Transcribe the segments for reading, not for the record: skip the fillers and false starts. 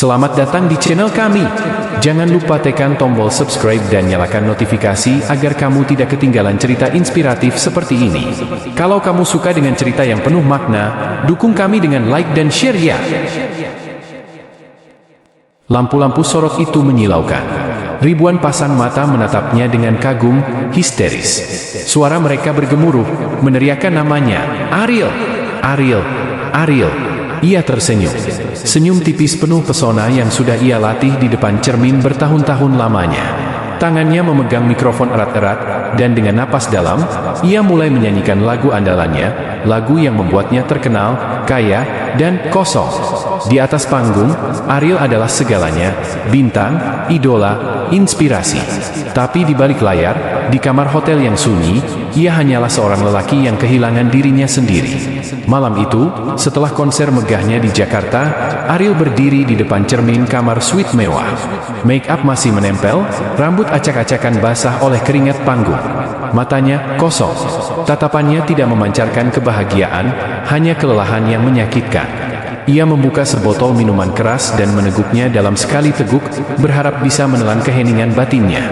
Selamat datang di channel kami. Jangan lupa tekan tombol subscribe dan nyalakan notifikasi agar kamu tidak ketinggalan cerita inspiratif seperti ini. Kalau kamu suka dengan cerita yang penuh makna, dukung kami dengan like dan share ya. Lampu-lampu sorot itu menyilaukan. Ribuan pasang mata menatapnya dengan kagum, histeris. Suara mereka bergemuruh, meneriakkan namanya, Ariel, Ariel, Ariel. Ia tersenyum. Senyum tipis penuh pesona yang sudah ia latih di depan cermin bertahun-tahun lamanya. Tangannya memegang mikrofon erat-erat, dan dengan napas dalam, ia mulai menyanyikan lagu andalannya, lagu yang membuatnya terkenal, kaya, dan kosong. Di atas panggung, Ariel adalah segalanya, bintang, idola, inspirasi. Tapi di balik layar, di kamar hotel yang sunyi, ia hanyalah seorang lelaki yang kehilangan dirinya sendiri. Malam itu, setelah konser megahnya di Jakarta, Ariel berdiri di depan cermin kamar suite mewah. Make up masih menempel, rambut acak-acakan basah oleh keringat panggung. Matanya kosong. Tatapannya tidak memancarkan kebahagiaan, hanya kelelahan yang menyakitkan. Ia membuka sebotol minuman keras dan meneguknya dalam sekali teguk, berharap bisa menelan keheningan batinnya.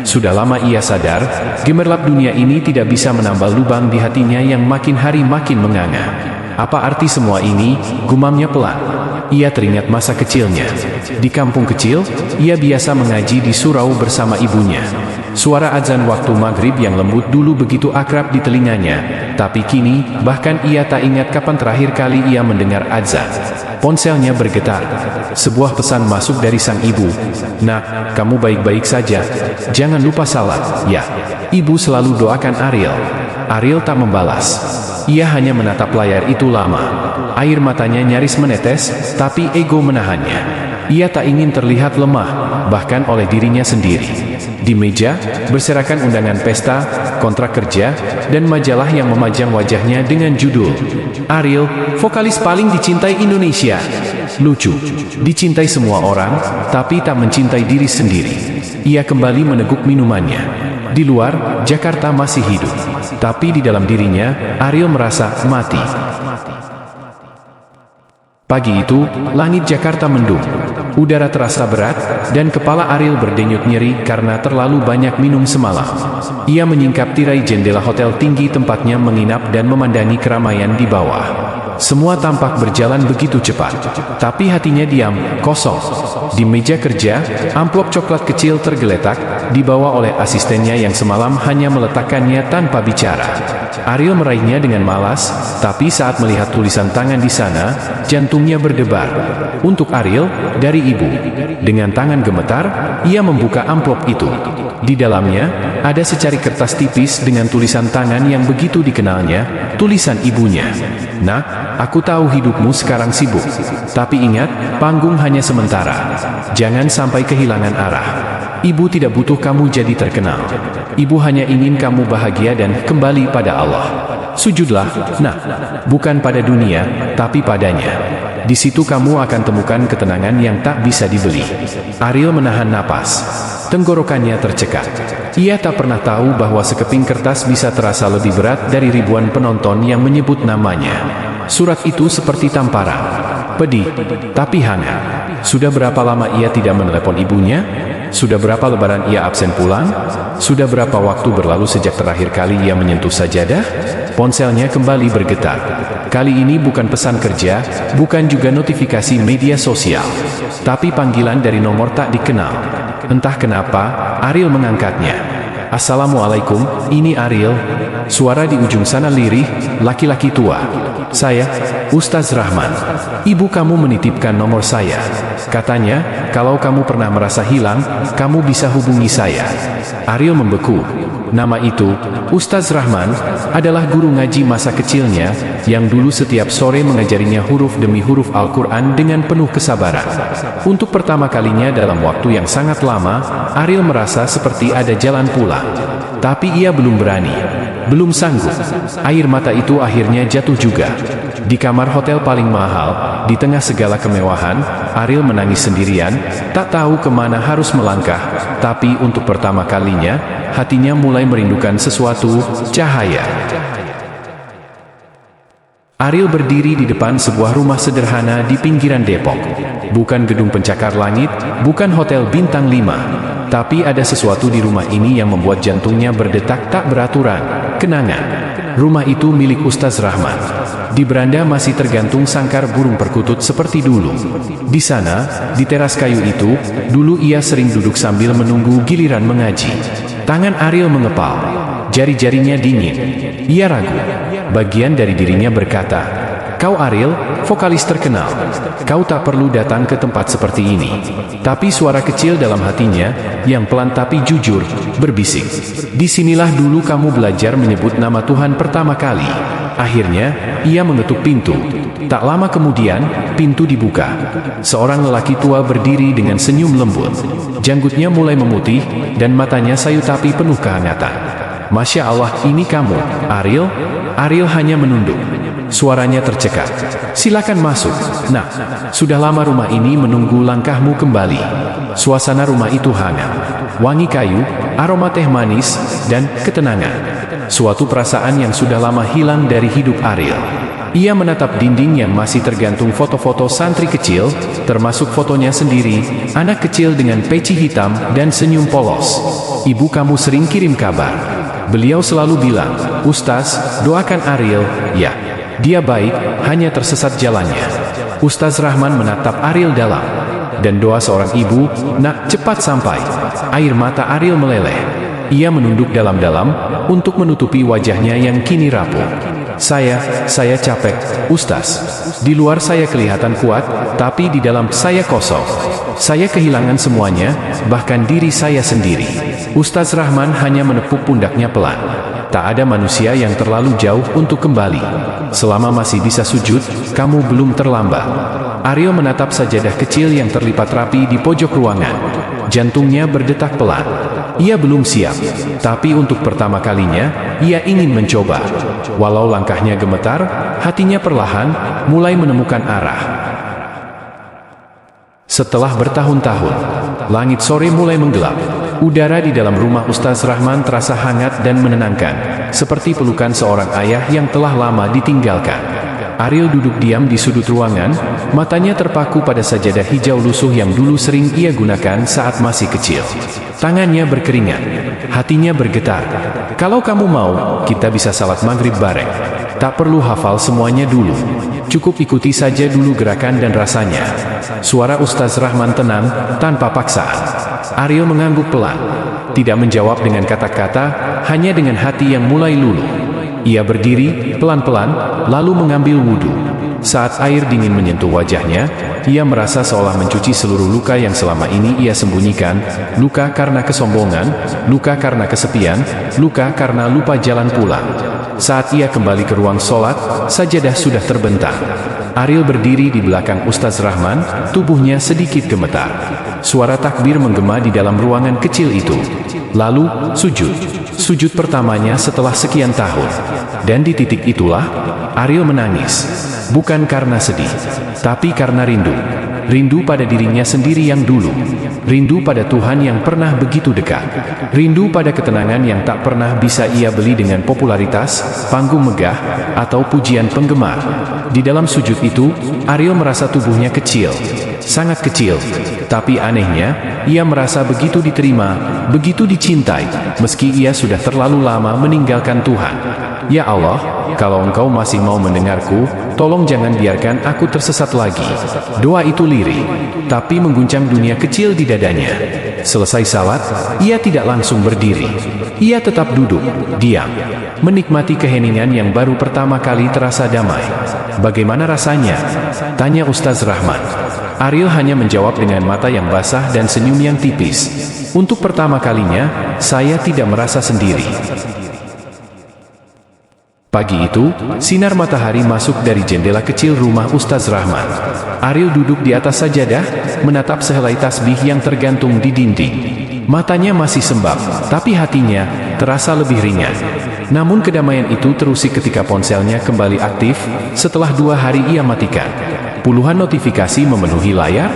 Sudah lama ia sadar, gemerlap dunia ini tidak bisa menambal lubang di hatinya yang makin hari makin menganga. Apa arti semua ini? Gumamnya pelan. Ia teringat masa kecilnya. Di kampung kecil, ia biasa mengaji di surau bersama ibunya. Suara azan waktu maghrib yang lembut dulu begitu akrab di telinganya, tapi kini, bahkan ia tak ingat kapan terakhir kali ia mendengar azan. Ponselnya bergetar. Sebuah pesan masuk dari sang ibu. "Nak, kamu baik-baik saja. Jangan lupa salat, ya." Ibu selalu doakan Ariel. Ariel tak membalas. Ia hanya menatap layar itu lama. Air matanya nyaris menetes, tapi ego menahannya. Ia tak ingin terlihat lemah, bahkan oleh dirinya sendiri. Di meja, berserakan undangan pesta, kontrak kerja, dan majalah yang memajang wajahnya dengan judul Ariel, vokalis paling dicintai Indonesia. Lucu, dicintai semua orang, tapi tak mencintai diri sendiri. Ia kembali meneguk minumannya. Di luar, Jakarta masih hidup, tapi di dalam dirinya, Ariel merasa mati. Pagi itu, langit Jakarta mendung. Udara terasa berat, dan kepala Ariel berdenyut nyeri karena terlalu banyak minum semalam. Ia menyingkap tirai jendela hotel tinggi tempatnya menginap dan memandangi keramaian di bawah. Semua tampak berjalan begitu cepat, tapi hatinya diam, kosong. Di meja kerja, amplop coklat kecil tergeletak, dibawa oleh asistennya yang semalam hanya meletakkannya tanpa bicara. Ariel meraihnya dengan malas, tapi saat melihat tulisan tangan di sana, jantungnya berdebar. Untuk Ariel, dari ibu. Dengan tangan gemetar, ia membuka amplop itu. Di dalamnya, ada secari kertas tipis dengan tulisan tangan yang begitu dikenalnya, tulisan ibunya. "Nak, aku tahu hidupmu sekarang sibuk. Tapi ingat, panggung hanya sementara. Jangan sampai kehilangan arah. Ibu tidak butuh kamu jadi terkenal. Ibu hanya ingin kamu bahagia dan kembali pada Allah. Sujudlah, nak, bukan pada dunia, tapi padanya. Di situ kamu akan temukan ketenangan yang tak bisa dibeli." Ariel menahan napas. Tenggorokannya tercekat. Ia tak pernah tahu bahwa sekeping kertas bisa terasa lebih berat dari ribuan penonton yang menyebut namanya. Surat itu seperti tamparan. Pedih, tapi hangat. Sudah berapa lama ia tidak menelepon ibunya? Sudah berapa lebaran ia absen pulang? Sudah berapa waktu berlalu sejak terakhir kali ia menyentuh sajadah? Ponselnya kembali bergetar. Kali ini bukan pesan kerja, bukan juga notifikasi media sosial, tapi panggilan dari nomor tak dikenal. Entah kenapa, Ariel mengangkatnya. "Assalamualaikum, ini Ariel." Suara di ujung sana lirih, laki-laki tua. "Saya, Ustaz Rahman. Ibu kamu menitipkan nomor saya. Katanya, kalau kamu pernah merasa hilang, kamu bisa hubungi saya." Ariel membeku. Nama itu, Ustaz Rahman, adalah guru ngaji masa kecilnya, yang dulu setiap sore mengajarinya huruf demi huruf Al-Quran dengan penuh kesabaran. Untuk pertama kalinya dalam waktu yang sangat lama, Ariel merasa seperti ada jalan pulang. Tapi ia belum berani. Belum sanggup. Air mata itu akhirnya jatuh juga. Di kamar hotel paling mahal, di tengah segala kemewahan, Ariel menangis sendirian, tak tahu kemana harus melangkah. Tapi untuk pertama kalinya, hatinya mulai merindukan sesuatu, cahaya. Ariel berdiri di depan sebuah rumah sederhana di pinggiran Depok. Bukan gedung pencakar langit, bukan hotel bintang 5. Tapi ada sesuatu di rumah ini yang membuat jantungnya berdetak tak beraturan. Kenangan. Rumah itu milik Ustaz Rahman. Di beranda masih tergantung sangkar burung perkutut seperti dulu. Di sana, di teras kayu itu, dulu ia sering duduk sambil menunggu giliran mengaji. Tangan Ariel mengepal. Jari-jarinya dingin. Ia ragu. Bagian dari dirinya berkata, "Kau Ariel, vokalis terkenal. Kau tak perlu datang ke tempat seperti ini." Tapi suara kecil dalam hatinya, yang pelan tapi jujur, berbisik, "Disinilah dulu kamu belajar menyebut nama Tuhan pertama kali." Akhirnya, ia mengetuk pintu. Tak lama kemudian, pintu dibuka. Seorang lelaki tua berdiri dengan senyum lembut. Janggutnya mulai memutih, dan matanya sayu tapi penuh kehangatan. "Masya Allah, ini kamu, Ariel?" Ariel hanya menunduk. Suaranya tercekat. "Silakan masuk. Nah, sudah lama rumah ini menunggu langkahmu kembali." Suasana rumah itu hangat. Wangi kayu, aroma teh manis, dan ketenangan. Suatu perasaan yang sudah lama hilang dari hidup Ariel. Ia menatap dinding yang masih tergantung foto-foto santri kecil, termasuk fotonya sendiri, anak kecil dengan peci hitam dan senyum polos. "Ibu kamu sering kirim kabar. Beliau selalu bilang, 'Ustaz, doakan Ariel,' ya. Dia baik, hanya tersesat jalannya." Ustaz Rahman menatap Ariel dalam. "Dan doa seorang ibu, nak, cepat sampai." Air mata Ariel meleleh. Ia menunduk dalam-dalam, untuk menutupi wajahnya yang kini rapuh. Saya capek, Ustaz. Di luar saya kelihatan kuat, tapi di dalam saya kosong. Saya kehilangan semuanya, bahkan diri saya sendiri." Ustaz Rahman hanya menepuk pundaknya pelan. "Tak ada manusia yang terlalu jauh untuk kembali. Selama masih bisa sujud, kamu belum terlambat." Ariel menatap sajadah kecil yang terlipat rapi di pojok ruangan. Jantungnya berdetak pelan. Ia belum siap, tapi untuk pertama kalinya, ia ingin mencoba. Walau langkahnya gemetar, hatinya perlahan mulai menemukan arah. Setelah bertahun-tahun, langit sore mulai menggelap. Udara di dalam rumah Ustaz Rahman terasa hangat dan menenangkan, seperti pelukan seorang ayah yang telah lama ditinggalkan. Ariel duduk diam di sudut ruangan, matanya terpaku pada sajadah hijau lusuh yang dulu sering ia gunakan saat masih kecil. Tangannya berkeringat, hatinya bergetar. "Kalau kamu mau, kita bisa salat maghrib bareng. Tak perlu hafal semuanya dulu. Cukup ikuti saja dulu gerakan dan rasanya." Suara Ustaz Rahman tenang, tanpa paksaan. Ariel mengangguk pelan. Tidak menjawab dengan kata-kata, hanya dengan hati yang mulai luluh. Ia berdiri, pelan-pelan, lalu mengambil wudhu. Saat air dingin menyentuh wajahnya, ia merasa seolah mencuci seluruh luka yang selama ini ia sembunyikan. Luka karena kesombongan, luka karena kesepian, luka karena lupa jalan pulang. Saat ia kembali ke ruang sholat, sajadah sudah terbentang. Ariel berdiri di belakang Ustaz Rahman, tubuhnya sedikit gemetar. Suara takbir menggema di dalam ruangan kecil itu. Lalu, sujud. Sujud pertamanya setelah sekian tahun. Dan di titik itulah, Ariel menangis. Bukan karena sedih, tapi karena rindu. Rindu pada dirinya sendiri yang dulu. Rindu pada Tuhan yang pernah begitu dekat. Rindu pada ketenangan yang tak pernah bisa ia beli dengan popularitas, panggung megah, atau pujian penggemar. Di dalam sujud itu, Ariel merasa tubuhnya kecil. Sangat kecil. Tapi anehnya, ia merasa begitu diterima, begitu dicintai, meski ia sudah terlalu lama meninggalkan Tuhan. "Ya Allah, kalau Engkau masih mau mendengarku, tolong jangan biarkan aku tersesat lagi." Doa itu lirih, tapi mengguncang dunia kecil di dadanya. Selesai salat, ia tidak langsung berdiri. Ia tetap duduk, diam, menikmati keheningan yang baru pertama kali terasa damai. "Bagaimana rasanya?" tanya Ustaz Rahman. Ariel hanya menjawab dengan mata yang basah dan senyum yang tipis. "Untuk pertama kalinya, saya tidak merasa sendiri." Pagi itu, sinar matahari masuk dari jendela kecil rumah Ustaz Rahman. Ariel duduk di atas sajadah, menatap sehelai tasbih yang tergantung di dinding. Matanya masih sembab, tapi hatinya terasa lebih ringan. Namun kedamaian itu terusik ketika ponselnya kembali aktif, setelah 2 hari ia matikan. Puluhan notifikasi memenuhi layar.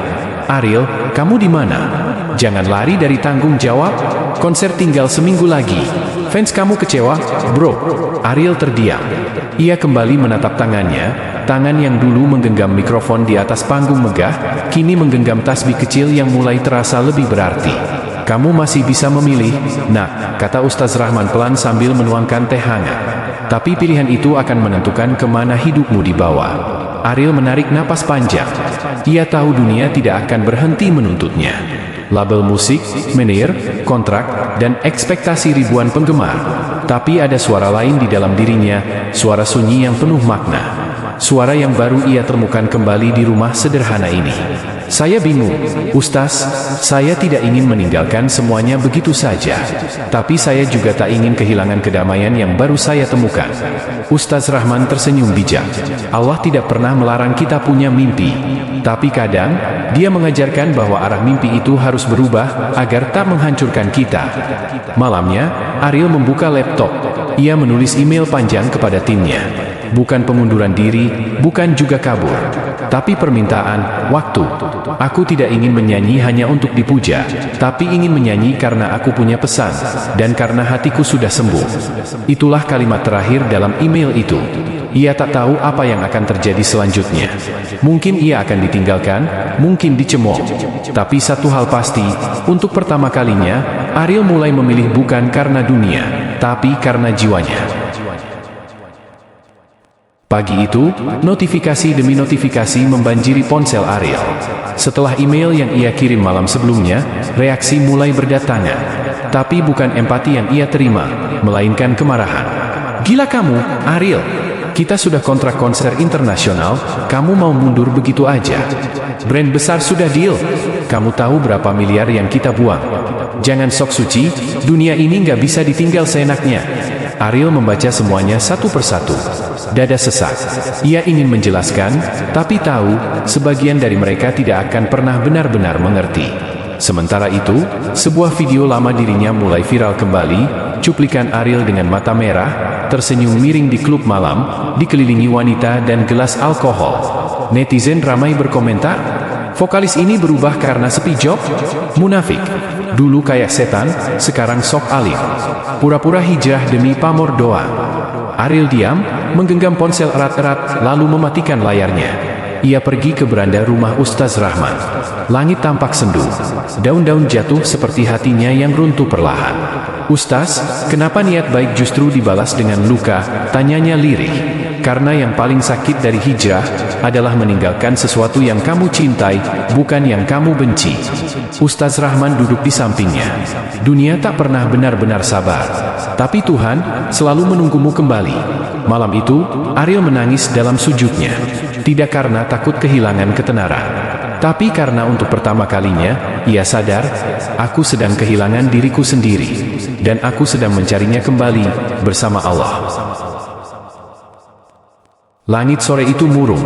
"Ariel, kamu di mana? Jangan lari dari tanggung jawab. Konser tinggal seminggu lagi." Fans kamu kecewa, bro. Ariel terdiam. Ia kembali menatap tangannya, tangan yang dulu menggenggam mikrofon di atas panggung megah, kini menggenggam tasbih kecil yang mulai terasa lebih berarti. Kamu masih bisa memilih, nak, kata Ustaz Rahman pelan sambil menuangkan teh hangat. Tapi pilihan itu akan menentukan kemana hidupmu dibawa. Ariel menarik napas panjang. Ia tahu dunia tidak akan berhenti menuntutnya. Label musik, menir, kontrak, dan ekspektasi ribuan penggemar. Tapi ada suara lain di dalam dirinya, suara sunyi yang penuh makna. Suara yang baru ia temukan kembali di rumah sederhana ini. Saya bingung, Ustaz, saya tidak ingin meninggalkan semuanya begitu saja. Tapi saya juga tak ingin kehilangan kedamaian yang baru saya temukan. Ustaz Rahman tersenyum bijak. Allah tidak pernah melarang kita punya mimpi. Tapi kadang, dia mengajarkan bahwa arah mimpi itu harus berubah agar tak menghancurkan kita. Malamnya, Ariel membuka laptop. Ia menulis email panjang kepada timnya. Bukan pengunduran diri, bukan juga kabur. Tapi permintaan, waktu. Aku tidak ingin menyanyi hanya untuk dipuja, tapi ingin menyanyi karena aku punya pesan, dan karena hatiku sudah sembuh. Itulah kalimat terakhir dalam email itu. Ia tak tahu apa yang akan terjadi selanjutnya. Mungkin ia akan ditinggalkan, mungkin dicemooh. Tapi satu hal pasti, untuk pertama kalinya, Ariel mulai memilih bukan karena dunia, tapi karena jiwanya. Pagi itu, notifikasi demi notifikasi membanjiri ponsel Ariel. Setelah email yang ia kirim malam sebelumnya, reaksi mulai berdatangan. Tapi bukan empati yang ia terima, melainkan kemarahan. Gila kamu, Ariel. Kita sudah kontrak konser internasional, kamu mau mundur begitu aja. Brand besar sudah deal. Kamu tahu berapa miliar yang kita buang. Jangan sok suci, dunia ini nggak bisa ditinggal seenaknya. Ariel membaca semuanya satu persatu. Dada sesak. Ia ingin menjelaskan, tapi tahu, sebagian dari mereka tidak akan pernah benar-benar mengerti. Sementara itu, sebuah video lama dirinya mulai viral kembali, cuplikan Ariel dengan mata merah, tersenyum miring di klub malam, dikelilingi wanita dan gelas alkohol. Netizen ramai berkomentar, vokalis ini berubah karena sepi job? Munafik. Dulu kayak setan, sekarang sok alim. Pura-pura hijrah demi pamor doang. Ariel diam, menggenggam ponsel erat-erat, lalu mematikan layarnya. Ia pergi ke beranda rumah Ustaz Rahman. Langit tampak sendu. Daun-daun jatuh seperti hatinya yang runtuh perlahan. Ustaz, kenapa niat baik justru dibalas dengan luka? Tanyanya lirih. Karena yang paling sakit dari hijrah adalah meninggalkan sesuatu yang kamu cintai, bukan yang kamu benci. Ustaz Rahman duduk di sampingnya. Dunia tak pernah benar-benar sabar. Tapi Tuhan selalu menunggumu kembali. Malam itu, Ariel menangis dalam sujudnya. Tidak karena takut kehilangan ketenaran. Tapi karena untuk pertama kalinya, ia sadar, aku sedang kehilangan diriku sendiri. Dan aku sedang mencarinya kembali bersama Allah. Langit sore itu murung.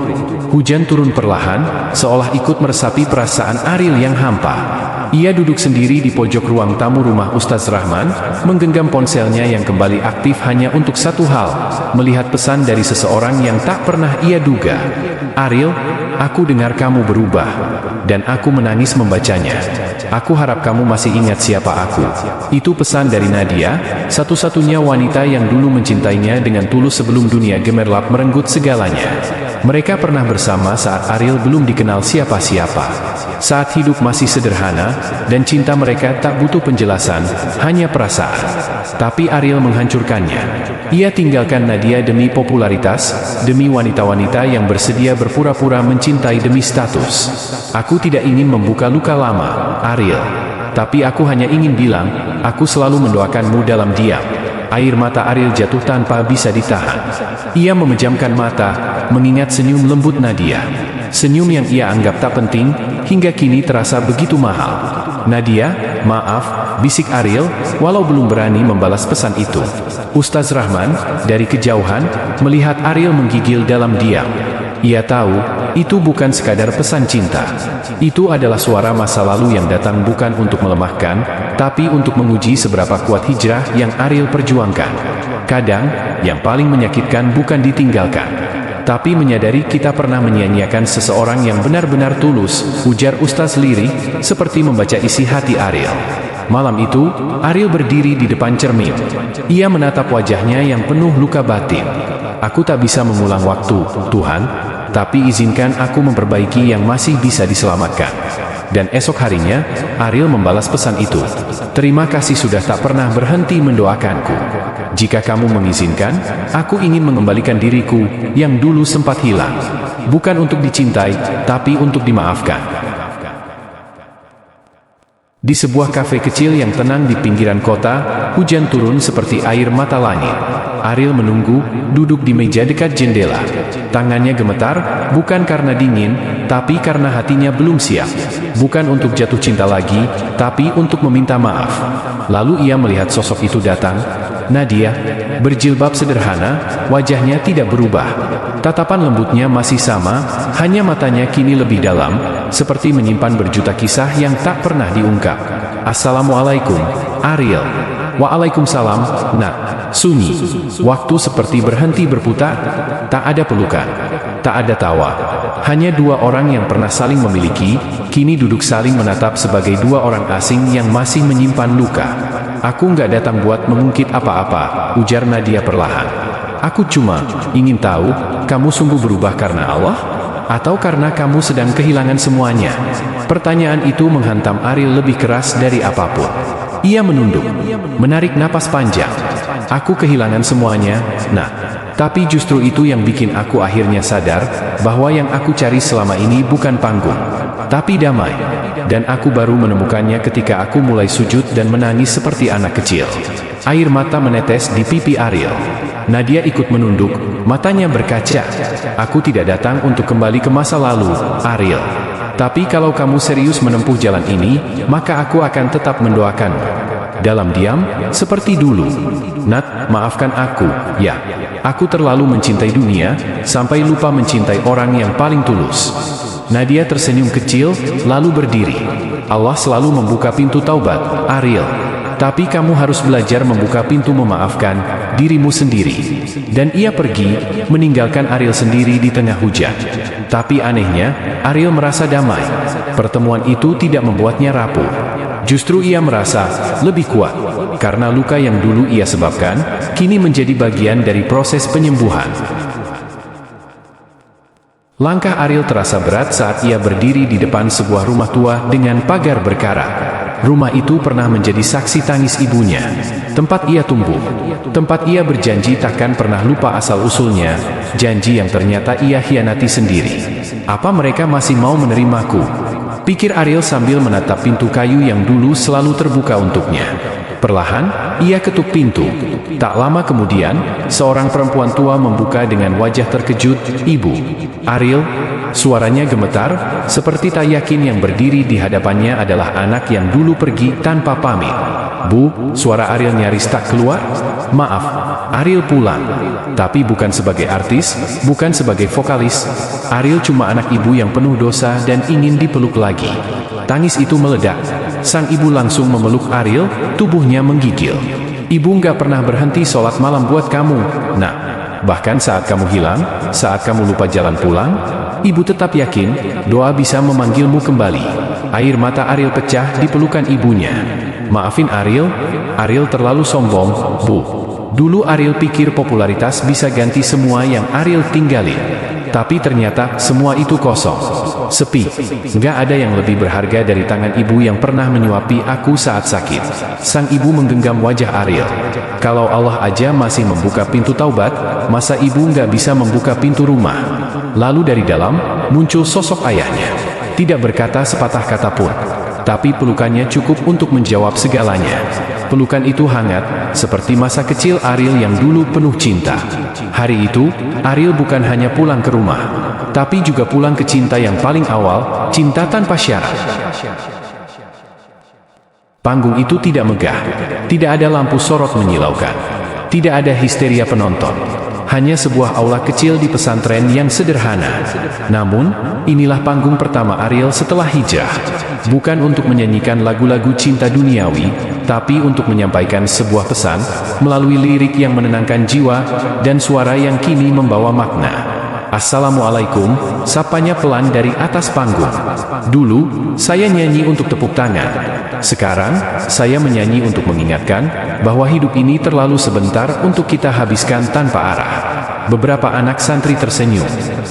Hujan turun perlahan, seolah ikut meresapi perasaan Ariel yang hampa. Ia duduk sendiri di pojok ruang tamu rumah Ustaz Rahman, menggenggam ponselnya yang kembali aktif hanya untuk satu hal, melihat pesan dari seseorang yang tak pernah ia duga. Ariel, aku dengar kamu berubah, dan aku menangis membacanya. Aku harap kamu masih ingat siapa aku. Itu pesan dari Nadia, satu-satunya wanita yang dulu mencintainya dengan tulus sebelum dunia gemerlap merenggut segalanya. Mereka pernah bersama saat Ariel belum dikenal siapa-siapa. Saat hidup masih sederhana, dan cinta mereka tak butuh penjelasan, hanya perasaan. Tapi Ariel menghancurkannya. Ia tinggalkan Nadia demi popularitas, demi wanita-wanita yang bersedia berpura-pura mencintai demi status. Aku tidak ingin membuka luka lama, Ariel. Tapi aku hanya ingin bilang, aku selalu mendoakanmu dalam diam. Air mata Ariel jatuh tanpa bisa ditahan. Ia memejamkan mata, mengingat senyum lembut Nadia. Senyum yang ia anggap tak penting, hingga kini terasa begitu mahal. Nadia, maaf, bisik Ariel, walau belum berani membalas pesan itu. Ustaz Rahman, dari kejauhan, melihat Ariel menggigil dalam diam. Ia tahu, itu bukan sekadar pesan cinta. Itu adalah suara masa lalu yang datang bukan untuk melemahkan, tapi untuk menguji seberapa kuat hijrah yang Ariel perjuangkan. Kadang, yang paling menyakitkan bukan ditinggalkan, tapi menyadari kita pernah menyia-nyiakan seseorang yang benar-benar tulus, ujar Ustaz lirih, seperti membaca isi hati Ariel. Malam itu, Ariel berdiri di depan cermin. Ia menatap wajahnya yang penuh luka batin. Aku tak bisa mengulang waktu, Tuhan, tapi izinkan aku memperbaiki yang masih bisa diselamatkan. Dan esok harinya, Ariel membalas pesan itu. Terima kasih sudah tak pernah berhenti mendoakanku. Jika kamu mengizinkan, aku ingin mengembalikan diriku yang dulu sempat hilang. Bukan untuk dicintai, tapi untuk dimaafkan. Di sebuah kafe kecil yang tenang di pinggiran kota, hujan turun seperti air mata langit. Ariel menunggu, duduk di meja dekat jendela. Tangannya gemetar, bukan karena dingin, tapi karena hatinya belum siap. Bukan untuk jatuh cinta lagi, tapi untuk meminta maaf. Lalu ia melihat sosok itu datang. Nadia, berjilbab sederhana, wajahnya tidak berubah. Tatapan lembutnya masih sama, hanya matanya kini lebih dalam, seperti menyimpan berjuta kisah yang tak pernah diungkap. Assalamualaikum, Ariel. Waalaikumsalam, Nak. Sunyi. Waktu seperti berhenti berputar. Tak ada pelukan. Tak ada tawa. Hanya dua orang yang pernah saling memiliki, kini duduk saling menatap sebagai dua orang asing yang masih menyimpan luka. Aku nggak datang buat mengungkit apa-apa, ujar Nadia perlahan. Aku cuma ingin tahu, kamu sungguh berubah karena Allah? Atau karena kamu sedang kehilangan semuanya? Pertanyaan itu menghantam Ariel lebih keras dari apapun. Ia menunduk, menarik napas panjang. Aku kehilangan semuanya, nah. Tapi justru itu yang bikin aku akhirnya sadar, bahwa yang aku cari selama ini bukan panggung, tapi damai. Dan aku baru menemukannya ketika aku mulai sujud dan menangis seperti anak kecil. Air mata menetes di pipi Ariel. Nadia ikut menunduk, matanya berkaca. Aku tidak datang untuk kembali ke masa lalu, Ariel. Tapi kalau kamu serius menempuh jalan ini, maka aku akan tetap mendoakanmu. Dalam diam, seperti dulu. Nat, maafkan aku, ya. Aku terlalu mencintai dunia, sampai lupa mencintai orang yang paling tulus. Nadia tersenyum kecil, lalu berdiri. Allah selalu membuka pintu taubat, Ariel. Tapi kamu harus belajar membuka pintu memaafkan dirimu sendiri. Dan ia pergi, meninggalkan Ariel sendiri di tengah hujan. Tapi anehnya, Ariel merasa damai. Pertemuan itu tidak membuatnya rapuh. Justru ia merasa lebih kuat. Karena luka yang dulu ia sebabkan, kini menjadi bagian dari proses penyembuhan. Langkah Ariel terasa berat saat ia berdiri di depan sebuah rumah tua dengan pagar berkarat. Rumah itu pernah menjadi saksi tangis ibunya. Tempat ia tumbuh. Tempat ia berjanji takkan pernah lupa asal-usulnya. Janji yang ternyata ia hianati sendiri. Apa mereka masih mau menerimaku? Pikir Ariel sambil menatap pintu kayu yang dulu selalu terbuka untuknya. Perlahan, ia ketuk pintu. Tak lama kemudian, seorang perempuan tua membuka dengan wajah terkejut. Ibu. Ariel, suaranya gemetar, seperti tak yakin yang berdiri di hadapannya adalah anak yang dulu pergi tanpa pamit. Bu, suara Ariel nyaris tak keluar. Maaf, Ariel pulang. Tapi bukan sebagai artis, bukan sebagai vokalis. Ariel cuma anak ibu yang penuh dosa dan ingin dipeluk lagi. Tangis itu meledak. Sang ibu langsung memeluk Ariel, tubuhnya menggigil. Ibu nggak pernah berhenti sholat malam buat kamu, Nak. Bahkan saat kamu hilang, saat kamu lupa jalan pulang, ibu tetap yakin, doa bisa memanggilmu kembali. Air mata Ariel pecah di pelukan ibunya. Maafin Ariel, Ariel terlalu sombong, Bu. Dulu Ariel pikir popularitas bisa ganti semua yang Ariel tinggalin. Tapi ternyata semua itu kosong. Sepi. Nggak ada yang lebih berharga dari tangan ibu yang pernah menyuapi aku saat sakit. Sang ibu menggenggam wajah Ariel. Kalau Allah aja masih membuka pintu taubat, masa ibu nggak bisa membuka pintu rumah? Lalu dari dalam, muncul sosok ayahnya. Tidak berkata sepatah kata pun. Tapi pelukannya cukup untuk menjawab segalanya. Pelukan itu hangat, seperti masa kecil Ariel yang dulu penuh cinta. Hari itu, Ariel bukan hanya pulang ke rumah, tapi juga pulang ke cinta yang paling awal, cinta tanpa syarat. Panggung itu tidak megah, tidak ada lampu sorot menyilaukan, tidak ada histeria penonton. Hanya sebuah aula kecil di pesantren yang sederhana. Namun, inilah panggung pertama Ariel setelah hijrah. Bukan untuk menyanyikan lagu-lagu cinta duniawi, tapi untuk menyampaikan sebuah pesan, melalui lirik yang menenangkan jiwa, dan suara yang kini membawa makna. "Assalamualaikum," sapanya pelan dari atas panggung. "Dulu, saya nyanyi untuk tepuk tangan. Sekarang, saya menyanyi untuk mengingatkan bahwa hidup ini terlalu sebentar untuk kita habiskan tanpa arah." Beberapa anak santri tersenyum.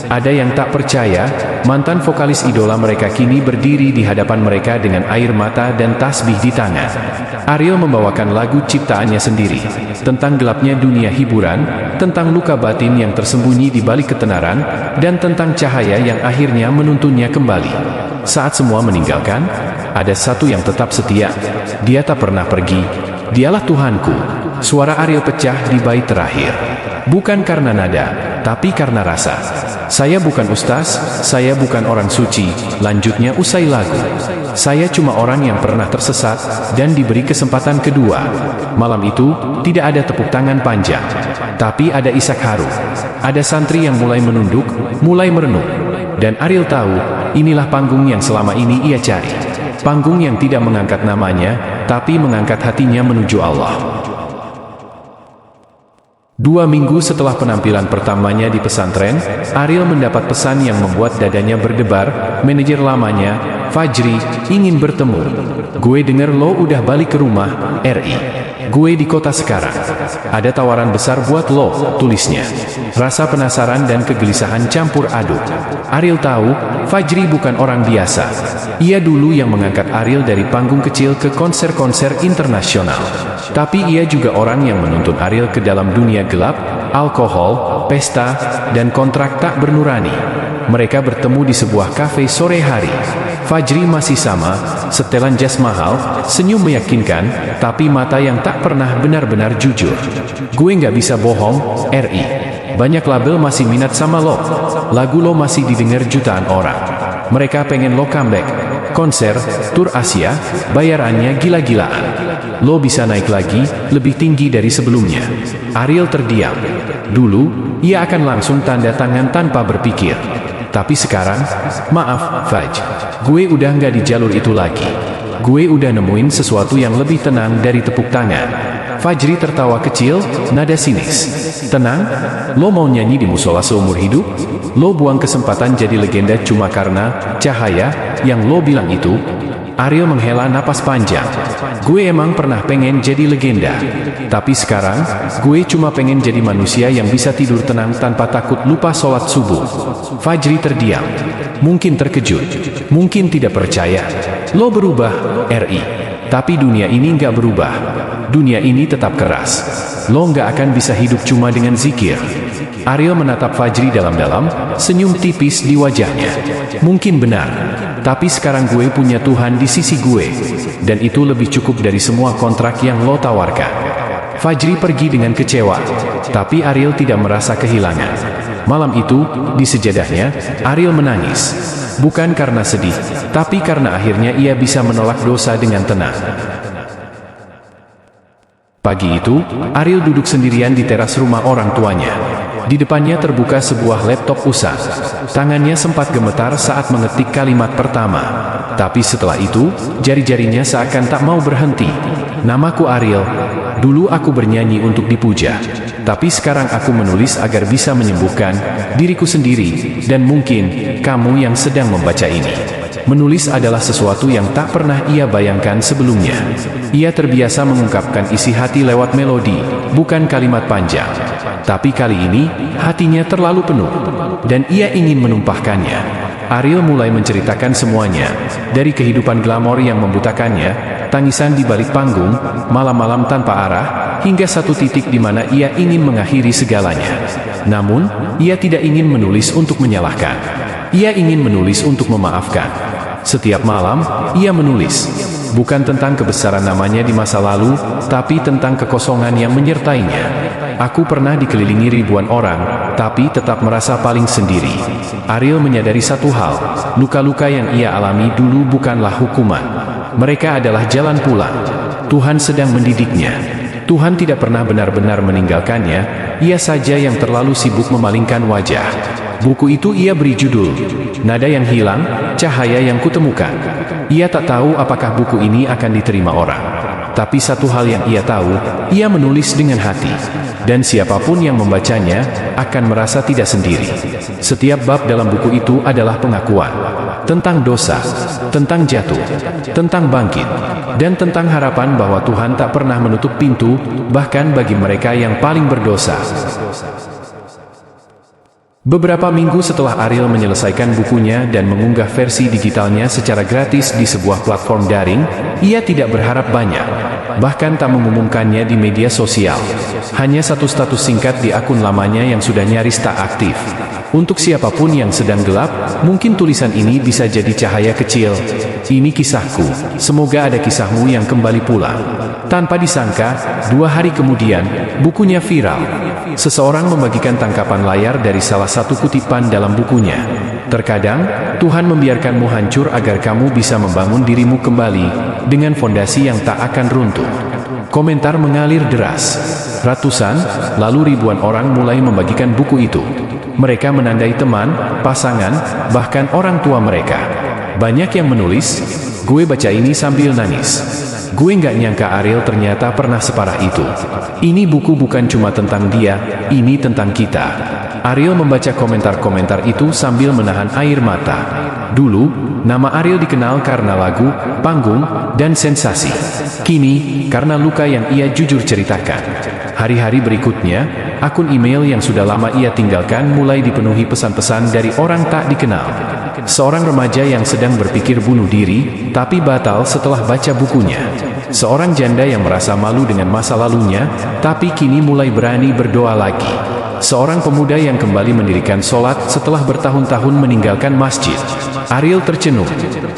Ada yang tak percaya, mantan vokalis idola mereka kini berdiri di hadapan mereka dengan air mata dan tasbih di tangan. Ariel membawakan lagu ciptaannya sendiri, tentang gelapnya dunia hiburan, tentang luka batin yang tersembunyi di balik ketenaran, dan tentang cahaya yang akhirnya menuntunnya kembali. Saat semua meninggalkan, ada satu yang tetap setia. Dia tak pernah pergi. "Dialah Tuhanku." Suara Ariel pecah di bait terakhir. Bukan karena nada, tapi karena rasa. "Saya bukan ustaz, saya bukan orang suci," lanjutnya usai lagu. "Saya cuma orang yang pernah tersesat, dan diberi kesempatan kedua." Malam itu, tidak ada tepuk tangan panjang. Tapi ada isak haru. Ada santri yang mulai menunduk, mulai merenung. Dan Ariel tahu, inilah panggung yang selama ini ia cari. Panggung yang tidak mengangkat namanya, tapi mengangkat hatinya menuju Allah. 2 minggu setelah penampilan pertamanya di pesantren, Ariel mendapat pesan yang membuat dadanya berdebar. Manajer lamanya, Fajri, ingin bertemu. "Gue denger lo udah balik ke rumah, RI. Gue di kota sekarang. Ada tawaran besar buat lo," tulisnya. Rasa penasaran dan kegelisahan campur aduk. Ariel tahu, Fajri bukan orang biasa. Ia dulu yang mengangkat Ariel dari panggung kecil ke konser-konser internasional. Tapi ia juga orang yang menuntun Ariel ke dalam dunia gelap, alkohol, pesta, dan kontrak tak bernurani. Mereka bertemu di sebuah kafe sore hari. Fajri masih sama, setelan jas mahal, senyum meyakinkan, tapi mata yang tak pernah benar-benar jujur. "Gue nggak bisa bohong, RI. Banyak label masih minat sama lo. Lagu lo masih didengar jutaan orang. Mereka pengen lo comeback. Konser, tur Asia, bayarannya gila-gilaan. Lo bisa naik lagi, lebih tinggi dari sebelumnya." Ariel terdiam. Dulu, ia akan langsung tanda tangan tanpa berpikir. Tapi sekarang, "Maaf, Faj. Gue udah nggak di jalur itu lagi. Gue udah nemuin sesuatu yang lebih tenang dari tepuk tangan." Fajri tertawa kecil, nada sinis. "Tenang? Lo mau nyanyi di musola seumur hidup? Lo buang kesempatan jadi legenda cuma karena cahaya yang lo bilang itu?" Ariel menghela napas panjang. "Gue emang pernah pengen jadi legenda. Tapi sekarang, gue cuma pengen jadi manusia yang bisa tidur tenang tanpa takut lupa sholat subuh." Fajri terdiam. Mungkin terkejut. Mungkin tidak percaya. "Lo berubah, RI. Tapi dunia ini nggak berubah. Dunia ini tetap keras. Lo nggak akan bisa hidup cuma dengan zikir." Ariel menatap Fajri dalam-dalam, senyum tipis di wajahnya. "Mungkin benar. Tapi sekarang gue punya Tuhan di sisi gue. Dan itu lebih cukup dari semua kontrak yang lo tawarkan." Fajri pergi dengan kecewa. Tapi Ariel tidak merasa kehilangan. Malam itu, di sejadahnya, Ariel menangis. Bukan karena sedih, tapi karena akhirnya ia bisa menolak dosa dengan tenang. Pagi itu, Ariel duduk sendirian di teras rumah orang tuanya. Di depannya terbuka sebuah laptop usang. Tangannya sempat gemetar saat mengetik kalimat pertama. Tapi setelah itu, jari-jarinya seakan tak mau berhenti. "Namaku Ariel. Dulu aku bernyanyi untuk dipuja. Tapi sekarang aku menulis agar bisa menyembuhkan diriku sendiri, dan mungkin kamu yang sedang membaca ini." Menulis adalah sesuatu yang tak pernah ia bayangkan sebelumnya. Ia terbiasa mengungkapkan isi hati lewat melodi, bukan kalimat panjang. Tapi kali ini, hatinya terlalu penuh, dan ia ingin menumpahkannya. Ariel mulai menceritakan semuanya, dari kehidupan glamor yang membutakannya, tangisan di balik panggung, malam-malam tanpa arah, hingga satu titik di mana ia ingin mengakhiri segalanya. Namun, ia tidak ingin menulis untuk menyalahkan. Ia ingin menulis untuk memaafkan. Setiap malam, ia menulis. Bukan tentang kebesaran namanya di masa lalu, tapi tentang kekosongan yang menyertainya. "Aku pernah dikelilingi ribuan orang, tapi tetap merasa paling sendiri." Ariel menyadari satu hal, luka-luka yang ia alami dulu bukanlah hukuman. Mereka adalah jalan pulang. Tuhan sedang mendidiknya. Tuhan tidak pernah benar-benar meninggalkannya, ia saja yang terlalu sibuk memalingkan wajah. Buku itu ia beri judul, "Nada yang Hilang, Cahaya yang Kutemukan." Ia tak tahu apakah buku ini akan diterima orang. Tapi satu hal yang ia tahu, ia menulis dengan hati. Dan siapapun yang membacanya, akan merasa tidak sendiri. Setiap bab dalam buku itu adalah pengakuan. Tentang dosa, tentang jatuh, tentang bangkit, dan tentang harapan bahwa Tuhan tak pernah menutup pintu, bahkan bagi mereka yang paling berdosa. Beberapa minggu setelah Ariel menyelesaikan bukunya dan mengunggah versi digitalnya secara gratis di sebuah platform daring, ia tidak berharap banyak. Bahkan tak mengumumkannya di media sosial. Hanya satu status singkat di akun lamanya yang sudah nyaris tak aktif. Untuk siapapun yang sedang gelap, mungkin tulisan ini bisa jadi cahaya kecil. Ini kisahku, semoga ada kisahmu yang kembali pulang. Tanpa disangka, 2 hari kemudian, bukunya viral. Seseorang membagikan tangkapan layar dari salah satu kutipan dalam bukunya. Terkadang, Tuhan membiarkanmu hancur agar kamu bisa membangun dirimu kembali, dengan fondasi yang tak akan runtuh. Komentar mengalir deras. Ratusan, lalu ribuan orang mulai membagikan buku itu. Mereka menandai teman, pasangan, bahkan orang tua mereka. Banyak yang menulis, gue baca ini sambil nangis. Gue nggak nyangka Ariel ternyata pernah separah itu. Ini buku bukan cuma tentang dia, ini tentang kita. Ariel membaca komentar-komentar itu sambil menahan air mata. Dulu, nama Ariel dikenal karena lagu, panggung, dan sensasi. Kini, karena luka yang ia jujur ceritakan. Hari-hari berikutnya, akun email yang sudah lama ia tinggalkan mulai dipenuhi pesan-pesan dari orang tak dikenal. Seorang remaja yang sedang berpikir bunuh diri, tapi batal setelah baca bukunya. Seorang janda yang merasa malu dengan masa lalunya, tapi kini mulai berani berdoa lagi. Seorang pemuda yang kembali mendirikan sholat setelah bertahun-tahun meninggalkan masjid. Ariel tercenung.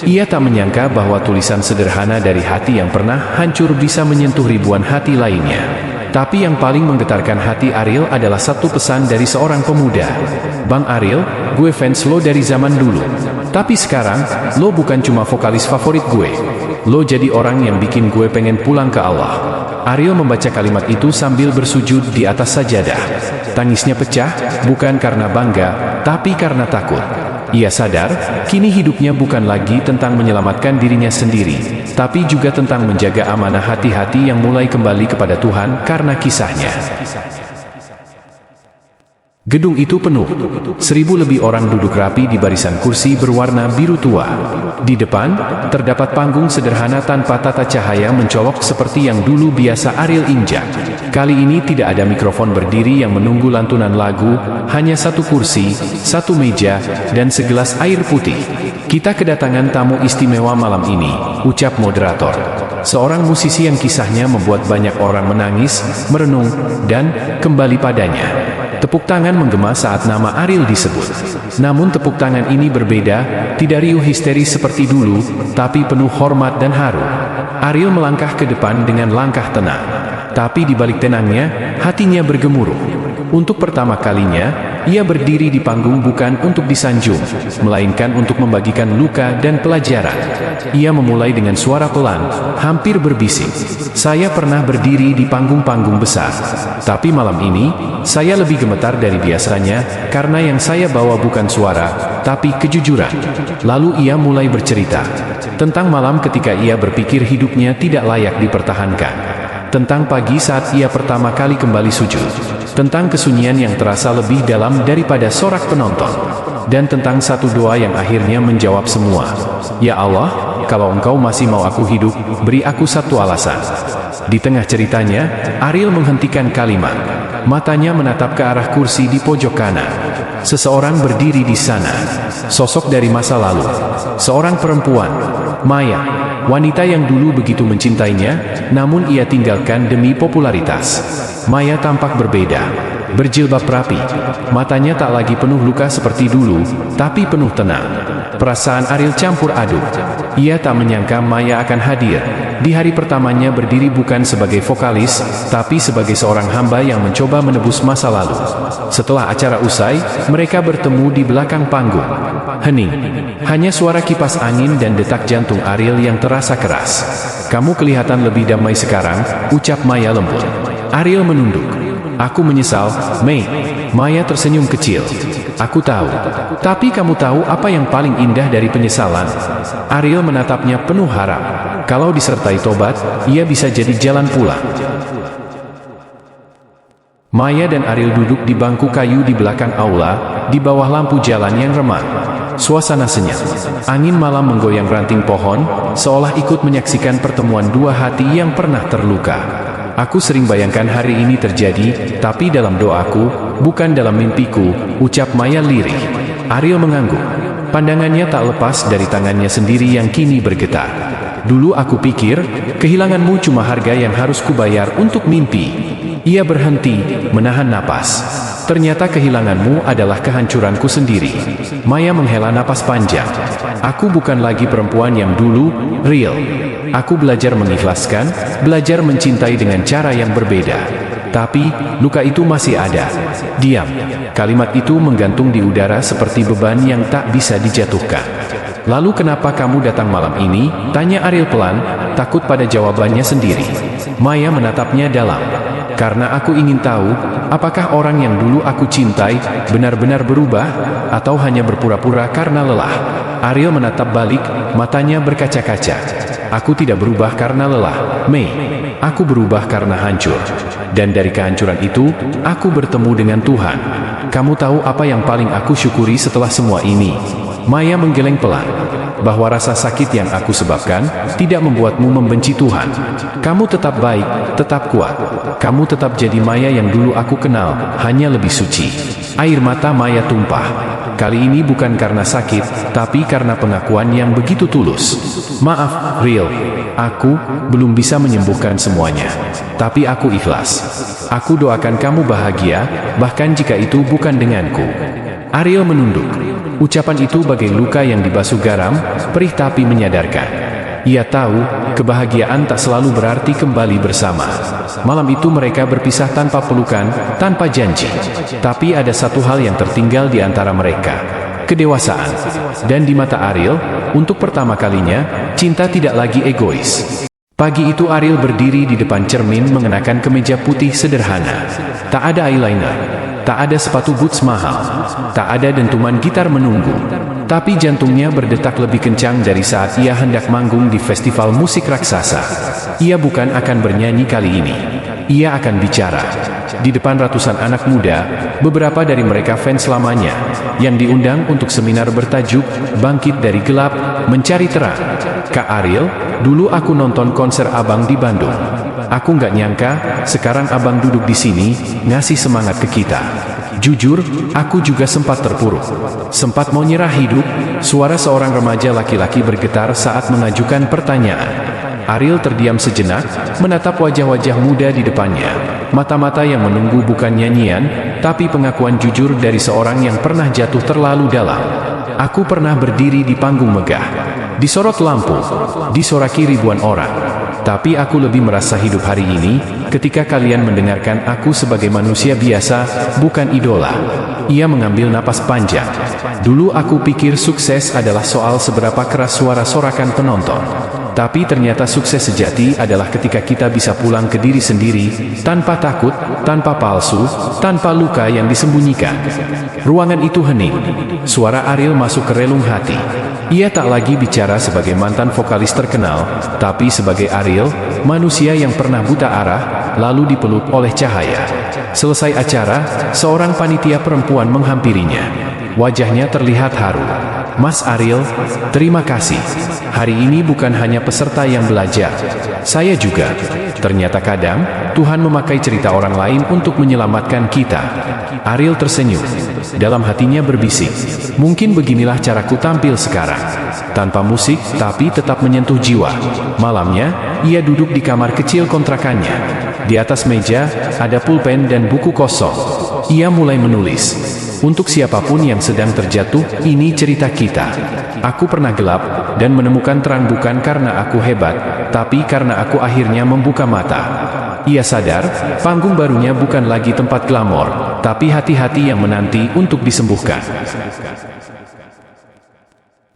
Ia tak menyangka bahwa tulisan sederhana dari hati yang pernah hancur bisa menyentuh ribuan hati lainnya. Tapi yang paling menggetarkan hati Ariel adalah satu pesan dari seorang pemuda. Bang Ariel, gue fans lo dari zaman dulu. Tapi sekarang, lo bukan cuma vokalis favorit gue. Lo jadi orang yang bikin gue pengen pulang ke Allah. Ariel membaca kalimat itu sambil bersujud di atas sajadah. Tangisnya pecah, bukan karena bangga, tapi karena takut. Ia sadar, kini hidupnya bukan lagi tentang menyelamatkan dirinya sendiri, tapi juga tentang menjaga amanah hati-hati yang mulai kembali kepada Tuhan karena kisahnya. Gedung itu penuh. 1000 lebih orang duduk rapi di barisan kursi berwarna biru tua. Di depan, terdapat panggung sederhana tanpa tata cahaya mencolok seperti yang dulu biasa Ariel injak. Kali ini tidak ada mikrofon berdiri yang menunggu lantunan lagu, hanya satu kursi, satu meja, dan segelas air putih. Kita kedatangan tamu istimewa malam ini, ucap moderator. Seorang musisi yang kisahnya membuat banyak orang menangis, merenung, dan kembali padanya. Tepuk tangan menggema saat nama Ariel disebut. Namun tepuk tangan ini berbeda, tidak riuh histeris seperti dulu, tapi penuh hormat dan haru. Ariel melangkah ke depan dengan langkah tenang. Tapi di balik tenangnya, hatinya bergemuruh. Untuk pertama kalinya, ia berdiri di panggung bukan untuk disanjung, melainkan untuk membagikan luka dan pelajaran. Ia memulai dengan suara pelan, hampir berbisik. Saya pernah berdiri di panggung-panggung besar. Tapi malam ini, saya lebih gemetar dari biasanya, karena yang saya bawa bukan suara, tapi kejujuran. Lalu ia mulai bercerita. Tentang malam ketika ia berpikir hidupnya tidak layak dipertahankan. Tentang pagi saat ia pertama kali kembali sujud. Tentang kesunyian yang terasa lebih dalam daripada sorak penonton. Dan tentang satu doa yang akhirnya menjawab semua. Ya Allah, kalau Engkau masih mau aku hidup, beri aku satu alasan. Di tengah ceritanya, Ariel menghentikan kalimat. Matanya menatap ke arah kursi di pojok kanan. Seseorang berdiri di sana. Sosok dari masa lalu. Seorang perempuan, Maya. Wanita yang dulu begitu mencintainya, namun ia tinggalkan demi popularitas. Maya tampak berbeda. Berjilbab rapi. Matanya tak lagi penuh luka seperti dulu, tapi penuh tenang. Perasaan Ariel campur aduk. Ia tak menyangka Maya akan hadir. Di hari pertamanya berdiri bukan sebagai vokalis, tapi sebagai seorang hamba yang mencoba menebus masa lalu. Setelah acara usai, mereka bertemu di belakang panggung. Hening. Hanya suara kipas angin dan detak jantung Ariel yang terasa keras. Kamu kelihatan lebih damai sekarang, ucap Maya lembut. Ariel menunduk. Aku menyesal, May. Maya tersenyum kecil. Aku tahu. Tapi kamu tahu apa yang paling indah dari penyesalan? Ariel menatapnya penuh harap. Kalau disertai tobat, ia bisa jadi jalan pulang. Maya dan Ariel duduk di bangku kayu di belakang aula, di bawah lampu jalan yang remang. Suasana senyap. Angin malam menggoyang ranting pohon, seolah ikut menyaksikan pertemuan dua hati yang pernah terluka. Aku sering bayangkan hari ini terjadi, tapi dalam doaku, bukan dalam mimpiku, ucap Maya lirih. Ariel mengangguk. Pandangannya tak lepas dari tangannya sendiri yang kini bergetar. Dulu aku pikir, kehilanganmu cuma harga yang harus kubayar untuk mimpi. Ia berhenti, menahan napas. Ternyata kehilanganmu adalah kehancuranku sendiri. Maya menghela napas panjang. Aku bukan lagi perempuan yang dulu, real. Aku belajar mengikhlaskan, belajar mencintai dengan cara yang berbeda. Tapi, luka itu masih ada. Diam. Kalimat itu menggantung di udara seperti beban yang tak bisa dijatuhkan. Lalu kenapa kamu datang malam ini? Tanya Ariel pelan, takut pada jawabannya sendiri. Maya menatapnya dalam. Karena aku ingin tahu, apakah orang yang dulu aku cintai benar-benar berubah, atau hanya berpura-pura karena lelah. Ariel menatap balik, matanya berkaca-kaca. Aku tidak berubah karena lelah, Mei. Aku berubah karena hancur. Dan dari kehancuran itu, aku bertemu dengan Tuhan. Kamu tahu apa yang paling aku syukuri setelah semua ini? Maya menggeleng pelan. Bahwa rasa sakit yang aku sebabkan tidak membuatmu membenci Tuhan. Kamu tetap baik, tetap kuat. Kamu tetap jadi Maya yang dulu aku kenal, hanya lebih suci. Air mata Maya tumpah. Kali ini bukan karena sakit, tapi karena pengakuan yang begitu tulus. Maaf, Real. Aku belum bisa menyembuhkan semuanya. Tapi aku ikhlas. Aku doakan kamu bahagia, bahkan jika itu bukan denganku. Ariel menunduk. Ucapan itu bagai luka yang dibasuh garam, perih tapi menyadarkan. Ia tahu, kebahagiaan tak selalu berarti kembali bersama. Malam itu mereka berpisah tanpa pelukan, tanpa janji. Tapi ada satu hal yang tertinggal di antara mereka. Kedewasaan. Dan di mata Ariel, untuk pertama kalinya, cinta tidak lagi egois. Pagi itu Ariel berdiri di depan cermin mengenakan kemeja putih sederhana. Tak ada eyeliner. Tak ada sepatu boots mahal. Tak ada dentuman gitar menunggu. Tapi jantungnya berdetak lebih kencang dari saat ia hendak manggung di festival musik raksasa. Ia bukan akan bernyanyi kali ini. Ia akan bicara. Di depan ratusan anak muda, beberapa dari mereka fans lamanya, yang diundang untuk seminar bertajuk, Bangkit dari Gelap, Mencari Terang. Kak Ariel, dulu aku nonton konser Abang di Bandung. Aku nggak nyangka, sekarang Abang duduk di sini, ngasih semangat ke kita. Jujur, aku juga sempat terpuruk. Sempat mau nyerah hidup, suara seorang remaja laki-laki bergetar saat mengajukan pertanyaan. Ariel terdiam sejenak, menatap wajah-wajah muda di depannya. Mata-mata yang menunggu bukan nyanyian, tapi pengakuan jujur dari seorang yang pernah jatuh terlalu dalam. Aku pernah berdiri di panggung megah. Disorot lampu, disoraki ribuan orang. Tapi aku lebih merasa hidup hari ini, ketika kalian mendengarkan aku sebagai manusia biasa, bukan idola. Ia mengambil napas panjang. Dulu aku pikir sukses adalah soal seberapa keras suara sorakan penonton. Tapi ternyata sukses sejati adalah ketika kita bisa pulang ke diri sendiri, tanpa takut, tanpa palsu, tanpa luka yang disembunyikan. Ruangan itu hening. Suara Ariel masuk ke relung hati. Ia tak lagi bicara sebagai mantan vokalis terkenal, tapi sebagai Ariel, manusia yang pernah buta arah, lalu dipeluk oleh cahaya. Selesai acara, seorang panitia perempuan menghampirinya. Wajahnya terlihat haru. Mas Ariel, terima kasih. Hari ini bukan hanya peserta yang belajar. Saya juga. Ternyata kadang, Tuhan memakai cerita orang lain untuk menyelamatkan kita. Ariel tersenyum. Dalam hatinya berbisik. Mungkin beginilah caraku tampil sekarang. Tanpa musik, tapi tetap menyentuh jiwa. Malamnya, ia duduk di kamar kecil kontrakannya. Di atas meja, ada pulpen dan buku kosong. Ia mulai menulis. Untuk siapapun yang sedang terjatuh, ini cerita kita. Aku pernah gelap, dan menemukan terang bukan karena aku hebat, tapi karena aku akhirnya membuka mata. Ia sadar, panggung barunya bukan lagi tempat glamor, tapi hati-hati yang menanti untuk disembuhkan.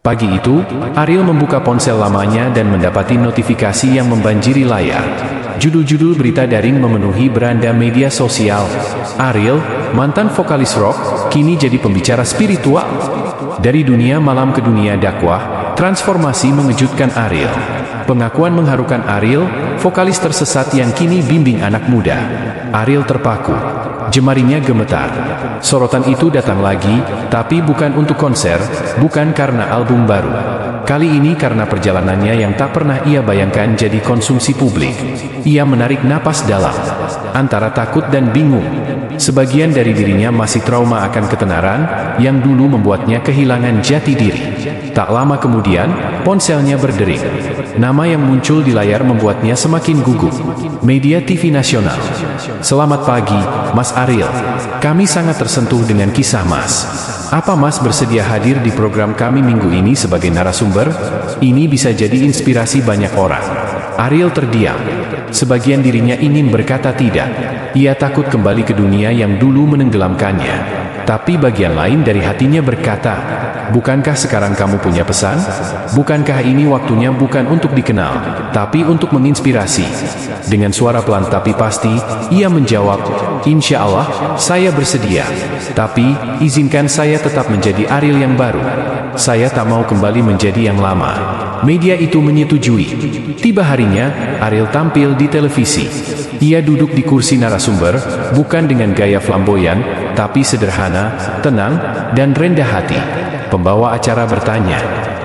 Pagi itu, Ariel membuka ponsel lamanya dan mendapati notifikasi yang membanjiri layar. Judul-judul berita daring memenuhi beranda media sosial. Ariel, mantan vokalis rock, kini jadi pembicara spiritual. Dari dunia malam ke dunia dakwah, transformasi mengejutkan Ariel. Pengakuan mengharukan Ariel, vokalis tersesat yang kini bimbing anak muda. Ariel terpaku. Jemarinya gemetar. Sorotan itu datang lagi, tapi bukan untuk konser, bukan karena album baru. Kali ini karena perjalanannya yang tak pernah ia bayangkan jadi konsumsi publik. Ia menarik napas dalam, antara takut dan bingung. Sebagian dari dirinya masih trauma akan ketenaran, yang dulu membuatnya kehilangan jati diri. Tak lama kemudian, ponselnya berdering. Nama yang muncul di layar membuatnya semakin gugup. Media TV nasional. Selamat pagi, Mas Ariel. Kami sangat tersentuh dengan kisah Mas. Apa Mas bersedia hadir di program kami minggu ini sebagai narasumber? Ini bisa jadi inspirasi banyak orang. Ariel terdiam. Sebagian dirinya ingin berkata tidak. Ia takut kembali ke dunia yang dulu menenggelamkannya. Tapi bagian lain dari hatinya berkata, bukankah sekarang kamu punya pesan? Bukankah ini waktunya bukan untuk dikenal, tapi untuk menginspirasi? Dengan suara pelan tapi pasti, ia menjawab, insya Allah, saya bersedia. Tapi, izinkan saya tetap menjadi Ariel yang baru. Saya tak mau kembali menjadi yang lama. Media itu menyetujui. Tiba harinya, Ariel tampil di televisi. Ia duduk di kursi narasumber, bukan dengan gaya flamboyan, tapi sederhana, tenang, dan rendah hati. Pembawa acara bertanya,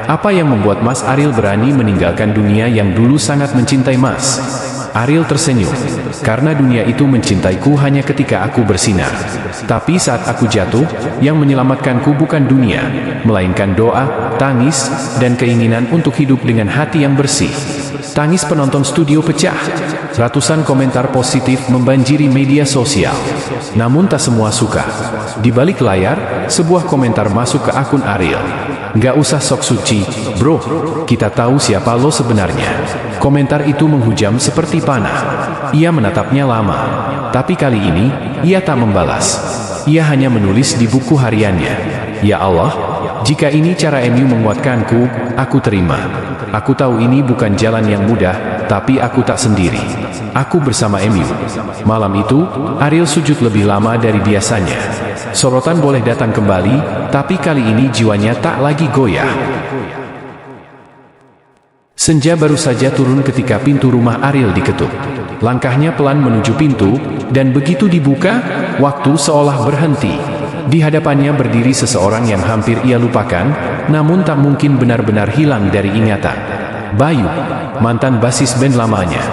apa yang membuat Mas Ariel berani meninggalkan dunia yang dulu sangat mencintai Mas? Ariel tersenyum, karena dunia itu mencintaiku hanya ketika aku bersinar. Tapi saat aku jatuh, yang menyelamatkanku bukan dunia, melainkan doa, tangis, dan keinginan untuk hidup dengan hati yang bersih. Tangis penonton studio pecah. Ratusan komentar positif membanjiri media sosial. Namun tak semua suka. Di balik layar, sebuah komentar masuk ke akun Ariel. Nggak usah sok suci, bro. Kita tahu siapa lo sebenarnya. Komentar itu menghujam seperti panah. Ia menatapnya lama. Tapi kali ini, ia tak membalas. Ia hanya menulis di buku hariannya. Ya Allah, jika ini cara MU menguatkanku, aku terima. Aku tahu ini bukan jalan yang mudah, tapi aku tak sendiri. Aku bersama MU. Malam itu, Ariel sujud lebih lama dari biasanya. Sorotan boleh datang kembali, tapi kali ini jiwanya tak lagi goyah. Senja baru saja turun ketika pintu rumah Ariel diketuk. Langkahnya pelan menuju pintu, dan begitu dibuka, waktu seolah berhenti. Di hadapannya berdiri seseorang yang hampir ia lupakan, namun tak mungkin benar-benar hilang dari ingatan. Bayu, mantan basis band lamanya,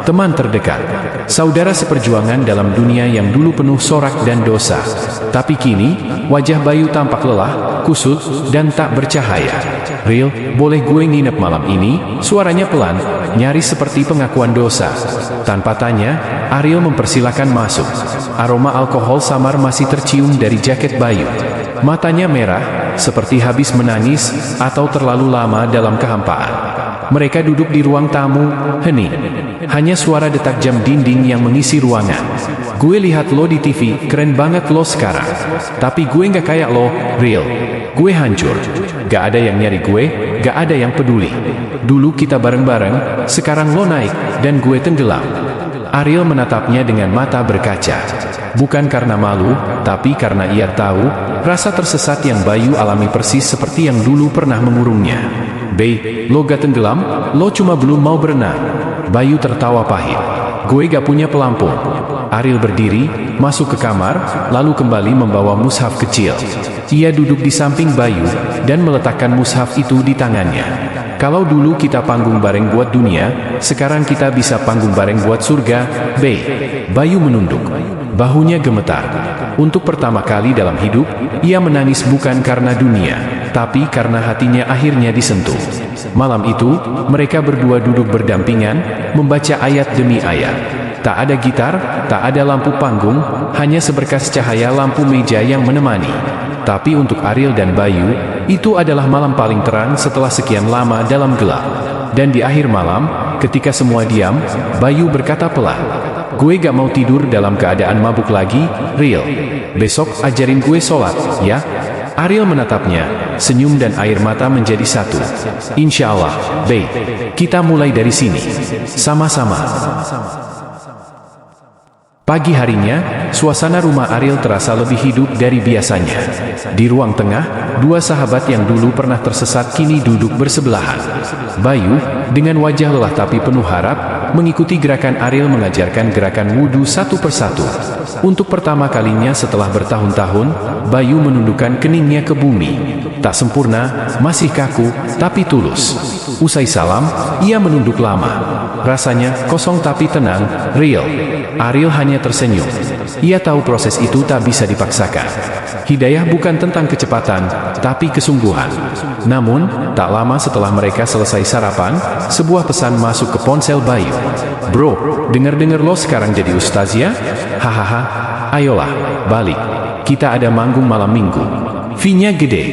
teman terdekat, saudara seperjuangan dalam dunia yang dulu penuh sorak dan dosa. Tapi kini, wajah Bayu tampak lelah, kusut, dan tak bercahaya. Real, boleh gue nginep malam ini? Suaranya pelan, nyaris seperti pengakuan dosa. Tanpa tanya, Ariel mempersilakan masuk. Aroma alkohol samar masih tercium dari jaket Bayu. Matanya merah, seperti habis menangis, atau terlalu lama dalam kehampaan. Mereka duduk di ruang tamu, hening. Hanya suara detak jam dinding yang mengisi ruangan. Gue lihat lo di TV, keren banget lo sekarang. Tapi gue nggak kayak lo, Real. Gue hancur. Gak ada yang nyari gue, gak ada yang peduli. Dulu kita bareng-bareng, sekarang lo naik, dan gue tenggelam. Ariel menatapnya dengan mata berkaca. Bukan karena malu, tapi karena ia tahu, rasa tersesat yang Bayu alami persis seperti yang dulu pernah mengurungnya. Bey, lo gak tenggelam, lo cuma belum mau berenang. Bayu tertawa pahit. Gue gak punya pelampung. Ariel berdiri, masuk ke kamar, lalu kembali membawa mushaf kecil. Ia duduk di samping Bayu, dan meletakkan mushaf itu di tangannya. Kalau dulu kita panggung bareng buat dunia, sekarang kita bisa panggung bareng buat surga, Bey. Bayu menunduk. Bahunya gemetar. Untuk pertama kali dalam hidup, ia menangis bukan karena dunia, tapi karena hatinya akhirnya disentuh. Malam itu, mereka berdua duduk berdampingan, membaca ayat demi ayat. Tak ada gitar, tak ada lampu panggung, hanya seberkas cahaya lampu meja yang menemani. Tapi untuk Ariel dan Bayu, itu adalah malam paling terang setelah sekian lama dalam gelap. Dan di akhir malam, ketika semua diam, Bayu berkata pelan, gue gak mau tidur dalam keadaan mabuk lagi, Real. Besok ajarin gue sholat, ya? Ariel menatapnya, senyum dan air mata menjadi satu. Insya Allah, Bey. Kita mulai dari sini. Sama-sama. Pagi harinya, suasana rumah Ariel terasa lebih hidup dari biasanya. Di ruang tengah, dua sahabat yang dulu pernah tersesat kini duduk bersebelahan. Bayu, dengan wajah lelah tapi penuh harap, mengikuti gerakan Ariel mengajarkan gerakan wudhu satu persatu. Untuk pertama kalinya setelah bertahun-tahun, Bayu menundukkan keningnya ke bumi. Tak sempurna, masih kaku, tapi tulus. Usai salam, ia menunduk lama. Rasanya kosong tapi tenang, real. Ariel hanya tersenyum. Ia tahu proses itu tak bisa dipaksakan. Hidayah bukan tentang kecepatan, tapi kesungguhan. Namun, tak lama setelah mereka selesai sarapan, sebuah pesan masuk ke ponsel Bayu. "Bro, dengar-dengar lo sekarang jadi ustaz ya? Hahaha, ayolah, balik. Kita ada manggung malam minggu. Fee-nya gede.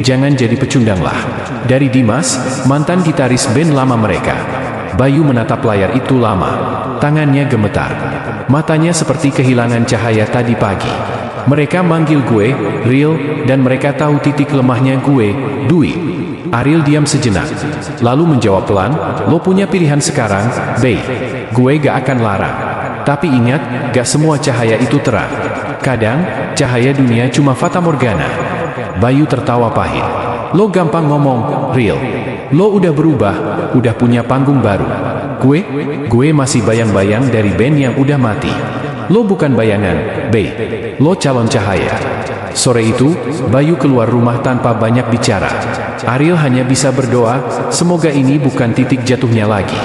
Jangan jadi pecundang lah." Dari Dimas, mantan gitaris band lama mereka. Bayu menatap layar itu lama. Tangannya gemetar. Matanya seperti kehilangan cahaya tadi pagi. "Mereka manggil gue, Real, dan mereka tahu titik lemahnya gue, Dwi." Ariel diam sejenak. Lalu menjawab pelan, "Lo punya pilihan sekarang, Bay. Gue gak akan larang. Tapi ingat, gak semua cahaya itu terang. Kadang, cahaya dunia cuma fata morgana." Bayu tertawa pahit. "Lo gampang ngomong, Real. Lo udah berubah, udah punya panggung baru. Gue masih bayang-bayang dari band yang udah mati. Lo bukan bayangan, Bay. Lo calon cahaya." Sore itu, Bayu keluar rumah tanpa banyak bicara. Ariel hanya bisa berdoa, semoga ini bukan titik jatuhnya lagi.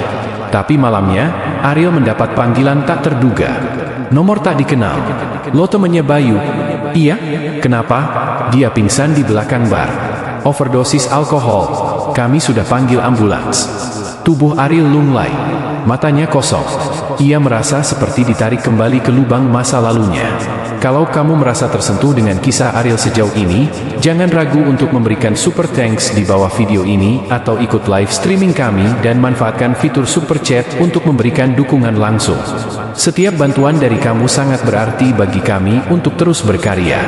Tapi malamnya, Ariel mendapat panggilan tak terduga. Nomor tak dikenal. "Lo temennya Bayu?" "Iya, kenapa?" "Dia pingsan di belakang bar. Overdosis alkohol. Kami sudah panggil ambulans." Tubuh Ariel lunglai. Matanya kosong. Ia merasa seperti ditarik kembali ke lubang masa lalunya. Kalau kamu merasa tersentuh dengan kisah Ariel sejauh ini, jangan ragu untuk memberikan super thanks di bawah video ini atau ikut live streaming kami dan manfaatkan fitur super chat untuk memberikan dukungan langsung. Setiap bantuan dari kamu sangat berarti bagi kami untuk terus berkarya.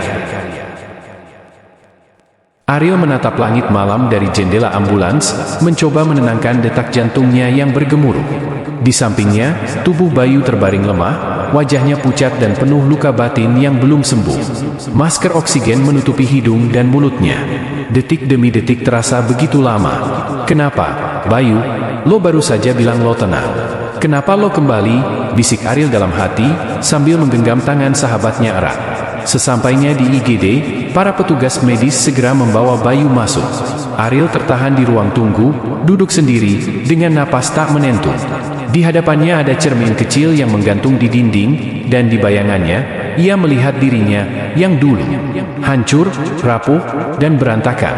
Ariel menatap langit malam dari jendela ambulans, mencoba menenangkan detak jantungnya yang bergemuruh. Di sampingnya, tubuh Bayu terbaring lemah, wajahnya pucat dan penuh luka batin yang belum sembuh. Masker oksigen menutupi hidung dan mulutnya. Detik demi detik terasa begitu lama. "Kenapa, Bayu? Lo baru saja bilang lo tenang. Kenapa lo kembali?" bisik Ariel dalam hati, sambil menggenggam tangan sahabatnya erat. Sesampainya di IGD, para petugas medis segera membawa Bayu masuk. Ariel tertahan di ruang tunggu, duduk sendiri, dengan napas tak menentu. Di hadapannya ada cermin kecil yang menggantung di dinding, dan di bayangannya, ia melihat dirinya, yang dulu hancur, rapuh, dan berantakan.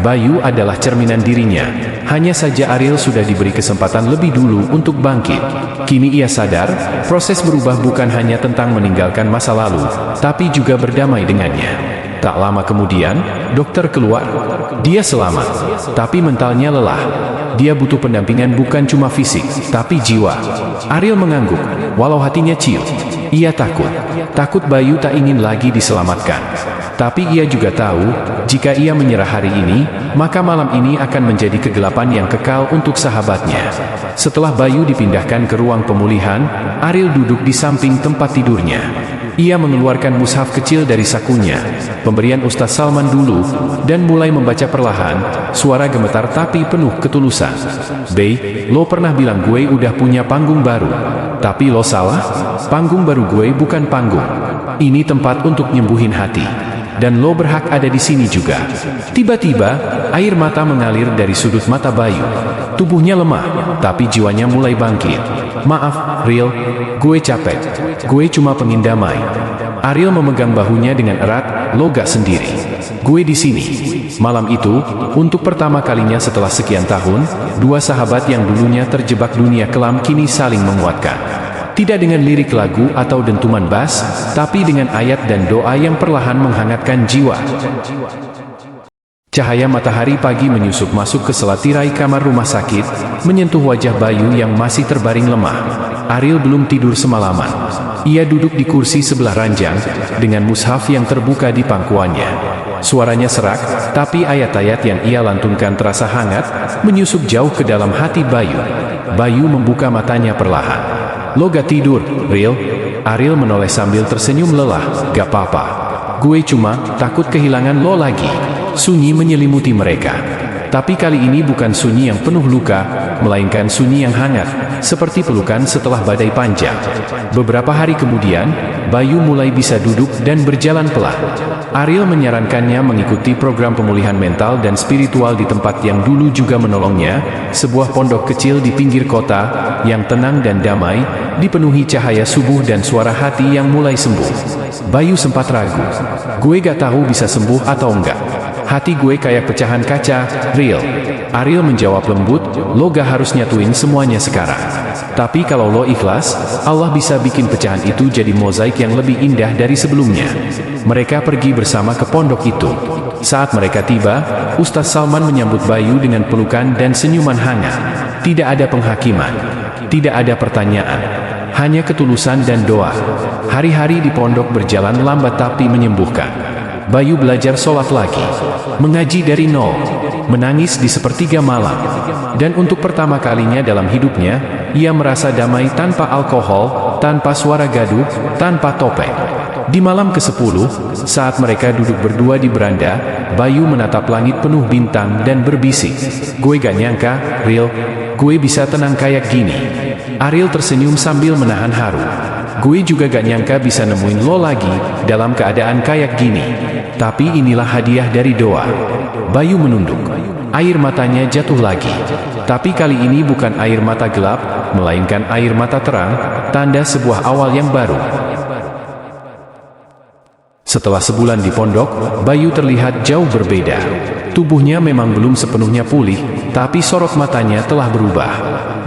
Bayu adalah cerminan dirinya. Hanya saja Ariel sudah diberi kesempatan lebih dulu untuk bangkit. Kini ia sadar, proses berubah bukan hanya tentang meninggalkan masa lalu, tapi juga berdamai dengannya. Tak lama kemudian, dokter keluar. Dia selamat, tapi mentalnya lelah. Dia butuh pendampingan bukan cuma fisik, tapi jiwa. Ariel mengangguk, walau hatinya ciut. Ia takut Bayu tak ingin lagi diselamatkan. Tapi ia juga tahu, jika ia menyerah hari ini, maka malam ini akan menjadi kegelapan yang kekal untuk sahabatnya. Setelah Bayu dipindahkan ke ruang pemulihan, Ariel duduk di samping tempat tidurnya. Ia mengeluarkan mushaf kecil dari sakunya, pemberian Ustaz Salman dulu, dan mulai membaca perlahan, suara gemetar tapi penuh ketulusan. "Bay, lo pernah bilang gue udah punya panggung baru. Tapi lo salah, panggung baru gue bukan panggung. Ini tempat untuk nyembuhin hati. Dan lo berhak ada di sini juga." Tiba-tiba, air mata mengalir dari sudut mata Bayu. Tubuhnya lemah, tapi jiwanya mulai bangkit. "Maaf, Real, gue capek. Gue cuma pengin damai." Ariel memegang bahunya dengan erat, "Lo gak sendiri. Gue di sini." Malam itu, untuk pertama kalinya setelah sekian tahun, dua sahabat yang dulunya terjebak dunia kelam kini saling menguatkan. Tidak dengan lirik lagu atau dentuman bass, tapi dengan ayat dan doa yang perlahan menghangatkan jiwa. Cahaya matahari pagi menyusup masuk ke sela tirai kamar rumah sakit, menyentuh wajah Bayu yang masih terbaring lemah. Ariel belum tidur semalaman. Ia duduk di kursi sebelah ranjang, dengan mushaf yang terbuka di pangkuannya. Suaranya serak, tapi ayat-ayat yang ia lantunkan terasa hangat, menyusup jauh ke dalam hati Bayu. Bayu membuka matanya perlahan. "Lo gak tidur, Real?" Ariel menoleh sambil tersenyum lelah. Gak apa-apa. Gue cuma takut kehilangan lo lagi. Sunyi menyelimuti mereka. Tapi kali ini bukan sunyi yang penuh luka, melainkan sunyi yang hangat, seperti pelukan setelah badai panjang. Beberapa hari kemudian, Bayu mulai bisa duduk dan berjalan pelan. Ariel menyarankannya mengikuti program pemulihan mental dan spiritual di tempat yang dulu juga menolongnya, sebuah pondok kecil di pinggir kota, yang tenang dan damai, dipenuhi cahaya subuh dan suara hati yang mulai sembuh. Bayu sempat ragu. Gue gak tahu bisa sembuh atau enggak. Hati gue kayak pecahan kaca, Real. Ariel menjawab lembut, lo gak harus nyatuin semuanya sekarang. Tapi kalau lo ikhlas, Allah bisa bikin pecahan itu jadi mozaik yang lebih indah dari sebelumnya. Mereka pergi bersama ke pondok itu. Saat mereka tiba, Ustaz Salman menyambut Bayu dengan pelukan dan senyuman hangat. Tidak ada penghakiman. Tidak ada pertanyaan. Hanya ketulusan dan doa. Hari-hari di pondok berjalan lambat tapi menyembuhkan. Bayu belajar sholat lagi, mengaji dari nol, menangis di sepertiga malam, dan untuk pertama kalinya dalam hidupnya, ia merasa damai tanpa alkohol, tanpa suara gaduh, tanpa topeng. Di malam ke-10, saat mereka duduk berdua di beranda, Bayu menatap langit penuh bintang dan berbisik, gue gak nyangka, Real, gue bisa tenang kayak gini. Ariel tersenyum sambil menahan haru. Gue juga gak nyangka bisa nemuin lo lagi dalam keadaan kayak gini. Tapi inilah hadiah dari doa. Bayu menunduk. Air matanya jatuh lagi. Tapi kali ini bukan air mata gelap, melainkan air mata terang, tanda sebuah awal yang baru. Setelah sebulan di pondok, Bayu terlihat jauh berbeda. Tubuhnya memang belum sepenuhnya pulih, tapi sorot matanya telah berubah.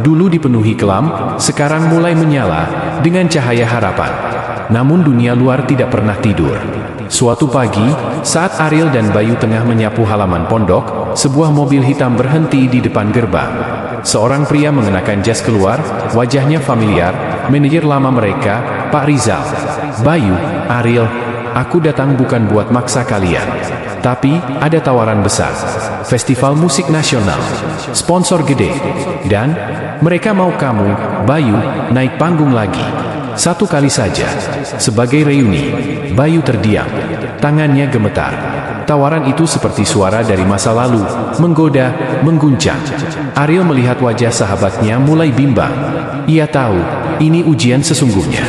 Dulu dipenuhi kelam, sekarang mulai menyala dengan cahaya harapan. Namun dunia luar tidak pernah tidur. Suatu pagi, saat Ariel dan Bayu tengah menyapu halaman pondok, sebuah mobil hitam berhenti di depan gerbang. Seorang pria mengenakan jas keluar, wajahnya familiar, manajer lama mereka, Pak Rizal. Bayu, Ariel, aku datang bukan buat maksa kalian. Tapi, ada tawaran besar. Festival musik nasional. Sponsor gede. Dan, mereka mau kamu, Bayu, naik panggung lagi. Satu kali saja. Sebagai reuni. Bayu terdiam. Tangannya gemetar. Tawaran itu seperti suara dari masa lalu, menggoda, mengguncang. Ariel melihat wajah sahabatnya mulai bimbang. Ia tahu, ini ujian sesungguhnya.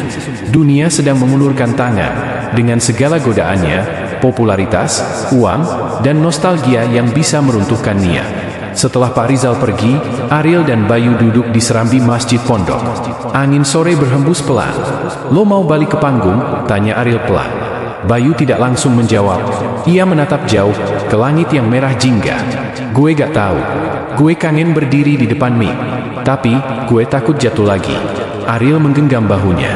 Dunia sedang mengulurkan tangan, dengan segala godaannya, popularitas, uang, dan nostalgia yang bisa meruntuhkan niat. Setelah Pak Rizal pergi, Ariel dan Bayu duduk di serambi masjid pondok. Angin sore berhembus pelan. Lo mau balik ke panggung? Tanya Ariel pelan. Bayu tidak langsung menjawab. Ia menatap jauh, ke langit yang merah jingga. Gue gak tahu. Gue kangen berdiri di depan mic. Tapi, gue takut jatuh lagi. Ariel menggenggam bahunya.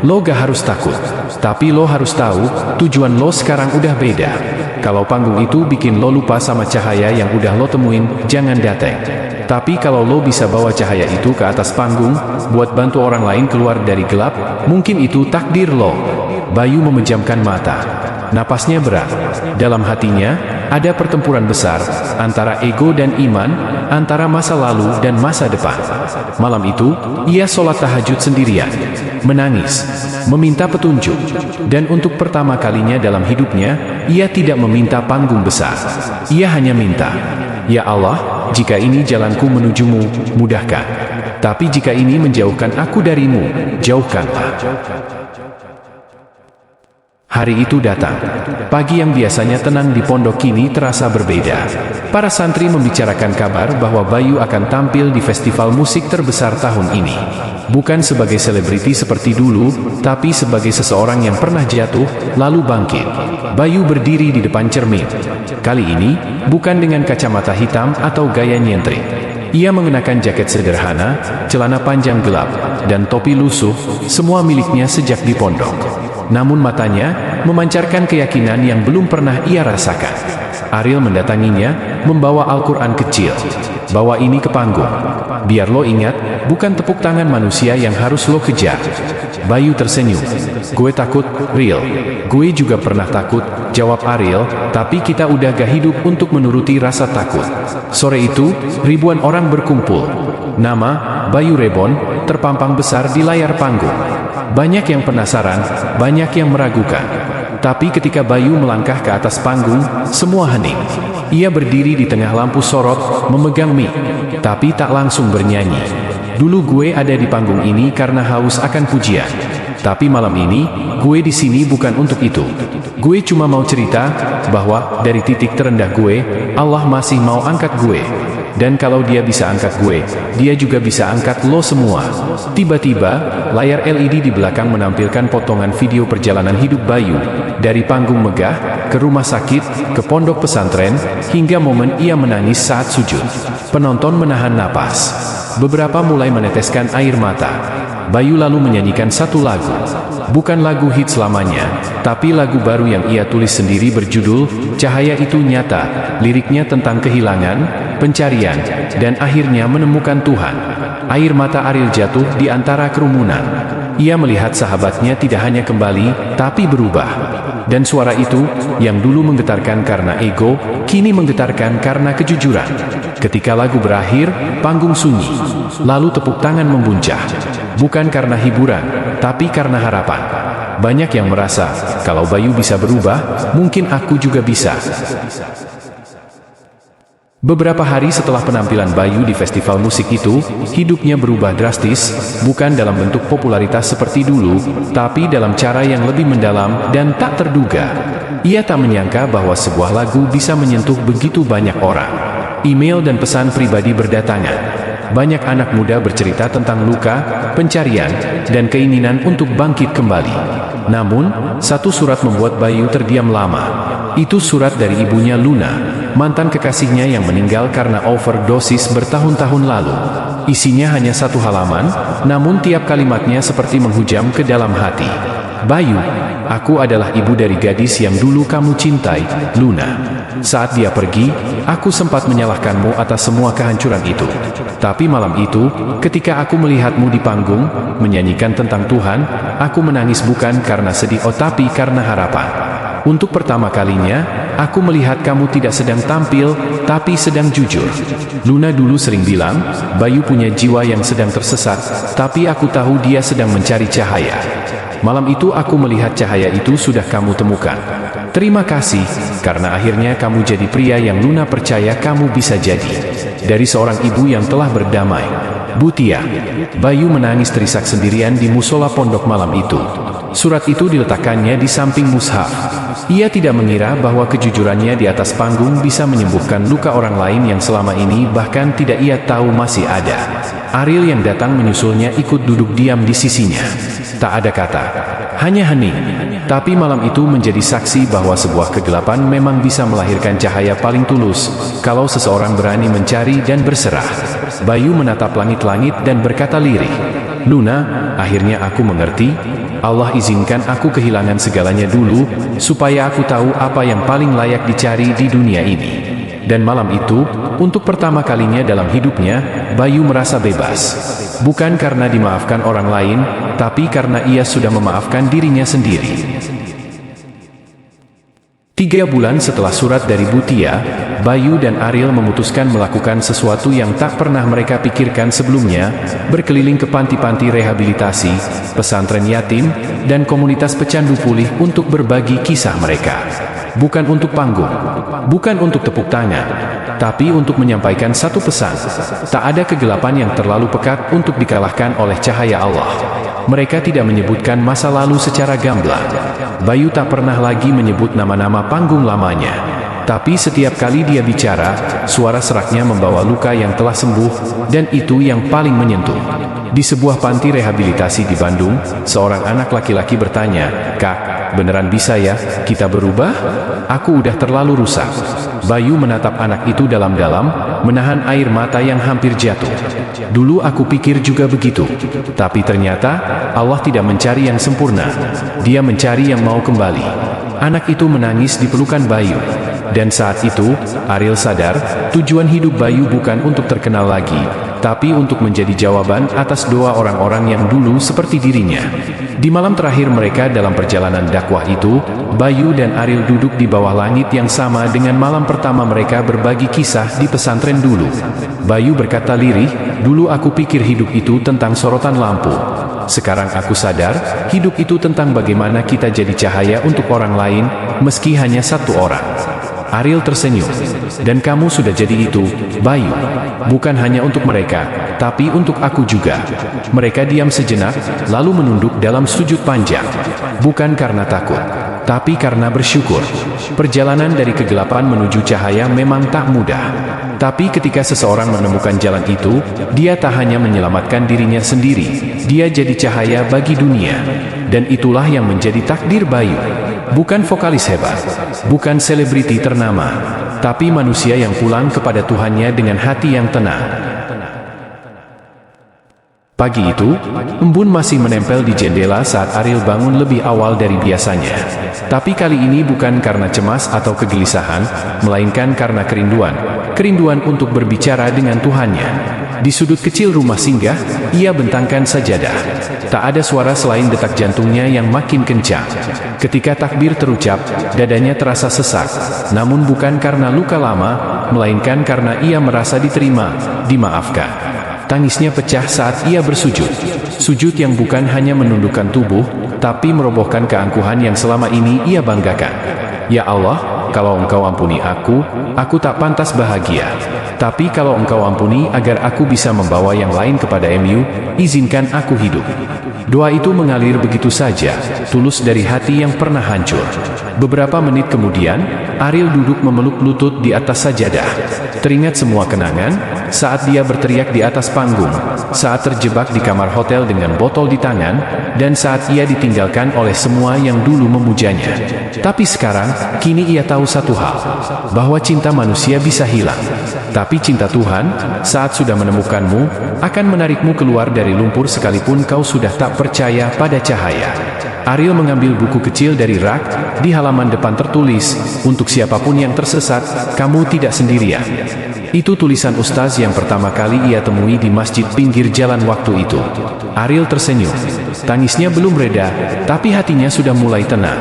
Lo gak harus takut. Tapi lo harus tahu, tujuan lo sekarang udah beda. Kalau panggung itu bikin lo lupa sama cahaya yang udah lo temuin, jangan dateng. Tapi kalau lo bisa bawa cahaya itu ke atas panggung, buat bantu orang lain keluar dari gelap, mungkin itu takdir lo. Bayu memejamkan mata. Napasnya berat. Dalam hatinya, ada pertempuran besar, antara ego dan iman, antara masa lalu dan masa depan. Malam itu, ia sholat tahajud sendirian. Menangis, meminta petunjuk. Dan untuk pertama kalinya dalam hidupnya, ia tidak meminta panggung besar. Ia hanya minta, Ya Allah, jika ini jalanku menujumu, mudahkan. Tapi jika ini menjauhkan aku darimu, jauhkanlah. Hari itu datang. Pagi yang biasanya tenang di pondok kini terasa berbeda. Para santri membicarakan kabar bahwa Bayu akan tampil di festival musik terbesar tahun ini. Bukan sebagai selebriti seperti dulu, tapi sebagai seseorang yang pernah jatuh, lalu bangkit. Bayu berdiri di depan cermin. Kali ini, bukan dengan kacamata hitam atau gaya nyentrik. Ia mengenakan jaket sederhana, celana panjang gelap, dan topi lusuh, semua miliknya sejak di pondok. Namun matanya memancarkan keyakinan yang belum pernah ia rasakan. Ariel mendatanginya, membawa Al-Quran kecil. Bawa ini ke panggung. Biar lo ingat, bukan tepuk tangan manusia yang harus lo kejar. Bayu tersenyum. Gue takut, Real. Gue juga pernah takut, jawab Ariel, tapi kita udah gak hidup untuk menuruti rasa takut. Sore itu, ribuan orang berkumpul. Nama, Bayu Rebon, terpampang besar di layar panggung. Banyak yang penasaran, banyak yang meragukan. Tapi ketika Bayu melangkah ke atas panggung, semua hening. Ia berdiri di tengah lampu sorot, memegang mic, tapi tak langsung bernyanyi. Dulu gue ada di panggung ini karena haus akan pujian. Tapi malam ini, gue di sini bukan untuk itu. Gue cuma mau cerita bahwa dari titik terendah gue, Allah masih mau angkat gue. Dan kalau dia bisa angkat gue, dia juga bisa angkat lo semua. Tiba-tiba, layar LED di belakang menampilkan potongan video perjalanan hidup Bayu, dari panggung megah, ke rumah sakit, ke pondok pesantren, hingga momen ia menangis saat sujud. Penonton menahan napas. Beberapa mulai meneteskan air mata. Bayu lalu menyanyikan satu lagu. Bukan lagu hits lamanya, tapi lagu baru yang ia tulis sendiri berjudul Cahaya Itu Nyata. Liriknya tentang kehilangan, pencarian, dan akhirnya menemukan Tuhan. Air mata Ariel jatuh di antara kerumunan. Ia melihat sahabatnya tidak hanya kembali, tapi berubah. Dan suara itu, yang dulu menggetarkan karena ego, kini menggetarkan karena kejujuran. Ketika lagu berakhir, panggung sunyi. Lalu tepuk tangan membuncah. Bukan karena hiburan, tapi karena harapan. Banyak yang merasa, kalau Bayu bisa berubah, mungkin aku juga bisa. Beberapa hari setelah penampilan Bayu di festival musik itu, hidupnya berubah drastis, bukan dalam bentuk popularitas seperti dulu, tapi dalam cara yang lebih mendalam dan tak terduga. Ia tak menyangka bahwa sebuah lagu bisa menyentuh begitu banyak orang. Email dan pesan pribadi berdatangan. Banyak anak muda bercerita tentang luka, pencarian, dan keinginan untuk bangkit kembali. Namun, satu surat membuat Bayu terdiam lama. Itu surat dari ibunya Luna, mantan kekasihnya yang meninggal karena overdosis bertahun-tahun lalu. Isinya hanya satu halaman, namun tiap kalimatnya seperti menghujam ke dalam hati. Bayu, aku adalah ibu dari gadis yang dulu kamu cintai, Luna. Saat dia pergi, aku sempat menyalahkanmu atas semua kehancuran itu. Tapi malam itu, ketika aku melihatmu di panggung, menyanyikan tentang Tuhan, aku menangis bukan karena sedih, tapi karena harapan. Untuk pertama kalinya, aku melihat kamu tidak sedang tampil, tapi sedang jujur. Luna dulu sering bilang, Bayu punya jiwa yang sedang tersesat, tapi aku tahu dia sedang mencari cahaya. Malam itu aku melihat cahaya itu sudah kamu temukan. Terima kasih, karena akhirnya kamu jadi pria yang Luna percaya kamu bisa jadi. Dari seorang ibu yang telah berdamai. Butia. Bayu menangis terisak sendirian di musola pondok malam itu. Surat itu diletakkannya di samping mushaf. Ia tidak mengira bahwa kejujurannya di atas panggung bisa menyembuhkan luka orang lain yang selama ini bahkan tidak ia tahu masih ada. Ariel yang datang menyusulnya ikut duduk diam di sisinya. Tak ada kata, hanya hening. Tapi malam itu menjadi saksi bahwa sebuah kegelapan memang bisa melahirkan cahaya paling tulus, kalau seseorang berani mencari dan berserah. Bayu menatap langit-langit dan berkata lirih, Luna, akhirnya aku mengerti. Allah izinkan aku kehilangan segalanya dulu, supaya aku tahu apa yang paling layak dicari di dunia ini. Dan malam itu, untuk pertama kalinya dalam hidupnya, Bayu merasa bebas. Bukan karena dimaafkan orang lain, tapi karena ia sudah memaafkan dirinya sendiri. 3 bulan setelah surat dari Butia, Bayu dan Ariel memutuskan melakukan sesuatu yang tak pernah mereka pikirkan sebelumnya, berkeliling ke panti-panti rehabilitasi, pesantren yatim, dan komunitas pecandu pulih untuk berbagi kisah mereka. Bukan untuk panggung, bukan untuk tepuk tangan, tapi untuk menyampaikan satu pesan. Tak ada kegelapan yang terlalu pekat untuk dikalahkan oleh cahaya Allah. Mereka tidak menyebutkan masa lalu secara gamblang. Bayu tak pernah lagi menyebut nama-nama panggung lamanya. Tapi setiap kali dia bicara, suara seraknya membawa luka yang telah sembuh, dan itu yang paling menyentuh. Di sebuah panti rehabilitasi di Bandung, seorang anak laki-laki bertanya, Kak, beneran bisa ya, kita berubah? Aku udah terlalu rusak. Bayu menatap anak itu dalam-dalam, menahan air mata yang hampir jatuh. Dulu aku pikir juga begitu. Tapi ternyata, Allah tidak mencari yang sempurna. Dia mencari yang mau kembali. Anak itu menangis di pelukan Bayu. Dan saat itu, Ariel sadar, tujuan hidup Bayu bukan untuk terkenal lagi, tapi untuk menjadi jawaban atas doa orang-orang yang dulu seperti dirinya. Di malam terakhir mereka dalam perjalanan dakwah itu, Bayu dan Ariel duduk di bawah langit yang sama dengan malam pertama mereka berbagi kisah di pesantren dulu. Bayu berkata lirih, dulu aku pikir hidup itu tentang sorotan lampu. Sekarang aku sadar, hidup itu tentang bagaimana kita jadi cahaya untuk orang lain, meski hanya satu orang. Ariel tersenyum. Dan kamu sudah jadi itu, Bayu. Bukan hanya untuk mereka, tapi untuk aku juga. Mereka diam sejenak, lalu menunduk dalam sujud panjang. Bukan karena takut, tapi karena bersyukur. Perjalanan dari kegelapan menuju cahaya memang tak mudah. Tapi ketika seseorang menemukan jalan itu, dia tak hanya menyelamatkan dirinya sendiri, dia jadi cahaya bagi dunia. Dan itulah yang menjadi takdir Bayu. Bukan vokalis hebat, bukan selebriti ternama, tapi manusia yang pulang kepada Tuhannya dengan hati yang tenang. Pagi itu, embun masih menempel di jendela saat Ariel bangun lebih awal dari biasanya. Tapi kali ini bukan karena cemas atau kegelisahan, melainkan karena kerinduan untuk berbicara dengan Tuhannya. Di sudut kecil rumah singgah, ia bentangkan sajadah. Tak ada suara selain detak jantungnya yang makin kencang. Ketika takbir terucap, dadanya terasa sesak, namun bukan karena luka lama, melainkan karena ia merasa diterima, dimaafkan. Tangisnya pecah saat ia bersujud. Sujud yang bukan hanya menundukkan tubuh, tapi merobohkan keangkuhan yang selama ini ia banggakan. Ya Allah, kalau Engkau ampuni aku tak pantas bahagia. Tapi kalau Engkau ampuni agar aku bisa membawa yang lain kepada MU, izinkan aku hidup. Doa itu mengalir begitu saja, tulus dari hati yang pernah hancur. Beberapa menit kemudian, Ariel duduk memeluk lutut di atas sajadah. Teringat semua kenangan, saat dia berteriak di atas panggung, saat terjebak di kamar hotel dengan botol di tangan, dan saat ia ditinggalkan oleh semua yang dulu memujanya. Tapi sekarang, kini ia tahu satu hal, bahwa cinta manusia bisa hilang. Tapi cinta Tuhan, saat sudah menemukanmu, akan menarikmu keluar dari lumpur sekalipun kau sudah tak percaya pada cahaya. Ariel mengambil buku kecil dari rak, di halaman depan tertulis, untuk siapapun yang tersesat, kamu tidak sendirian. Itu tulisan ustaz yang pertama kali ia temui di masjid pinggir jalan waktu itu. Ariel tersenyum. Tangisnya belum reda, tapi hatinya sudah mulai tenang.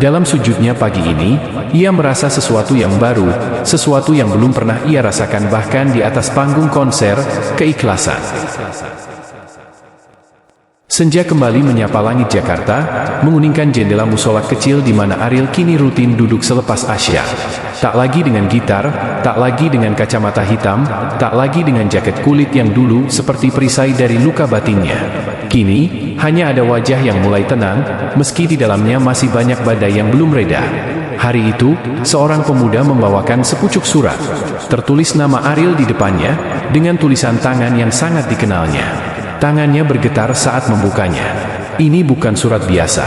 Dalam sujudnya pagi ini, ia merasa sesuatu yang baru, sesuatu yang belum pernah ia rasakan bahkan di atas panggung konser, keikhlasan. Senja kembali menyapa langit Jakarta, menguningkan jendela musola kecil di mana Ariel kini rutin duduk selepas Asya. Tak lagi dengan gitar, tak lagi dengan kacamata hitam, tak lagi dengan jaket kulit yang dulu seperti perisai dari luka batinnya. Kini, hanya ada wajah yang mulai tenang, meski di dalamnya masih banyak badai yang belum reda. Hari itu, seorang pemuda membawakan sepucuk surat. Tertulis nama Ariel di depannya, dengan tulisan tangan yang sangat dikenalnya. Tangannya bergetar saat membukanya. Ini bukan surat biasa.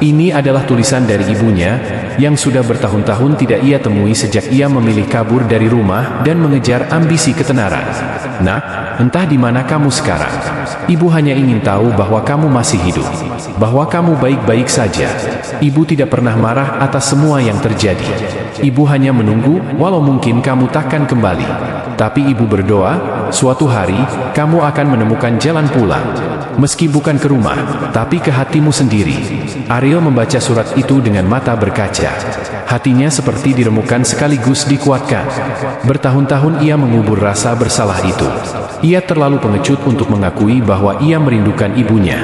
Ini adalah tulisan dari ibunya, yang sudah bertahun-tahun tidak ia temui sejak ia memilih kabur dari rumah dan mengejar ambisi ketenaran. Nak, entah di mana kamu sekarang. Ibu hanya ingin tahu bahwa kamu masih hidup. Bahwa kamu baik-baik saja. Ibu tidak pernah marah atas semua yang terjadi. Ibu hanya menunggu, walau mungkin kamu takkan kembali. Tapi ibu berdoa, suatu hari, kamu akan menemukan jalan pulang. Meski bukan ke rumah, tapi ke hatimu sendiri. Ariel membaca surat itu dengan mata berkaca. Hatinya seperti diremukan sekaligus dikuatkan. Bertahun-tahun ia mengubur rasa bersalah itu. Ia terlalu pengecut untuk mengakui bahwa ia merindukan ibunya.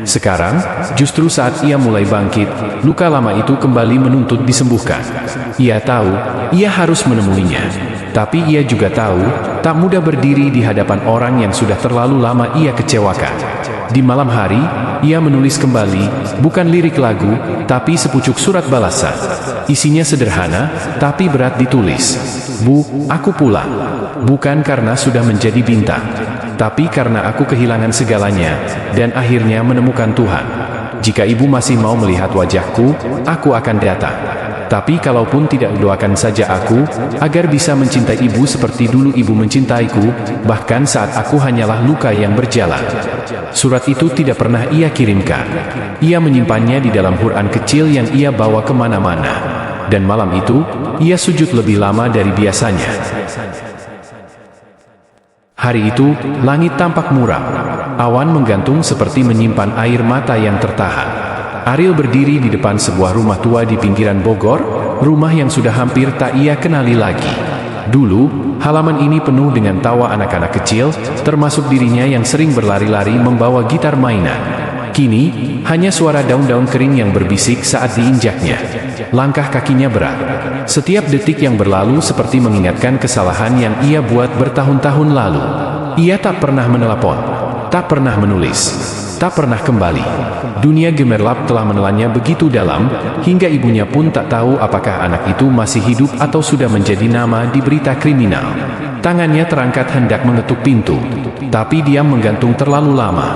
Sekarang, justru saat ia mulai bangkit, luka lama itu kembali menuntut disembuhkan. Ia tahu, ia harus menemuinya. Tapi ia juga tahu, tak mudah berdiri di hadapan orang yang sudah terlalu lama ia kecewakan. Di malam hari, ia menulis kembali, bukan lirik lagu, tapi sepucuk surat balasan. Isinya sederhana, tapi berat ditulis. Bu, aku pulang. Bukan karena sudah menjadi bintang, tapi karena aku kehilangan segalanya, dan akhirnya menemukan Tuhan. Jika ibu masih mau melihat wajahku, aku akan datang. Tapi kalaupun tidak, doakan saja aku, agar bisa mencintai ibu seperti dulu ibu mencintaiku, bahkan saat aku hanyalah luka yang berjalan. Surat itu tidak pernah ia kirimkan. Ia menyimpannya di dalam Quran kecil yang ia bawa kemana-mana. Dan malam itu, ia sujud lebih lama dari biasanya. Hari itu, langit tampak muram. Awan menggantung seperti menyimpan air mata yang tertahan. Ariel berdiri di depan sebuah rumah tua di pinggiran Bogor, rumah yang sudah hampir tak ia kenali lagi. Dulu, halaman ini penuh dengan tawa anak-anak kecil, termasuk dirinya yang sering berlari-lari membawa gitar mainan. Kini, hanya suara daun-daun kering yang berbisik saat diinjaknya. Langkah kakinya berat. Setiap detik yang berlalu seperti mengingatkan kesalahan yang ia buat bertahun-tahun lalu. Ia tak pernah menelepon, tak pernah menulis, tak pernah kembali. Dunia gemerlap telah menelannya begitu dalam, hingga ibunya pun tak tahu apakah anak itu masih hidup atau sudah menjadi nama di berita kriminal. Tangannya terangkat hendak mengetuk pintu, tapi dia menggantung terlalu lama.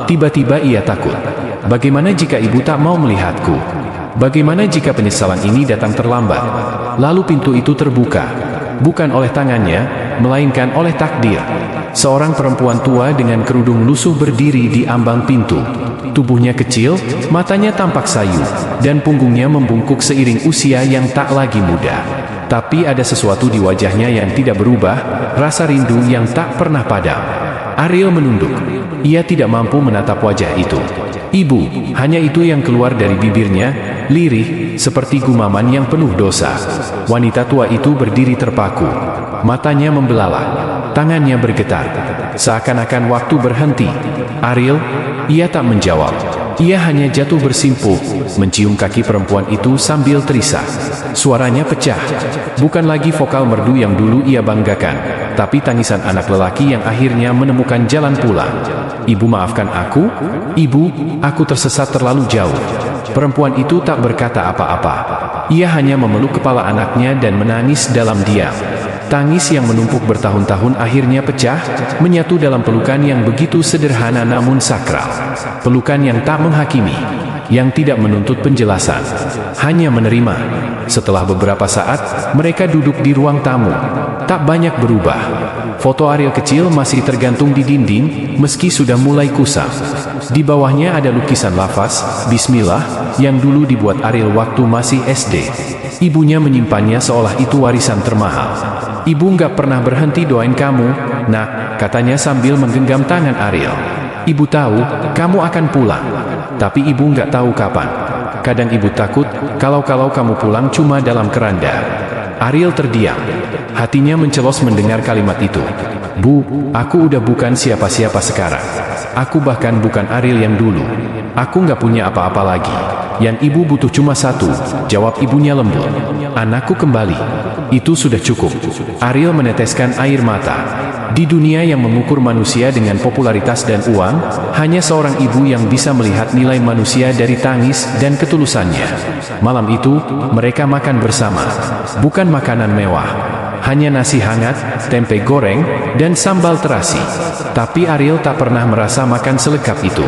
Tiba-tiba ia takut. Bagaimana jika ibu tak mau melihatku? Bagaimana jika penyesalan ini datang terlambat? Lalu pintu itu terbuka, bukan oleh tangannya, melainkan oleh takdir. Seorang perempuan tua dengan kerudung lusuh berdiri di ambang pintu. Tubuhnya kecil, matanya tampak sayu, dan punggungnya membungkuk seiring usia yang tak lagi muda. Tapi ada sesuatu di wajahnya yang tidak berubah, rasa rindu yang tak pernah padam. Ariel menunduk. Ia tidak mampu menatap wajah itu. Ibu, hanya itu yang keluar dari bibirnya, lirih, seperti gumaman yang penuh dosa. Wanita tua itu berdiri terpaku. Matanya membelalak. Tangannya bergetar. Seakan-akan waktu berhenti. Ariel, ia tak menjawab. Ia hanya jatuh bersimpuh, mencium kaki perempuan itu sambil terisak. Suaranya pecah. Bukan lagi vokal merdu yang dulu ia banggakan, tapi tangisan anak lelaki yang akhirnya menemukan jalan pulang. Ibu, maafkan aku. Ibu, aku tersesat terlalu jauh. Perempuan itu tak berkata apa-apa. Ia hanya memeluk kepala anaknya dan menangis dalam diam. Tangis yang menumpuk bertahun-tahun akhirnya pecah, menyatu dalam pelukan yang begitu sederhana namun sakral. Pelukan yang tak menghakimi, yang tidak menuntut penjelasan, hanya menerima. Setelah beberapa saat, mereka duduk di ruang tamu. Tak banyak berubah. Foto Ariel kecil masih tergantung di dinding, meski sudah mulai kusam. Di bawahnya ada lukisan lafaz, Bismillah, yang dulu dibuat Ariel waktu masih SD. Ibunya menyimpannya seolah itu warisan termahal. Ibu nggak pernah berhenti doain kamu, nak, katanya sambil menggenggam tangan Ariel. Ibu tahu, kamu akan pulang. Tapi ibu nggak tahu kapan. Kadang ibu takut, kalau kamu pulang cuma dalam keranda. Ariel terdiam. Hatinya mencelos mendengar kalimat itu. Bu, aku udah bukan siapa-siapa sekarang. Aku bahkan bukan Ariel yang dulu. Aku nggak punya apa-apa lagi. Yang ibu butuh cuma satu, jawab ibunya lembut. Anakku kembali. Itu sudah cukup. Ariel meneteskan air mata. Di dunia yang mengukur manusia dengan popularitas dan uang, hanya seorang ibu yang bisa melihat nilai manusia dari tangis dan ketulusannya. Malam itu, mereka makan bersama. Bukan makanan mewah. Hanya nasi hangat, tempe goreng, dan sambal terasi. Tapi Ariel tak pernah merasa makan selekap itu.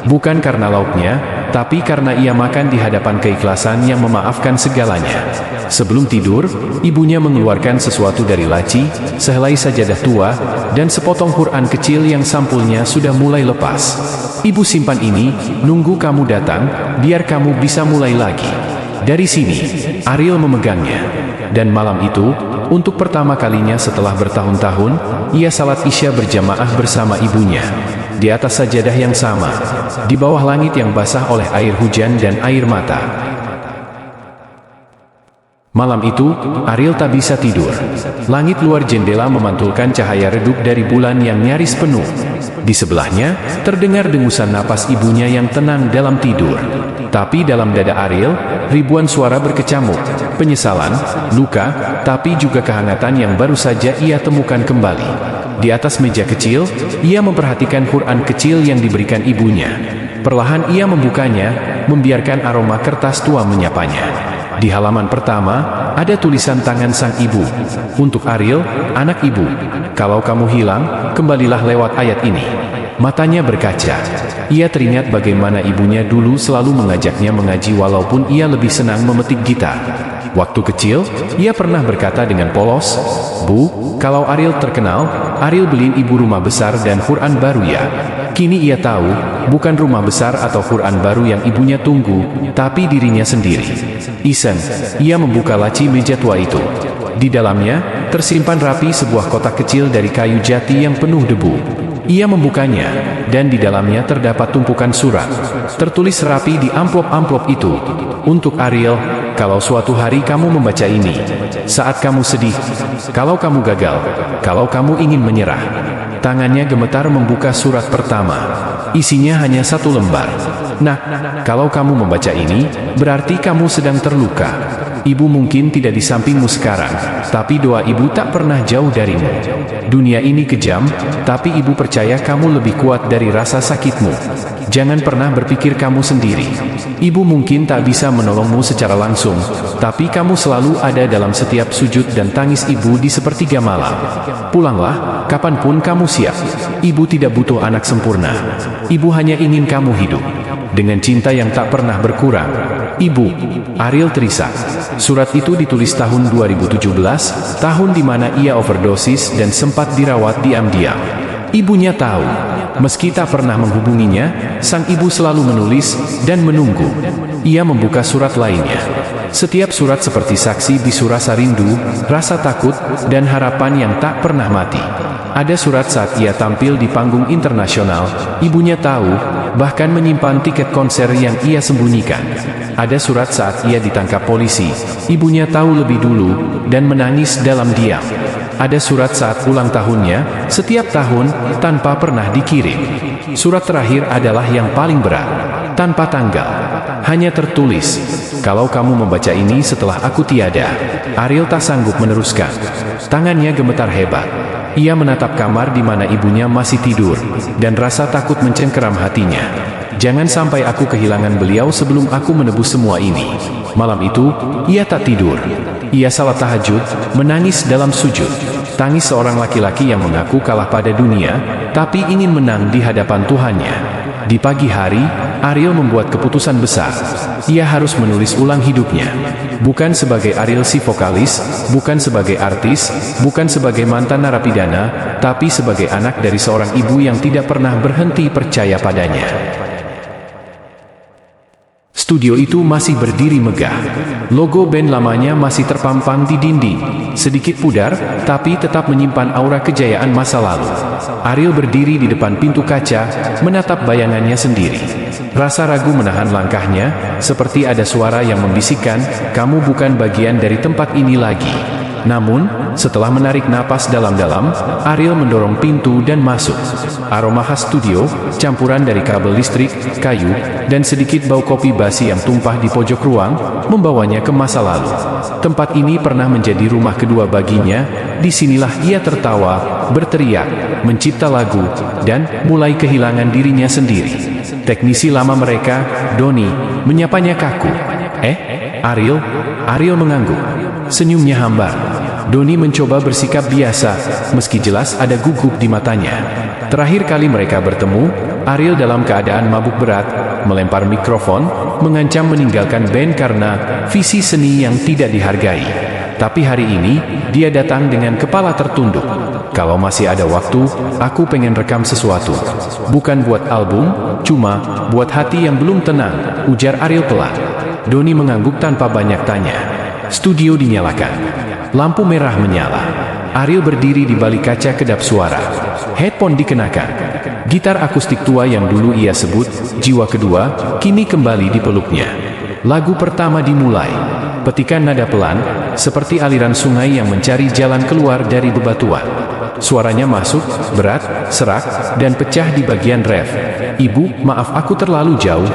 Bukan karena lauknya, tapi karena ia makan di hadapan keikhlasan yang memaafkan segalanya. Sebelum tidur, ibunya mengeluarkan sesuatu dari laci, sehelai sajadah tua, dan sepotong Quran kecil yang sampulnya sudah mulai lepas. Ibu simpan ini, nunggu kamu datang, biar kamu bisa mulai lagi. Dari sini, Ariel memegangnya. Dan malam itu, untuk pertama kalinya setelah bertahun-tahun, ia salat Isya berjamaah bersama ibunya. Di atas sajadah yang sama, di bawah langit yang basah oleh air hujan dan air mata. Malam itu, Ariel tak bisa tidur. Langit luar jendela memantulkan cahaya redup dari bulan yang nyaris penuh. Di sebelahnya, terdengar dengusan napas ibunya yang tenang dalam tidur. Tapi dalam dada Ariel, ribuan suara berkecamuk. Penyesalan, luka, tapi juga kehangatan yang baru saja ia temukan kembali. Di atas meja kecil, ia memperhatikan Quran kecil yang diberikan ibunya. Perlahan ia membukanya, membiarkan aroma kertas tua menyapanya. Di halaman pertama, ada tulisan tangan sang ibu. Untuk Ariel, anak ibu, kalau kamu hilang, kembalilah lewat ayat ini. Matanya berkaca. Ia teringat bagaimana ibunya dulu selalu mengajaknya mengaji walaupun ia lebih senang memetik gitar. Waktu kecil, ia pernah berkata dengan polos, "Bu, kalau Ariel terkenal, Ariel beliin ibu rumah besar dan Quran baru ya." Kini ia tahu, bukan rumah besar atau Quran baru yang ibunya tunggu, tapi dirinya sendiri. Iseng, ia membuka laci meja tua itu. Di dalamnya, tersimpan rapi sebuah kotak kecil dari kayu jati yang penuh debu. Ia membukanya, dan di dalamnya terdapat tumpukan surat. Tertulis rapi di amplop-amplop itu. Untuk Ariel, kalau suatu hari kamu membaca ini, saat kamu sedih, kalau kamu gagal, kalau kamu ingin menyerah. Tangannya gemetar membuka surat pertama. Isinya hanya satu lembar. Nah, kalau kamu membaca ini, berarti kamu sedang terluka. Ibu mungkin tidak di sampingmu sekarang, tapi doa ibu tak pernah jauh darimu. Dunia ini kejam, tapi ibu percaya kamu lebih kuat dari rasa sakitmu. Jangan pernah berpikir kamu sendiri. Ibu mungkin tak bisa menolongmu secara langsung, tapi kamu selalu ada dalam setiap sujud dan tangis ibu di sepertiga malam. Pulanglah, kapanpun kamu siap. Ibu tidak butuh anak sempurna. Ibu hanya ingin kamu hidup dengan cinta yang tak pernah berkurang. Ibu, Ariel terisak. Surat itu ditulis tahun 2017, tahun di mana ia overdosis dan sempat dirawat diam-diam. Ibunya tahu. Meski tak pernah menghubunginya, sang ibu selalu menulis dan menunggu. Ia membuka surat lainnya. Setiap surat seperti saksi bisu rasa rindu, rasa takut, dan harapan yang tak pernah mati. Ada surat saat ia tampil di panggung internasional, ibunya tahu, bahkan menyimpan tiket konser yang ia sembunyikan. Ada surat saat ia ditangkap polisi, ibunya tahu lebih dulu, dan menangis dalam diam. Ada surat saat ulang tahunnya, setiap tahun, tanpa pernah dikirim. Surat terakhir adalah yang paling berat. Tanpa tanggal. Hanya tertulis, kalau kamu membaca ini setelah aku tiada. Ariel tak sanggup meneruskan. Tangannya gemetar hebat. Ia menatap kamar di mana ibunya masih tidur, dan rasa takut mencengkeram hatinya. Jangan sampai aku kehilangan beliau sebelum aku menebus semua ini. Malam itu, ia tak tidur. Ia salat tahajud, menangis dalam sujud. Tangis seorang laki-laki yang mengaku kalah pada dunia, tapi ingin menang di hadapan Tuhannya. Di pagi hari, Ariel membuat keputusan besar. Ia harus menulis ulang hidupnya. Bukan sebagai Ariel si vokalis, bukan sebagai artis, bukan sebagai mantan narapidana, tapi sebagai anak dari seorang ibu yang tidak pernah berhenti percaya padanya. Studio itu masih berdiri megah. Logo band lamanya masih terpampang di dinding. Sedikit pudar, tapi tetap menyimpan aura kejayaan masa lalu. Ariel berdiri di depan pintu kaca, menatap bayangannya sendiri. Rasa ragu menahan langkahnya, seperti ada suara yang membisikkan, "Kamu bukan bagian dari tempat ini lagi." Namun, setelah menarik napas dalam-dalam, Ariel mendorong pintu dan masuk. Aroma khas studio, campuran dari kabel listrik, kayu, dan sedikit bau kopi basi yang tumpah di pojok ruang, membawanya ke masa lalu. Tempat ini pernah menjadi rumah kedua baginya, disinilah ia tertawa, berteriak, mencipta lagu, dan mulai kehilangan dirinya sendiri. Teknisi lama mereka, Donnie, menyapanya kaku. Ariel?" Ariel mengangguk. Senyumnya hambar. Donnie mencoba bersikap biasa, meski jelas ada gugup di matanya. Terakhir kali mereka bertemu, Ariel dalam keadaan mabuk berat, melempar mikrofon, mengancam meninggalkan band karena visi seni yang tidak dihargai. Tapi hari ini, dia datang dengan kepala tertunduk. "Kalau masih ada waktu, aku pengen rekam sesuatu. Bukan buat album, cuma buat hati yang belum tenang," ujar Ariel pelan. Donnie mengangguk tanpa banyak tanya. Studio dinyalakan. Lampu merah menyala. Ariel berdiri di balik kaca kedap suara. Headphone dikenakan. Gitar akustik tua yang dulu ia sebut jiwa kedua, kini kembali dipeluknya. Lagu pertama dimulai. Petikan nada pelan, seperti aliran sungai yang mencari jalan keluar dari bebatuan. Suaranya masuk, berat, serak, dan pecah di bagian ref. "Ibu, maaf aku terlalu jauh.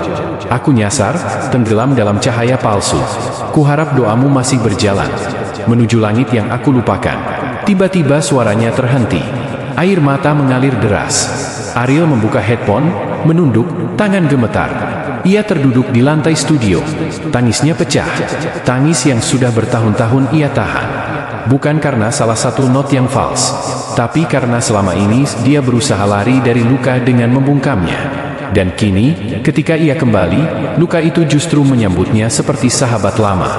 Aku nyasar, tenggelam dalam cahaya palsu. Kuharap doamu masih berjalan menuju langit yang aku lupakan." Tiba-tiba suaranya terhenti. Air mata mengalir deras. Ariel membuka headphone, menunduk, tangan gemetar. Ia terduduk di lantai studio. Tangisnya pecah. Tangis yang sudah bertahun-tahun ia tahan. Bukan karena salah satu not yang fals, tapi karena selama ini dia berusaha lari dari luka dengan membungkamnya. Dan kini, ketika ia kembali, luka itu justru menyambutnya seperti sahabat lama.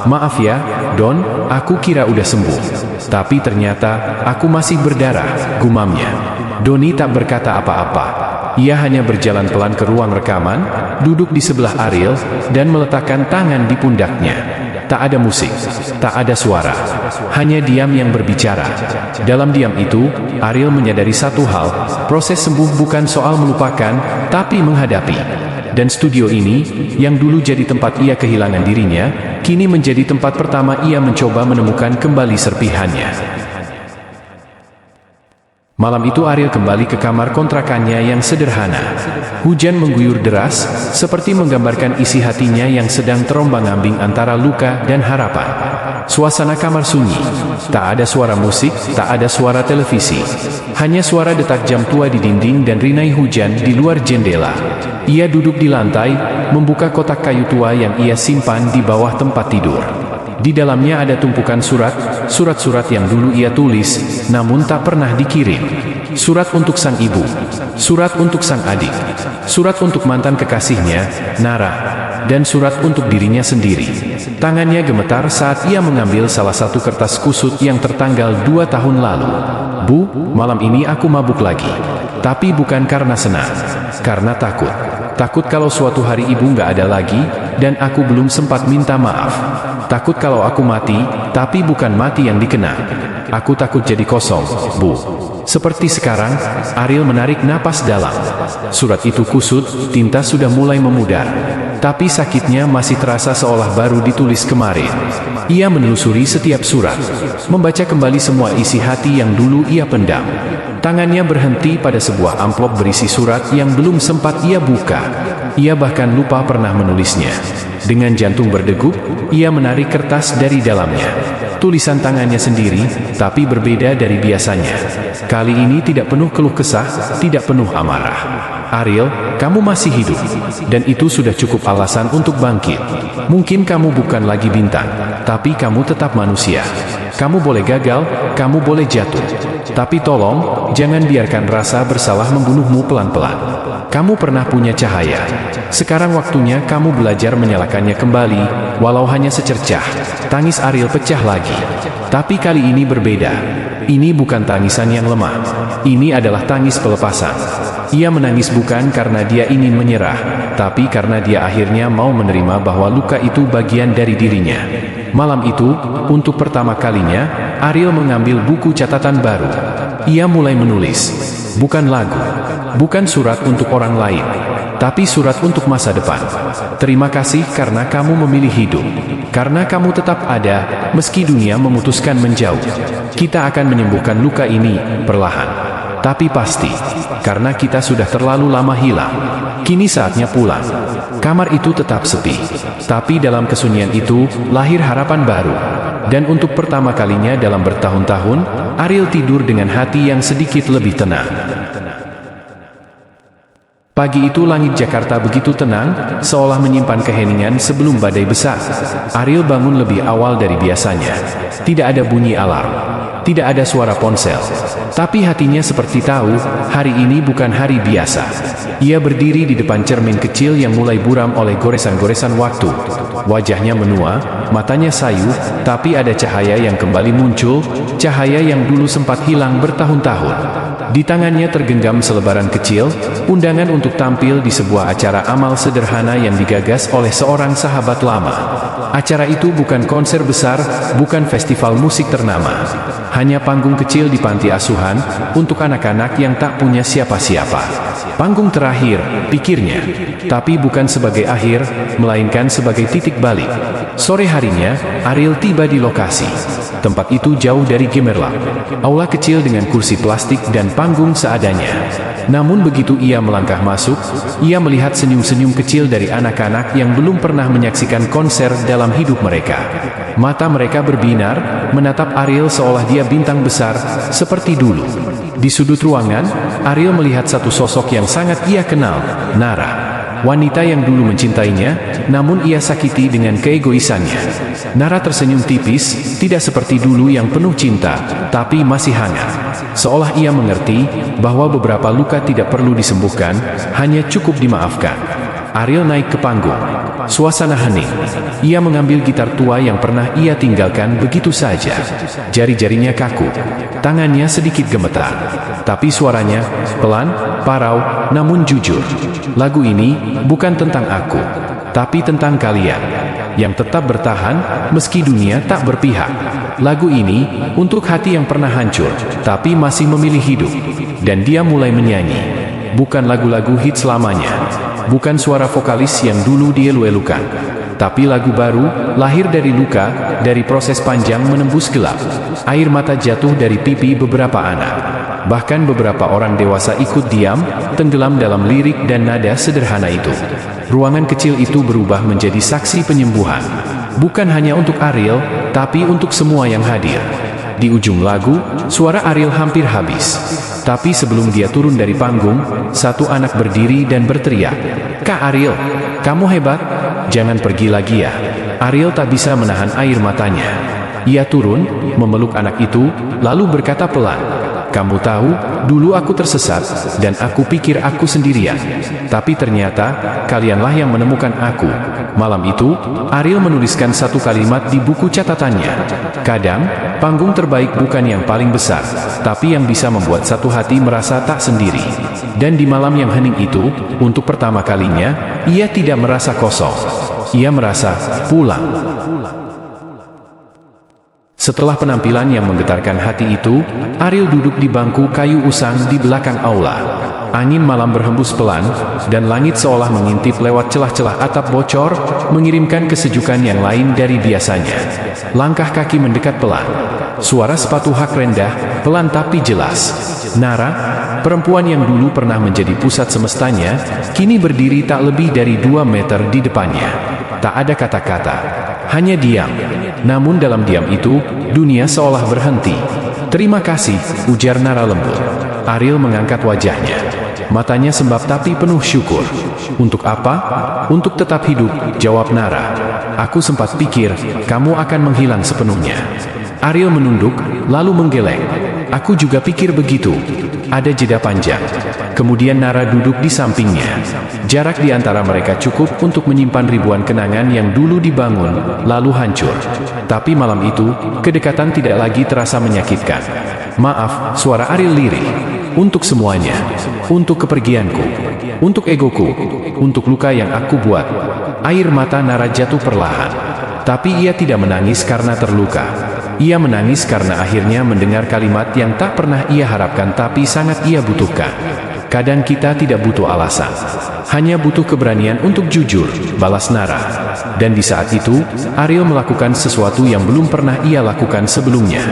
"Maaf ya, Don, aku kira udah sembuh. Tapi ternyata, aku masih berdarah," gumamnya. Donnie tak berkata apa-apa. Ia hanya berjalan pelan ke ruang rekaman, duduk di sebelah Ariel, dan meletakkan tangan di pundaknya. Tak ada musik, tak ada suara, hanya diam yang berbicara. Dalam diam itu, Ariel menyadari satu hal, proses sembuh bukan soal melupakan, tapi menghadapi. Dan studio ini, yang dulu jadi tempat ia kehilangan dirinya, kini menjadi tempat pertama ia mencoba menemukan kembali serpihannya. Malam itu Ariel kembali ke kamar kontrakannya yang sederhana. Hujan mengguyur deras, seperti menggambarkan isi hatinya yang sedang terombang-ambing antara luka dan harapan. Suasana kamar sunyi. Tak ada suara musik, tak ada suara televisi. Hanya suara detak jam tua di dinding dan rinai hujan di luar jendela. Ia duduk di lantai, membuka kotak kayu tua yang ia simpan di bawah tempat tidur. Di dalamnya ada tumpukan surat-surat yang dulu ia tulis, namun tak pernah dikirim. Surat untuk sang ibu, surat untuk sang adik, surat untuk mantan kekasihnya, Nara, dan surat untuk dirinya sendiri. Tangannya gemetar saat ia mengambil salah satu kertas kusut yang tertanggal 2 tahun lalu. Bu, malam ini aku mabuk lagi. Tapi bukan karena senang, karena takut. Takut kalau suatu hari ibu nggak ada lagi, dan aku belum sempat minta maaf. Takut kalau aku mati, tapi bukan mati yang dikenang. Aku takut jadi kosong, Bu. Seperti sekarang, Ariel menarik napas dalam. Surat itu kusut, tinta sudah mulai memudar. Tapi sakitnya masih terasa seolah baru ditulis kemarin. Ia menelusuri setiap surat, membaca kembali semua isi hati yang dulu ia pendam. Tangannya berhenti pada sebuah amplop berisi surat yang belum sempat ia buka. Ia bahkan lupa pernah menulisnya. Dengan jantung berdegup, ia menarik kertas dari dalamnya. Tulisan tangannya sendiri, tapi berbeda dari biasanya. Kali ini tidak penuh keluh kesah, tidak penuh amarah. Ariel, kamu masih hidup. Dan itu sudah cukup alasan untuk bangkit. Mungkin kamu bukan lagi bintang, tapi kamu tetap manusia. Kamu boleh gagal, kamu boleh jatuh. Tapi tolong, jangan biarkan rasa bersalah membunuhmu pelan-pelan. Kamu pernah punya cahaya. Sekarang waktunya kamu belajar menyalakannya kembali, walau hanya secercah. Tangis Ariel pecah lagi. Tapi kali ini berbeda. Ini bukan tangisan yang lemah. Ini adalah tangis pelepasan. Ia menangis bukan karena dia ingin menyerah, tapi karena dia akhirnya mau menerima bahwa luka itu bagian dari dirinya. Malam itu, untuk pertama kalinya, Ariel mengambil buku catatan baru. Ia mulai menulis. Bukan lagu, bukan surat untuk orang lain, tapi surat untuk masa depan. Terima kasih karena kamu memilih hidup. Karena kamu tetap ada, meski dunia memutuskan menjauh. Kita akan menyembuhkan luka ini, perlahan. Tapi pasti, karena kita sudah terlalu lama hilang. Kini saatnya pulang. Kamar itu tetap sepi. Tapi dalam kesunyian itu, lahir harapan baru. Dan untuk pertama kalinya dalam bertahun-tahun, Ariel tidur dengan hati yang sedikit lebih tenang. Pagi itu langit Jakarta begitu tenang, seolah menyimpan keheningan sebelum badai besar. Ariel bangun lebih awal dari biasanya. Tidak ada bunyi alarm. Tidak ada suara ponsel. Tapi hatinya seperti tahu, hari ini bukan hari biasa. Ia berdiri di depan cermin kecil yang mulai buram oleh goresan-goresan waktu. Wajahnya menua, matanya sayu, tapi ada cahaya yang kembali muncul, cahaya yang dulu sempat hilang bertahun-tahun. Di tangannya tergenggam selebaran kecil, undangan untuk tampil di sebuah acara amal sederhana yang digagas oleh seorang sahabat lama. Acara itu bukan konser besar, bukan festival musik ternama. Hanya panggung kecil di panti asuhan, untuk anak-anak yang tak punya siapa-siapa. Panggung terakhir, pikirnya. Tapi bukan sebagai akhir, melainkan sebagai titik balik. Sore harinya, Ariel tiba di lokasi. Tempat itu jauh dari gemerlap. Aula kecil dengan kursi plastik dan panggung seadanya. Namun begitu ia melangkah masuk, ia melihat senyum-senyum kecil dari anak-anak yang belum pernah menyaksikan konser dalam hidup mereka. Mata mereka berbinar, menatap Ariel seolah dia bintang besar, seperti dulu. Di sudut ruangan, Ariel melihat satu sosok yang sangat ia kenal, Nara. Wanita yang dulu mencintainya, namun ia sakiti dengan keegoisannya. Nara tersenyum tipis, tidak seperti dulu yang penuh cinta, tapi masih hangat. Seolah ia mengerti bahwa beberapa luka tidak perlu disembuhkan, hanya cukup dimaafkan. Ariel naik ke panggung. Suasana hening. Ia mengambil gitar tua yang pernah ia tinggalkan begitu saja. Jari-jarinya kaku. Tangannya sedikit gemetar. Tapi suaranya pelan, parau, namun jujur. Lagu ini bukan tentang aku, tapi tentang kalian yang tetap bertahan meski dunia tak berpihak. Lagu ini untuk hati yang pernah hancur, tapi masih memilih hidup. Dan dia mulai menyanyi. Bukan lagu-lagu hits lamanya. Bukan suara vokalis yang dulu dia luelukan, tapi lagu baru, lahir dari luka, dari proses panjang menembus gelap. Air mata jatuh dari pipi beberapa anak. Bahkan beberapa orang dewasa ikut diam, tenggelam dalam lirik dan nada sederhana itu. Ruangan kecil itu berubah menjadi saksi penyembuhan. Bukan hanya untuk Ariel, tapi untuk semua yang hadir. Di ujung lagu, suara Ariel hampir habis. Tapi sebelum dia turun dari panggung, satu anak berdiri dan berteriak, "Kak Ariel, kamu hebat, jangan pergi lagi ya." Ariel tak bisa menahan air matanya. Ia turun, memeluk anak itu, lalu berkata pelan, "Kamu tahu, dulu aku tersesat, dan aku pikir aku sendirian. Tapi ternyata, kalianlah yang menemukan aku." Malam itu, Ariel menuliskan satu kalimat di buku catatannya. Kadang, panggung terbaik bukan yang paling besar, tapi yang bisa membuat satu hati merasa tak sendiri. Dan di malam yang hening itu, untuk pertama kalinya, ia tidak merasa kosong. Ia merasa pulang. Setelah penampilan yang menggetarkan hati itu, Ariel duduk di bangku kayu usang di belakang aula. Angin malam berhembus pelan, dan langit seolah mengintip lewat celah-celah atap bocor, mengirimkan kesejukan yang lain dari biasanya. Langkah kaki mendekat pelan. Suara sepatu hak rendah, pelan tapi jelas. Nara, perempuan yang dulu pernah menjadi pusat semestanya, kini berdiri tak lebih dari 2 meter di depannya. Tak ada kata-kata, hanya diam. Namun dalam diam itu, dunia seolah berhenti. "Terima kasih," ujar Nara lembut. Ariel mengangkat wajahnya. Matanya sembab tapi penuh syukur. "Untuk apa?" "Untuk tetap hidup," jawab Nara. "Aku sempat pikir, kamu akan menghilang sepenuhnya." Ariel menunduk, lalu menggeleng. "Aku juga pikir begitu." Ada jeda panjang. Kemudian Nara duduk di sampingnya. Jarak di antara mereka cukup untuk menyimpan ribuan kenangan yang dulu dibangun, lalu hancur. Tapi malam itu, kedekatan tidak lagi terasa menyakitkan. "Maaf," suara Ariel lirih. "Untuk semuanya. Untuk kepergianku. Untuk egoku. Untuk luka yang aku buat." Air mata Nara jatuh perlahan. Tapi ia tidak menangis karena terluka. Ia menangis karena akhirnya mendengar kalimat yang tak pernah ia harapkan tapi sangat ia butuhkan. "Kadang kita tidak butuh alasan. Hanya butuh keberanian untuk jujur," balas Nara. Dan di saat itu, Ariel melakukan sesuatu yang belum pernah ia lakukan sebelumnya.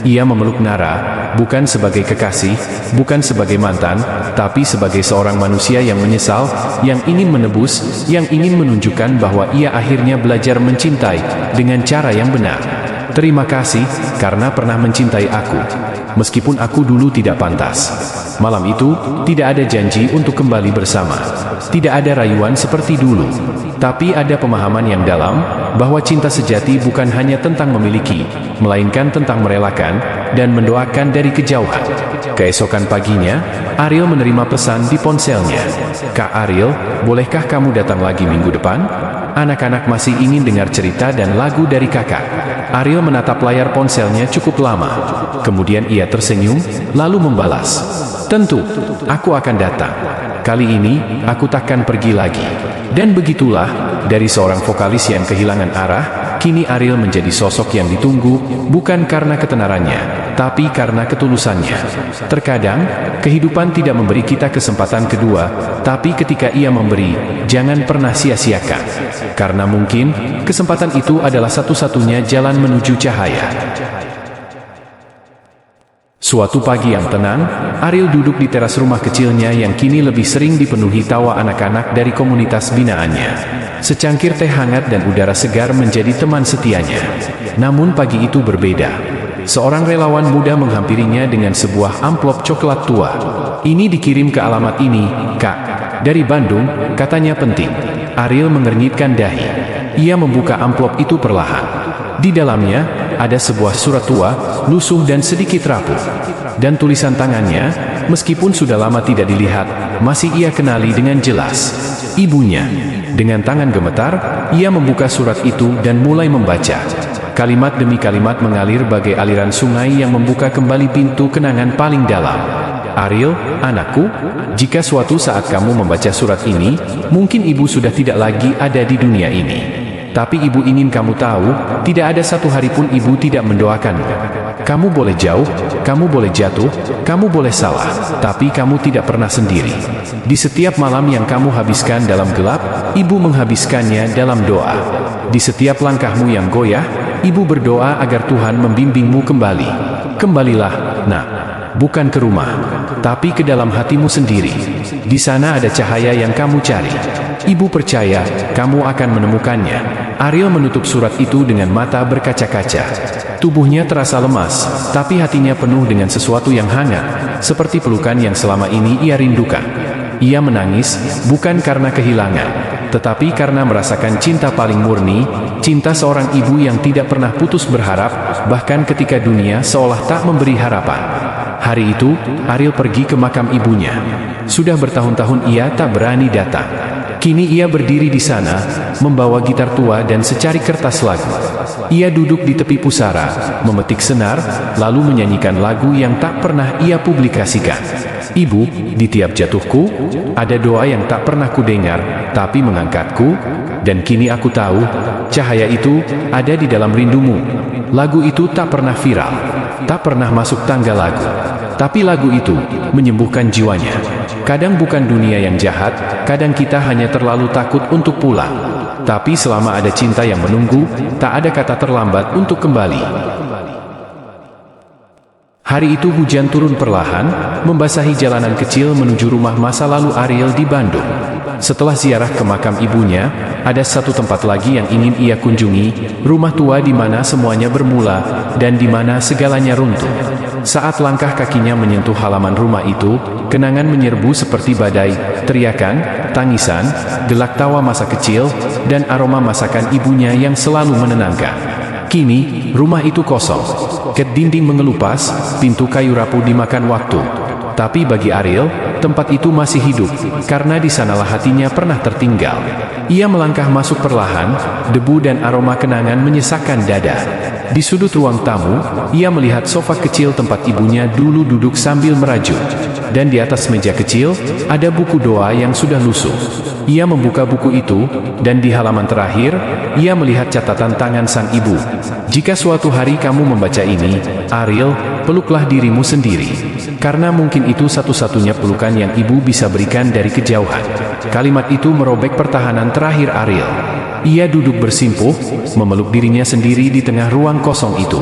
Ia memeluk Nara, bukan sebagai kekasih, bukan sebagai mantan, tapi sebagai seorang manusia yang menyesal, yang ingin menebus, yang ingin menunjukkan bahwa ia akhirnya belajar mencintai dengan cara yang benar. "Terima kasih, karena pernah mencintai aku. Meskipun aku dulu tidak pantas." Malam itu, tidak ada janji untuk kembali bersama. Tidak ada rayuan seperti dulu. Tapi ada pemahaman yang dalam, bahwa cinta sejati bukan hanya tentang memiliki, melainkan tentang merelakan, dan mendoakan dari kejauhan. Keesokan paginya, Ariel menerima pesan di ponselnya. "Kak Ariel, bolehkah kamu datang lagi minggu depan? Anak-anak masih ingin dengar cerita dan lagu dari kakak." Ariel menatap layar ponselnya cukup lama. Kemudian ia tersenyum, lalu membalas, "Tentu, aku akan datang. Kali ini, aku takkan pergi lagi." Dan begitulah, dari seorang vokalis yang kehilangan arah, kini Ariel menjadi sosok yang ditunggu, bukan karena ketenarannya, tapi karena ketulusannya. Terkadang, kehidupan tidak memberi kita kesempatan kedua, tapi ketika ia memberi, jangan pernah sia-siakan. Karena mungkin, kesempatan itu adalah satu-satunya jalan menuju cahaya. Suatu pagi yang tenang, Ariel duduk di teras rumah kecilnya yang kini lebih sering dipenuhi tawa anak-anak dari komunitas binaannya. Secangkir teh hangat dan udara segar menjadi teman setianya. Namun pagi itu berbeda. Seorang relawan muda menghampirinya dengan sebuah amplop coklat tua. "Ini dikirim ke alamat ini, Kak. Dari Bandung," katanya penting. Ariel mengernyitkan dahi. Ia membuka amplop itu perlahan. Di dalamnya, ada sebuah surat tua, lusuh dan sedikit rapuh. Dan tulisan tangannya, meskipun sudah lama tidak dilihat, masih ia kenali dengan jelas. Ibunya. Dengan tangan gemetar, ia membuka surat itu dan mulai membaca. Kalimat demi kalimat mengalir bagai aliran sungai yang membuka kembali pintu kenangan paling dalam. "Ariel, anakku, jika suatu saat kamu membaca surat ini, mungkin ibu sudah tidak lagi ada di dunia ini. Tapi ibu ingin kamu tahu, tidak ada satu hari pun ibu tidak mendoakanmu. Kamu boleh jauh, kamu boleh jatuh, kamu boleh salah, tapi kamu tidak pernah sendiri. Di setiap malam yang kamu habiskan dalam gelap, ibu menghabiskannya dalam doa. Di setiap langkahmu yang goyah, ibu berdoa agar Tuhan membimbingmu kembali. Kembalilah, nak." bukan ke rumah, tapi ke dalam hatimu sendiri. Di sana ada cahaya yang kamu cari. Ibu percaya, kamu akan menemukannya. Ariel menutup surat itu dengan mata berkaca-kaca. Tubuhnya terasa lemas, tapi hatinya penuh dengan sesuatu yang hangat, seperti pelukan yang selama ini ia rindukan. Ia menangis, bukan karena kehilangan, tetapi karena merasakan cinta paling murni, cinta seorang ibu yang tidak pernah putus berharap, bahkan ketika dunia seolah tak memberi harapan. Hari itu, Ariel pergi ke makam ibunya. Sudah bertahun-tahun ia tak berani datang. Kini ia berdiri di sana, membawa gitar tua dan secari kertas lagu. Ia duduk di tepi pusara, memetik senar, lalu menyanyikan lagu yang tak pernah ia publikasikan. Ibu, di tiap jatuhku, ada doa yang tak pernah kudengar, tapi mengangkatku, dan kini aku tahu, cahaya itu ada di dalam rindumu. Lagu itu tak pernah viral, tak pernah masuk tangga lagu, tapi lagu itu menyembuhkan jiwanya. Kadang bukan dunia yang jahat, kadang kita hanya terlalu takut untuk pulang. Tapi selama ada cinta yang menunggu, tak ada kata terlambat untuk kembali. Hari itu hujan turun perlahan, membasahi jalanan kecil menuju rumah masa lalu Ariel di Bandung. Setelah ziarah ke makam ibunya, ada satu tempat lagi yang ingin ia kunjungi, rumah tua di mana semuanya bermula, dan di mana segalanya runtuh. Saat langkah kakinya menyentuh halaman rumah itu, kenangan menyerbu seperti badai, teriakan, tangisan, gelak tawa masa kecil, dan aroma masakan ibunya yang selalu menenangkan. Kini, rumah itu kosong. Ket dinding mengelupas, pintu kayu rapuh dimakan waktu. Tapi bagi Ariel, tempat itu masih hidup, karena di sanalah hatinya pernah tertinggal. Ia melangkah masuk perlahan, debu dan aroma kenangan menyesakkan dada. Di sudut ruang tamu, ia melihat sofa kecil tempat ibunya dulu duduk sambil merajut. Dan di atas meja kecil, ada buku doa yang sudah lusuh. Ia membuka buku itu, dan di halaman terakhir, ia melihat catatan tangan sang ibu. Jika suatu hari kamu membaca ini, Ariel, peluklah dirimu sendiri. Karena mungkin itu satu-satunya pelukan yang ibu bisa berikan dari kejauhan. Kalimat itu merobek pertahanan terakhir Ariel. Ia duduk bersimpuh, memeluk dirinya sendiri di tengah ruang kosong itu.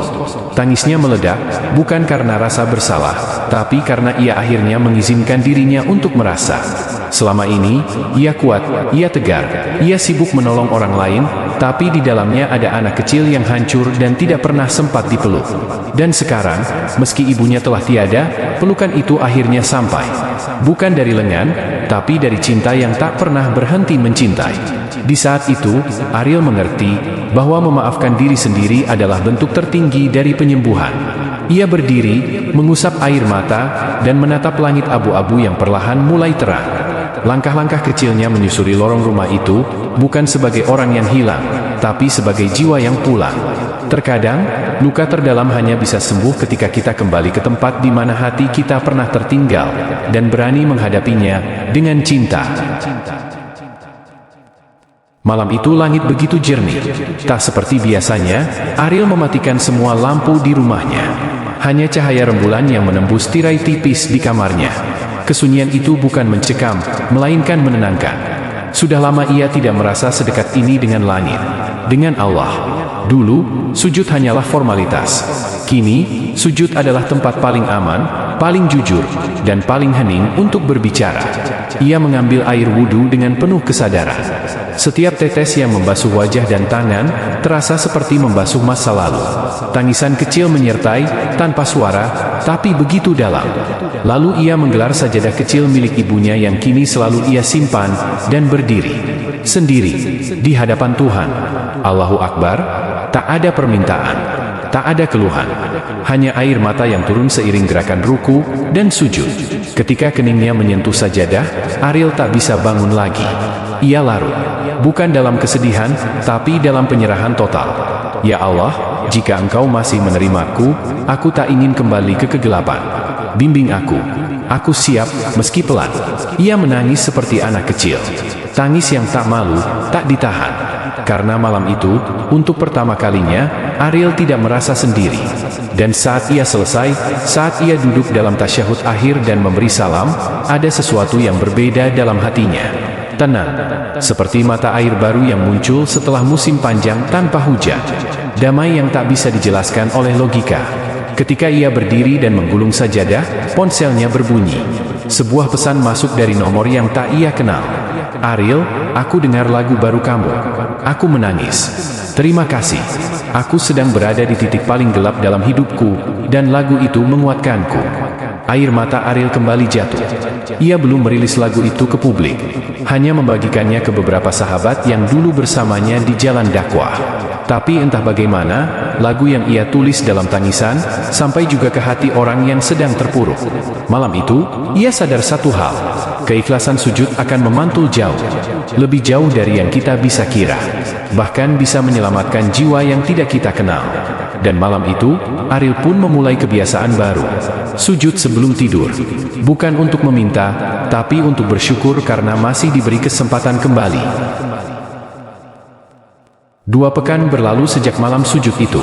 Tangisnya meledak, bukan karena rasa bersalah, tapi karena ia akhirnya mengizinkan dirinya untuk merasa. Selama ini, ia kuat, ia tegar, ia sibuk menolong orang lain, tapi di dalamnya ada anak kecil yang hancur dan tidak pernah sempat dipeluk. Dan sekarang, meski ibunya telah tiada, pelukan itu akhirnya sampai. Bukan dari lengan, tapi dari cinta yang tak pernah berhenti mencintai. Di saat itu, Ariel mengerti bahwa memaafkan diri sendiri adalah bentuk tertinggi dari penyembuhan. Ia berdiri, mengusap air mata, dan menatap langit abu-abu yang perlahan mulai terang. Langkah-langkah kecilnya menyusuri lorong rumah itu, bukan sebagai orang yang hilang, tapi sebagai jiwa yang pulang. Terkadang, luka terdalam hanya bisa sembuh ketika kita kembali ke tempat di mana hati kita pernah tertinggal, dan berani menghadapinya dengan cinta. Malam itu langit begitu jernih. Tak seperti biasanya, Ariel mematikan semua lampu di rumahnya. Hanya cahaya rembulan yang menembus tirai tipis di kamarnya. Kesunyian itu bukan mencekam, melainkan menenangkan. Sudah lama ia tidak merasa sedekat ini dengan langit, dengan Allah. Dulu, sujud hanyalah formalitas. Kini, sujud adalah tempat paling aman, paling jujur, dan paling hening untuk berbicara. Ia mengambil air wudhu dengan penuh kesadaran. Setiap tetes yang membasuh wajah dan tangan, terasa seperti membasuh masa lalu. Tangisan kecil menyertai, tanpa suara, tapi begitu dalam. Lalu ia menggelar sajadah kecil milik ibunya yang kini selalu ia simpan, dan berdiri. Sendiri, di hadapan Tuhan. Allahu Akbar, tak ada permintaan, tak ada keluhan. Hanya air mata yang turun seiring gerakan ruku dan sujud. Ketika keningnya menyentuh sajadah, Ariel tak bisa bangun lagi. Ia larut, bukan dalam kesedihan, tapi dalam penyerahan total. Ya Allah, jika Engkau masih menerimaku, aku tak ingin kembali ke kegelapan. Bimbing aku siap, meski pelan. Ia menangis seperti anak kecil. Tangis yang tak malu, tak ditahan. Karena malam itu, untuk pertama kalinya, Ariel tidak merasa sendiri. Dan saat ia selesai, saat ia duduk dalam tasyahud akhir dan memberi salam, ada sesuatu yang berbeda dalam hatinya. Tenang, seperti mata air baru yang muncul setelah musim panjang tanpa hujan. Damai yang tak bisa dijelaskan oleh logika. Ketika ia berdiri dan menggulung sajadah, ponselnya berbunyi. Sebuah pesan masuk dari nomor yang tak ia kenal. "Ariel, aku dengar lagu baru kamu." Aku menangis. "Terima kasih. Aku sedang berada di titik paling gelap dalam hidupku, dan lagu itu menguatkanku." Air mata Ariel kembali jatuh. Ia belum merilis lagu itu ke publik, hanya membagikannya ke beberapa sahabat yang dulu bersamanya di jalan dakwah. Tapi entah bagaimana, lagu yang ia tulis dalam tangisan, sampai juga ke hati orang yang sedang terpuruk. Malam itu, ia sadar satu hal, keikhlasan sujud akan memantul jauh. Lebih jauh dari yang kita bisa kira. Bahkan bisa menyelamatkan jiwa yang tidak kita kenal. Dan malam itu, Ariel pun memulai kebiasaan baru. Sujud sebelum tidur. Bukan untuk meminta, tapi untuk bersyukur karena masih diberi kesempatan kembali. 2 pekan berlalu sejak malam sujud itu.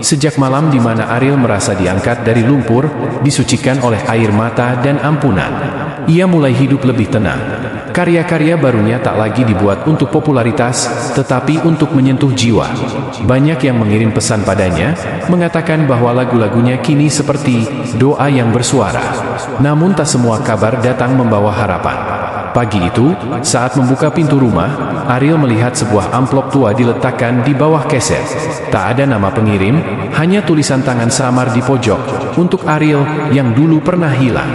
Sejak malam di mana Ariel merasa diangkat dari lumpur, disucikan oleh air mata dan ampunan. Ia mulai hidup lebih tenang. Karya-karya barunya tak lagi dibuat untuk popularitas, tetapi untuk menyentuh jiwa. Banyak yang mengirim pesan padanya, mengatakan bahwa lagu-lagunya kini seperti doa yang bersuara. Namun tak semua kabar datang membawa harapan. Pagi itu, saat membuka pintu rumah, Ariel melihat sebuah amplop tua diletakkan di bawah keset. Tak ada nama pengirim, hanya tulisan tangan samar di pojok, untuk Ariel yang dulu pernah hilang.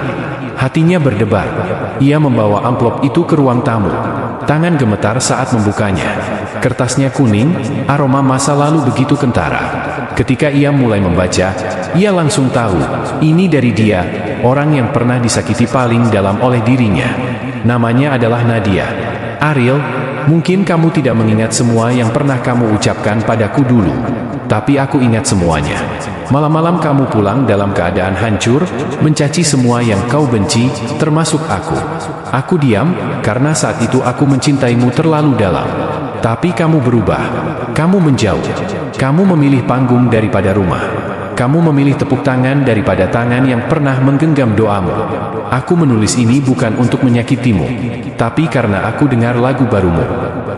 Hatinya berdebar. Ia membawa amplop itu ke ruang tamu. Tangan gemetar saat membukanya. Kertasnya kuning, aroma masa lalu begitu kentara. Ketika ia mulai membaca, ia langsung tahu, ini dari dia, orang yang pernah disakiti paling dalam oleh dirinya. Namanya adalah Nadia. "Ariel, mungkin kamu tidak mengingat semua yang pernah kamu ucapkan padaku dulu. Tapi aku ingat semuanya. Malam-malam kamu pulang dalam keadaan hancur, mencaci semua yang kau benci, termasuk aku. Aku diam, karena saat itu aku mencintaimu terlalu dalam. Tapi kamu berubah. Kamu menjauh. Kamu memilih panggung daripada rumah. Kamu memilih tepuk tangan daripada tangan yang pernah menggenggam doamu. Aku menulis ini bukan untuk menyakitimu, tapi karena aku dengar lagu barumu.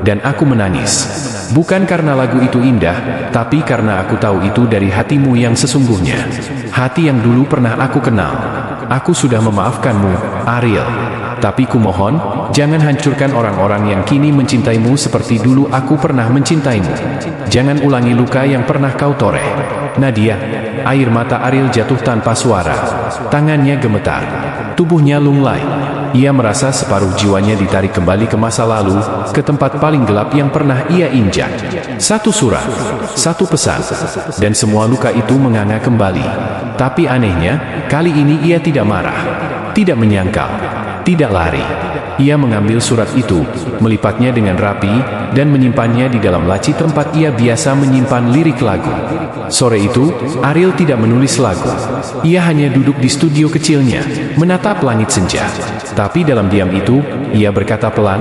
Dan aku menangis. Bukan karena lagu itu indah, tapi karena aku tahu itu dari hatimu yang sesungguhnya. Hati yang dulu pernah aku kenal. Aku sudah memaafkanmu, Ariel. Tapi kumohon, jangan hancurkan orang-orang yang kini mencintaimu seperti dulu aku pernah mencintaimu. Jangan ulangi luka yang pernah kau toreh." "Nadia." Air mata Ariel jatuh tanpa suara. Tangannya gemetar. Tubuhnya lunglai. Ia merasa separuh jiwanya ditarik kembali ke masa lalu, ke tempat paling gelap yang pernah ia injak. Satu surat, satu pesan, dan semua luka itu menganga kembali. Tapi anehnya, kali ini ia tidak marah, tidak menyangkal, tidak lari. Ia mengambil surat itu, melipatnya dengan rapi, dan menyimpannya di dalam laci tempat ia biasa menyimpan lirik lagu. Sore itu, Ariel tidak menulis lagu. Ia hanya duduk di studio kecilnya, menatap langit senja. Tapi dalam diam itu, ia berkata pelan,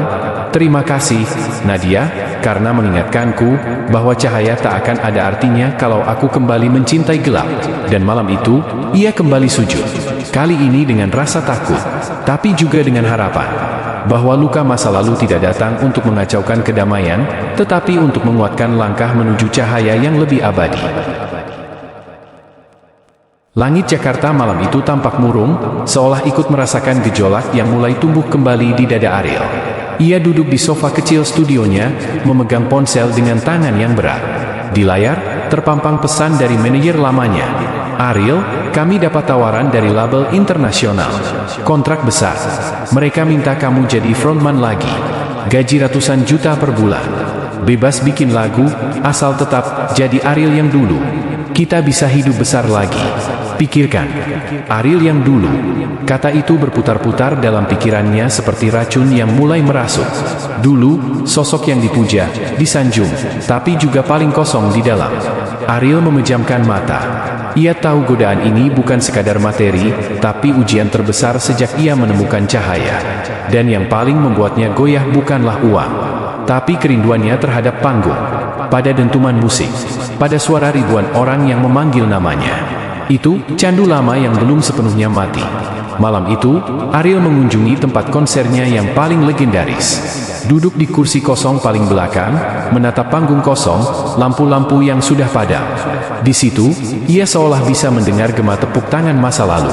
"Terima kasih, Nadia, karena mengingatkanku bahwa cahaya tak akan ada artinya kalau aku kembali mencintai gelap." Dan malam itu, ia kembali sujud. Kali ini dengan rasa takut, tapi juga dengan harapan bahwa luka masa lalu tidak datang untuk mengacaukan kedamaian, tetapi untuk menguatkan langkah menuju cahaya yang lebih abadi. Langit Jakarta malam itu tampak murung, seolah ikut merasakan gejolak yang mulai tumbuh kembali di dada Ariel. Ia duduk di sofa kecil studionya, memegang ponsel dengan tangan yang berat. Di layar, terpampang pesan dari manajer lamanya. "Ariel, kami dapat tawaran dari label internasional. Kontrak besar. Mereka minta kamu jadi frontman lagi. Gaji ratusan juta per bulan. Bebas bikin lagu, asal tetap jadi Ariel yang dulu. Kita bisa hidup besar lagi." Pikirkan, Ariel yang dulu. Kata itu berputar-putar dalam pikirannya seperti racun yang mulai merasuk. Dulu, sosok yang dipuja, disanjung, tapi juga paling kosong di dalam. Ariel memejamkan mata. Ia tahu godaan ini bukan sekadar materi, tapi ujian terbesar sejak ia menemukan cahaya. Dan yang paling membuatnya goyah bukanlah uang, tapi kerinduannya terhadap panggung, pada dentuman musik, pada suara ribuan orang yang memanggil namanya. Itu candu lama yang belum sepenuhnya mati. Malam itu, Ariel mengunjungi tempat konsernya yang paling legendaris. duduk di kursi kosong paling belakang, menatap panggung kosong, lampu-lampu yang sudah padam. Di situ, ia seolah bisa mendengar gema tepuk tangan masa lalu.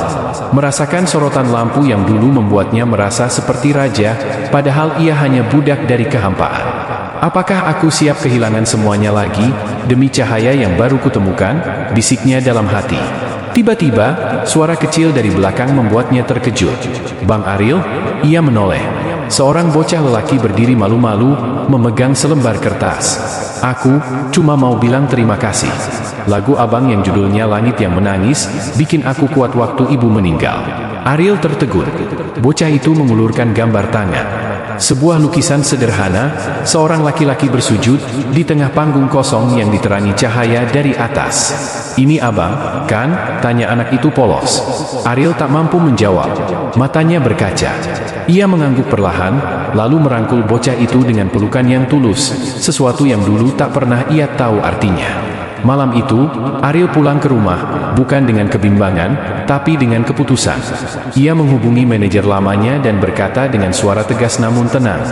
Merasakan sorotan lampu yang dulu membuatnya merasa seperti raja, padahal ia hanya budak dari kehampaan. Apakah aku siap kehilangan semuanya lagi, demi cahaya yang baru kutemukan? Bisiknya dalam hati. Tiba-tiba, suara kecil dari belakang membuatnya terkejut. Bang Ariel, ia menoleh. Seorang bocah lelaki berdiri malu-malu, memegang selembar kertas. Aku cuma mau bilang terima kasih. Lagu abang yang judulnya Langit yang Menangis, bikin aku kuat waktu ibu meninggal. Ariel tertegun. Bocah itu mengulurkan gambar tangan. Sebuah lukisan sederhana, seorang laki-laki bersujud di tengah panggung kosong yang diterangi cahaya dari atas. "Ini abang, kan?" tanya anak itu polos. Ariel tak mampu menjawab. Matanya berkaca. Ia mengangguk perlahan, lalu merangkul bocah itu dengan pelukan yang tulus, sesuatu yang dulu tak pernah ia tahu artinya. Malam itu, Ariel pulang ke rumah, bukan dengan kebimbangan, tapi dengan keputusan. Ia menghubungi manajer lamanya dan berkata dengan suara tegas namun tenang,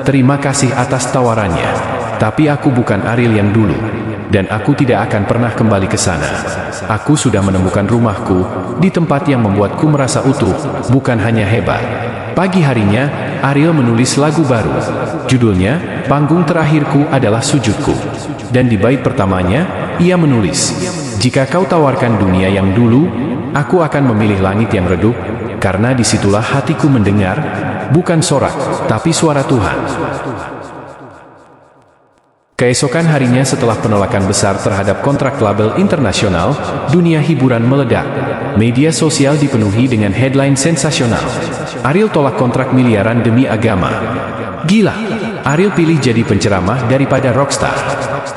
"Terima kasih atas tawarannya. Tapi aku bukan Ariel yang dulu. Dan aku tidak akan pernah kembali ke sana. Aku sudah menemukan rumahku, di tempat yang membuatku merasa utuh, bukan hanya hebat." Pagi harinya, Ariel menulis lagu baru. Judulnya, "Panggung Terakhirku Adalah Sujudku." Dan di bait pertamanya, ia menulis, "Jika kau tawarkan dunia yang dulu, aku akan memilih langit yang redup, karena disitulah hatiku mendengar, bukan sorak, tapi suara Tuhan." Keesokan harinya setelah penolakan besar terhadap kontrak label internasional, dunia hiburan meledak. Media sosial dipenuhi dengan headline sensasional. Ariel tolak kontrak miliaran demi agama. Gila, Ariel pilih jadi penceramah daripada rockstar.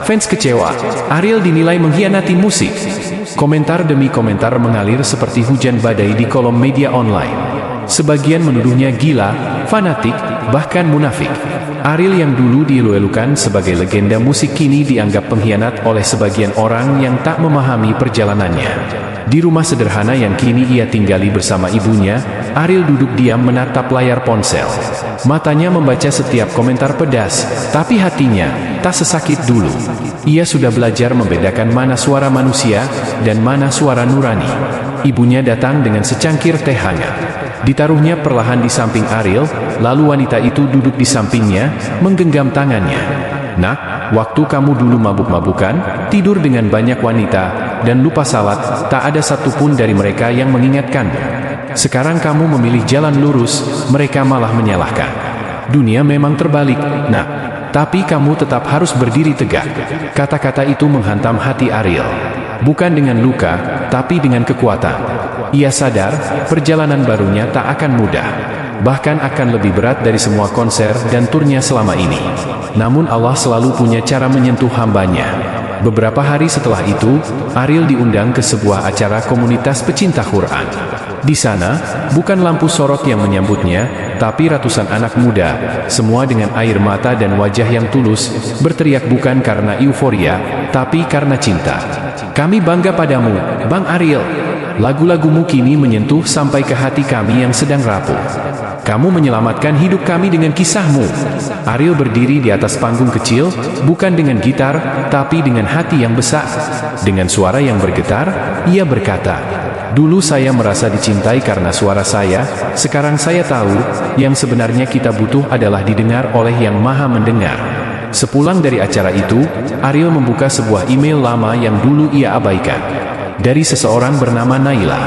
Fans kecewa, Ariel dinilai mengkhianati musik. Komentar demi komentar mengalir seperti hujan badai di kolom media online. Sebagian menuduhnya gila, fanatik, bahkan munafik. Ariel yang dulu dielu-elukan sebagai legenda musik kini dianggap pengkhianat oleh sebagian orang yang tak memahami perjalanannya. Di rumah sederhana yang kini ia tinggali bersama ibunya, Ariel duduk diam menatap layar ponsel. Matanya membaca setiap komentar pedas, tapi hatinya tak sesakit dulu. Ia sudah belajar membedakan mana suara manusia dan mana suara nurani. Ibunya datang dengan secangkir teh hangat. Ditaruhnya perlahan di samping Ariel, lalu wanita itu duduk di sampingnya, menggenggam tangannya. "Nak, waktu kamu dulu mabuk-mabukan, tidur dengan banyak wanita, dan lupa salat, tak ada satupun dari mereka yang mengingatkanmu. Sekarang kamu memilih jalan lurus, mereka malah menyalahkan. Dunia memang terbalik, nak. Tapi kamu tetap harus berdiri tegak." Kata-kata itu menghantam hati Ariel. Bukan dengan luka, tapi dengan kekuatan. Ia sadar, perjalanan barunya tak akan mudah. Bahkan akan lebih berat dari semua konser dan turnya selama ini. Namun Allah selalu punya cara menyentuh hambanya. Beberapa hari setelah itu, Ariel diundang ke sebuah acara komunitas pecinta Quran. Di sana, bukan lampu sorot yang menyambutnya, tapi ratusan anak muda, semua dengan air mata dan wajah yang tulus, berteriak bukan karena euforia, tapi karena cinta. "Kami bangga padamu, Bang Ariel. Lagu-lagumu kini menyentuh sampai ke hati kami yang sedang rapuh. Kamu menyelamatkan hidup kami dengan kisahmu." Ariel berdiri di atas panggung kecil, bukan dengan gitar, tapi dengan hati yang besar. Dengan suara yang bergetar, ia berkata, "Dulu saya merasa dicintai karena suara saya, sekarang saya tahu, yang sebenarnya kita butuh adalah didengar oleh Yang Maha Mendengar." Sepulang dari acara itu, Ariel membuka sebuah email lama yang dulu ia abaikan. Dari seseorang bernama Naila.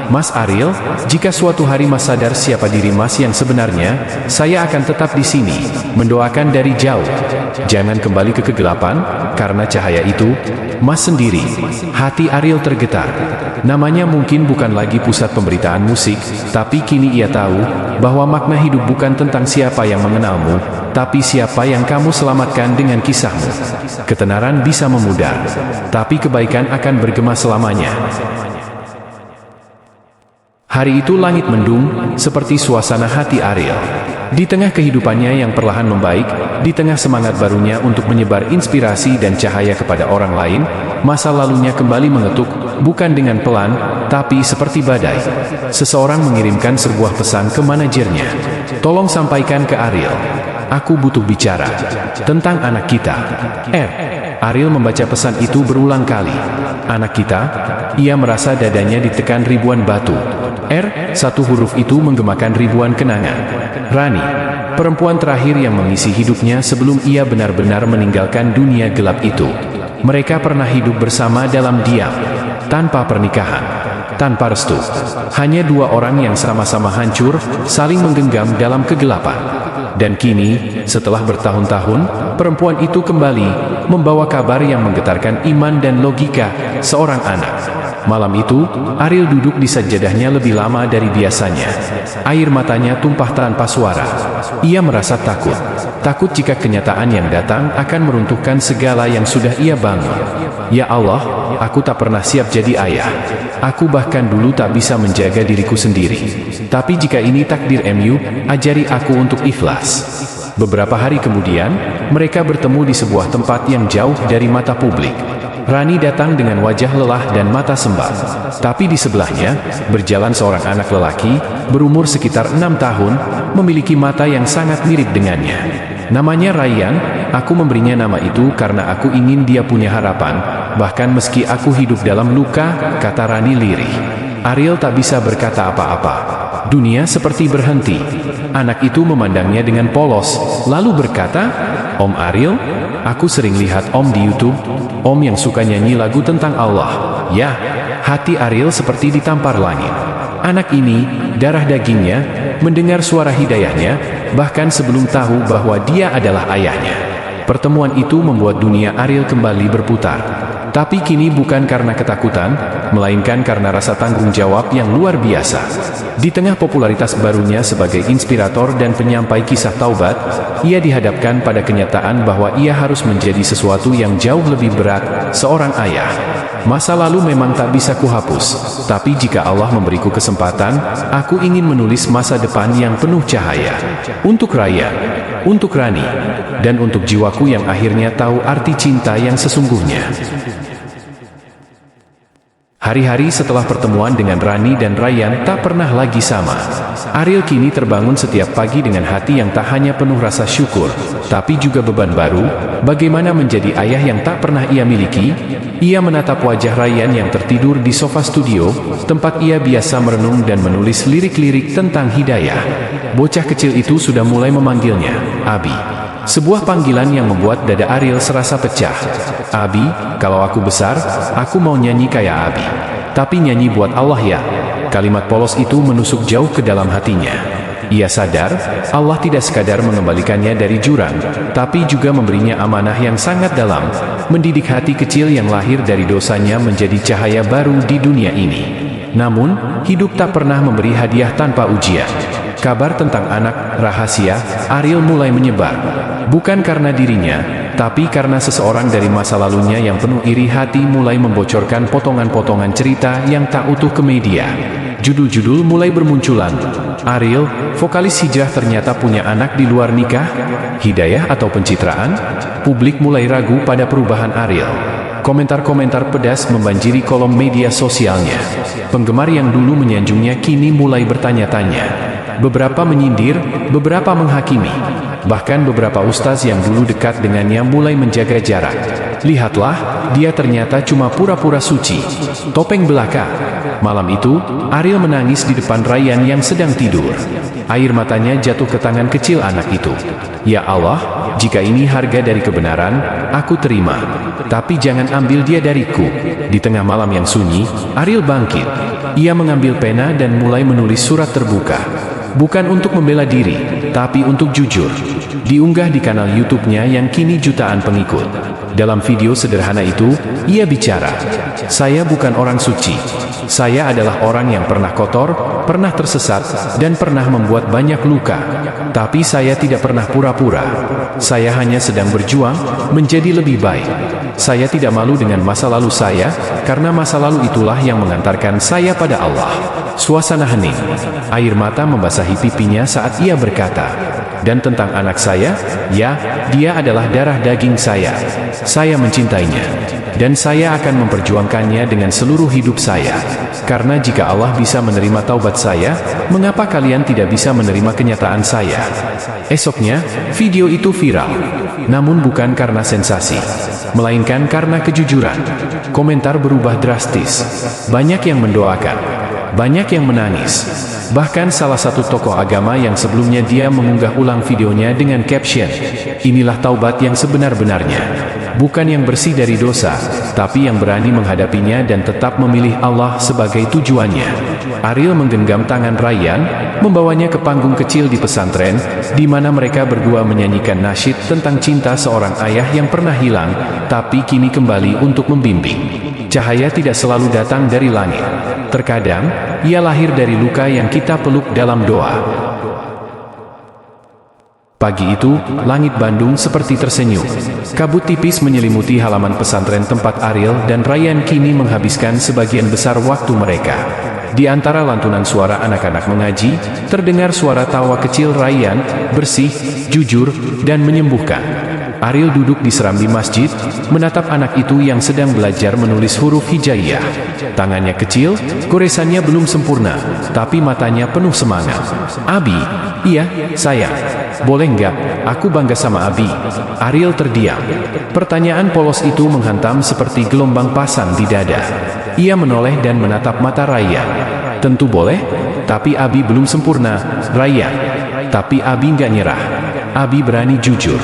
"Mas Ariel, jika suatu hari Mas sadar siapa diri Mas yang sebenarnya, saya akan tetap di sini, mendoakan dari jauh. Jangan kembali ke kegelapan, karena cahaya itu, Mas sendiri." Hati Ariel tergetar. Namanya mungkin bukan lagi pusat pemberitaan musik, tapi kini ia tahu, bahwa makna hidup bukan tentang siapa yang mengenalmu, tapi siapa yang kamu selamatkan dengan kisahmu. Ketenaran bisa memudar, tapi kebaikan akan bergema selamanya. Hari itu langit mendung, seperti suasana hati Ariel. Di tengah kehidupannya yang perlahan membaik, di tengah semangat barunya untuk menyebar inspirasi dan cahaya kepada orang lain, masa lalunya kembali mengetuk, bukan dengan pelan, tapi seperti badai. Seseorang mengirimkan sebuah pesan ke manajernya. "Tolong sampaikan ke Ariel. aku butuh bicara tentang anak kita. Ariel membaca pesan itu berulang kali. Anak kita? Ia merasa dadanya ditekan ribuan batu. Satu huruf itu menggemakan ribuan kenangan. Rani, perempuan terakhir yang mengisi hidupnya sebelum ia benar-benar meninggalkan dunia gelap itu. Mereka pernah hidup bersama dalam diam, tanpa pernikahan, tanpa restu. Hanya dua orang yang sama-sama hancur, saling menggenggam dalam kegelapan. Dan kini, setelah bertahun-tahun, perempuan itu kembali, membawa kabar yang menggetarkan iman dan logika seorang anak. Malam itu, Ariel duduk di sajadahnya lebih lama dari biasanya. Air matanya tumpah tanpa suara. Ia merasa takut. Takut jika kenyataan yang datang akan meruntuhkan segala yang sudah ia bangun. Ya Allah, aku tak pernah siap jadi ayah. Aku bahkan dulu tak bisa menjaga diriku sendiri. Tapi jika ini takdir MU, ajari aku untuk ikhlas. Beberapa hari kemudian, mereka bertemu di sebuah tempat yang jauh dari mata publik. Rani datang dengan wajah lelah dan mata sembab. Tapi di sebelahnya, berjalan seorang anak lelaki, berumur sekitar 6 tahun, memiliki mata yang sangat mirip dengannya. Namanya Ryan, aku memberinya nama itu karena aku ingin dia punya harapan, bahkan meski aku hidup dalam luka, kata Rani lirih. Ariel tak bisa berkata apa-apa. Dunia seperti berhenti. Anak itu memandangnya dengan polos, lalu berkata, Om Ariel, aku sering lihat Om di YouTube, Om yang suka nyanyi lagu tentang Allah. Ya, hati Ariel seperti ditampar langit. Anak ini, darah dagingnya, mendengar suara hidayahnya, bahkan sebelum tahu bahwa dia adalah ayahnya. Pertemuan itu membuat dunia Ariel kembali berputar. Tapi kini bukan karena ketakutan, melainkan karena rasa tanggung jawab yang luar biasa. Di tengah popularitas barunya sebagai inspirator dan penyampai kisah taubat, ia dihadapkan pada kenyataan bahwa ia harus menjadi sesuatu yang jauh lebih berat, seorang ayah. Masa lalu memang tak bisa kuhapus, tapi jika Allah memberiku kesempatan, aku ingin menulis masa depan yang penuh cahaya. Untuk Ryan, untuk Rani, dan untuk jiwaku yang akhirnya tahu arti cinta yang sesungguhnya. Hari-hari setelah pertemuan dengan Rani dan Ryan tak pernah lagi sama. Ariel kini terbangun setiap pagi dengan hati yang tak hanya penuh rasa syukur, tapi juga beban baru, bagaimana menjadi ayah yang tak pernah ia miliki. Ia menatap wajah Ryan yang tertidur di sofa studio, tempat ia biasa merenung dan menulis lirik-lirik tentang hidayah. Bocah kecil itu sudah mulai memanggilnya, Abi. Sebuah panggilan yang membuat dada Ariel serasa pecah. Abi, kalau aku besar, aku mau nyanyi kayak Abi. Tapi nyanyi buat Allah ya. Kalimat polos itu menusuk jauh ke dalam hatinya. Ia sadar, Allah tidak sekadar mengembalikannya dari jurang, tapi juga memberinya amanah yang sangat dalam, mendidik hati kecil yang lahir dari dosanya menjadi cahaya baru di dunia ini. Namun, hidup tak pernah memberi hadiah tanpa ujian. Kabar tentang anak rahasia Ariel mulai menyebar. Bukan karena dirinya, tapi karena seseorang dari masa lalunya yang penuh iri hati mulai membocorkan potongan-potongan cerita yang tak utuh ke media. Judul-judul mulai bermunculan. Ariel, vokalis Hijrah ternyata punya anak di luar nikah? Hidayah atau pencitraan? Publik mulai ragu pada perubahan Ariel. Komentar-komentar pedas membanjiri kolom media sosialnya. Penggemar yang dulu menyanjungnya kini mulai bertanya-tanya. Beberapa menyindir, beberapa menghakimi. Bahkan beberapa ustaz yang dulu dekat dengannya mulai menjaga jarak. Lihatlah, dia ternyata cuma pura-pura suci. Topeng belaka. Malam itu, Ariel menangis di depan Ryan yang sedang tidur. Air matanya jatuh ke tangan kecil anak itu. Ya Allah, jika ini harga dari kebenaran, aku terima. Tapi jangan ambil dia dariku. Di tengah malam yang sunyi, Ariel bangkit. Ia mengambil pena dan mulai menulis surat terbuka. Bukan untuk membela diri, tapi untuk jujur. Diunggah di kanal YouTube-nya yang kini jutaan pengikut. Dalam video sederhana itu, ia bicara, "Saya bukan orang suci. Saya adalah orang yang pernah kotor, pernah tersesat, dan pernah membuat banyak luka. Tapi saya tidak pernah pura-pura. Saya hanya sedang berjuang menjadi lebih baik. Saya tidak malu dengan masa lalu saya, karena masa lalu itulah yang mengantarkan saya pada Allah." Suasana hening. Air mata membasahi pipinya saat ia berkata, "Dan tentang anak saya, ya, dia adalah darah daging saya. saya mencintainya. Dan saya akan memperjuangkannya dengan seluruh hidup saya. Karena jika Allah bisa menerima taubat saya, mengapa kalian tidak bisa menerima kenyataan saya? Esoknya, video itu viral. Namun bukan karena sensasi, melainkan karena kejujuran. Komentar berubah drastis. Banyak yang mendoakan, banyak yang menangis. Bahkan salah satu tokoh agama yang sebelumnya dia mengunggah ulang videonya dengan caption, "Inilah taubat yang sebenar-benarnya. Bukan yang bersih dari dosa, tapi yang berani menghadapinya dan tetap memilih Allah sebagai tujuannya." Ariel menggenggam tangan Ryan, membawanya ke panggung kecil di pesantren, di mana mereka berdua menyanyikan nasyid tentang cinta seorang ayah yang pernah hilang, tapi kini kembali untuk membimbing. Cahaya tidak selalu datang dari langit. Terkadang, ia lahir dari luka yang kita peluk dalam doa. Pagi itu, langit Bandung seperti tersenyum. Kabut tipis menyelimuti halaman pesantren tempat Ariel dan Ryan kini menghabiskan sebagian besar waktu mereka. Di antara lantunan suara anak-anak mengaji, terdengar suara tawa kecil Ryan, bersih, jujur, dan menyembuhkan. Ariel duduk di serambi masjid, menatap anak itu yang sedang belajar menulis huruf hijaiyah. Tangannya kecil, goresannya belum sempurna, tapi matanya penuh semangat. "Abi." "Iya, sayang. Boleh nggak? Aku bangga sama Abi." Ariel terdiam. Pertanyaan polos itu menghantam seperti gelombang pasang di dada. Ia menoleh dan menatap mata Ryan. "Tentu boleh, tapi Abi belum sempurna, Ryan." Tapi Abi nggak nyerah. Abi berani jujur.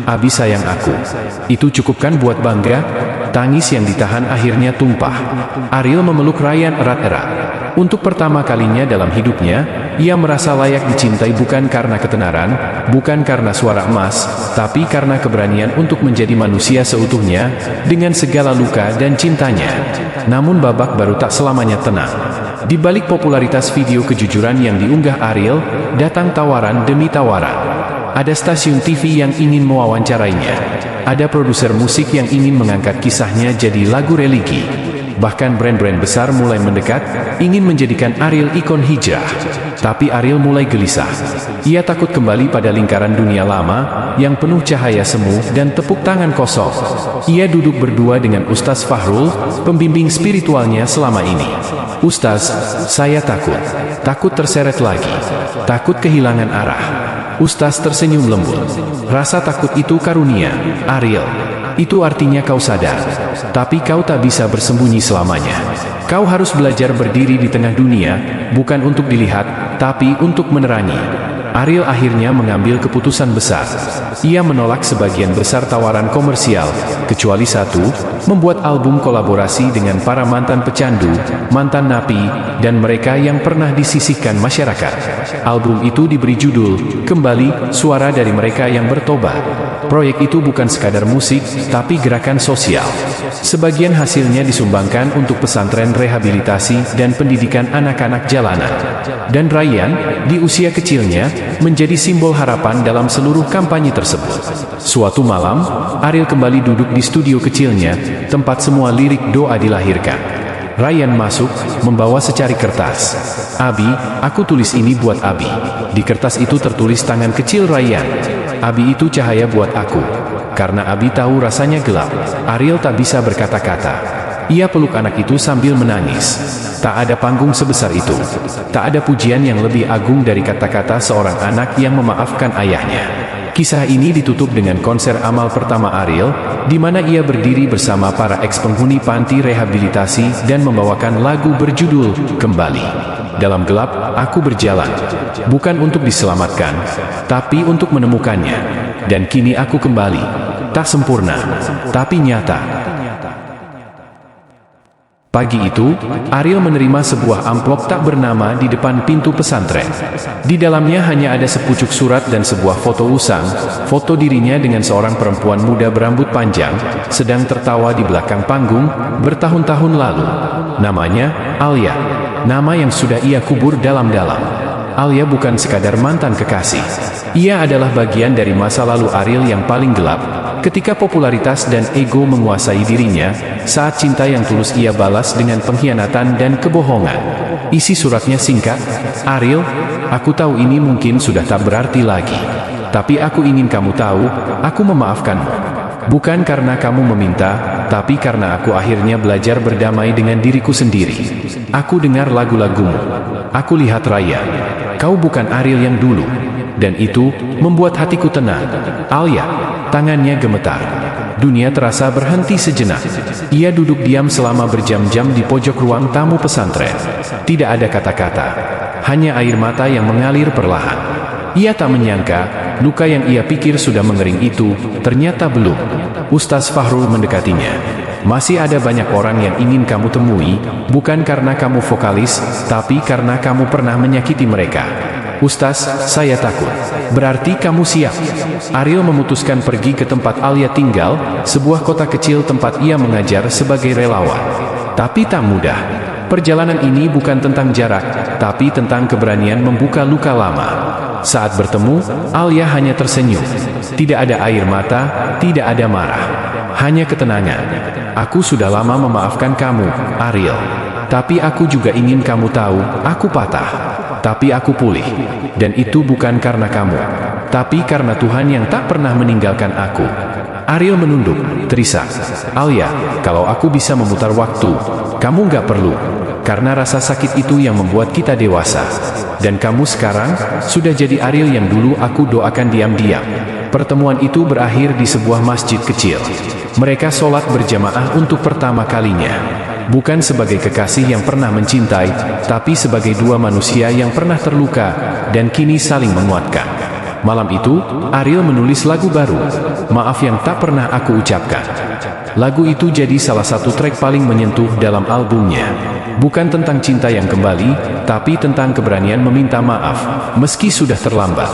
"Abi sayang aku." "Itu cukup kan buat bangga?" Tangis yang ditahan akhirnya tumpah. Ariel memeluk Ryan erat-erat. Untuk pertama kalinya dalam hidupnya, ia merasa layak dicintai bukan karena ketenaran, bukan karena suara emas, tapi karena keberanian untuk menjadi manusia seutuhnya, dengan segala luka dan cintanya. Namun babak baru tak selamanya tenang. Di balik popularitas video kejujuran yang diunggah Ariel, datang tawaran demi tawaran. Ada stasiun TV yang ingin mewawancarainya. Ada produser musik yang ingin mengangkat kisahnya jadi lagu religi. Bahkan brand-brand besar mulai mendekat, ingin menjadikan Ariel ikon hijrah. Tapi Ariel mulai gelisah. Ia takut kembali pada lingkaran dunia lama, yang penuh cahaya semu dan tepuk tangan kosong. Ia duduk berdua dengan Ustaz Fahrul, pembimbing spiritualnya selama ini. "Ustaz, saya takut. Takut terseret lagi. Takut kehilangan arah." Ustaz tersenyum lembut. "Rasa takut itu karunia, Ariel. Itu artinya kau sadar. Tapi kau tak bisa bersembunyi selamanya. Kau harus belajar berdiri di tengah dunia, bukan untuk dilihat, tapi untuk menerangi." Ariel akhirnya mengambil keputusan besar. Ia menolak sebagian besar tawaran komersial, kecuali satu, membuat album kolaborasi dengan para mantan pecandu, mantan napi, dan mereka yang pernah disisihkan masyarakat. Album itu diberi judul, "Kembali, Suara dari Mereka yang Bertobat." Proyek itu bukan sekadar musik, tapi gerakan sosial. Sebagian hasilnya disumbangkan untuk pesantren rehabilitasi dan pendidikan anak-anak jalanan. Dan Ryan, di usia kecilnya, menjadi simbol harapan dalam seluruh kampanye tersebut. Suatu malam, Ariel kembali duduk di studio kecilnya, tempat semua lirik doa dilahirkan. Ryan masuk, membawa secari kertas. "Abi, aku tulis ini buat Abi." Di kertas itu tertulis tangan kecil Ryan. "Abi itu cahaya buat aku." Karena Abi tahu rasanya gelap, Ariel tak bisa berkata-kata. Ia peluk anak itu sambil menangis. Tak ada panggung sebesar itu. Tak ada pujian yang lebih agung dari kata-kata seorang anak yang memaafkan ayahnya. Kisah ini ditutup dengan konser amal pertama Ariel, di mana ia berdiri bersama para eks-penghuni panti rehabilitasi dan membawakan lagu berjudul "Kembali." "Dalam gelap, aku berjalan. Bukan untuk diselamatkan, tapi untuk menemukannya. Dan kini aku kembali. Tak sempurna, tapi nyata." Pagi itu, Ariel menerima sebuah amplop tak bernama di depan pintu pesantren. Di dalamnya hanya ada sepucuk surat dan sebuah foto usang, foto dirinya dengan seorang perempuan muda berambut panjang, sedang tertawa di belakang panggung, bertahun-tahun lalu. Namanya, Alia. Nama yang sudah ia kubur dalam-dalam. Alia bukan sekadar mantan kekasih. Ia adalah bagian dari masa lalu Ariel yang paling gelap, ketika popularitas dan ego menguasai dirinya, saat cinta yang tulus ia balas dengan pengkhianatan dan kebohongan. Isi suratnya singkat, "Ariel, aku tahu ini mungkin sudah tak berarti lagi. Tapi aku ingin kamu tahu, aku memaafkanmu. Bukan karena kamu meminta, tapi karena aku akhirnya belajar berdamai dengan diriku sendiri. Aku dengar lagu-lagumu. Aku lihat Raya. Kau bukan Ariel yang dulu. Dan itu membuat hatiku tenang. Alia, tangannya gemetar. Dunia terasa berhenti sejenak. Ia duduk diam selama berjam-jam di pojok ruang tamu pesantren. Tidak ada kata-kata. Hanya air mata yang mengalir perlahan. Ia tak menyangka, luka yang ia pikir sudah mengering itu, ternyata belum. Ustaz Fahrul mendekatinya. Masih ada banyak orang yang ingin kamu temui, bukan karena kamu vokalis, tapi karena kamu pernah menyakiti mereka. Ustaz, saya takut. Berarti kamu siap. Ariel memutuskan pergi ke tempat Alia tinggal, sebuah kota kecil tempat ia mengajar sebagai relawan. Tapi tak mudah. Perjalanan ini bukan tentang jarak, tapi tentang keberanian membuka luka lama. Saat bertemu, Alia hanya tersenyum. Tidak ada air mata, tidak ada marah. Hanya ketenangan. Aku sudah lama memaafkan kamu, Ariel. Tapi aku juga ingin kamu tahu, aku patah. Tapi aku pulih. Dan itu bukan karena kamu, tapi karena Tuhan yang tak pernah meninggalkan aku. Ariel menunduk, terisak. Alia, kalau aku bisa memutar waktu, kamu gak perlu. Karena rasa sakit itu yang membuat kita dewasa. Dan kamu sekarang, sudah jadi Ariel yang dulu aku doakan diam-diam. Pertemuan itu berakhir di sebuah masjid kecil. Mereka sholat berjamaah untuk pertama kalinya. Bukan sebagai kekasih yang pernah mencintai, tapi sebagai dua manusia yang pernah terluka, dan kini saling menguatkan. Malam itu, Ariel menulis lagu baru, Maaf Yang Tak Pernah Aku Ucapkan. Lagu itu jadi salah satu track paling menyentuh dalam albumnya. Bukan tentang cinta yang kembali, tapi tentang keberanian meminta maaf, meski sudah terlambat.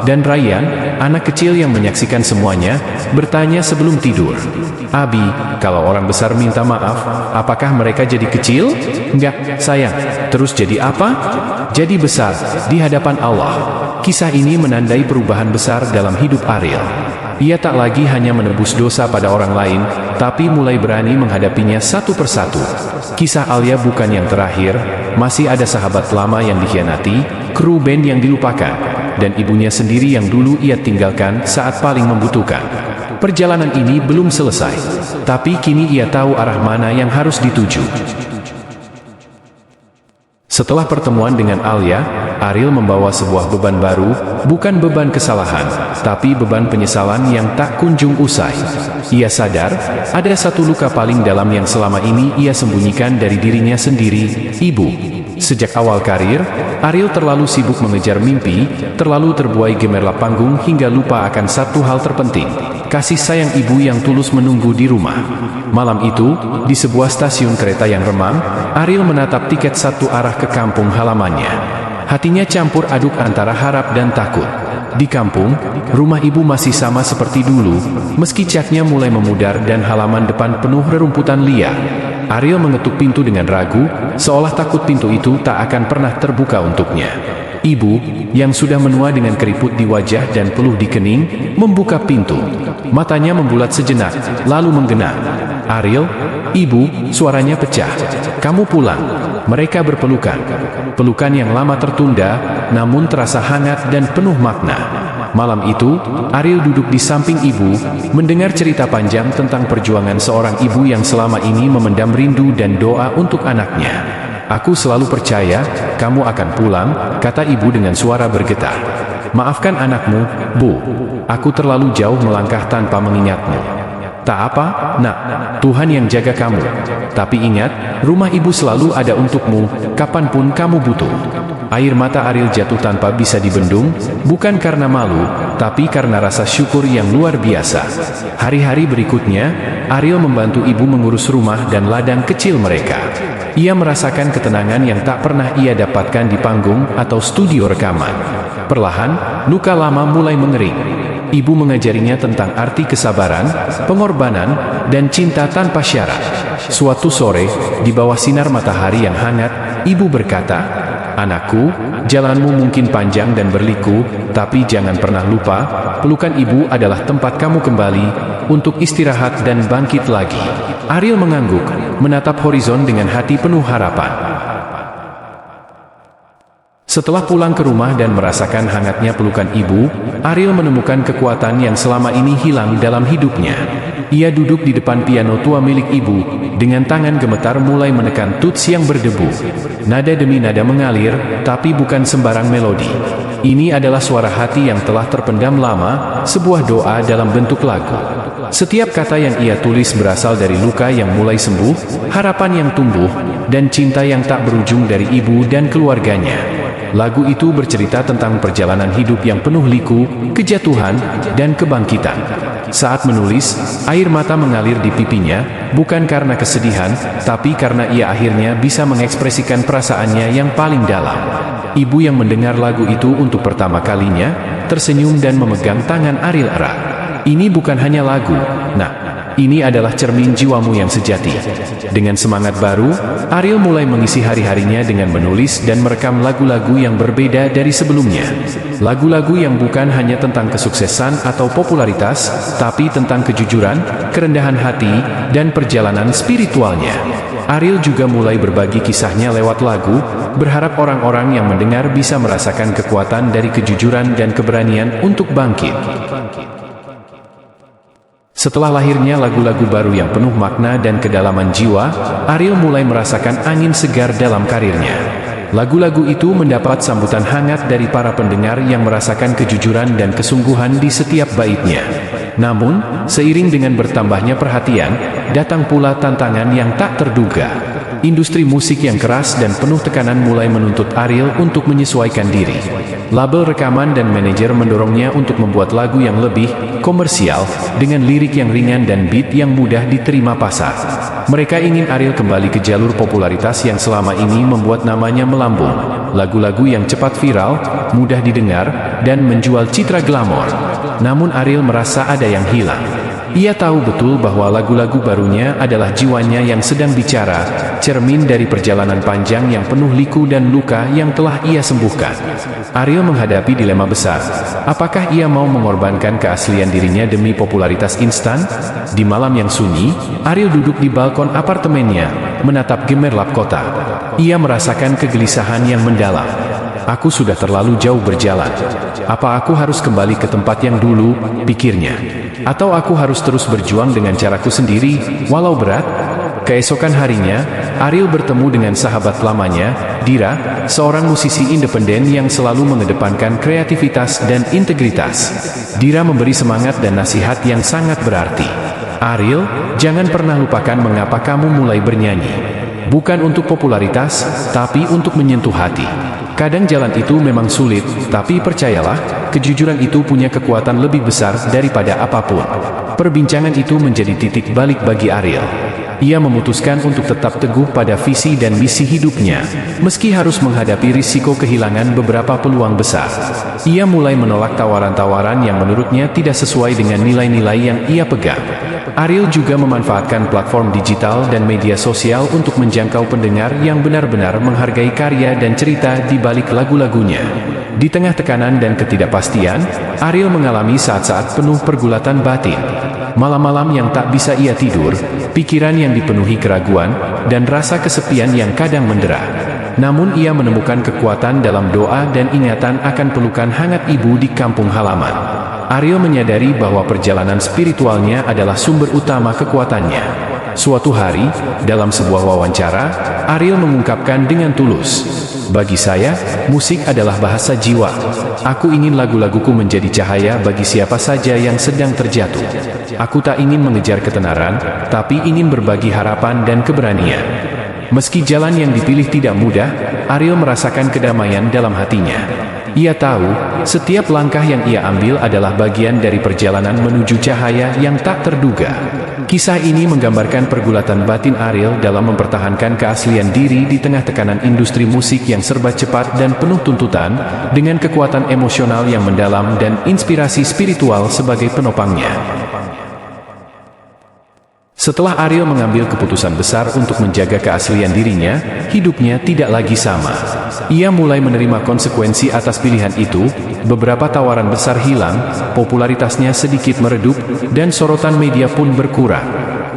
Dan Ryan, anak kecil yang menyaksikan semuanya, bertanya sebelum tidur, Abi, kalau orang besar minta maaf, apakah mereka jadi kecil? Enggak, sayang. Terus jadi apa? Jadi besar, di hadapan Allah. Kisah ini menandai perubahan besar dalam hidup Ariel. Ia tak lagi hanya menebus dosa pada orang lain, tapi mulai berani menghadapinya satu persatu. Kisah Alia bukan yang terakhir, masih ada sahabat lama yang dikhianati, kru band yang dilupakan, dan ibunya sendiri yang dulu ia tinggalkan saat paling membutuhkan. Perjalanan ini belum selesai, tapi kini ia tahu arah mana yang harus dituju. Setelah pertemuan dengan Alia, Ariel membawa sebuah beban baru, bukan beban kesalahan, tapi beban penyesalan yang tak kunjung usai. Ia sadar, ada satu luka paling dalam yang selama ini ia sembunyikan dari dirinya sendiri, ibu. Sejak awal karir, Ariel terlalu sibuk mengejar mimpi, terlalu terbuai gemerlap panggung hingga lupa akan satu hal terpenting, kasih sayang ibu yang tulus menunggu di rumah. Malam itu, di sebuah stasiun kereta yang remang, Ariel menatap tiket satu arah ke kampung halamannya. Hatinya campur aduk antara harap dan takut. Di kampung, rumah ibu masih sama seperti dulu, meski catnya mulai memudar dan halaman depan penuh rerumputan liar. Ariel mengetuk pintu dengan ragu, seolah takut pintu itu tak akan pernah terbuka untuknya. Ibu, yang sudah menua dengan keriput di wajah dan peluh di kening, membuka pintu. Matanya membulat sejenak, lalu menggenang. Ariel, ibu, suaranya pecah. Kamu pulang. Mereka berpelukan. Pelukan yang lama tertunda, namun terasa hangat dan penuh makna. Malam itu, Ariel duduk di samping ibu, mendengar cerita panjang tentang perjuangan seorang ibu yang selama ini memendam rindu dan doa untuk anaknya. Aku selalu percaya, kamu akan pulang, kata ibu dengan suara bergetar. Maafkan anakmu, Bu. Aku terlalu jauh melangkah tanpa mengingatmu. Tak apa, nak. Tuhan yang jaga kamu. Tapi ingat, rumah ibu selalu ada untukmu, kapanpun kamu butuh. Air mata Ariel jatuh tanpa bisa dibendung, bukan karena malu, tapi karena rasa syukur yang luar biasa. Hari-hari berikutnya, Ariel membantu ibu mengurus rumah dan ladang kecil mereka. Ia merasakan ketenangan yang tak pernah ia dapatkan di panggung atau studio rekaman. Perlahan, luka lama mulai mengering. Ibu mengajarinya tentang arti kesabaran, pengorbanan, dan cinta tanpa syarat. Suatu sore, di bawah sinar matahari yang hangat, ibu berkata, "Anakku, jalanmu mungkin panjang dan berliku, tapi jangan pernah lupa, pelukan ibu adalah tempat kamu kembali, untuk istirahat dan bangkit lagi." Ariel mengangguk, menatap horizon dengan hati penuh harapan. Setelah pulang ke rumah dan merasakan hangatnya pelukan ibu, Ariel menemukan kekuatan yang selama ini hilang dalam hidupnya. Ia duduk di depan piano tua milik ibu, dengan tangan gemetar mulai menekan tuts yang berdebu. Nada demi nada mengalir, tapi bukan sembarang melodi. Ini adalah suara hati yang telah terpendam lama, sebuah doa dalam bentuk lagu. Setiap kata yang ia tulis berasal dari luka yang mulai sembuh, harapan yang tumbuh, dan cinta yang tak berujung dari ibu dan keluarganya. Lagu itu bercerita tentang perjalanan hidup yang penuh liku, kejatuhan, dan kebangkitan. Saat menulis, air mata mengalir di pipinya, bukan karena kesedihan, tapi karena ia akhirnya bisa mengekspresikan perasaannya yang paling dalam. Ibu yang mendengar lagu itu untuk pertama kalinya, tersenyum dan memegang tangan Ariel erat. Ini bukan hanya lagu, nah, ini adalah cermin jiwamu yang sejati. Dengan semangat baru, Ariel mulai mengisi hari-harinya dengan menulis dan merekam lagu-lagu yang berbeda dari sebelumnya. Lagu-lagu yang bukan hanya tentang kesuksesan atau popularitas, tapi tentang kejujuran, kerendahan hati, dan perjalanan spiritualnya. Ariel juga mulai berbagi kisahnya lewat lagu, berharap orang-orang yang mendengar bisa merasakan kekuatan dari kejujuran dan keberanian untuk bangkit. Setelah lahirnya lagu-lagu baru yang penuh makna dan kedalaman jiwa, Ariel mulai merasakan angin segar dalam karirnya. Lagu-lagu itu mendapat sambutan hangat dari para pendengar yang merasakan kejujuran dan kesungguhan di setiap baitnya. Namun, seiring dengan bertambahnya perhatian, datang pula tantangan yang tak terduga. Industri musik yang keras dan penuh tekanan mulai menuntut Ariel untuk menyesuaikan diri. Label rekaman dan manajer mendorongnya untuk membuat lagu yang lebih komersial, dengan lirik yang ringan dan beat yang mudah diterima pasar. Mereka ingin Ariel kembali ke jalur popularitas yang selama ini membuat namanya melambung. Lagu-lagu yang cepat viral, mudah didengar, dan menjual citra glamor. Namun Ariel merasa ada yang hilang. Ia tahu betul bahwa lagu-lagu barunya adalah jiwanya yang sedang bicara, cermin dari perjalanan panjang yang penuh liku dan luka yang telah ia sembuhkan. Ariel menghadapi dilema besar. Apakah ia mau mengorbankan keaslian dirinya demi popularitas instan? Di malam yang sunyi, Ariel duduk di balkon apartemennya, menatap gemerlap kota. Ia merasakan kegelisahan yang mendalam. Aku sudah terlalu jauh berjalan. Apa aku harus kembali ke tempat yang dulu, pikirnya. Atau aku harus terus berjuang dengan caraku sendiri, walau berat? Keesokan harinya, Ariel bertemu dengan sahabat lamanya, Dira, seorang musisi independen yang selalu mengedepankan kreativitas dan integritas. Dira memberi semangat dan nasihat yang sangat berarti. Ariel, jangan pernah lupakan mengapa kamu mulai bernyanyi. Bukan untuk popularitas, tapi untuk menyentuh hati. Kadang jalan itu memang sulit, tapi percayalah, kejujuran itu punya kekuatan lebih besar daripada apapun. Perbincangan itu menjadi titik balik bagi Ariel. Ia memutuskan untuk tetap teguh pada visi dan misi hidupnya, meski harus menghadapi risiko kehilangan beberapa peluang besar. Ia mulai menolak tawaran-tawaran yang menurutnya tidak sesuai dengan nilai-nilai yang ia pegang. Ariel juga memanfaatkan platform digital dan media sosial untuk menjangkau pendengar yang benar-benar menghargai karya dan cerita di balik lagu-lagunya. Di tengah tekanan dan ketidakpastian, Ariel mengalami saat-saat penuh pergulatan batin. Malam-malam yang tak bisa ia tidur, pikiran yang dipenuhi keraguan, dan rasa kesepian yang kadang mendera. Namun ia menemukan kekuatan dalam doa dan ingatan akan pelukan hangat ibu di kampung halaman. Ariel menyadari bahwa perjalanan spiritualnya adalah sumber utama kekuatannya. Suatu hari, dalam sebuah wawancara, Ariel mengungkapkan dengan tulus, "Bagi saya, musik adalah bahasa jiwa. Aku ingin lagu-laguku menjadi cahaya bagi siapa saja yang sedang terjatuh. Aku tak ingin mengejar ketenaran, tapi ingin berbagi harapan dan keberanian." Meski jalan yang dipilih tidak mudah, Ariel merasakan kedamaian dalam hatinya. Ia tahu, setiap langkah yang ia ambil adalah bagian dari perjalanan menuju cahaya yang tak terduga. Kisah ini menggambarkan pergulatan batin Ariel dalam mempertahankan keaslian diri di tengah tekanan industri musik yang serba cepat dan penuh tuntutan, dengan kekuatan emosional yang mendalam dan inspirasi spiritual sebagai penopangnya. Setelah Ariel mengambil keputusan besar untuk menjaga keaslian dirinya, hidupnya tidak lagi sama. Ia mulai menerima konsekuensi atas pilihan itu, beberapa tawaran besar hilang, popularitasnya sedikit meredup, dan sorotan media pun berkurang.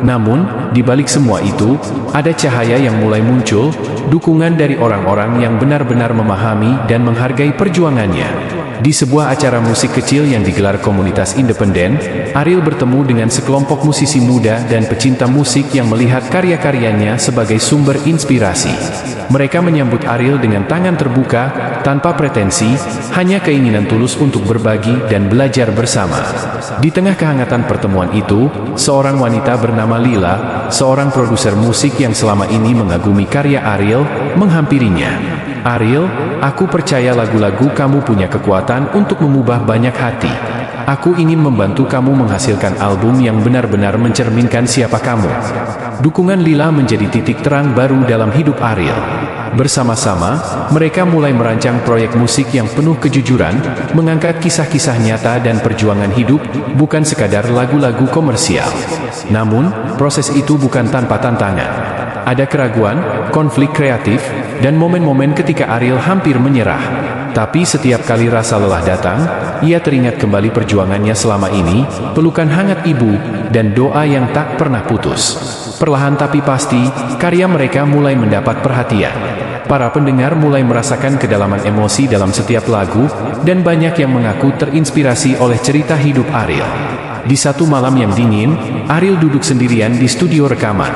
Namun, di balik semua itu, ada cahaya yang mulai muncul, dukungan dari orang-orang yang benar-benar memahami dan menghargai perjuangannya. Di sebuah acara musik kecil yang digelar komunitas independen, Ariel bertemu dengan sekelompok musisi muda dan pecinta musik yang melihat karya-karyanya sebagai sumber inspirasi. Mereka menyambut Ariel dengan tangan terbuka, tanpa pretensi, hanya keinginan tulus untuk berbagi dan belajar bersama. Di tengah kehangatan pertemuan itu, seorang wanita bernama Lila, seorang produser musik yang selama ini mengagumi karya Ariel, menghampirinya. "Ariel, aku percaya lagu-lagu kamu punya kekuatan untuk mengubah banyak hati. Aku ingin membantu kamu menghasilkan album yang benar-benar mencerminkan siapa kamu." Dukungan Lila menjadi titik terang baru dalam hidup Ariel. Bersama-sama, mereka mulai merancang proyek musik yang penuh kejujuran, mengangkat kisah-kisah nyata dan perjuangan hidup, bukan sekadar lagu-lagu komersial. Namun, proses itu bukan tanpa tantangan. Ada keraguan, konflik kreatif, dan momen-momen ketika Ariel hampir menyerah. Tapi setiap kali rasa lelah datang, ia teringat kembali perjuangannya selama ini, pelukan hangat ibu, dan doa yang tak pernah putus. Perlahan tapi pasti, karya mereka mulai mendapat perhatian. Para pendengar mulai merasakan kedalaman emosi dalam setiap lagu, dan banyak yang mengaku terinspirasi oleh cerita hidup Ariel. Di satu malam yang dingin, Ariel duduk sendirian di studio rekaman.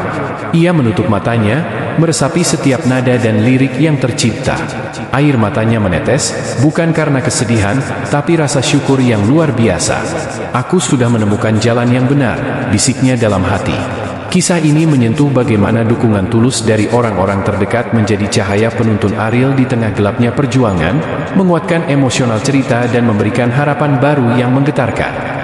Ia menutup matanya, meresapi setiap nada dan lirik yang tercipta. Air matanya menetes, bukan karena kesedihan, tapi rasa syukur yang luar biasa. "Aku sudah menemukan jalan yang benar," bisiknya dalam hati. Kisah ini menyentuh bagaimana dukungan tulus dari orang-orang terdekat menjadi cahaya penuntun Ariel di tengah gelapnya perjuangan, menguatkan emosional cerita dan memberikan harapan baru yang menggetarkan.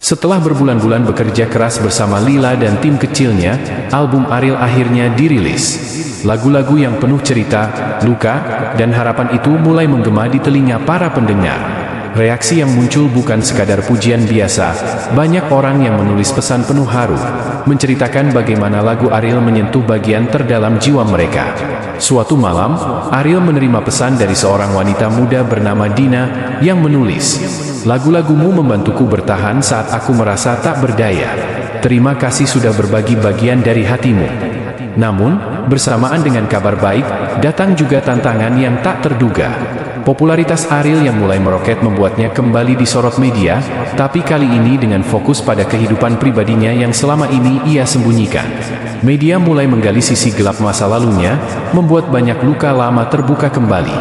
Setelah berbulan-bulan bekerja keras bersama Lila dan tim kecilnya, album Ariel akhirnya dirilis. Lagu-lagu yang penuh cerita, luka, dan harapan itu mulai menggema di telinga para pendengar. Reaksi yang muncul bukan sekadar pujian biasa, banyak orang yang menulis pesan penuh haru, menceritakan bagaimana lagu Ariel menyentuh bagian terdalam jiwa mereka. Suatu malam, Ariel menerima pesan dari seorang wanita muda bernama Dina, yang menulis, "Lagu-lagumu membantuku bertahan saat aku merasa tak berdaya. Terima kasih sudah berbagi bagian dari hatimu." Namun, bersamaan dengan kabar baik, datang juga tantangan yang tak terduga. Popularitas Ariel yang mulai meroket membuatnya kembali disorot media, tapi kali ini dengan fokus pada kehidupan pribadinya yang selama ini ia sembunyikan. Media mulai menggali sisi gelap masa lalunya, membuat banyak luka lama terbuka kembali.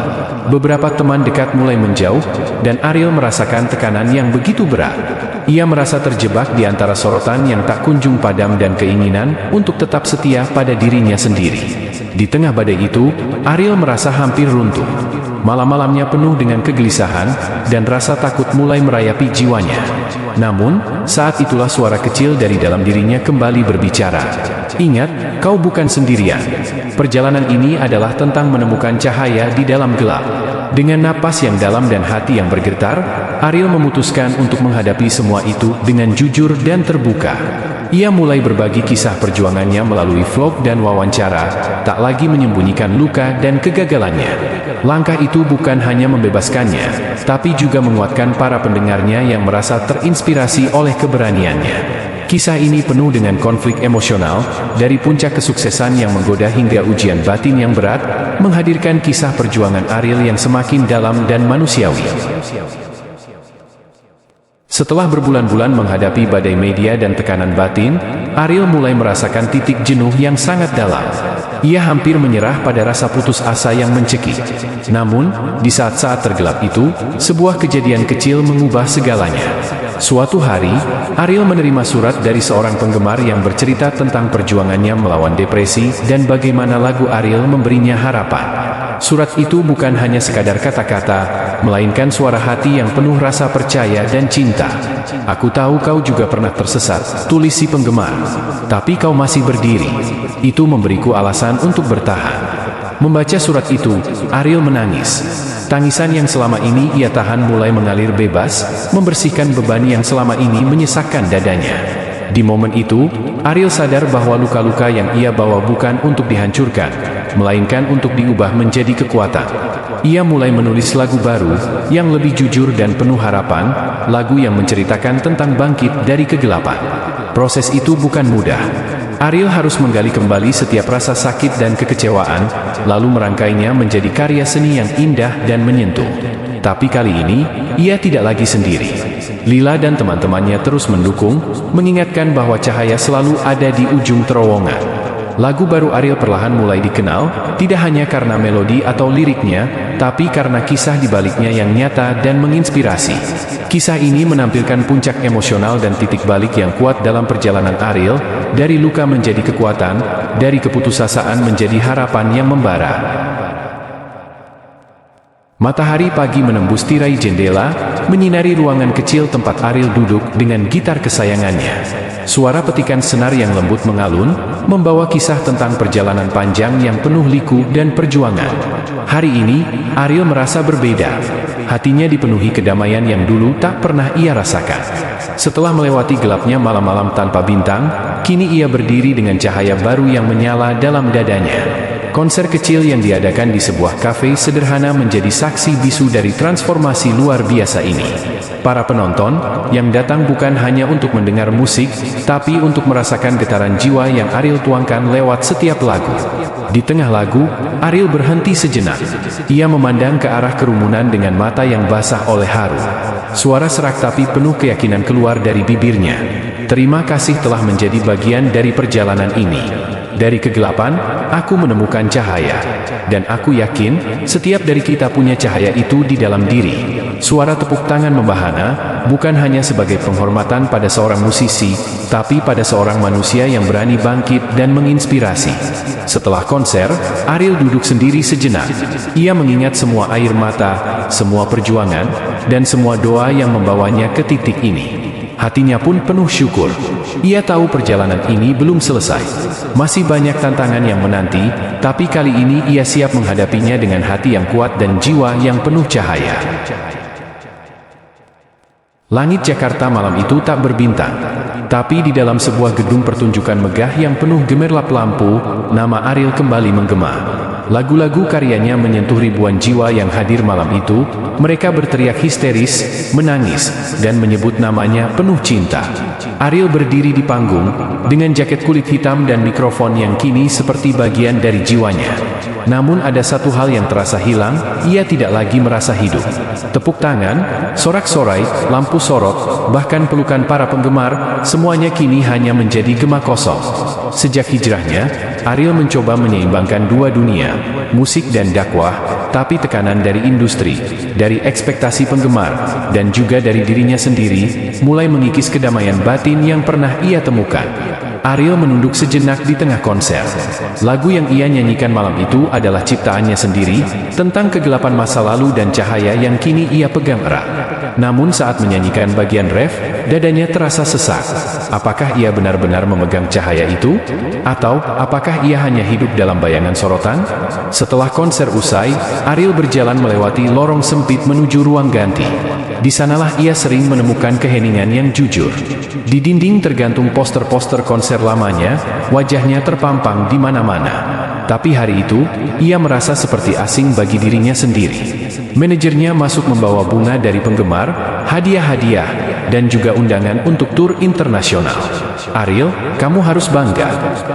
Beberapa teman dekat mulai menjauh, dan Ariel merasakan tekanan yang begitu berat. Ia merasa terjebak di antara sorotan yang tak kunjung padam dan keinginan untuk tetap setia pada dirinya sendiri. Di tengah badai itu, Ariel merasa hampir runtuh. Malam-malamnya penuh dengan kegelisahan, dan rasa takut mulai merayapi jiwanya. Namun, saat itulah suara kecil dari dalam dirinya kembali berbicara. "Ingat, kau bukan sendirian. Perjalanan ini adalah tentang menemukan cahaya di dalam gelap." Dengan napas yang dalam dan hati yang bergetar, Ariel memutuskan untuk menghadapi semua itu dengan jujur dan terbuka. Ia mulai berbagi kisah perjuangannya melalui vlog dan wawancara, tak lagi menyembunyikan luka dan kegagalannya. Langkah itu bukan hanya membebaskannya, tapi juga menguatkan para pendengarnya yang merasa terinspirasi oleh keberaniannya. Kisah ini penuh dengan konflik emosional, dari puncak kesuksesan yang menggoda hingga ujian batin yang berat, menghadirkan kisah perjuangan Ariel yang semakin dalam dan manusiawi. Setelah berbulan-bulan menghadapi badai media dan tekanan batin, Ariel mulai merasakan titik jenuh yang sangat dalam. Ia hampir menyerah pada rasa putus asa yang mencekik. Namun, di saat-saat tergelap itu, sebuah kejadian kecil mengubah segalanya. Suatu hari, Ariel menerima surat dari seorang penggemar yang bercerita tentang perjuangannya melawan depresi dan bagaimana lagu Ariel memberinya harapan. Surat itu bukan hanya sekadar kata-kata, melainkan suara hati yang penuh rasa percaya dan cinta. "Aku tahu kau juga pernah tersesat," tulis si penggemar. "Tapi kau masih berdiri. Itu memberiku alasan untuk bertahan." Membaca surat itu, Ariel menangis. Tangisan yang selama ini ia tahan mulai mengalir bebas, membersihkan beban yang selama ini menyesakkan dadanya. Di momen itu, Ariel sadar bahwa luka-luka yang ia bawa bukan untuk dihancurkan, melainkan untuk diubah menjadi kekuatan. Ia mulai menulis lagu baru, yang lebih jujur dan penuh harapan, lagu yang menceritakan tentang bangkit dari kegelapan. Proses itu bukan mudah. Ariel harus menggali kembali setiap rasa sakit dan kekecewaan, lalu merangkainya menjadi karya seni yang indah dan menyentuh. Tapi kali ini, ia tidak lagi sendiri. Lila dan teman-temannya terus mendukung, mengingatkan bahwa cahaya selalu ada di ujung terowongan. Lagu baru Ariel perlahan mulai dikenal, tidak hanya karena melodi atau liriknya, tapi karena kisah di baliknya yang nyata dan menginspirasi. Kisah ini menampilkan puncak emosional dan titik balik yang kuat dalam perjalanan Ariel, dari luka menjadi kekuatan, dari keputusasaan menjadi harapan yang membara. Matahari pagi menembus tirai jendela, menyinari ruangan kecil tempat Ariel duduk dengan gitar kesayangannya. Suara petikan senar yang lembut mengalun, membawa kisah tentang perjalanan panjang yang penuh liku dan perjuangan. Hari ini, Ariel merasa berbeda. Hatinya dipenuhi kedamaian yang dulu tak pernah ia rasakan. Setelah melewati gelapnya malam-malam tanpa bintang, kini ia berdiri dengan cahaya baru yang menyala dalam dadanya. Konser kecil yang diadakan di sebuah kafe sederhana menjadi saksi bisu dari transformasi luar biasa ini. Para penonton, yang datang bukan hanya untuk mendengar musik, tapi untuk merasakan getaran jiwa yang Ariel tuangkan lewat setiap lagu. Di tengah lagu, Ariel berhenti sejenak. Ia memandang ke arah kerumunan dengan mata yang basah oleh haru. Suara serak tapi penuh keyakinan keluar dari bibirnya. Terima kasih telah menjadi bagian dari perjalanan ini. Dari kegelapan, aku menemukan cahaya. Dan aku yakin, setiap dari kita punya cahaya itu di dalam diri. Suara tepuk tangan membahana, bukan hanya sebagai penghormatan pada seorang musisi, tapi pada seorang manusia yang berani bangkit dan menginspirasi. Setelah konser, Ariel duduk sendiri sejenak. Ia mengingat semua air mata, semua perjuangan, dan semua doa yang membawanya ke titik ini. Hatinya pun penuh syukur. Ia tahu perjalanan ini belum selesai. Masih banyak tantangan yang menanti, tapi kali ini ia siap menghadapinya dengan hati yang kuat dan jiwa yang penuh cahaya. Langit Jakarta malam itu tak berbintang. Tapi di dalam sebuah gedung pertunjukan megah yang penuh gemerlap lampu, nama Ariel kembali menggema. Lagu-lagu karyanya menyentuh ribuan jiwa yang hadir malam itu. Mereka berteriak histeris, menangis, dan menyebut namanya penuh cinta. Ariel berdiri di panggung, dengan jaket kulit hitam dan mikrofon yang kini seperti bagian dari jiwanya. Namun ada satu hal yang terasa hilang, ia tidak lagi merasa hidup. Tepuk tangan, sorak-sorai, lampu sorot, bahkan pelukan para penggemar, semuanya kini hanya menjadi gema kosong. Sejak hijrahnya, Ariel mencoba menyeimbangkan dua dunia, musik dan dakwah, tapi tekanan dari industri, dari ekspektasi penggemar, dan juga dari dirinya sendiri, mulai mengikis kedamaian batin yang pernah ia temukan. Ariel menunduk sejenak di tengah konser. Lagu yang ia nyanyikan malam itu adalah ciptaannya sendiri, tentang kegelapan masa lalu dan cahaya yang kini ia pegang erat. Namun saat menyanyikan bagian ref, dadanya terasa sesak. Apakah ia benar-benar memegang cahaya itu? Atau, apakah ia hanya hidup dalam bayangan sorotan? Setelah konser usai, Ariel berjalan melewati lorong sempit menuju ruang ganti. Di sanalah ia sering menemukan keheningan yang jujur. Di dinding tergantung poster-poster konser lamanya, wajahnya terpampang di mana-mana. Tapi hari itu, ia merasa seperti asing bagi dirinya sendiri. Manajernya masuk membawa bunga dari penggemar, hadiah-hadiah, dan juga undangan untuk tur internasional. Ariel, kamu harus bangga.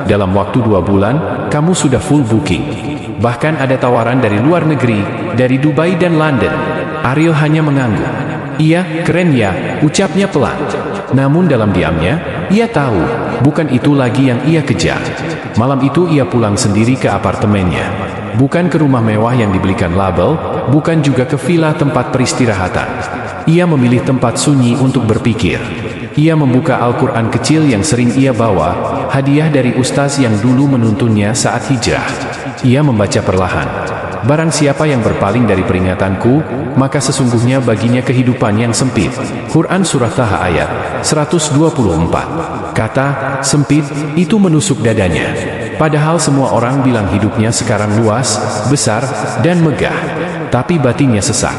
Dalam waktu 2 bulan, kamu sudah full booking. Bahkan ada tawaran dari luar negeri, dari Dubai dan London. Ariel hanya mengangguk. Iya, keren ya, ucapnya pelan. Namun dalam diamnya, ia tahu, bukan itu lagi yang ia kejar. Malam itu ia pulang sendiri ke apartemennya. Bukan ke rumah mewah yang dibelikan label, bukan juga ke villa tempat peristirahatan. Ia memilih tempat sunyi untuk berpikir. Ia membuka Al-Quran kecil yang sering ia bawa, hadiah dari ustaz yang dulu menuntunnya saat hijrah. Ia membaca perlahan. Barang siapa yang berpaling dari peringatanku, maka sesungguhnya baginya kehidupan yang sempit. Quran Surah Taha ayat 124. Kata, sempit, itu menusuk dadanya. Padahal semua orang bilang hidupnya sekarang luas, besar, dan megah. Tapi batinnya sesak.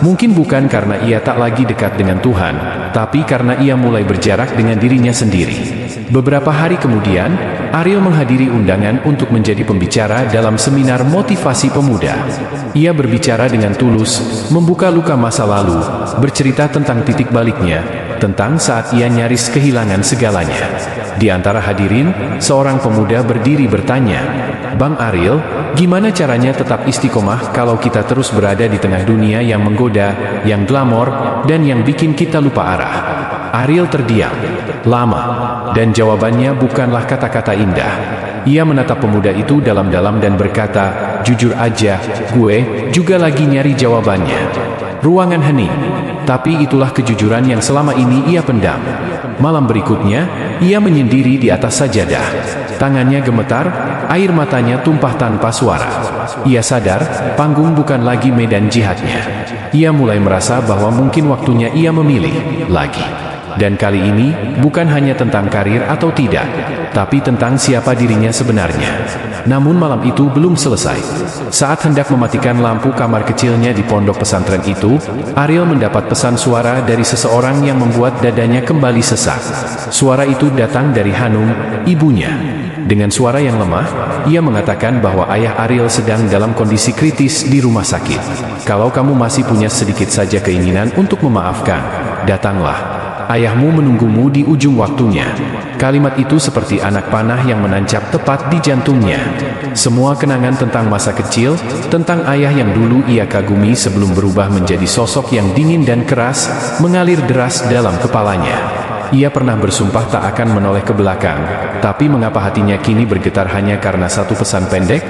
Mungkin bukan karena ia tak lagi dekat dengan Tuhan, tapi karena ia mulai berjarak dengan dirinya sendiri. Beberapa hari kemudian, Ariel menghadiri undangan untuk menjadi pembicara dalam seminar motivasi pemuda. Ia berbicara dengan tulus, membuka luka masa lalu, bercerita tentang titik baliknya, tentang saat ia nyaris kehilangan segalanya. Di antara hadirin, seorang pemuda berdiri bertanya, "Bang Ariel, gimana caranya tetap istiqomah kalau kita terus berada di tengah dunia yang menggoda, yang glamor, dan yang bikin kita lupa arah?" Ariel terdiam lama, dan jawabannya bukanlah kata-kata indah. Ia menatap pemuda itu dalam-dalam dan berkata, "Jujur aja, gue juga lagi nyari jawabannya." Ruangan hening, tapi itulah kejujuran yang selama ini ia pendam. Malam berikutnya, ia menyendiri di atas sajadah. Tangannya gemetar, air matanya tumpah tanpa suara. Ia sadar, panggung bukan lagi medan jihadnya. Ia mulai merasa bahwa mungkin waktunya ia memilih lagi. Dan kali ini, bukan hanya tentang karir atau tidak, tapi tentang siapa dirinya sebenarnya. Namun malam itu belum selesai. Saat hendak mematikan lampu kamar kecilnya di pondok pesantren itu, Ariel mendapat pesan suara dari seseorang yang membuat dadanya kembali sesak. Suara itu datang dari Hanum, ibunya. Dengan suara yang lemah, ia mengatakan bahwa ayah Ariel sedang dalam kondisi kritis di rumah sakit. "Kalau kamu masih punya sedikit saja keinginan untuk memaafkan, datanglah. Ayahmu menunggumu di ujung waktunya." Kalimat itu seperti anak panah yang menancap tepat di jantungnya. Semua kenangan tentang masa kecil, tentang ayah yang dulu ia kagumi sebelum berubah menjadi sosok yang dingin dan keras, mengalir deras dalam kepalanya. Ia pernah bersumpah tak akan menoleh ke belakang, tapi mengapa hatinya kini bergetar hanya karena satu pesan pendek?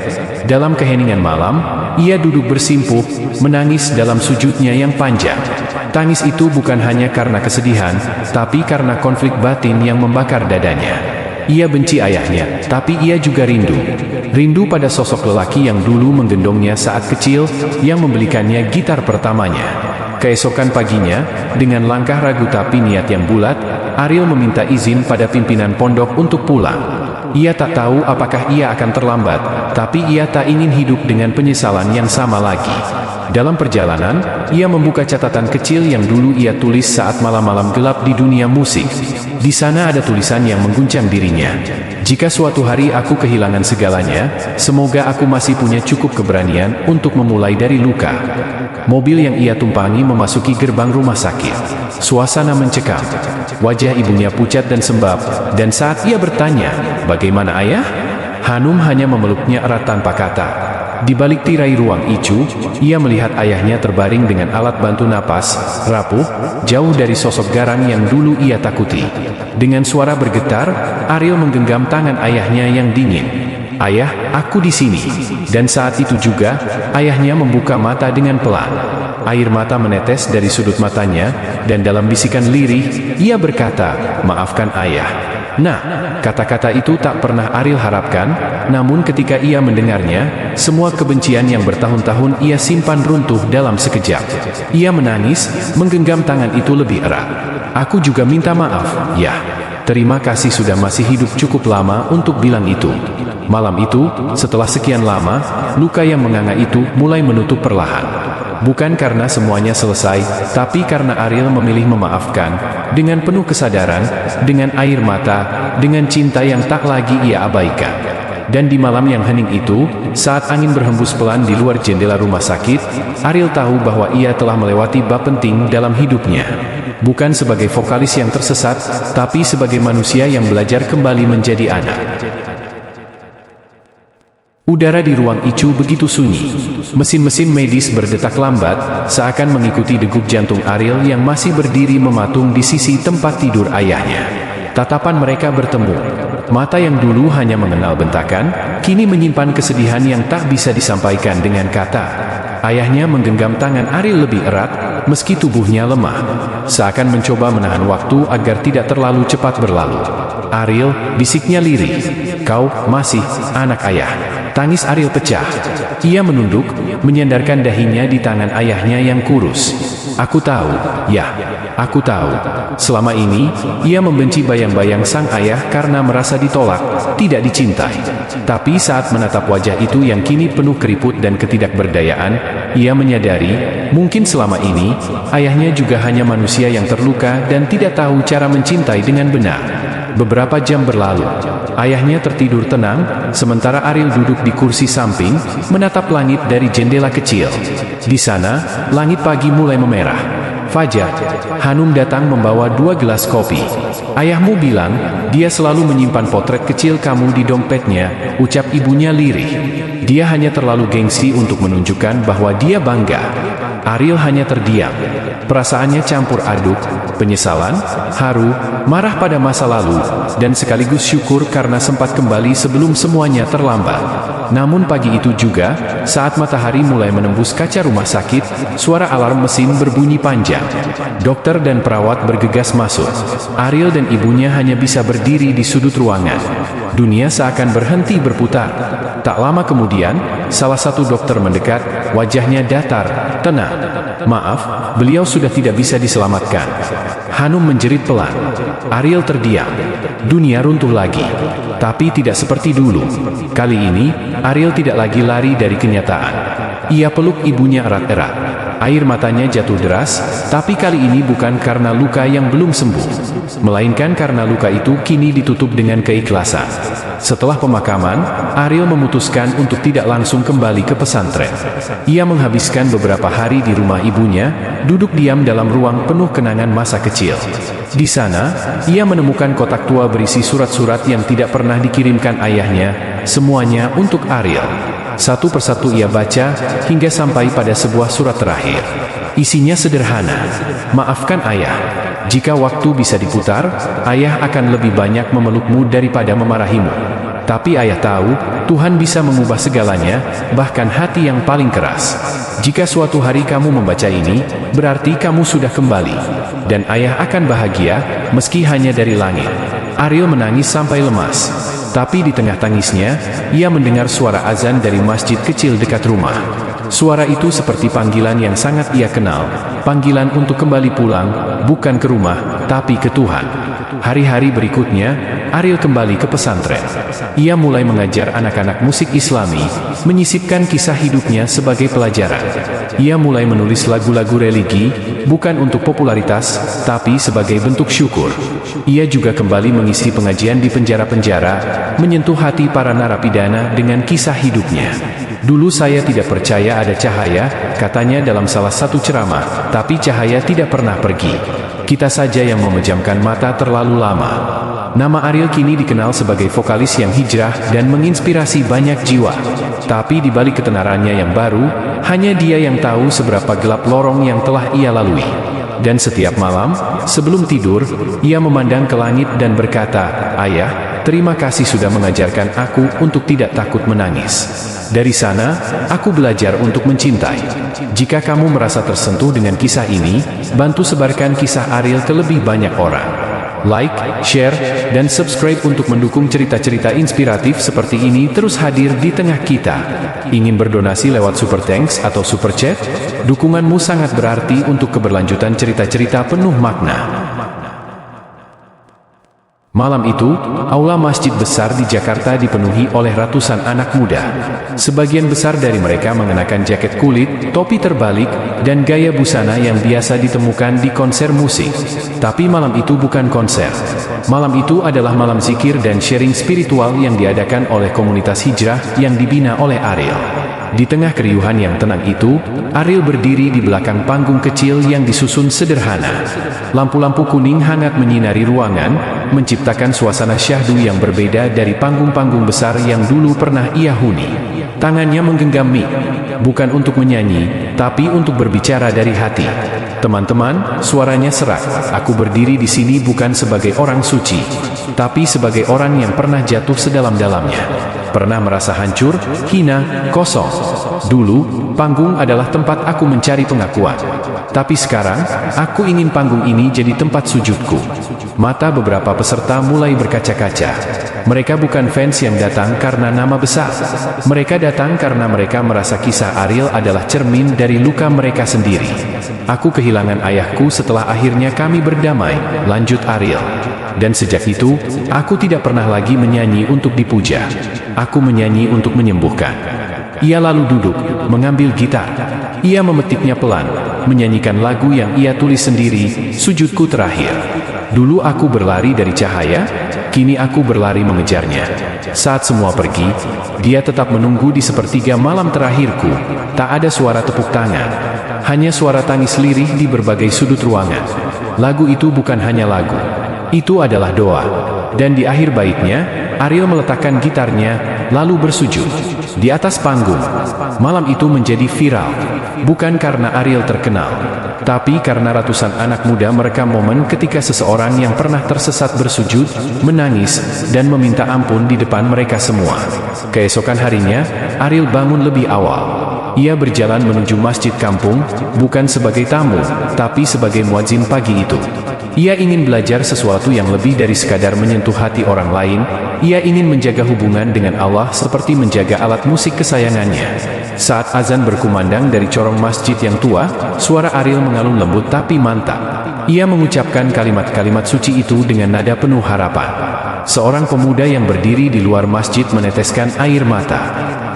Dalam keheningan malam, ia duduk bersimpuh, menangis dalam sujudnya yang panjang. Tangis itu bukan hanya karena kesedihan, tapi karena konflik batin yang membakar dadanya. Ia benci ayahnya, tapi ia juga rindu. Rindu pada sosok lelaki yang dulu menggendongnya saat kecil, yang membelikannya gitar pertamanya. Keesokan paginya, dengan langkah ragu tapi niat yang bulat, Ariel meminta izin pada pimpinan pondok untuk pulang. Ia tak tahu apakah ia akan terlambat, tapi ia tak ingin hidup dengan penyesalan yang sama lagi. Dalam perjalanan, ia membuka catatan kecil yang dulu ia tulis saat malam-malam gelap di dunia musik. Di sana ada tulisan yang mengguncang dirinya. "Jika suatu hari aku kehilangan segalanya, semoga aku masih punya cukup keberanian untuk memulai dari luka." Mobil yang ia tumpangi memasuki gerbang rumah sakit. Suasana mencekam. Wajah ibunya pucat dan sembab, dan saat ia bertanya, "Bagaimana ayah?" Hanum hanya memeluknya erat tanpa kata. Di balik tirai ruang icu, ia melihat ayahnya terbaring dengan alat bantu napas, rapuh, jauh dari sosok garang yang dulu ia takuti. Dengan suara bergetar, Ariel menggenggam tangan ayahnya yang dingin. "Ayah, aku di sini." Dan saat itu juga, ayahnya membuka mata dengan pelan. Air mata menetes dari sudut matanya, dan dalam bisikan lirih, ia berkata, "Maafkan ayah." Nah, kata-kata itu tak pernah Ariel harapkan, namun ketika ia mendengarnya, semua kebencian yang bertahun-tahun ia simpan runtuh dalam sekejap. Ia menangis, menggenggam tangan itu lebih erat. "Aku juga minta maaf, ya. Terima kasih sudah masih hidup cukup lama untuk bilang itu." Malam itu, setelah sekian lama, luka yang menganga itu mulai menutup perlahan. Bukan karena semuanya selesai, tapi karena Ariel memilih memaafkan, dengan penuh kesadaran, dengan air mata, dengan cinta yang tak lagi ia abaikan. Dan di malam yang hening itu, saat angin berhembus pelan di luar jendela rumah sakit, Ariel tahu bahwa ia telah melewati bab penting dalam hidupnya. Bukan sebagai vokalis yang tersesat, tapi sebagai manusia yang belajar kembali menjadi anak. Udara di ruang icu begitu sunyi. Mesin-mesin medis berdetak lambat, seakan mengikuti degup jantung Ariel yang masih berdiri mematung di sisi tempat tidur ayahnya. Tatapan mereka bertemu. Mata yang dulu hanya mengenal bentakan, kini menyimpan kesedihan yang tak bisa disampaikan dengan kata. Ayahnya menggenggam tangan Ariel lebih erat, meski tubuhnya lemah. Seakan mencoba menahan waktu agar tidak terlalu cepat berlalu. "Ariel," bisiknya lirih, "kau masih anak ayah." Tangis Ariel pecah. Ia menunduk, menyandarkan dahinya di tangan ayahnya yang kurus. "Aku tahu, ya, aku tahu." Selama ini, ia membenci bayang-bayang sang ayah karena merasa ditolak, tidak dicintai. Tapi saat menatap wajah itu yang kini penuh keriput dan ketidakberdayaan, ia menyadari, mungkin selama ini, ayahnya juga hanya manusia yang terluka dan tidak tahu cara mencintai dengan benar. Beberapa jam berlalu. Ayahnya tertidur tenang, sementara Ariel duduk di kursi samping, menatap langit dari jendela kecil. Di sana, langit pagi mulai memerah. Fajar, Hanum datang membawa 2 gelas kopi. Ayahmu bilang, dia selalu menyimpan potret kecil kamu di dompetnya, ucap ibunya lirih. Dia hanya terlalu gengsi untuk menunjukkan bahwa dia bangga. Ariel hanya terdiam. Perasaannya campur aduk, penyesalan, haru, marah pada masa lalu, dan sekaligus syukur karena sempat kembali sebelum semuanya terlambat. Namun pagi itu juga, saat matahari mulai menembus kaca rumah sakit, suara alarm mesin berbunyi panjang. Dokter dan perawat bergegas masuk. Ariel dan ibunya hanya bisa berdiri di sudut ruangan. Dunia seakan berhenti berputar. Tak lama kemudian, salah satu dokter mendekat, wajahnya datar, tenang. Maaf, beliau sudah tidak bisa diselamatkan. Hanum menjerit pelan. Ariel terdiam. Dunia runtuh lagi. Tapi tidak seperti dulu. Kali ini, Ariel tidak lagi lari dari kenyataan. Ia peluk ibunya erat-erat. Air matanya jatuh deras, tapi kali ini bukan karena luka yang belum sembuh, melainkan karena luka itu kini ditutup dengan keikhlasan. Setelah pemakaman, Ariel memutuskan untuk tidak langsung kembali ke pesantren. Ia menghabiskan beberapa hari di rumah ibunya, duduk diam dalam ruang penuh kenangan masa kecil. Di sana, ia menemukan kotak tua berisi surat-surat yang tidak pernah dikirimkan ayahnya, semuanya untuk Ariel. Satu persatu ia baca, hingga sampai pada sebuah surat terakhir. Isinya sederhana. Maafkan ayah. Jika waktu bisa diputar, ayah akan lebih banyak memelukmu daripada memarahimu. Tapi ayah tahu, Tuhan bisa mengubah segalanya, bahkan hati yang paling keras. Jika suatu hari kamu membaca ini, berarti kamu sudah kembali. Dan ayah akan bahagia, meski hanya dari langit. Ariel menangis sampai lemas. Tapi di tengah tangisnya, ia mendengar suara azan dari masjid kecil dekat rumah. Suara itu seperti panggilan yang sangat ia kenal, panggilan untuk kembali pulang, bukan ke rumah, tapi ke Tuhan. Hari-hari berikutnya, Ariel kembali ke pesantren. Ia mulai mengajar anak-anak musik Islami, menyisipkan kisah hidupnya sebagai pelajaran. Ia mulai menulis lagu-lagu religi, bukan untuk popularitas, tapi sebagai bentuk syukur. Ia juga kembali mengisi pengajian di penjara-penjara, menyentuh hati para narapidana dengan kisah hidupnya. Dulu saya tidak percaya ada cahaya, katanya dalam salah satu ceramah, tapi cahaya tidak pernah pergi. Kita saja yang memejamkan mata terlalu lama. Nama Ariel kini dikenal sebagai vokalis yang hijrah dan menginspirasi banyak jiwa. Tapi di balik ketenarannya yang baru, hanya dia yang tahu seberapa gelap lorong yang telah ia lalui. Dan setiap malam, sebelum tidur, ia memandang ke langit dan berkata, "Ayah, terima kasih sudah mengajarkan aku untuk tidak takut menangis. Dari sana, aku belajar untuk mencintai." Jika kamu merasa tersentuh dengan kisah ini, bantu sebarkan kisah Ariel ke lebih banyak orang. Like, share, dan subscribe untuk mendukung cerita-cerita inspiratif seperti ini terus hadir di tengah kita. Ingin berdonasi lewat Super Thanks atau Super Chat? Dukunganmu sangat berarti untuk keberlanjutan cerita-cerita penuh makna. Malam itu, aula masjid besar di Jakarta dipenuhi oleh ratusan anak muda. Sebagian besar dari mereka mengenakan jaket kulit, topi terbalik, dan gaya busana yang biasa ditemukan di konser musik. Tapi malam itu bukan konser. Malam itu adalah malam zikir dan sharing spiritual yang diadakan oleh komunitas hijrah yang dibina oleh Ariel. Di tengah keriuhan yang tenang itu, Ariel berdiri di belakang panggung kecil yang disusun sederhana. Lampu-lampu kuning hangat menyinari ruangan, menciptakan suasana syahdu yang berbeda dari panggung-panggung besar yang dulu pernah ia huni. Tangannya menggenggam mic, bukan untuk menyanyi, tapi untuk berbicara dari hati. Teman-teman, suaranya serak. Aku berdiri di sini bukan sebagai orang suci, tapi sebagai orang yang pernah jatuh sedalam-dalamnya. Pernah merasa hancur, hina, kosong. Dulu, panggung adalah tempat aku mencari pengakuan. Tapi sekarang, aku ingin panggung ini jadi tempat sujudku. Mata beberapa peserta mulai berkaca-kaca. Mereka bukan fans yang datang karena nama besar. Mereka datang karena mereka merasa kisah Ariel adalah cermin dari luka mereka sendiri. Aku kehilangan ayahku setelah akhirnya kami berdamai, lanjut Ariel. Dan sejak itu, aku tidak pernah lagi menyanyi untuk dipuja. Aku menyanyi untuk menyembuhkan. Ia lalu duduk, mengambil gitar. Ia memetiknya pelan, menyanyikan lagu yang ia tulis sendiri, Sujudku Terakhir. Dulu aku berlari dari cahaya, kini aku berlari mengejarnya. Saat semua pergi, dia tetap menunggu di sepertiga malam terakhirku. Tak ada suara tepuk tangan, hanya suara tangis lirih di berbagai sudut ruangan. Lagu itu bukan hanya lagu, itu adalah doa. Dan di akhir baitnya, Ariel meletakkan gitarnya, lalu bersujud di atas panggung. Malam itu menjadi viral, bukan karena Ariel terkenal, tapi karena ratusan anak muda merekam momen ketika seseorang yang pernah tersesat bersujud, menangis, dan meminta ampun di depan mereka semua. Keesokan harinya, Ariel bangun lebih awal. Ia berjalan menuju masjid kampung, bukan sebagai tamu, tapi sebagai muadzin pagi itu. Ia ingin belajar sesuatu yang lebih dari sekadar menyentuh hati orang lain. Ia ingin menjaga hubungan dengan Allah seperti menjaga alat musik kesayangannya. Saat azan berkumandang dari corong masjid yang tua, suara Ariel mengalun lembut tapi mantap. Ia mengucapkan kalimat-kalimat suci itu dengan nada penuh harapan. Seorang pemuda yang berdiri di luar masjid meneteskan air mata.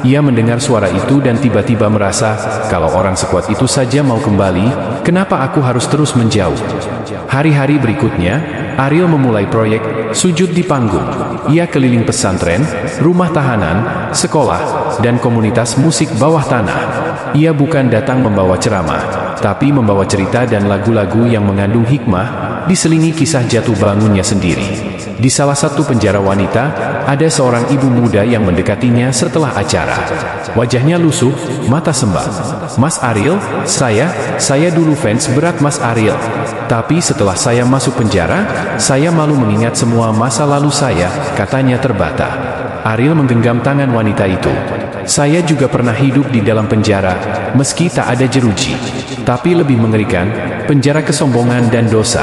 Ia mendengar suara itu dan tiba-tiba merasa, kalau orang sekuat itu saja mau kembali, kenapa aku harus terus menjauh? Hari-hari berikutnya, Ariel memulai proyek sujud di panggung. Ia keliling pesantren, rumah tahanan, sekolah, dan komunitas musik bawah tanah. Ia bukan datang membawa ceramah, tapi membawa cerita dan lagu-lagu yang mengandung hikmah, diselingi kisah jatuh bangunnya sendiri. Di salah satu penjara wanita, ada seorang ibu muda yang mendekatinya setelah acara. Wajahnya lusuh, mata sembab. "Mas Ariel, saya dulu fans berat Mas Ariel. Tapi setelah saya masuk penjara, saya malu mengingat semua masa lalu saya," katanya terbata. Ariel menggenggam tangan wanita itu. "Saya juga pernah hidup di dalam penjara, meski tak ada jeruji. Tapi lebih mengerikan, penjara kesombongan dan dosa.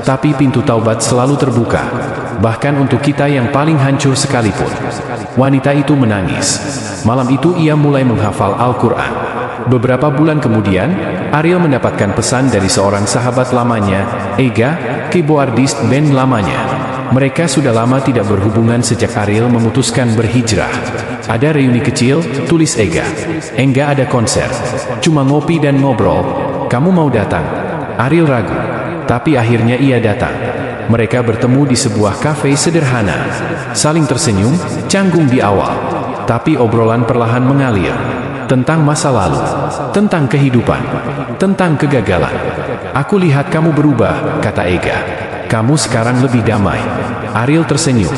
Tapi pintu taubat selalu terbuka. Bahkan untuk kita yang paling hancur sekalipun." Wanita itu menangis. Malam itu ia mulai menghafal Al-Quran. Beberapa bulan kemudian, Ariel mendapatkan pesan dari seorang sahabat lamanya, Ega, keyboardist band lamanya. Mereka sudah lama tidak berhubungan sejak Ariel memutuskan berhijrah. "Ada reuni kecil," tulis Ega. "Enggak ada konser. Cuma ngopi dan ngobrol. Kamu mau datang?" Ariel ragu. Tapi akhirnya ia datang. Mereka bertemu di sebuah kafe sederhana. Saling tersenyum, canggung di awal. Tapi obrolan perlahan mengalir. Tentang masa lalu, tentang kehidupan, tentang kegagalan. "Aku lihat kamu berubah," kata Ega. "Kamu sekarang lebih damai." Ariel tersenyum.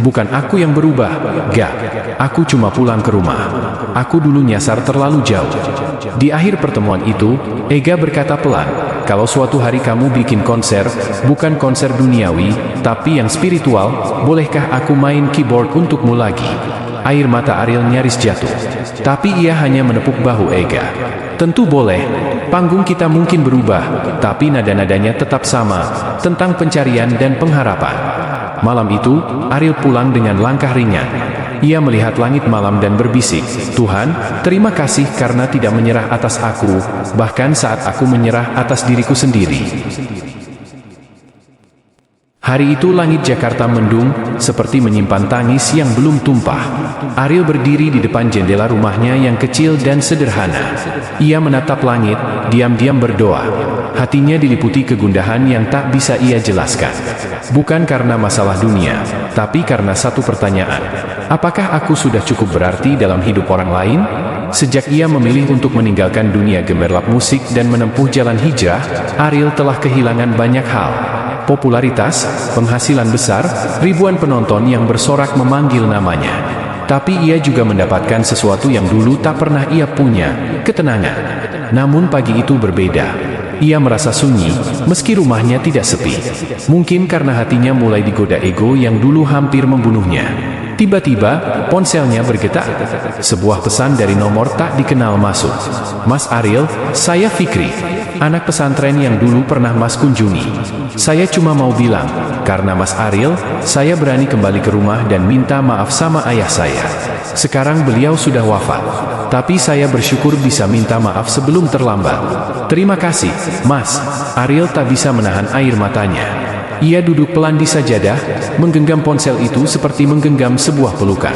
"Bukan aku yang berubah, Ga. Aku cuma pulang ke rumah. Aku dulu nyasar terlalu jauh." Di akhir pertemuan itu, Ega berkata pelan, "Kalau suatu hari kamu bikin konser, bukan konser duniawi, tapi yang spiritual, bolehkah aku main keyboard untukmu lagi?" Air mata Ariel nyaris jatuh. Tapi ia hanya menepuk bahu Ega. "Tentu boleh. Panggung kita mungkin berubah, tapi nada-nadanya tetap sama, tentang pencarian dan pengharapan." Malam itu, Ariel pulang dengan langkah ringan. Ia melihat langit malam dan berbisik, "Tuhan, terima kasih karena tidak menyerah atas aku, bahkan saat aku menyerah atas diriku sendiri." Hari itu langit Jakarta mendung, seperti menyimpan tangis yang belum tumpah. Ariel berdiri di depan jendela rumahnya yang kecil dan sederhana. Ia menatap langit, diam-diam berdoa. Hatinya diliputi kegundahan yang tak bisa ia jelaskan. Bukan karena masalah dunia, tapi karena satu pertanyaan. Apakah aku sudah cukup berarti dalam hidup orang lain? Sejak ia memilih untuk meninggalkan dunia gemerlap musik dan menempuh jalan hijrah, Ariel telah kehilangan banyak hal. Popularitas, penghasilan besar, ribuan penonton yang bersorak memanggil namanya. Tapi ia juga mendapatkan sesuatu yang dulu tak pernah ia punya, ketenangan. Namun pagi itu berbeda. Ia merasa sunyi, meski rumahnya tidak sepi. Mungkin karena hatinya mulai digoda ego yang dulu hampir membunuhnya. Tiba-tiba, ponselnya bergetar. Sebuah pesan dari nomor tak dikenal masuk. "Mas Ariel, saya Fikri, anak pesantren yang dulu pernah Mas kunjungi. Saya cuma mau bilang, karena Mas Ariel, saya berani kembali ke rumah dan minta maaf sama ayah saya. Sekarang beliau sudah wafat. Tapi saya bersyukur bisa minta maaf sebelum terlambat. Terima kasih, Mas." Ariel tak bisa menahan air matanya. Ia duduk pelan di sajadah, menggenggam ponsel itu seperti menggenggam sebuah pelukan.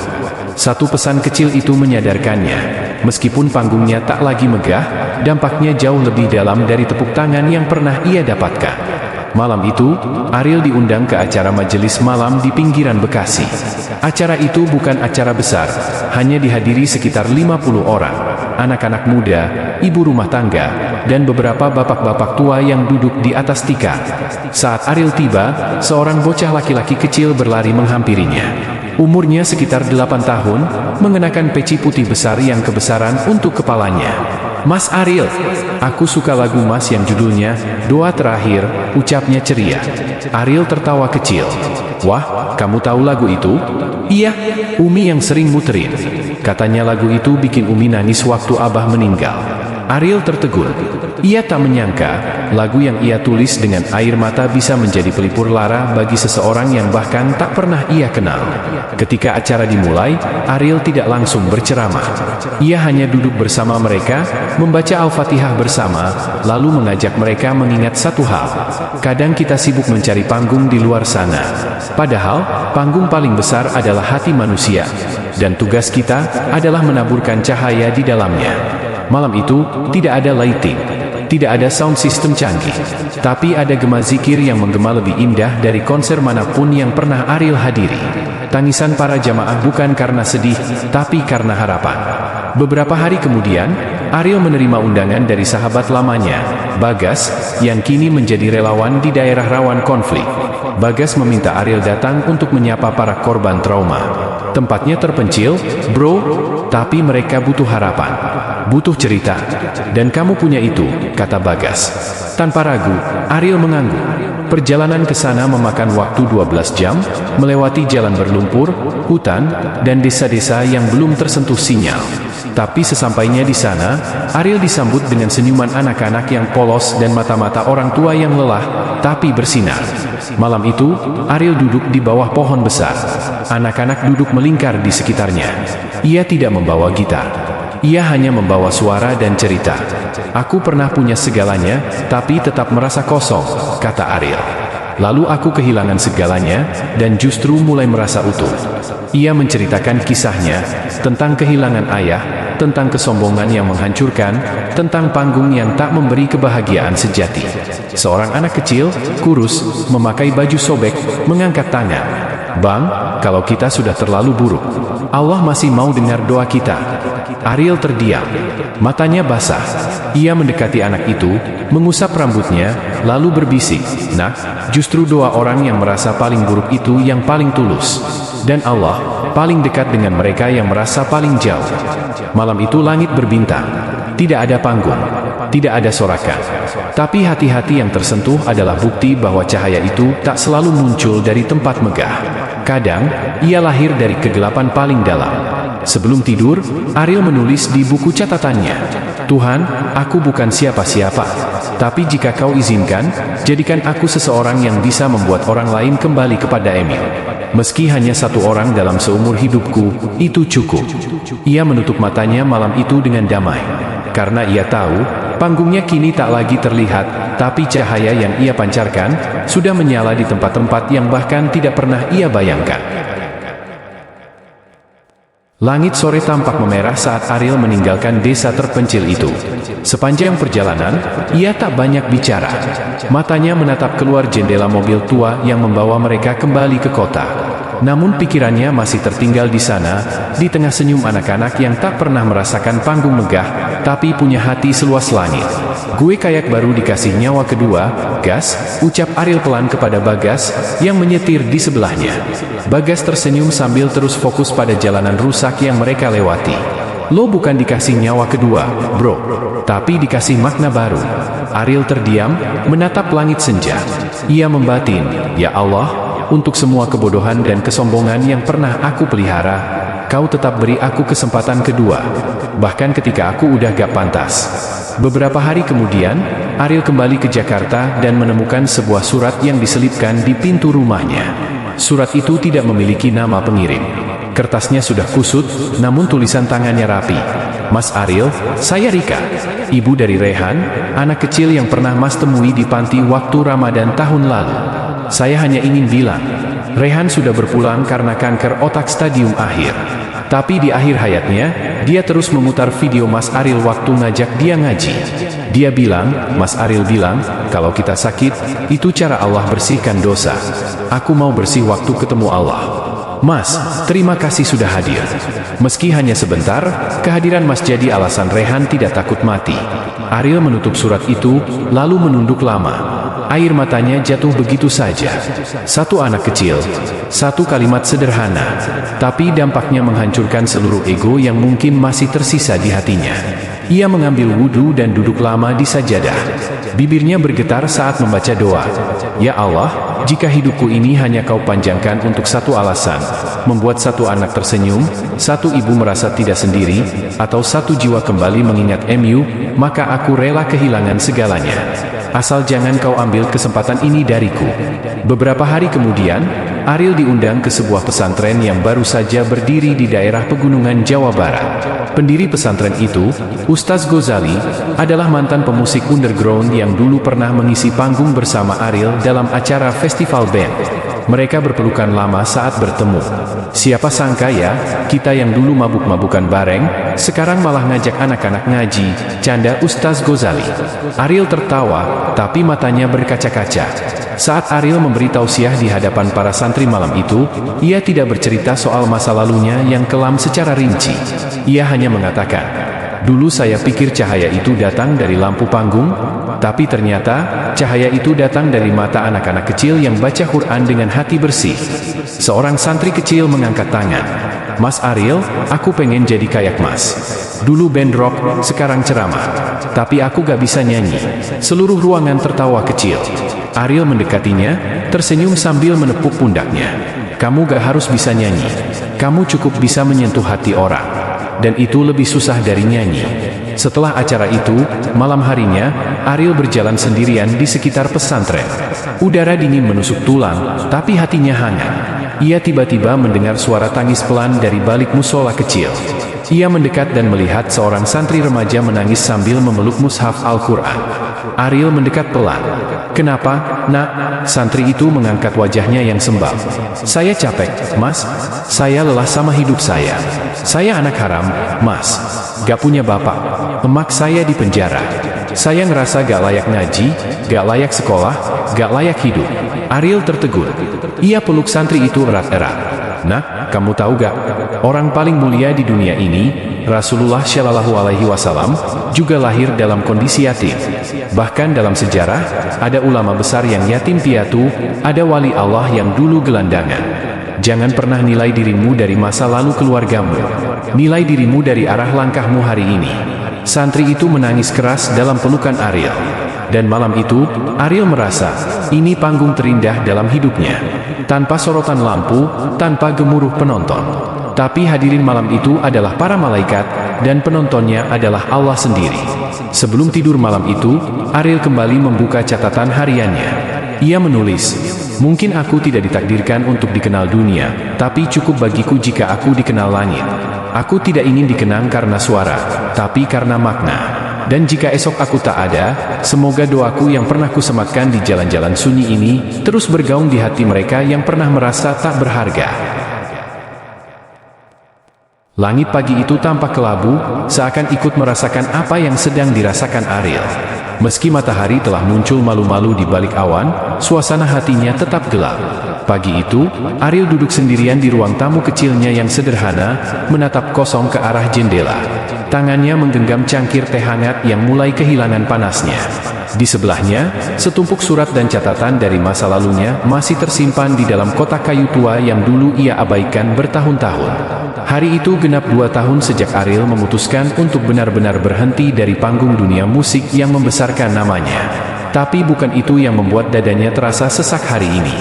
Satu pesan kecil itu menyadarkannya, meskipun panggungnya tak lagi megah, dampaknya jauh lebih dalam dari tepuk tangan yang pernah ia dapatkan. Malam itu, Ariel diundang ke acara majelis malam di pinggiran Bekasi. Acara itu bukan acara besar, hanya dihadiri sekitar 50 orang. anak-anak muda, ibu rumah tangga, dan beberapa bapak-bapak tua yang duduk di atas tikar. Saat Ariel tiba, seorang bocah laki-laki kecil berlari menghampirinya. Umurnya sekitar 8 tahun, mengenakan peci putih besar yang kebesaran untuk kepalanya. "Mas Ariel, aku suka lagu Mas yang judulnya Doa Terakhir," ucapnya ceria. Ariel tertawa kecil. "Wah, kamu tahu lagu itu?" "Iya, Umi yang sering muterin. Katanya lagu itu bikin Umi nangis waktu Abah meninggal." Ariel tertegun. Ia tak menyangka, lagu yang ia tulis dengan air mata bisa menjadi pelipur lara bagi seseorang yang bahkan tak pernah ia kenal. Ketika acara dimulai, Ariel tidak langsung berceramah. Ia hanya duduk bersama mereka, membaca Al-Fatihah bersama, lalu mengajak mereka mengingat satu hal. Kadang kita sibuk mencari panggung di luar sana. Padahal, panggung paling besar adalah hati manusia. Dan tugas kita adalah menaburkan cahaya di dalamnya. Malam itu, tidak ada lighting. Tidak ada sound system canggih. Tapi ada gema zikir yang menggema lebih indah dari konser manapun yang pernah Ariel hadiri. Tangisan para jamaah bukan karena sedih, tapi karena harapan. Beberapa hari kemudian, Ariel menerima undangan dari sahabat lamanya, Bagas, yang kini menjadi relawan di daerah rawan konflik. Bagas meminta Ariel datang untuk menyapa para korban trauma. Tempatnya terpencil, bro, tapi mereka butuh harapan. Butuh cerita. Dan kamu punya itu, kata Bagas. Tanpa ragu, Ariel mengangguk. Perjalanan ke sana memakan waktu 12 jam, melewati jalan berlumpur, hutan, dan desa-desa yang belum tersentuh sinyal. Tapi sesampainya di sana, Ariel disambut dengan senyuman anak-anak yang polos dan mata-mata orang tua yang lelah, tapi bersinar. Malam itu, Ariel duduk di bawah pohon besar. Anak-anak duduk melingkar di sekitarnya. Ia tidak membawa gitar. Ia hanya membawa suara dan cerita. "Aku pernah punya segalanya, tapi tetap merasa kosong," kata Ariel. "Lalu aku kehilangan segalanya, dan justru mulai merasa utuh." Ia menceritakan kisahnya, tentang kehilangan ayah, tentang kesombongan yang menghancurkan, tentang panggung yang tak memberi kebahagiaan sejati. Seorang anak kecil, kurus, memakai baju sobek, mengangkat tangan. "Bang, kalau kita sudah terlalu buruk, Allah masih mau dengar doa kita." Ariel terdiam. Matanya basah. Ia mendekati anak itu, mengusap rambutnya, lalu berbisik, "Nak, justru doa orang yang merasa paling buruk itu yang paling tulus. Dan Allah paling dekat dengan mereka yang merasa paling jauh." Malam itu langit berbintang. Tidak ada panggung. Tidak ada sorakan. Tapi hati-hati yang tersentuh adalah bukti bahwa cahaya itu tak selalu muncul dari tempat megah. Kadang, ia lahir dari kegelapan paling dalam. Sebelum tidur, Ariel menulis di buku catatannya, "Tuhan, aku bukan siapa-siapa. Tapi jika Kau izinkan, jadikan aku seseorang yang bisa membuat orang lain kembali kepada Emil. Meski hanya satu orang dalam seumur hidupku, itu cukup." Ia menutup matanya malam itu dengan damai. Karena ia tahu, panggungnya kini tak lagi terlihat, tapi cahaya yang ia pancarkan, sudah menyala di tempat-tempat yang bahkan tidak pernah ia bayangkan. Langit sore tampak memerah saat Ariel meninggalkan desa terpencil itu. Sepanjang perjalanan, ia tak banyak bicara. Matanya menatap keluar jendela mobil tua yang membawa mereka kembali ke kota. Namun pikirannya masih tertinggal di sana, di tengah senyum anak-anak yang tak pernah merasakan panggung megah, tapi punya hati seluas langit. "Gue kayak baru dikasih nyawa kedua, Gas," ucap Ariel pelan kepada Bagas, yang menyetir di sebelahnya. Bagas tersenyum sambil terus fokus pada jalanan rusak yang mereka lewati. "Lo bukan dikasih nyawa kedua, bro, tapi dikasih makna baru." Ariel terdiam, menatap langit senja. Ia membatin, "Ya Allah, untuk semua kebodohan dan kesombongan yang pernah aku pelihara, Kau tetap beri aku kesempatan kedua, bahkan ketika aku udah gak pantas." Beberapa hari kemudian, Ariel kembali ke Jakarta dan menemukan sebuah surat yang diselipkan di pintu rumahnya. Surat itu tidak memiliki nama pengirim. Kertasnya sudah kusut, namun tulisan tangannya rapi. "Mas Ariel, saya Rika, ibu dari Rehan, anak kecil yang pernah Mas temui di panti waktu Ramadan tahun lalu. Saya hanya ingin bilang, Rehan sudah berpulang karena kanker otak stadium akhir. Tapi di akhir hayatnya, dia terus memutar video Mas Ariel waktu ngajak dia ngaji. Dia bilang, Mas Ariel bilang, kalau kita sakit, itu cara Allah bersihkan dosa. Aku mau bersih waktu ketemu Allah. Mas, terima kasih sudah hadir. Meski hanya sebentar, kehadiran Mas jadi alasan Rehan tidak takut mati. Ariel menutup surat itu, lalu menunduk lama. Air matanya jatuh begitu saja. Satu anak kecil, satu kalimat sederhana, tapi dampaknya menghancurkan seluruh ego yang mungkin masih tersisa di hatinya. Ia mengambil wudhu dan duduk lama di sajadah. Bibirnya bergetar saat membaca doa. Ya Allah, jika hidupku ini hanya Kau panjangkan untuk satu alasan, membuat satu anak tersenyum, satu ibu merasa tidak sendiri, atau satu jiwa kembali mengingat MU, maka aku rela kehilangan segalanya. Asal jangan Kau ambil kesempatan ini dariku. Beberapa hari kemudian, Ariel diundang ke sebuah pesantren yang baru saja berdiri di daerah pegunungan Jawa Barat. Pendiri pesantren itu, Ustaz Ghazali, adalah mantan pemusik underground yang dulu pernah mengisi panggung bersama Ariel dalam acara festival band. Mereka berpelukan lama saat bertemu. Siapa sangka ya, kita yang dulu mabuk-mabukan bareng, sekarang malah ngajak anak-anak ngaji, canda Ustaz Ghazali. Ariel tertawa, tapi matanya berkaca-kaca. Saat Ariel memberi tausiah di hadapan para santri malam itu, ia tidak bercerita soal masa lalunya yang kelam secara rinci. Ia hanya mengatakan, "Dulu saya pikir cahaya itu datang dari lampu panggung, tapi ternyata cahaya itu datang dari mata anak-anak kecil yang baca Quran dengan hati bersih." Seorang santri kecil mengangkat tangan. "Mas Ariel, aku pengen jadi kayak Mas. Dulu band rock, sekarang ceramah. Tapi aku gak bisa nyanyi." Seluruh ruangan tertawa kecil. Ariel mendekatinya, tersenyum sambil menepuk pundaknya. "Kamu gak harus bisa nyanyi. Kamu cukup bisa menyentuh hati orang. Dan itu lebih susah dari nyanyi." Setelah acara itu, malam harinya, Ariel berjalan sendirian di sekitar pesantren. Udara dingin menusuk tulang, tapi hatinya hangat. Ia tiba-tiba mendengar suara tangis pelan dari balik musola kecil. Ia mendekat dan melihat seorang santri remaja menangis sambil memeluk mushaf Al-Quran. Ariel mendekat pelan. "Kenapa, Nak?" Santri itu mengangkat wajahnya yang sembab. "Saya capek, Mas. Saya lelah sama hidup saya. Saya anak haram, Mas. Gak punya bapak. Emak saya di penjara. Saya ngerasa gak layak ngaji, gak layak sekolah, gak layak hidup." Ariel tertegun. Ia peluk santri itu erat-erat. "Nak, kamu tahu gak? Orang paling mulia di dunia ini, Rasulullah Shallallahu Alaihi Wasallam, juga lahir dalam kondisi yatim. Bahkan dalam sejarah, ada ulama besar yang yatim piatu, ada wali Allah yang dulu gelandangan. Jangan pernah nilai dirimu dari masa lalu keluargamu. Nilai dirimu dari arah langkahmu hari ini." Santri itu menangis keras dalam pelukan Ariel. Dan malam itu, Ariel merasa, ini panggung terindah dalam hidupnya. Tanpa sorotan lampu, tanpa gemuruh penonton. Tapi hadirin malam itu adalah para malaikat, dan penontonnya adalah Allah sendiri. Sebelum tidur malam itu, Ariel kembali membuka catatan hariannya. Ia menulis, "Mungkin aku tidak ditakdirkan untuk dikenal dunia, tapi cukup bagiku jika aku dikenal langit. Aku tidak ingin dikenang karena suara, tapi karena makna. Dan jika esok aku tak ada, semoga doaku yang pernah kusematkan di jalan-jalan sunyi ini, terus bergaung di hati mereka yang pernah merasa tak berharga." Langit pagi itu tampak kelabu, seakan ikut merasakan apa yang sedang dirasakan Ariel. Meski matahari telah muncul malu-malu di balik awan, suasana hatinya tetap gelap. Pagi itu, Ariel duduk sendirian di ruang tamu kecilnya yang sederhana, menatap kosong ke arah jendela. Tangannya menggenggam cangkir teh hangat yang mulai kehilangan panasnya. Di sebelahnya, setumpuk surat dan catatan dari masa lalunya masih tersimpan di dalam kotak kayu tua yang dulu ia abaikan bertahun-tahun. Hari itu genap 2 tahun sejak Ariel memutuskan untuk benar-benar berhenti dari panggung dunia musik yang membesarkan namanya. Tapi bukan itu yang membuat dadanya terasa sesak hari ini.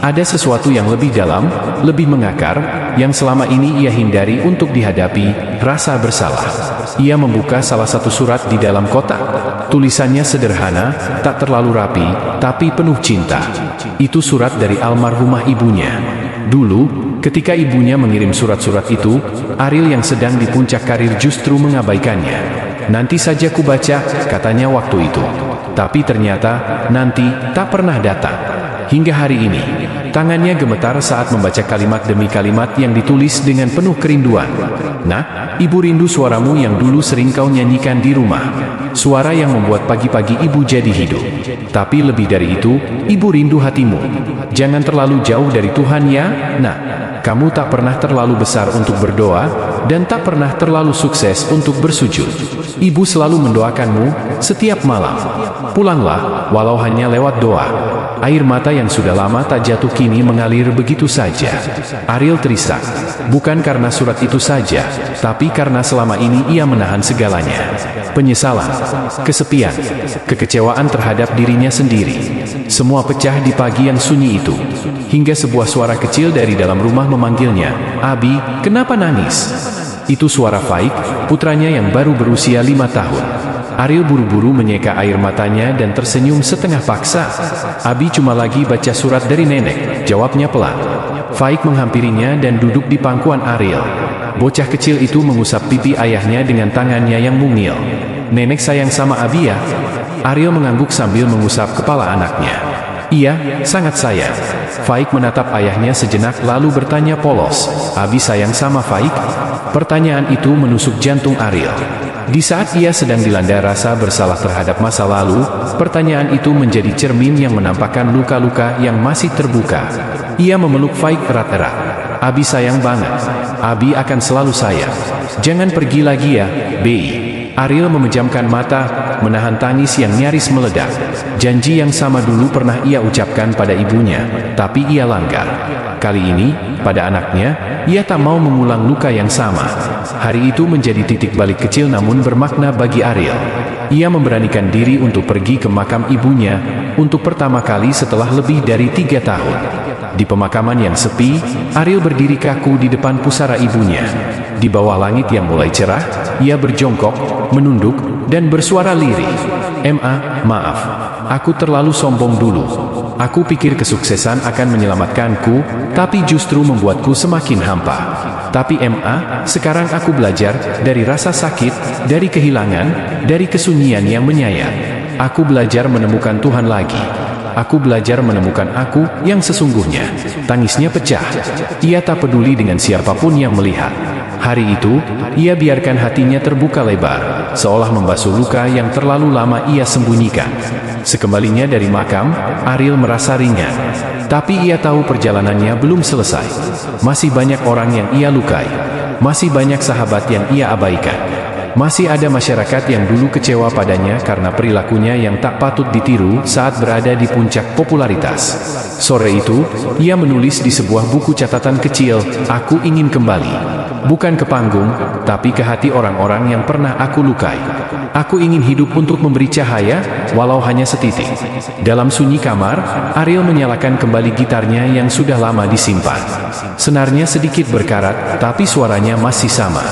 Ada sesuatu yang lebih dalam, lebih mengakar, yang selama ini ia hindari untuk dihadapi, rasa bersalah. Ia membuka salah satu surat di dalam kotak. Tulisannya sederhana, tak terlalu rapi, tapi penuh cinta. Itu surat dari almarhumah ibunya. Dulu, ketika ibunya mengirim surat-surat itu, Ariel yang sedang di puncak karir justru mengabaikannya. "Nanti saja ku baca," katanya waktu itu. Tapi ternyata, nanti tak pernah datang. Hingga hari ini, tangannya gemetar saat membaca kalimat demi kalimat yang ditulis dengan penuh kerinduan. "Nak, ibu rindu suaramu yang dulu sering kau nyanyikan di rumah. Suara yang membuat pagi-pagi ibu jadi hidup. Tapi lebih dari itu, ibu rindu hatimu. Jangan terlalu jauh dari Tuhan ya, nak. Kamu tak pernah terlalu besar untuk berdoa, dan tak pernah terlalu sukses untuk bersujud. Ibu selalu mendoakanmu setiap malam. Pulanglah, walau hanya lewat doa." Air mata yang sudah lama tak jatuh kini mengalir begitu saja. Ariel terisak. Bukan karena surat itu saja, tapi karena selama ini ia menahan segalanya. Penyesalan, kesepian, kekecewaan terhadap dirinya sendiri. Semua pecah di pagi yang sunyi itu. Hingga sebuah suara kecil dari dalam rumah memanggilnya, "Abi, kenapa nangis?" Itu suara Faik, putranya yang baru berusia 5 tahun. Ariel buru-buru menyeka air matanya dan tersenyum setengah paksa. "Abi cuma lagi baca surat dari nenek," jawabnya pelan. Faik menghampirinya dan duduk di pangkuan Ariel. Bocah kecil itu mengusap pipi ayahnya dengan tangannya yang mungil. "Nenek sayang sama Abi ya?" Ariel mengangguk sambil mengusap kepala anaknya. "Iya, sangat sayang." Faik menatap ayahnya sejenak lalu bertanya polos, "Abi sayang sama Faik?" Pertanyaan itu menusuk jantung Ariel. Di saat ia sedang dilanda rasa bersalah terhadap masa lalu, pertanyaan itu menjadi cermin yang menampakkan luka-luka yang masih terbuka. Ia memeluk Faik erat-erat. "Abi sayang banget. Abi akan selalu sayang. Jangan pergi lagi ya, Bi." Ariel memejamkan mata, menahan tangis yang nyaris meledak. Janji yang sama dulu pernah ia ucapkan pada ibunya, tapi ia langgar. Kali ini, pada anaknya, ia tak mau mengulang luka yang sama. Hari itu menjadi titik balik kecil namun bermakna bagi Ariel. Ia memberanikan diri untuk pergi ke makam ibunya, untuk pertama kali setelah lebih dari 3 tahun. Di pemakaman yang sepi, Ariel berdiri kaku di depan pusara ibunya. Di bawah langit yang mulai cerah, ia berjongkok, menunduk, dan bersuara lirih. Maaf. Aku terlalu sombong dulu. Aku pikir kesuksesan akan menyelamatkanku, tapi justru membuatku semakin hampa. Tapi sekarang aku belajar dari rasa sakit, dari kehilangan, dari kesunyian yang menyayat. Aku belajar menemukan Tuhan lagi. Aku belajar menemukan aku yang sesungguhnya." Tangisnya pecah. Ia tak peduli dengan siapapun yang melihat. Hari itu, ia biarkan hatinya terbuka lebar, seolah membasuh luka yang terlalu lama ia sembunyikan. Sekembalinya dari makam, Ariel merasa ringan. Tapi ia tahu perjalanannya belum selesai. Masih banyak orang yang ia lukai. Masih banyak sahabat yang ia abaikan. Masih ada masyarakat yang dulu kecewa padanya karena perilakunya yang tak patut ditiru saat berada di puncak popularitas. Sore itu, ia menulis di sebuah buku catatan kecil, "Aku ingin kembali. Bukan ke panggung, tapi ke hati orang-orang yang pernah aku lukai. Aku ingin hidup untuk memberi cahaya, walau hanya setitik." Dalam sunyi kamar, Ariel menyalakan kembali gitarnya yang sudah lama disimpan. Senarnya sedikit berkarat, tapi suaranya masih sama.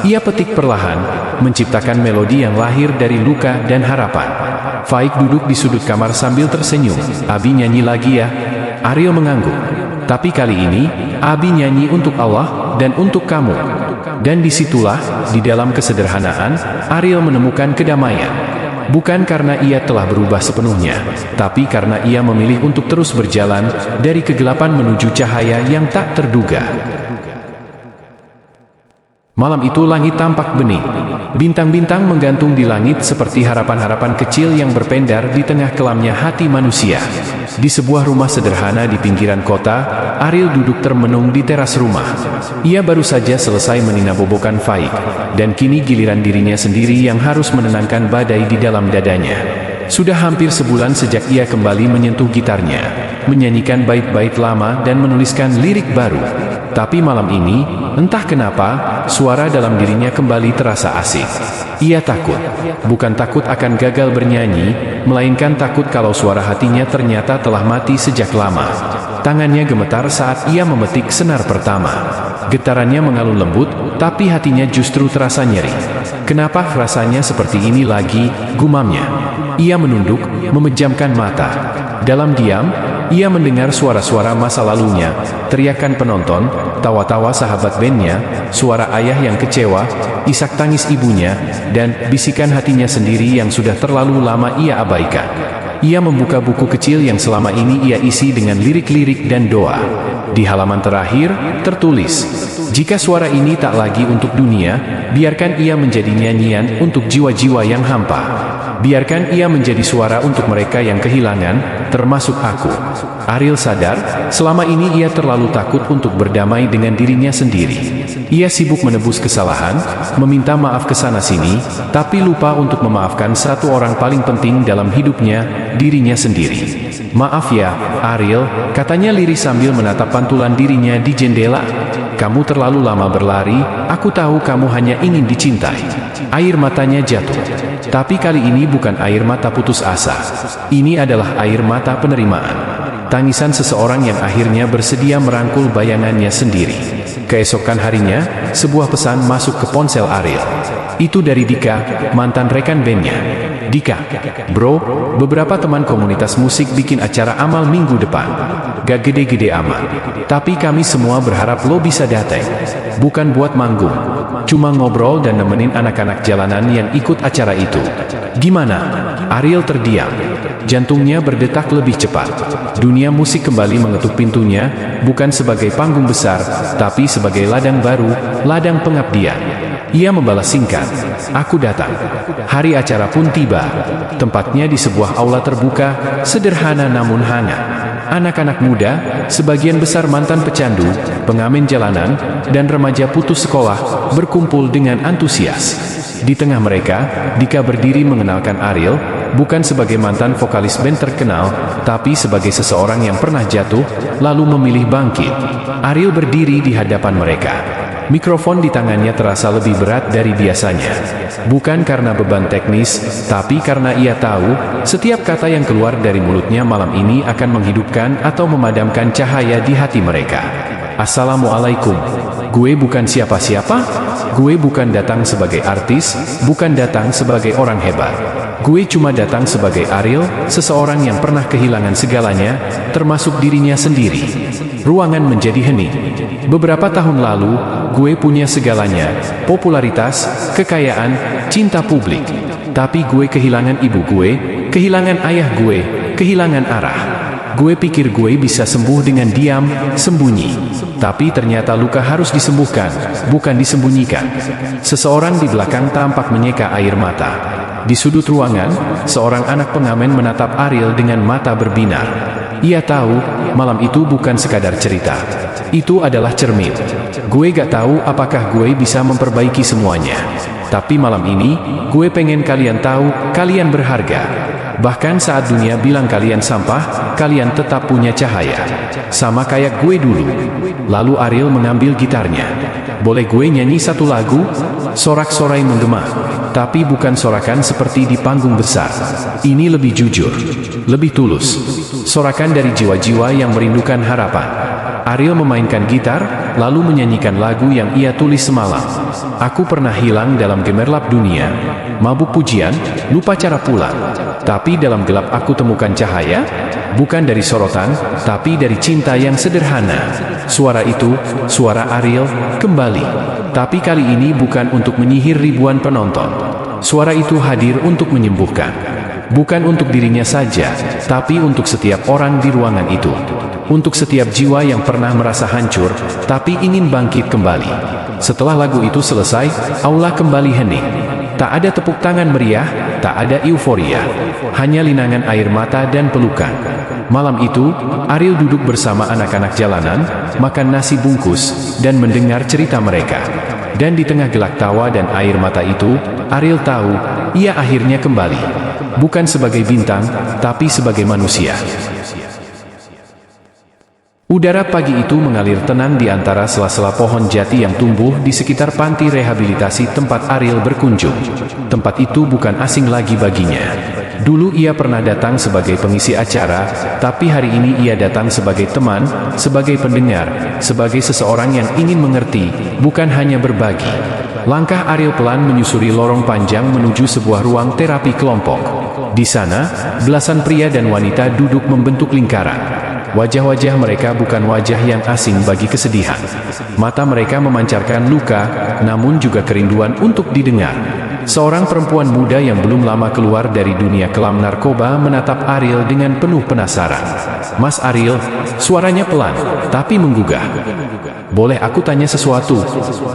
Ia petik perlahan, menciptakan melodi yang lahir dari luka dan harapan. Faik duduk di sudut kamar sambil tersenyum. "Abi nyanyi lagi ya?" Ariel mengangguk. "Tapi kali ini, Abi nyanyi untuk Allah dan untuk kamu." Dan disitulah, di dalam kesederhanaan, Ariel menemukan kedamaian. Bukan karena ia telah berubah sepenuhnya, tapi karena ia memilih untuk terus berjalan dari kegelapan menuju cahaya yang tak terduga. Malam itu langit tampak bening. Bintang-bintang menggantung di langit seperti harapan-harapan kecil yang berpendar di tengah kelamnya hati manusia. Di sebuah rumah sederhana di pinggiran kota, Ariel duduk termenung di teras rumah. Ia baru saja selesai meninabobokan Faik, dan kini giliran dirinya sendiri yang harus menenangkan badai di dalam dadanya. Sudah hampir sebulan sejak ia kembali menyentuh gitarnya, menyanyikan bait-bait lama dan menuliskan lirik baru. Tapi malam ini, entah kenapa, suara dalam dirinya kembali terasa asing. Ia takut. Bukan takut akan gagal bernyanyi, melainkan takut kalau suara hatinya ternyata telah mati sejak lama. Tangannya gemetar saat ia memetik senar pertama. Getarannya mengalun lembut, tapi hatinya justru terasa nyeri. "Kenapa rasanya seperti ini lagi?" gumamnya. Ia menunduk, memejamkan mata. Dalam diam, ia mendengar suara-suara masa lalunya, teriakan penonton, tawa-tawa sahabat bandnya, suara ayah yang kecewa, isak tangis ibunya, dan bisikan hatinya sendiri yang sudah terlalu lama ia abaikan. Ia membuka buku kecil yang selama ini ia isi dengan lirik-lirik dan doa. Di halaman terakhir, tertulis, "Jika suara ini tak lagi untuk dunia, biarkan ia menjadi nyanyian untuk jiwa-jiwa yang hampa. Biarkan ia menjadi suara untuk mereka yang kehilangan, termasuk aku." Ariel sadar, selama ini ia terlalu takut untuk berdamai dengan dirinya sendiri. Ia sibuk menebus kesalahan, meminta maaf ke sana-sini, tapi lupa untuk memaafkan satu orang paling penting dalam hidupnya, dirinya sendiri. "Maaf ya, Ariel," katanya lirih sambil menatap pantulan dirinya di jendela. "Kamu terlalu lama berlari, aku tahu kamu hanya ingin dicintai." Air matanya jatuh. Tapi kali ini bukan air mata putus asa. Ini adalah air mata penerimaan. Tangisan seseorang yang akhirnya bersedia merangkul bayangannya sendiri. Keesokan harinya, sebuah pesan masuk ke ponsel Ariel. Itu dari Dika, mantan rekan bandnya. "Dika, bro, beberapa teman komunitas musik bikin acara amal minggu depan. Gak gede-gede amat. Tapi kami semua berharap lo bisa datang. Bukan buat manggung. Cuma ngobrol dan nemenin anak-anak jalanan yang ikut acara itu. Gimana?" Ariel terdiam. Jantungnya berdetak lebih cepat. Dunia musik kembali mengetuk pintunya, bukan sebagai panggung besar, tapi sebagai ladang baru, ladang pengabdian. Ia membalas singkat, "Aku datang." Hari acara pun tiba. Tempatnya di sebuah aula terbuka, sederhana namun hangat. Anak-anak muda, sebagian besar mantan pecandu, pengamen jalanan, dan remaja putus sekolah, berkumpul dengan antusias. Di tengah mereka, Dika berdiri mengenalkan Ariel, bukan sebagai mantan vokalis band terkenal, tapi sebagai seseorang yang pernah jatuh, lalu memilih bangkit. Ariel berdiri di hadapan mereka. Mikrofon di tangannya terasa lebih berat dari biasanya. Bukan karena beban teknis, tapi karena ia tahu, setiap kata yang keluar dari mulutnya malam ini akan menghidupkan atau memadamkan cahaya di hati mereka. "Assalamualaikum. Gue bukan siapa-siapa. Gue bukan datang sebagai artis, bukan datang sebagai orang hebat. Gue cuma datang sebagai Ariel, seseorang yang pernah kehilangan segalanya, termasuk dirinya sendiri." Ruangan menjadi hening. "Beberapa tahun lalu, gue punya segalanya, popularitas, kekayaan, cinta publik. Tapi gue kehilangan ibu gue, kehilangan ayah gue, kehilangan arah. Gue pikir gue bisa sembuh dengan diam, sembunyi. Tapi ternyata luka harus disembuhkan, bukan disembunyikan." Seseorang di belakang tampak menyeka air mata. Di sudut ruangan, seorang anak pengamen menatap Ariel dengan mata berbinar. Ia tahu, malam itu bukan sekadar cerita. Itu adalah cermin. "Gue gak tahu apakah gue bisa memperbaiki semuanya. Tapi malam ini, gue pengen kalian tahu, kalian berharga. Bahkan saat dunia bilang kalian sampah, kalian tetap punya cahaya. Sama kayak gue dulu." Lalu Ariel mengambil gitarnya. "Boleh gue nyanyi satu lagu?" Sorak-sorai menggema. Tapi bukan sorakan seperti di panggung besar. Ini lebih jujur, lebih tulus. Sorakan dari jiwa-jiwa yang merindukan harapan. Ariel memainkan gitar, lalu menyanyikan lagu yang ia tulis semalam. "Aku pernah hilang dalam gemerlap dunia, mabuk pujian, lupa cara pulang. Tapi dalam gelap aku temukan cahaya, bukan dari sorotan, tapi dari cinta yang sederhana." Suara itu, suara Ariel, kembali. Tapi kali ini bukan untuk menyihir ribuan penonton. Suara itu hadir untuk menyembuhkan. Bukan untuk dirinya saja, tapi untuk setiap orang di ruangan itu. Untuk setiap jiwa yang pernah merasa hancur, tapi ingin bangkit kembali. Setelah lagu itu selesai, aula kembali hening. Tak ada tepuk tangan meriah, tak ada euforia. Hanya linangan air mata dan pelukan. Malam itu, Ariel duduk bersama anak-anak jalanan, makan nasi bungkus, dan mendengar cerita mereka. Dan di tengah gelak tawa dan air mata itu, Ariel tahu, ia akhirnya kembali. Bukan sebagai bintang, tapi sebagai manusia. Udara pagi itu mengalir tenang di antara sela-sela pohon jati yang tumbuh di sekitar panti rehabilitasi tempat Ariel berkunjung. Tempat itu bukan asing lagi baginya. Dulu ia pernah datang sebagai pengisi acara, tapi hari ini ia datang sebagai teman, sebagai pendengar, sebagai seseorang yang ingin mengerti, bukan hanya berbagi. Langkah Ariel pelan menyusuri lorong panjang menuju sebuah ruang terapi kelompok. Di sana, belasan pria dan wanita duduk membentuk lingkaran. Wajah-wajah mereka bukan wajah yang asing bagi kesedihan. Mata mereka memancarkan luka, namun juga kerinduan untuk didengar. Seorang perempuan muda yang belum lama keluar dari dunia kelam narkoba menatap Ariel dengan penuh penasaran. "Mas Ariel," suaranya pelan, tapi menggugah. "Boleh aku tanya sesuatu?"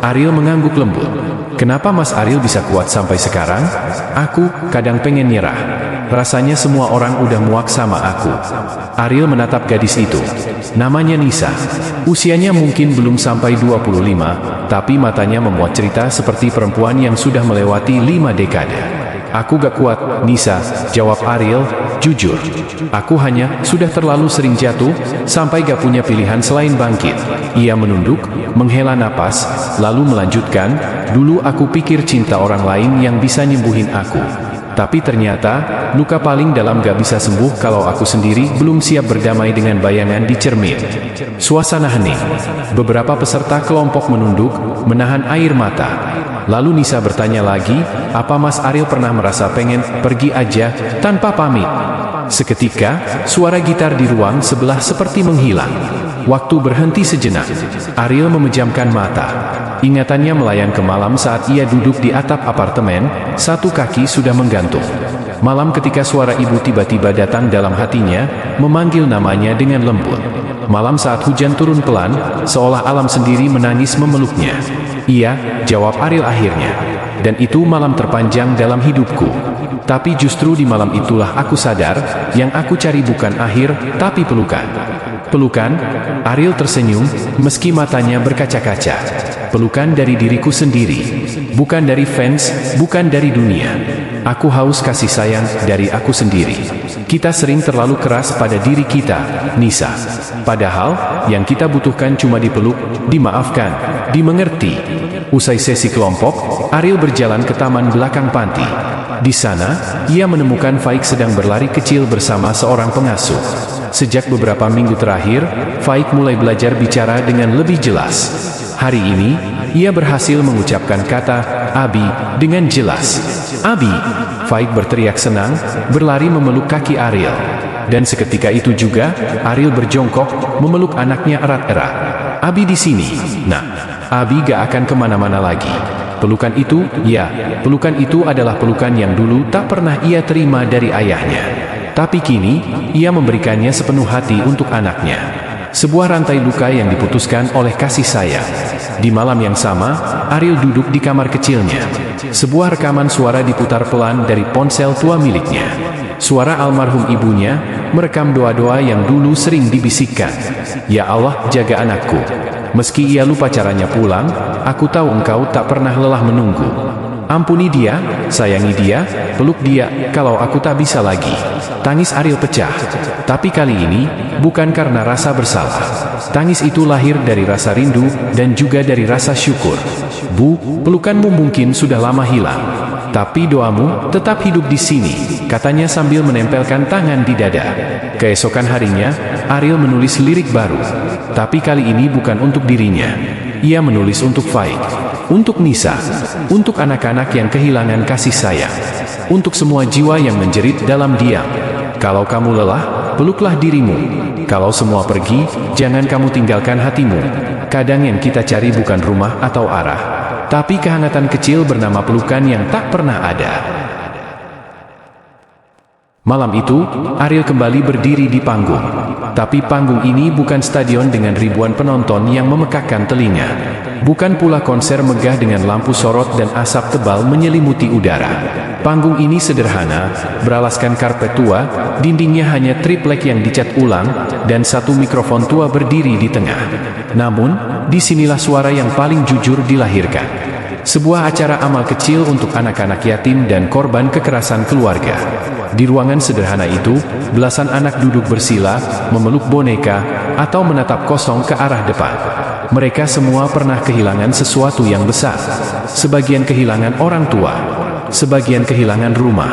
Ariel mengangguk lembut. "Kenapa Mas Ariel bisa kuat sampai sekarang?" "Aku kadang pengen nyerah. Rasanya semua orang udah muak sama aku." Ariel menatap gadis itu. Namanya Nisa. Usianya mungkin belum sampai 25, tapi matanya memuat cerita seperti perempuan yang sudah melewati 5 dekade. "Aku gak kuat, Nisa," jawab Ariel, "jujur. Aku hanya sudah terlalu sering jatuh, sampai gak punya pilihan selain bangkit." Ia menunduk, menghela napas, lalu melanjutkan, "Dulu aku pikir cinta orang lain yang bisa nyembuhin aku. Tapi ternyata, luka paling dalam gak bisa sembuh kalau aku sendiri belum siap berdamai dengan bayangan di cermin." Suasana hening. Beberapa peserta kelompok menunduk, menahan air mata. Lalu Nisa bertanya lagi, "Apa Mas Ariel pernah merasa pengen pergi aja, tanpa pamit?" Seketika, suara gitar di ruang sebelah seperti menghilang. Waktu berhenti sejenak. Ariel memejamkan mata. Ingatannya melayang ke malam saat ia duduk di atap apartemen, satu kaki sudah menggantung. Malam ketika suara ibu tiba-tiba datang dalam hatinya, memanggil namanya dengan lembut. Malam saat hujan turun pelan, seolah alam sendiri menangis memeluknya. "Iya," jawab Ariel akhirnya. "Dan itu malam terpanjang dalam hidupku. Tapi justru di malam itulah aku sadar, yang aku cari bukan akhir, tapi pelukan." "Pelukan?" Ariel tersenyum, meski matanya berkaca-kaca. "Pelukan dari diriku sendiri. Bukan dari fans, bukan dari dunia. Aku haus kasih sayang dari aku sendiri. Kita sering terlalu keras pada diri kita, Nisa. Padahal, yang kita butuhkan cuma dipeluk, dimaafkan, dimengerti." Usai sesi kelompok, Ariel berjalan ke taman belakang panti. Di sana, ia menemukan Faik sedang berlari kecil bersama seorang pengasuh. Sejak beberapa minggu terakhir, Faik mulai belajar bicara dengan lebih jelas. Hari ini, ia berhasil mengucapkan kata "Abi" dengan jelas. "Abi!" Faik berteriak senang, berlari memeluk kaki Ariel. Dan seketika itu juga, Ariel berjongkok, memeluk anaknya erat-erat. "Abi di sini, Nak. Abi gak akan kemana-mana lagi." Pelukan itu, ya, pelukan itu adalah pelukan yang dulu tak pernah ia terima dari ayahnya. Tapi kini, ia memberikannya sepenuh hati untuk anaknya. Sebuah rantai luka yang diputuskan oleh kasih sayang. Di malam yang sama, Ariel duduk di kamar kecilnya. Sebuah rekaman suara diputar pelan dari ponsel tua miliknya. Suara almarhum ibunya, merekam doa-doa yang dulu sering dibisikkan. "Ya Allah, jaga anakku. Meski ia lupa caranya pulang, aku tahu engkau tak pernah lelah menunggu. Ampuni dia, sayangi dia, peluk dia, kalau aku tak bisa lagi." Tangis Ariel pecah. Tapi kali ini, bukan karena rasa bersalah. Tangis itu lahir dari rasa rindu, dan juga dari rasa syukur. "Bu, pelukanmu mungkin sudah lama hilang. Tapi doamu tetap hidup di sini," katanya sambil menempelkan tangan di dada. Keesokan harinya, Ariel menulis lirik baru. Tapi kali ini bukan untuk dirinya. Ia menulis untuk Faik, untuk Nisa, untuk anak-anak yang kehilangan kasih sayang, untuk semua jiwa yang menjerit dalam diam. "Kalau kamu lelah, peluklah dirimu. Kalau semua pergi, jangan kamu tinggalkan hatimu. Kadang yang kita cari bukan rumah atau arah, tapi kehangatan kecil bernama pelukan yang tak pernah ada." Malam itu, Ariel kembali berdiri di panggung. Tapi panggung ini bukan stadion dengan ribuan penonton yang memekakkan telinga. Bukan pula konser megah dengan lampu sorot dan asap tebal menyelimuti udara. Panggung ini sederhana, beralaskan karpet tua, dindingnya hanya triplek yang dicat ulang, dan satu mikrofon tua berdiri di tengah. Namun, disinilah suara yang paling jujur dilahirkan. Sebuah acara amal kecil untuk anak-anak yatim dan korban kekerasan keluarga. Di ruangan sederhana itu, belasan anak duduk bersila, memeluk boneka, atau menatap kosong ke arah depan. Mereka semua pernah kehilangan sesuatu yang besar. Sebagian kehilangan orang tua, sebagian kehilangan rumah,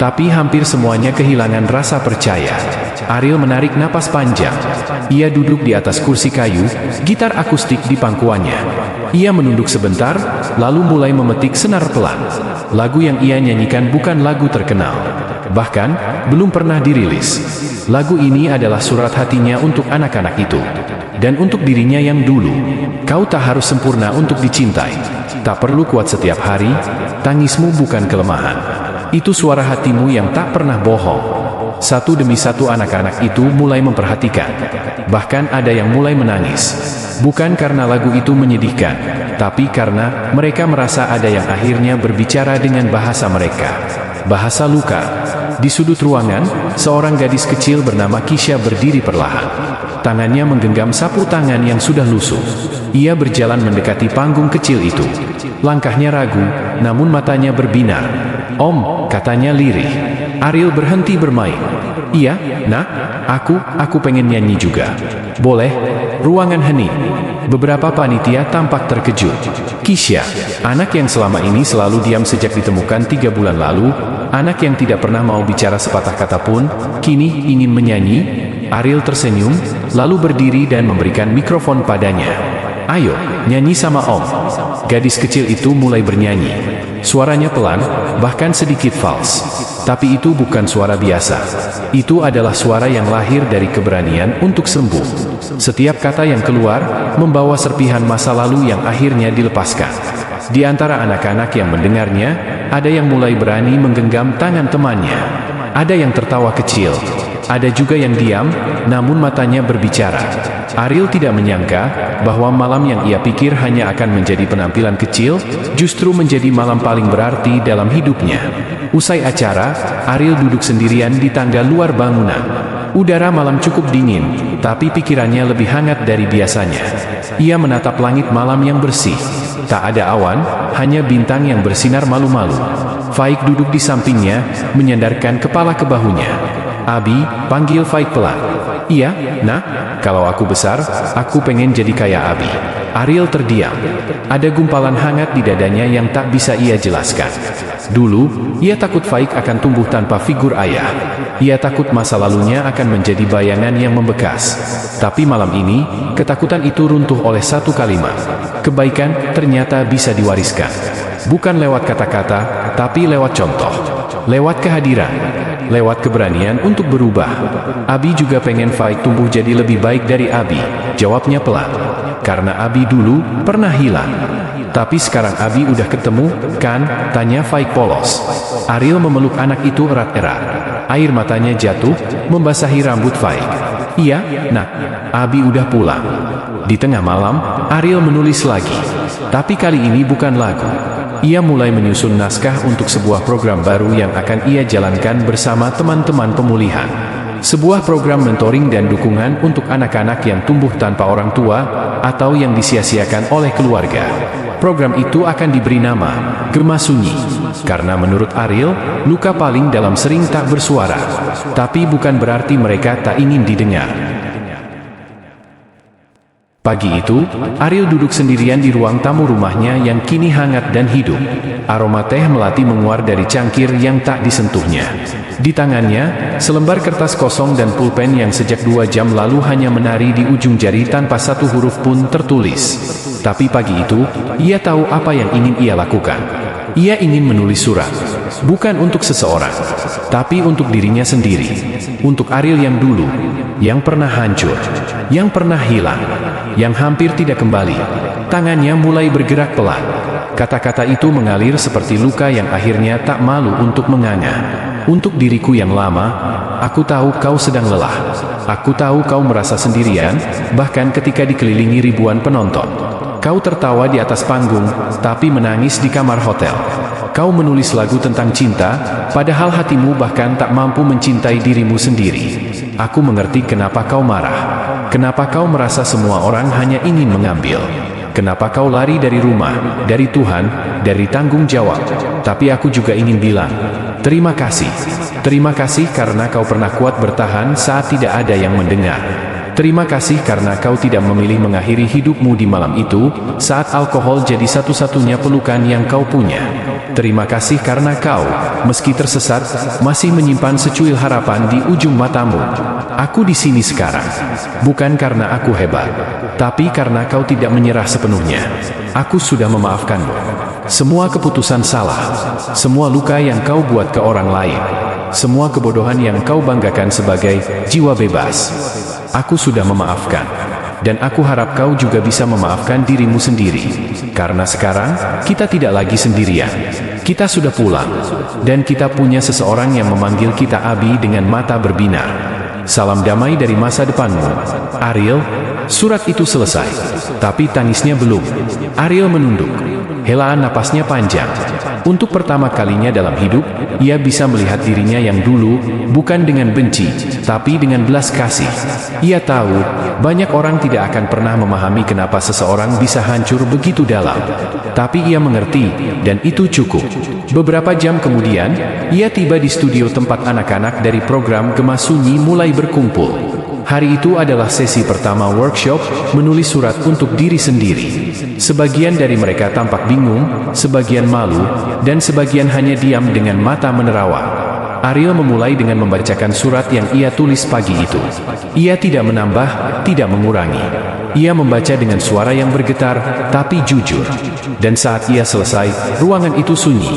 tapi hampir semuanya kehilangan rasa percaya. Ariel menarik napas panjang. Ia duduk di atas kursi kayu, gitar akustik di pangkuannya. Ia menunduk sebentar, lalu mulai memetik senar pelan. Lagu yang ia nyanyikan bukan lagu terkenal, bahkan belum pernah dirilis. Lagu ini adalah surat hatinya untuk anak-anak itu, dan untuk dirinya yang dulu. "Kau tak harus sempurna untuk dicintai. Tak perlu kuat setiap hari, tangismu bukan kelemahan. Itu suara hatimu yang tak pernah bohong. Satu demi satu anak-anak itu mulai memperhatikan. Bahkan ada yang mulai menangis. Bukan karena lagu itu menyedihkan, tapi karena mereka merasa ada yang akhirnya berbicara dengan bahasa mereka. Bahasa luka. Di sudut ruangan, seorang gadis kecil bernama Kisha berdiri perlahan. Tangannya menggenggam sapu tangan yang sudah lusuh. Ia berjalan mendekati panggung kecil itu. Langkahnya ragu, namun matanya berbinar. "Om," katanya lirih. Ariel berhenti bermain. "Iya, nak, aku pengen nyanyi juga." "Boleh." Ruangan hening. Beberapa panitia tampak terkejut. Kisha, anak yang selama ini selalu diam sejak ditemukan 3 bulan lalu, anak yang tidak pernah mau bicara sepatah kata pun, kini ingin menyanyi. Ariel tersenyum, lalu berdiri dan memberikan mikrofon padanya. "Ayo, nyanyi sama Om." Gadis kecil itu mulai bernyanyi. Suaranya pelan, bahkan sedikit fals. Tapi itu bukan suara biasa. Itu adalah suara yang lahir dari keberanian untuk sembuh. Setiap kata yang keluar, membawa serpihan masa lalu yang akhirnya dilepaskan. Di antara anak-anak yang mendengarnya, ada yang mulai berani menggenggam tangan temannya. Ada yang tertawa kecil. Ada juga yang diam, namun matanya berbicara. Ariel tidak menyangka bahwa malam yang ia pikir hanya akan menjadi penampilan kecil, justru menjadi malam paling berarti dalam hidupnya. Usai acara, Ariel duduk sendirian di tangga luar bangunan. Udara malam cukup dingin, tapi pikirannya lebih hangat dari biasanya. Ia menatap langit malam yang bersih. Tak ada awan, hanya bintang yang bersinar malu-malu. Faik duduk di sampingnya, menyandarkan kepala ke bahunya. "Abi," panggil Faik pelan. "Iya, nak, kalau aku besar, aku pengen jadi kayak Abi." Ariel terdiam. Ada gumpalan hangat di dadanya yang tak bisa ia jelaskan. Dulu, ia takut Faik akan tumbuh tanpa figur ayah. Ia takut masa lalunya akan menjadi bayangan yang membekas. Tapi malam ini, ketakutan itu runtuh oleh satu kalimat. Kebaikan ternyata bisa diwariskan. Bukan lewat kata-kata, tapi lewat contoh. Lewat kehadiran. Lewat keberanian untuk berubah. "Abi juga pengen Faik tumbuh jadi lebih baik dari Abi," jawabnya pelan. "Karena Abi dulu pernah hilang." "Tapi sekarang Abi udah ketemu, kan?" tanya Faik polos. Ariel memeluk anak itu erat-erat. Air matanya jatuh, membasahi rambut Faik. "Iya, nak, Abi udah pulang." Di tengah malam, Ariel menulis lagi. Tapi kali ini bukan lagu. Ia mulai menyusun naskah untuk sebuah program baru yang akan ia jalankan bersama teman-teman pemulihan. Sebuah program mentoring dan dukungan untuk anak-anak yang tumbuh tanpa orang tua, atau yang disia-siakan oleh keluarga. Program itu akan diberi nama, Gema Sunyi. Karena menurut Ariel, luka paling dalam sering tak bersuara. Tapi bukan berarti mereka tak ingin didengar. Pagi itu, Ariel duduk sendirian di ruang tamu rumahnya yang kini hangat dan hidup. Aroma teh melati menguar dari cangkir yang tak disentuhnya. Di tangannya, selembar kertas kosong dan pulpen yang sejak 2 jam lalu hanya menari di ujung jari tanpa satu huruf pun tertulis. Tapi pagi itu, ia tahu apa yang ingin ia lakukan. Ia ingin menulis surat. Bukan untuk seseorang, tapi untuk dirinya sendiri. Untuk Ariel yang dulu, yang pernah hancur, yang pernah hilang, yang hampir tidak kembali. Tangannya mulai bergerak pelan. Kata-kata itu mengalir seperti luka yang akhirnya tak malu untuk menganga. "Untuk diriku yang lama, aku tahu kau sedang lelah. Aku tahu kau merasa sendirian, bahkan ketika dikelilingi ribuan penonton. Kau tertawa di atas panggung, tapi menangis di kamar hotel. Kau menulis lagu tentang cinta, padahal hatimu bahkan tak mampu mencintai dirimu sendiri. Aku mengerti kenapa kau marah. Kenapa kau merasa semua orang hanya ingin mengambil. Kenapa kau lari dari rumah, dari Tuhan, dari tanggung jawab. Tapi aku juga ingin bilang, terima kasih. Terima kasih karena kau pernah kuat bertahan saat tidak ada yang mendengar. Terima kasih karena kau tidak memilih mengakhiri hidupmu di malam itu, saat alkohol jadi satu-satunya pelukan yang kau punya. Terima kasih karena kau, meski tersesat, masih menyimpan secuil harapan di ujung matamu. Aku di sini sekarang, bukan karena aku hebat, tapi karena kau tidak menyerah sepenuhnya. Aku sudah memaafkanmu. Semua keputusan salah, semua luka yang kau buat ke orang lain, semua kebodohan yang kau banggakan sebagai jiwa bebas. Aku sudah memaafkan. Dan aku harap kau juga bisa memaafkan dirimu sendiri. Karena sekarang, kita tidak lagi sendirian. Kita sudah pulang. Dan kita punya seseorang yang memanggil kita Abi dengan mata berbinar. Salam damai dari masa depanmu, Ariel. Surat itu selesai. Tapi tangisnya belum. Ariel menunduk. Helaan napasnya panjang. Untuk pertama kalinya dalam hidup, ia bisa melihat dirinya yang dulu, bukan dengan benci, tapi dengan belas kasih. Ia tahu, banyak orang tidak akan pernah memahami kenapa seseorang bisa hancur begitu dalam. Tapi ia mengerti, dan itu cukup. Beberapa jam kemudian, ia tiba di studio tempat anak-anak dari program Gema Sunyi mulai berkumpul. Hari itu adalah sesi pertama workshop menulis surat untuk diri sendiri. Sebagian dari mereka tampak bingung, sebagian malu, dan sebagian hanya diam dengan mata menerawang. Ariel memulai dengan membacakan surat yang ia tulis pagi itu. Ia tidak menambah, tidak mengurangi. Ia membaca dengan suara yang bergetar, tapi jujur. Dan saat ia selesai, ruangan itu sunyi.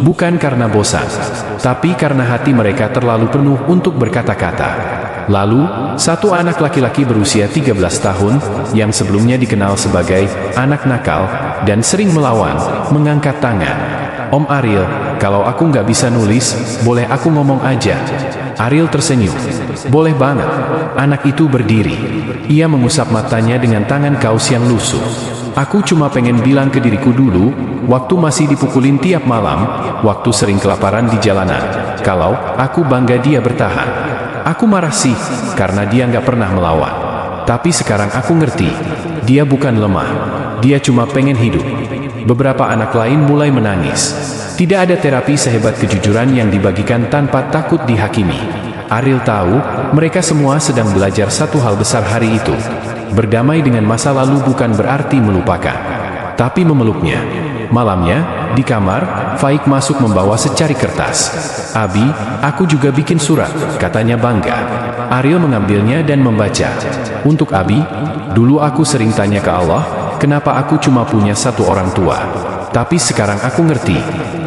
Bukan karena bosan, tapi karena hati mereka terlalu penuh untuk berkata-kata. Lalu, satu anak laki-laki berusia 13 tahun, yang sebelumnya dikenal sebagai anak nakal, dan sering melawan, mengangkat tangan. Om Ariel, kalau aku nggak bisa nulis, boleh aku ngomong aja? Ariel tersenyum. Boleh banget. Anak itu berdiri. Ia mengusap matanya dengan tangan kaus yang lusuh. Aku cuma pengen bilang ke diriku dulu, waktu masih dipukulin tiap malam, waktu sering kelaparan di jalanan, kalau aku bangga dia bertahan. Aku marah sih, karena dia nggak pernah melawan. Tapi sekarang aku ngerti, dia bukan lemah, dia cuma pengen hidup. Beberapa anak lain mulai menangis. Tidak ada terapi sehebat kejujuran yang dibagikan tanpa takut dihakimi. Ariel tahu, mereka semua sedang belajar satu hal besar hari itu. Berdamai dengan masa lalu bukan berarti melupakan, tapi memeluknya. Malamnya, di kamar, Faik masuk membawa secari kertas. Abi, aku juga bikin surat, katanya bangga. Ariel mengambilnya dan membaca. Untuk Abi, dulu aku sering tanya ke Allah, kenapa aku cuma punya satu orang tua. Tapi sekarang aku ngerti,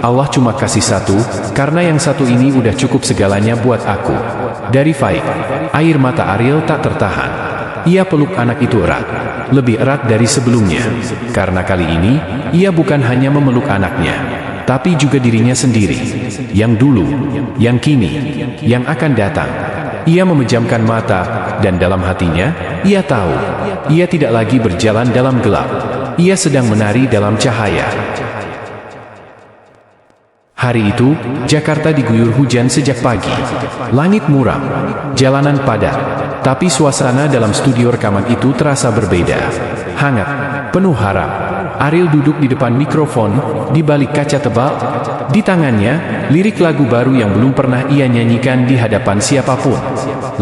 Allah cuma kasih satu, karena yang satu ini udah cukup segalanya buat aku. Dari Faik, air mata Ariel tak tertahan. Ia peluk anak itu erat, lebih erat dari sebelumnya. Karena kali ini, ia bukan hanya memeluk anaknya, tapi juga dirinya sendiri. Yang dulu, yang kini, yang akan datang. Ia memejamkan mata, dan dalam hatinya, ia tahu, ia tidak lagi berjalan dalam gelap. Ia sedang menari dalam cahaya. Hari itu, Jakarta diguyur hujan sejak pagi. Langit muram, jalanan padat, tapi suasana dalam studio rekaman itu terasa berbeda. Hangat, penuh harap. Ariel duduk di depan mikrofon, di balik kaca tebal. Di tangannya, lirik lagu baru yang belum pernah ia nyanyikan di hadapan siapapun.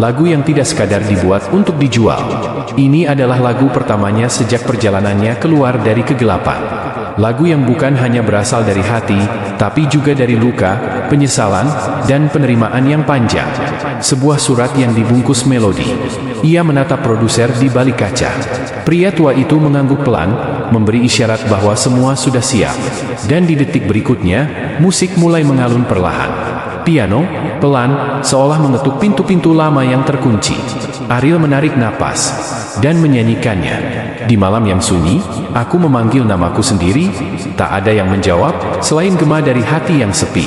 Lagu yang tidak sekadar dibuat untuk dijual. Ini adalah lagu pertamanya sejak perjalanannya keluar dari kegelapan. Lagu yang bukan hanya berasal dari hati, tapi juga dari luka, penyesalan, dan penerimaan yang panjang. Sebuah surat yang dibungkus melodi. Ia menatap produser di balik kaca. Pria tua itu mengangguk pelan, memberi isyarat bahwa semua sudah siap. Dan di detik berikutnya, musik mulai mengalun perlahan. Piano, pelan, seolah mengetuk pintu-pintu lama yang terkunci. Ariel menarik napas, dan menyanyikannya. Di malam yang sunyi, aku memanggil namaku sendiri, tak ada yang menjawab, selain gema dari hati yang sepi.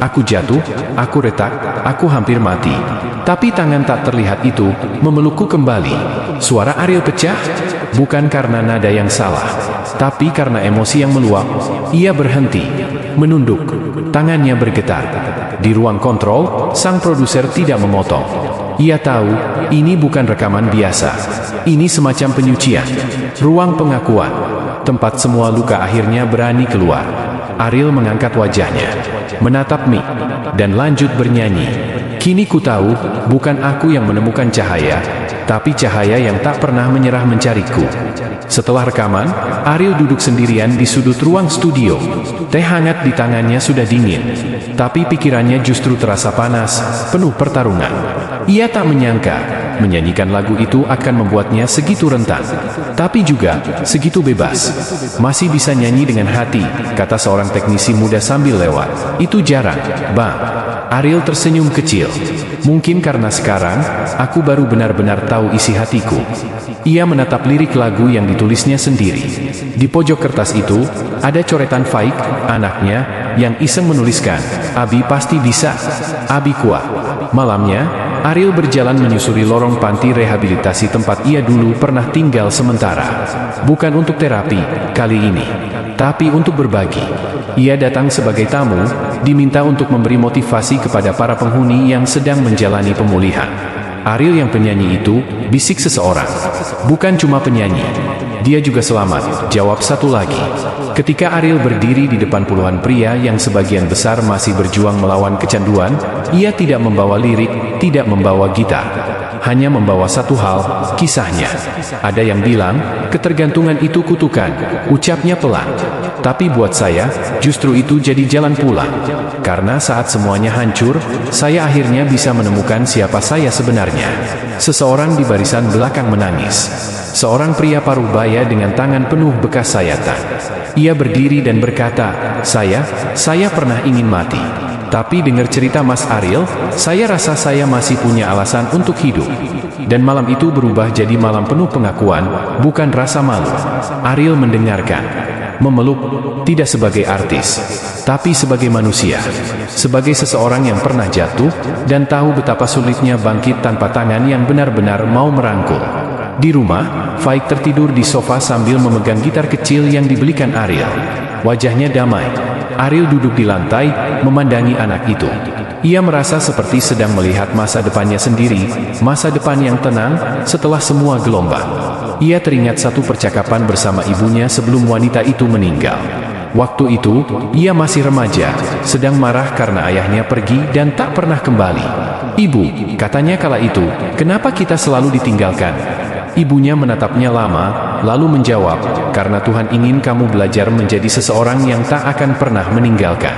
Aku jatuh, aku retak, aku hampir mati. Tapi tangan tak terlihat itu, memelukku kembali. Suara Ariel pecah, bukan karena nada yang salah, tapi karena emosi yang meluap. Ia berhenti, menunduk, tangannya bergetar. Di ruang kontrol, sang produser tidak memotong. Ia tahu, ini bukan rekaman biasa. Ini semacam penyucian, ruang pengakuan, tempat semua luka akhirnya berani keluar. Ariel mengangkat wajahnya, menatap mic, dan lanjut bernyanyi. Kini ku tahu, bukan aku yang menemukan cahaya, tapi cahaya yang tak pernah menyerah mencariku. Setelah rekaman, Ariel duduk sendirian di sudut ruang studio. Teh hangat di tangannya sudah dingin, tapi pikirannya justru terasa panas, penuh pertarungan. Ia tak menyangka, menyanyikan lagu itu akan membuatnya segitu rentan, tapi juga segitu bebas. Masih bisa nyanyi dengan hati, kata seorang teknisi muda sambil lewat. Itu jarang, Bang. Ariel tersenyum kecil. Mungkin karena sekarang, aku baru benar-benar tahu isi hatiku. Ia menatap lirik lagu yang ditulisnya sendiri. Di pojok kertas itu, ada coretan Faik, anaknya, yang iseng menuliskan, "Abi pasti bisa. Abi kuat." Malamnya, Ariel berjalan menyusuri lorong panti rehabilitasi tempat ia dulu pernah tinggal sementara. Bukan untuk terapi, kali ini, tapi untuk berbagi. Ia datang sebagai tamu, diminta untuk memberi motivasi kepada para penghuni yang sedang menjalani pemulihan. Ariel yang penyanyi itu, bisik seseorang. "Bukan cuma penyanyi. Dia juga selamat," jawab satu lagi. Ketika Ariel berdiri di depan puluhan pria yang sebagian besar masih berjuang melawan kecanduan, ia tidak membawa lirik, tidak membawa gitar. Hanya membawa satu hal, kisahnya. Ada yang bilang, ketergantungan itu kutukan, ucapnya pelan. Tapi buat saya, justru itu jadi jalan pulang. Karena saat semuanya hancur, saya akhirnya bisa menemukan siapa saya sebenarnya. Seseorang di barisan belakang menangis. Seorang pria paruh baya dengan tangan penuh bekas sayatan. Ia berdiri dan berkata, saya pernah ingin mati. Tapi dengar cerita Mas Ariel, saya rasa saya masih punya alasan untuk hidup." Dan malam itu berubah jadi malam penuh pengakuan, bukan rasa malu. Ariel mendengarkan, memeluk, tidak sebagai artis, tapi sebagai manusia. Sebagai seseorang yang pernah jatuh, dan tahu betapa sulitnya bangkit tanpa tangan yang benar-benar mau merangkul. Di rumah, Faik tertidur di sofa sambil memegang gitar kecil yang dibelikan Ariel. Wajahnya damai. Ariel duduk di lantai, memandangi anak itu. Ia merasa seperti sedang melihat masa depannya sendiri, masa depan yang tenang, setelah semua gelombang. Ia teringat satu percakapan bersama ibunya sebelum wanita itu meninggal. Waktu itu, ia masih remaja, sedang marah karena ayahnya pergi dan tak pernah kembali. "Ibu," katanya kala itu, "kenapa kita selalu ditinggalkan?" Ibunya menatapnya lama, lalu menjawab, "Karena Tuhan ingin kamu belajar menjadi seseorang yang tak akan pernah meninggalkan."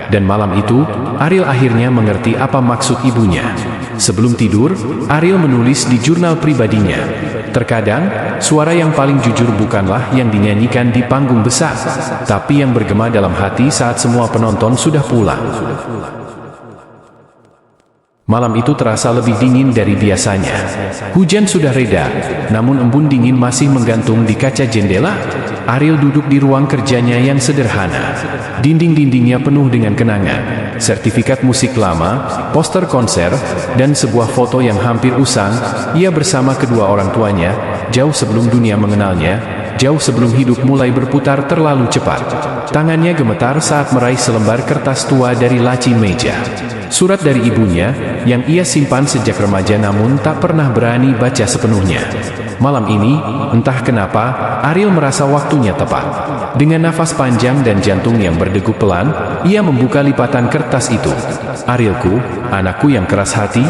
Dan malam itu, Ariel akhirnya mengerti apa maksud ibunya. Sebelum tidur, Ariel menulis di jurnal pribadinya. Terkadang, suara yang paling jujur bukanlah yang dinyanyikan di panggung besar, tapi yang bergema dalam hati saat semua penonton sudah pulang. Malam itu terasa lebih dingin dari biasanya. Hujan sudah reda, namun embun dingin masih menggantung di kaca jendela. Ariel duduk di ruang kerjanya yang sederhana. Dinding-dindingnya penuh dengan kenangan, sertifikat musik lama, poster konser, dan sebuah foto yang hampir usang. Ia bersama kedua orang tuanya, jauh sebelum dunia mengenalnya, jauh sebelum hidup mulai berputar terlalu cepat. Tangannya gemetar saat meraih selembar kertas tua dari laci meja. Surat dari ibunya, yang ia simpan sejak remaja namun tak pernah berani baca sepenuhnya. Malam ini, entah kenapa, Ariel merasa waktunya tepat. Dengan nafas panjang dan jantung yang berdegup pelan, ia membuka lipatan kertas itu. "Arielku, anakku yang keras hati,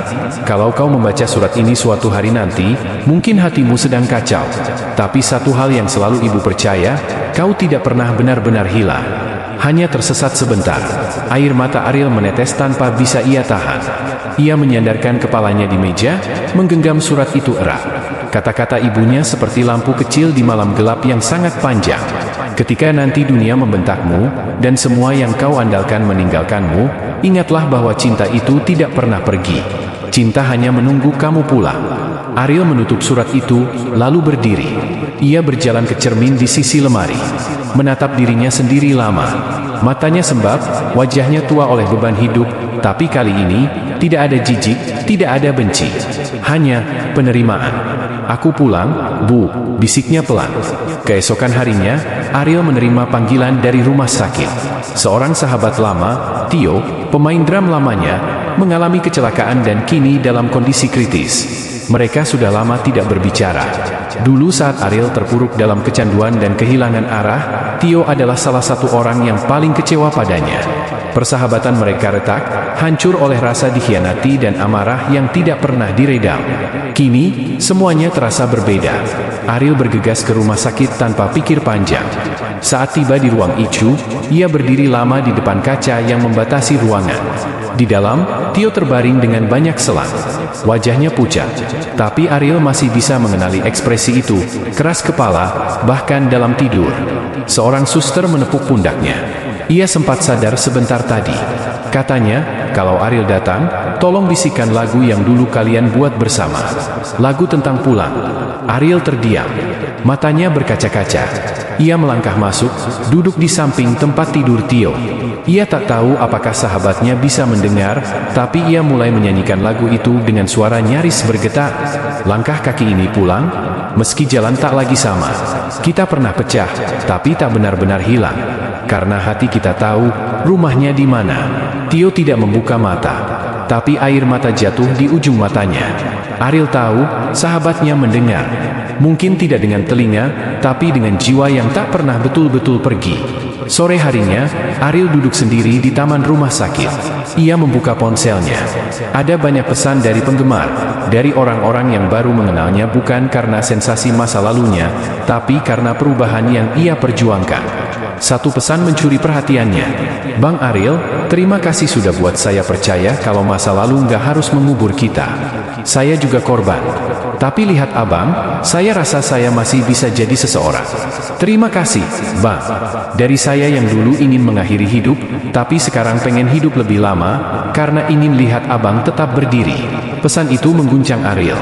kalau kau membaca surat ini suatu hari nanti, mungkin hatimu sedang kacau. Tapi satu hal yang selalu ibu percaya, kau tidak pernah benar-benar hilang. Hanya tersesat sebentar." Air mata Ariel menetes tanpa bisa ia tahan. Ia menyandarkan kepalanya di meja, menggenggam surat itu erat. Kata-kata ibunya seperti lampu kecil di malam gelap yang sangat panjang. "Ketika nanti dunia membentakmu, dan semua yang kau andalkan meninggalkanmu, ingatlah bahwa cinta itu tidak pernah pergi. Cinta hanya menunggu kamu pulang." Ariel menutup surat itu, lalu berdiri. Ia berjalan ke cermin di sisi lemari, menatap dirinya sendiri lama. Matanya sembab, wajahnya tua oleh beban hidup, tapi kali ini, tidak ada jijik, tidak ada benci. Hanya penerimaan. "Aku pulang, Bu," bisiknya pelan. Keesokan harinya, Ariel menerima panggilan dari rumah sakit. Seorang sahabat lama, Theo, pemain drum lamanya, mengalami kecelakaan dan kini dalam kondisi kritis. Mereka sudah lama tidak berbicara. Dulu saat Ariel terpuruk dalam kecanduan dan kehilangan arah, Theo adalah salah satu orang yang paling kecewa padanya. Persahabatan mereka retak, hancur oleh rasa dikhianati dan amarah yang tidak pernah diredam. Kini, semuanya terasa berbeda. Ariel bergegas ke rumah sakit tanpa pikir panjang. Saat tiba di ruang ICU, ia berdiri lama di depan kaca yang membatasi ruangan. Di dalam, Theo terbaring dengan banyak selang. Wajahnya pucat, tapi Ariel masih bisa mengenali ekspresi itu, keras kepala, bahkan dalam tidur. Seorang suster menepuk pundaknya. Ia sempat sadar sebentar tadi. Katanya, kalau Ariel datang, tolong bisikan lagu yang dulu kalian buat bersama. Lagu tentang pulang. Ariel terdiam. Matanya berkaca-kaca. Ia melangkah masuk, duduk di samping tempat tidur Tio. Ia tak tahu apakah sahabatnya bisa mendengar, tapi ia mulai menyanyikan lagu itu dengan suara nyaris bergetar. Langkah kaki ini pulang, meski jalan tak lagi sama. Kita pernah pecah, tapi tak benar-benar hilang. Karena hati kita tahu, rumahnya di mana. Tio tidak membuka mata, tapi air mata jatuh di ujung matanya. Ariel tahu, sahabatnya mendengar. Mungkin tidak dengan telinga, tapi dengan jiwa yang tak pernah betul-betul pergi. Sore harinya, Ariel duduk sendiri di taman rumah sakit. Ia membuka ponselnya. Ada banyak pesan dari penggemar, dari orang-orang yang baru mengenalnya bukan karena sensasi masa lalunya, tapi karena perubahan yang ia perjuangkan. Satu pesan mencuri perhatiannya. Bang Ariel, terima kasih sudah buat saya percaya kalau masa lalu nggak harus mengubur kita. Saya juga korban. Tapi lihat abang, saya rasa saya masih bisa jadi seseorang. Terima kasih, Bang. Dari saya yang dulu ingin mengakhiri hidup, tapi sekarang pengen hidup lebih lama, karena ingin lihat abang tetap berdiri. Pesan itu mengguncang Ariel.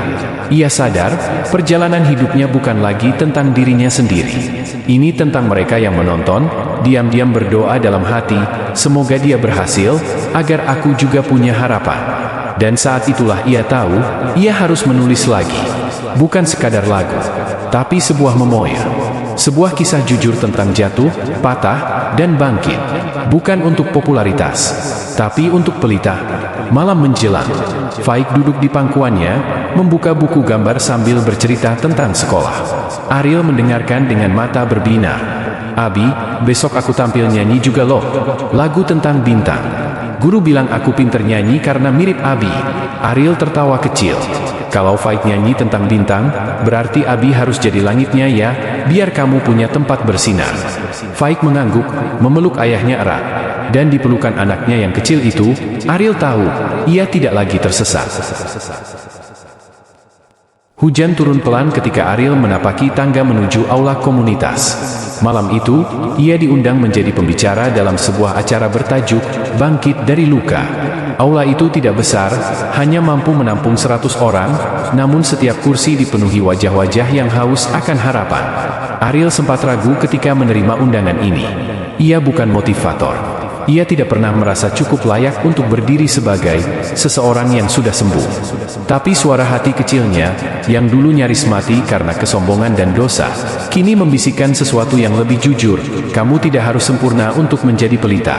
Ia sadar, perjalanan hidupnya bukan lagi tentang dirinya sendiri. Ini tentang mereka yang menonton, diam-diam berdoa dalam hati, semoga dia berhasil, agar aku juga punya harapan. Dan saat itulah ia tahu, ia harus menulis lagi. Bukan sekadar lagu, tapi sebuah memoir. Sebuah kisah jujur tentang jatuh, patah, dan bangkit. Bukan untuk popularitas, tapi untuk pelita. Malam menjelang, Faik duduk di pangkuannya, membuka buku gambar sambil bercerita tentang sekolah. Ariel mendengarkan dengan mata berbinar. Abi, besok aku tampil nyanyi juga loh. Lagu tentang bintang. Guru bilang aku pinter nyanyi karena mirip Abi. Ariel tertawa kecil. Kalau Faik nyanyi tentang bintang, berarti Abi harus jadi langitnya ya, biar kamu punya tempat bersinar. Faik mengangguk, memeluk ayahnya erat. Dan di pelukan anaknya yang kecil itu, Ariel tahu, ia tidak lagi tersesat. Hujan turun pelan ketika Ariel menapaki tangga menuju aula komunitas. Malam itu, ia diundang menjadi pembicara dalam sebuah acara bertajuk Bangkit dari Luka. Aula itu tidak besar, hanya mampu menampung 100 orang, namun setiap kursi dipenuhi wajah-wajah yang haus akan harapan. Ariel sempat ragu ketika menerima undangan ini. Ia bukan motivator. Ia tidak pernah merasa cukup layak untuk berdiri sebagai seseorang yang sudah sembuh. Tapi suara hati kecilnya, yang dulu nyaris mati karena kesombongan dan dosa, kini membisikkan sesuatu yang lebih jujur, kamu tidak harus sempurna untuk menjadi pelita.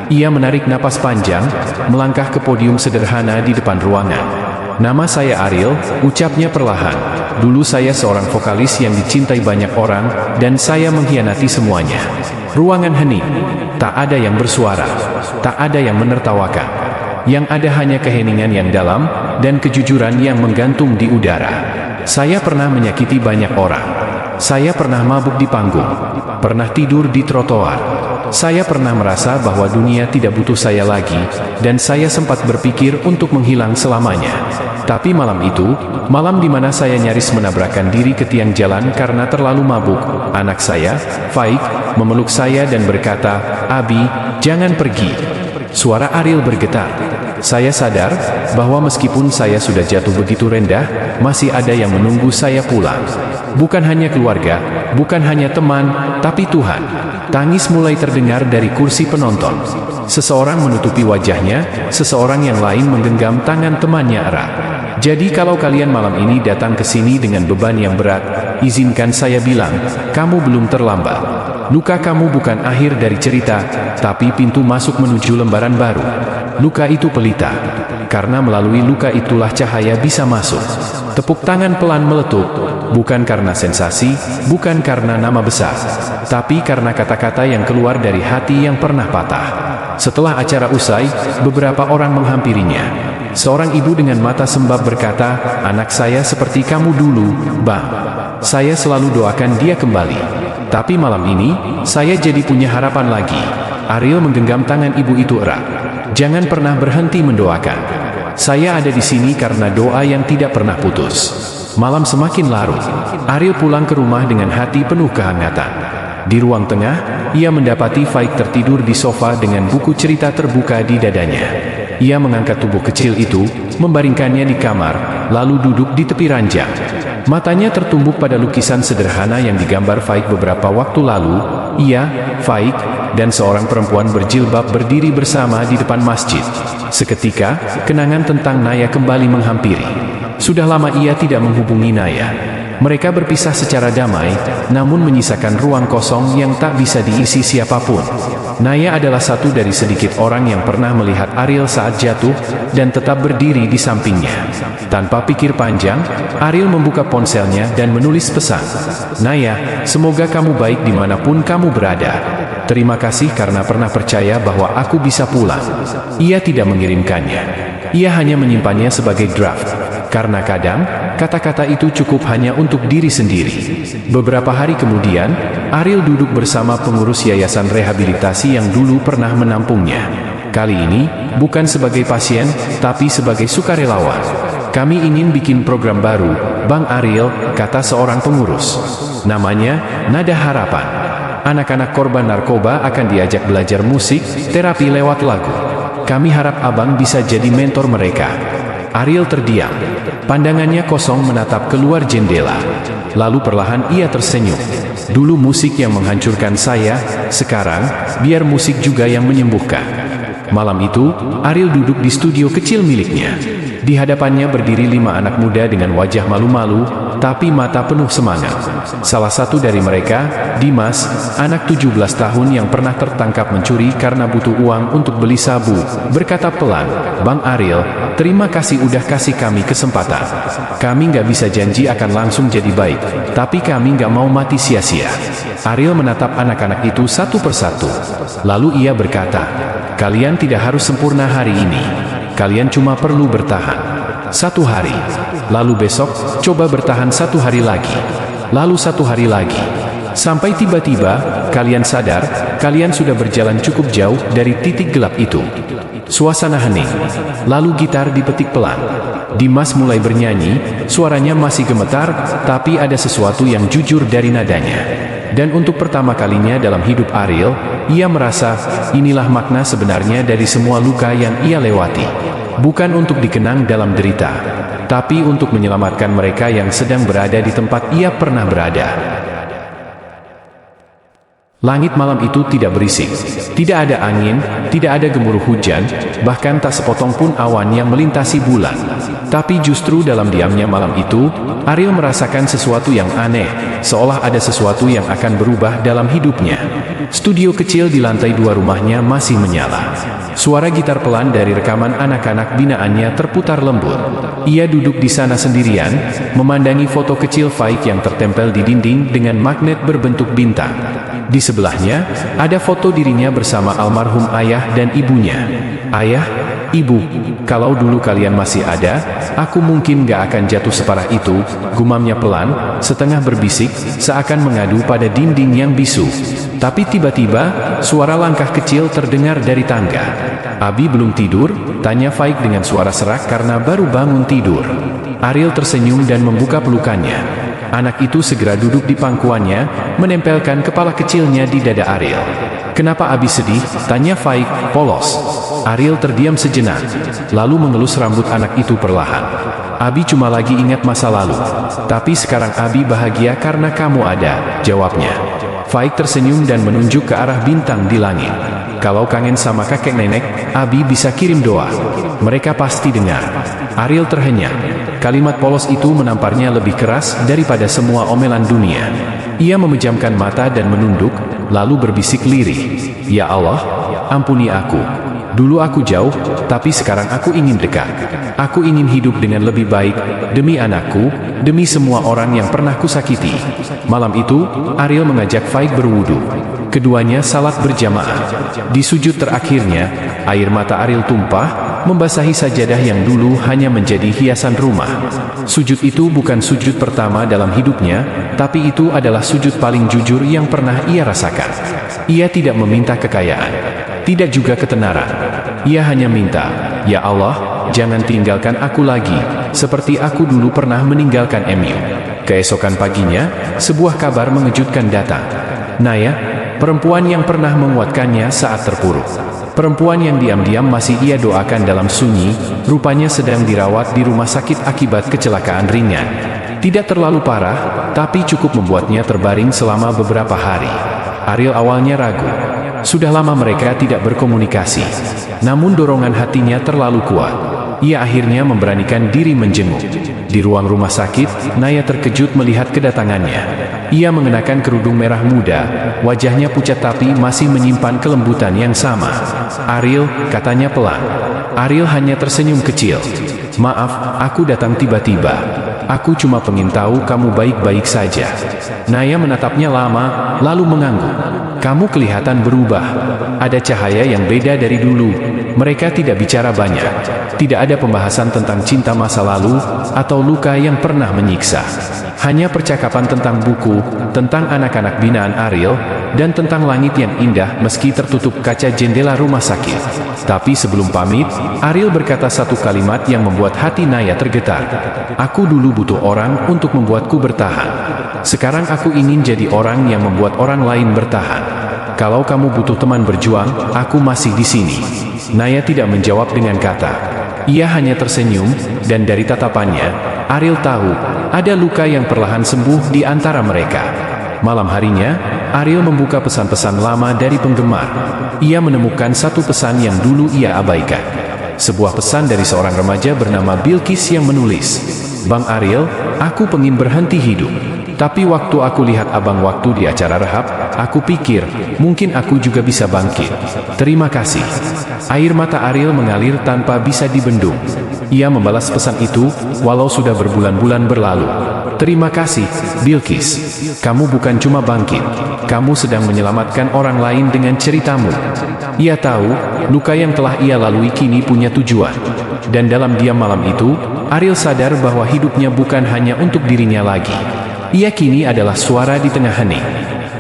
Ia menarik napas panjang, melangkah ke podium sederhana di depan ruangan. Nama saya Ariel, ucapnya perlahan. Dulu saya seorang vokalis yang dicintai banyak orang, dan saya mengkhianati semuanya. Ruangan hening. Tak ada yang bersuara. Tak ada yang menertawakan. Yang ada hanya keheningan yang dalam, dan kejujuran yang menggantung di udara. Saya pernah menyakiti banyak orang. Saya pernah mabuk di panggung. Pernah tidur di trotoar. Saya pernah merasa bahwa dunia tidak butuh saya lagi, dan saya sempat berpikir untuk menghilang selamanya. Tapi malam itu, malam di mana saya nyaris menabrakkan diri ke tiang jalan karena terlalu mabuk, anak saya, Faik, memeluk saya dan berkata, Abi, jangan pergi. Suara Ariel bergetar. Saya sadar bahwa meskipun saya sudah jatuh begitu rendah, masih ada yang menunggu saya pulang. Bukan hanya keluarga, bukan hanya teman, tapi Tuhan. Tangis mulai terdengar dari kursi penonton. Seseorang menutupi wajahnya, seseorang yang lain menggenggam tangan temannya erat. Jadi kalau kalian malam ini datang ke sini dengan beban yang berat, izinkan saya bilang, kamu belum terlambat. Luka kamu bukan akhir dari cerita, tapi pintu masuk menuju lembaran baru. Luka itu pelita, karena melalui luka itulah cahaya bisa masuk. Tepuk tangan pelan meletup, bukan karena sensasi, bukan karena nama besar, tapi karena kata-kata yang keluar dari hati yang pernah patah. Setelah acara usai, beberapa orang menghampirinya. Seorang ibu dengan mata sembab berkata, anak saya seperti kamu dulu, Bang. Saya selalu doakan dia kembali. Tapi malam ini, saya jadi punya harapan lagi. Ariel menggenggam tangan ibu itu erat. Jangan pernah berhenti mendoakan. Saya ada di sini karena doa yang tidak pernah putus. Malam semakin larut. Ariel pulang ke rumah dengan hati penuh kehangatan. Di ruang tengah, ia mendapati Faik tertidur di sofa dengan buku cerita terbuka di dadanya. Ia mengangkat tubuh kecil itu, membaringkannya di kamar, lalu duduk di tepi ranjang. Matanya tertumbuk pada lukisan sederhana yang digambar Faik beberapa waktu lalu. Ia, Faik, dan seorang perempuan berjilbab berdiri bersama di depan masjid. Seketika, kenangan tentang Naya kembali menghampiri. Sudah lama ia tidak menghubungi Naya. Mereka berpisah secara damai, namun menyisakan ruang kosong yang tak bisa diisi siapapun. Naya adalah satu dari sedikit orang yang pernah melihat Ariel saat jatuh, dan tetap berdiri di sampingnya. Tanpa pikir panjang, Ariel membuka ponselnya dan menulis pesan. "Naya, semoga kamu baik dimanapun kamu berada. Terima kasih karena pernah percaya bahwa aku bisa pulang." Ia tidak mengirimkannya. Ia hanya menyimpannya sebagai draft. Karena kadang, kata-kata itu cukup hanya untuk diri sendiri. Beberapa hari kemudian, Ariel duduk bersama pengurus yayasan rehabilitasi yang dulu pernah menampungnya. Kali ini, bukan sebagai pasien, tapi sebagai sukarelawan. "Kami ingin bikin program baru, Bang Ariel," kata seorang pengurus. "Namanya, Nada Harapan. Anak-anak korban narkoba akan diajak belajar musik, terapi lewat lagu. Kami harap abang bisa jadi mentor mereka." Ariel terdiam. Pandangannya kosong menatap keluar jendela. Lalu perlahan ia tersenyum. "Dulu musik yang menghancurkan saya, sekarang, biar musik juga yang menyembuhkan." Malam itu, Ariel duduk di studio kecil miliknya. Di hadapannya berdiri 5 anak muda dengan wajah malu-malu, tapi mata penuh semangat. Salah satu dari mereka, Dimas, anak 17 tahun yang pernah tertangkap mencuri karena butuh uang untuk beli sabu, berkata pelan, "Bang Ariel, terima kasih udah kasih kami kesempatan. Kami nggak bisa janji akan langsung jadi baik, tapi kami nggak mau mati sia-sia." Ariel menatap anak-anak itu satu persatu. Lalu ia berkata, "Kalian tidak harus sempurna hari ini. Kalian cuma perlu bertahan 1 hari. Lalu besok, coba bertahan 1 hari lagi. Lalu 1 hari lagi. Sampai tiba-tiba, kalian sadar, kalian sudah berjalan cukup jauh dari titik gelap itu." Suasana hening. Lalu gitar dipetik pelan. Dimas mulai bernyanyi, suaranya masih gemetar, tapi ada sesuatu yang jujur dari nadanya. Dan untuk pertama kalinya dalam hidup Ariel, ia merasa, inilah makna sebenarnya dari semua luka yang ia lewati. Bukan untuk dikenang dalam derita, tapi untuk menyelamatkan mereka yang sedang berada di tempat ia pernah berada. Langit malam itu tidak berisik. Tidak ada angin, tidak ada gemuruh hujan, bahkan tak sepotong pun awan yang melintasi bulan. Tapi justru dalam diamnya malam itu, Ariel merasakan sesuatu yang aneh, seolah ada sesuatu yang akan berubah dalam hidupnya. Studio kecil di lantai 2 rumahnya masih menyala. Suara gitar pelan dari rekaman anak-anak binaannya terputar lembut. Ia duduk di sana sendirian, memandangi foto kecil Faik yang tertempel di dinding dengan magnet berbentuk bintang. Di sebelahnya, ada foto dirinya bersama almarhum ayah dan ibunya. "Ayah, Ibu, kalau dulu kalian masih ada, aku mungkin gak akan jatuh separah itu," gumamnya pelan, setengah berbisik, seakan mengadu pada dinding yang bisu. Tapi tiba-tiba, suara langkah kecil terdengar dari tangga. "Abi belum tidur?" tanya Faik dengan suara serak karena baru bangun tidur. Ariel tersenyum dan membuka pelukannya. Anak itu segera duduk di pangkuannya, menempelkan kepala kecilnya di dada Ariel. "Kenapa Abi sedih?" tanya Faik, polos. Ariel terdiam sejenak, lalu mengelus rambut anak itu perlahan. "Abi cuma lagi ingat masa lalu. Tapi sekarang Abi bahagia karena kamu ada," jawabnya. Faik tersenyum dan menunjuk ke arah bintang di langit. "Kalau kangen sama kakek nenek, Abi bisa kirim doa. Mereka pasti dengar." Ariel terhenyak. Kalimat polos itu menamparnya lebih keras daripada semua omelan dunia. Ia memejamkan mata dan menunduk, lalu berbisik lirih, "Ya Allah, ampuni aku. Dulu aku jauh, tapi sekarang aku ingin dekat. Aku ingin hidup dengan lebih baik, demi anakku, demi semua orang yang pernah kusakiti." Malam itu, Ariel mengajak Faik berwudu. Keduanya salat berjamaah. Di sujud terakhirnya, air mata Ariel tumpah, membasahi sajadah yang dulu hanya menjadi hiasan rumah. Sujud itu bukan sujud pertama dalam hidupnya, tapi itu adalah sujud paling jujur yang pernah ia rasakan. Ia tidak meminta kekayaan, tidak juga ketenaran. Ia hanya minta, "Ya Allah, jangan tinggalkan aku lagi, seperti aku dulu pernah meninggalkan MU." Keesokan paginya, sebuah kabar mengejutkan datang. Naya, perempuan yang pernah menguatkannya saat terpuruk. Perempuan yang diam-diam masih ia doakan dalam sunyi, rupanya sedang dirawat di rumah sakit akibat kecelakaan ringan. Tidak terlalu parah, tapi cukup membuatnya terbaring selama beberapa hari. Ariel awalnya ragu. Sudah lama mereka tidak berkomunikasi. Namun dorongan hatinya terlalu kuat. Ia akhirnya memberanikan diri menjenguk. Di ruang rumah sakit, Naya terkejut melihat kedatangannya. Ia mengenakan kerudung merah muda, wajahnya pucat tapi masih menyimpan kelembutan yang sama. "Ariel," katanya pelan. Ariel hanya tersenyum kecil. "Maaf, aku datang tiba-tiba. Aku cuma pengen tahu kamu baik-baik saja." Naya menatapnya lama, lalu mengangguk. "Kamu kelihatan berubah. Ada cahaya yang beda dari dulu." Mereka tidak bicara banyak. Tidak ada pembahasan tentang cinta masa lalu, atau luka yang pernah menyiksa. Hanya percakapan tentang buku, tentang anak-anak binaan Ariel, dan tentang langit yang indah meski tertutup kaca jendela rumah sakit. Tapi sebelum pamit, Ariel berkata satu kalimat yang membuat hati Naya tergetar. "Aku dulu butuh orang untuk membuatku bertahan. Sekarang aku ingin jadi orang yang membuat orang lain bertahan. Kalau kamu butuh teman berjuang, aku masih di sini." Naya tidak menjawab dengan kata. Ia hanya tersenyum, dan dari tatapannya, Ariel tahu, ada luka yang perlahan sembuh di antara mereka. Malam harinya, Ariel membuka pesan-pesan lama dari penggemar. Ia menemukan satu pesan yang dulu ia abaikan. Sebuah pesan dari seorang remaja bernama Bilqis yang menulis, "Bang Ariel, aku pengen berhenti hidup. Tapi waktu aku lihat abang waktu di acara rehab, aku pikir, mungkin aku juga bisa bangkit. Terima kasih." Air mata Ariel mengalir tanpa bisa dibendung. Ia membalas pesan itu, walau sudah berbulan-bulan berlalu. "Terima kasih, Bilqis. Kamu bukan cuma bangkit. Kamu sedang menyelamatkan orang lain dengan ceritamu." Ia tahu, luka yang telah ia lalui kini punya tujuan. Dan dalam diam malam itu, Ariel sadar bahwa hidupnya bukan hanya untuk dirinya lagi. Ia kini adalah suara di tengah hening.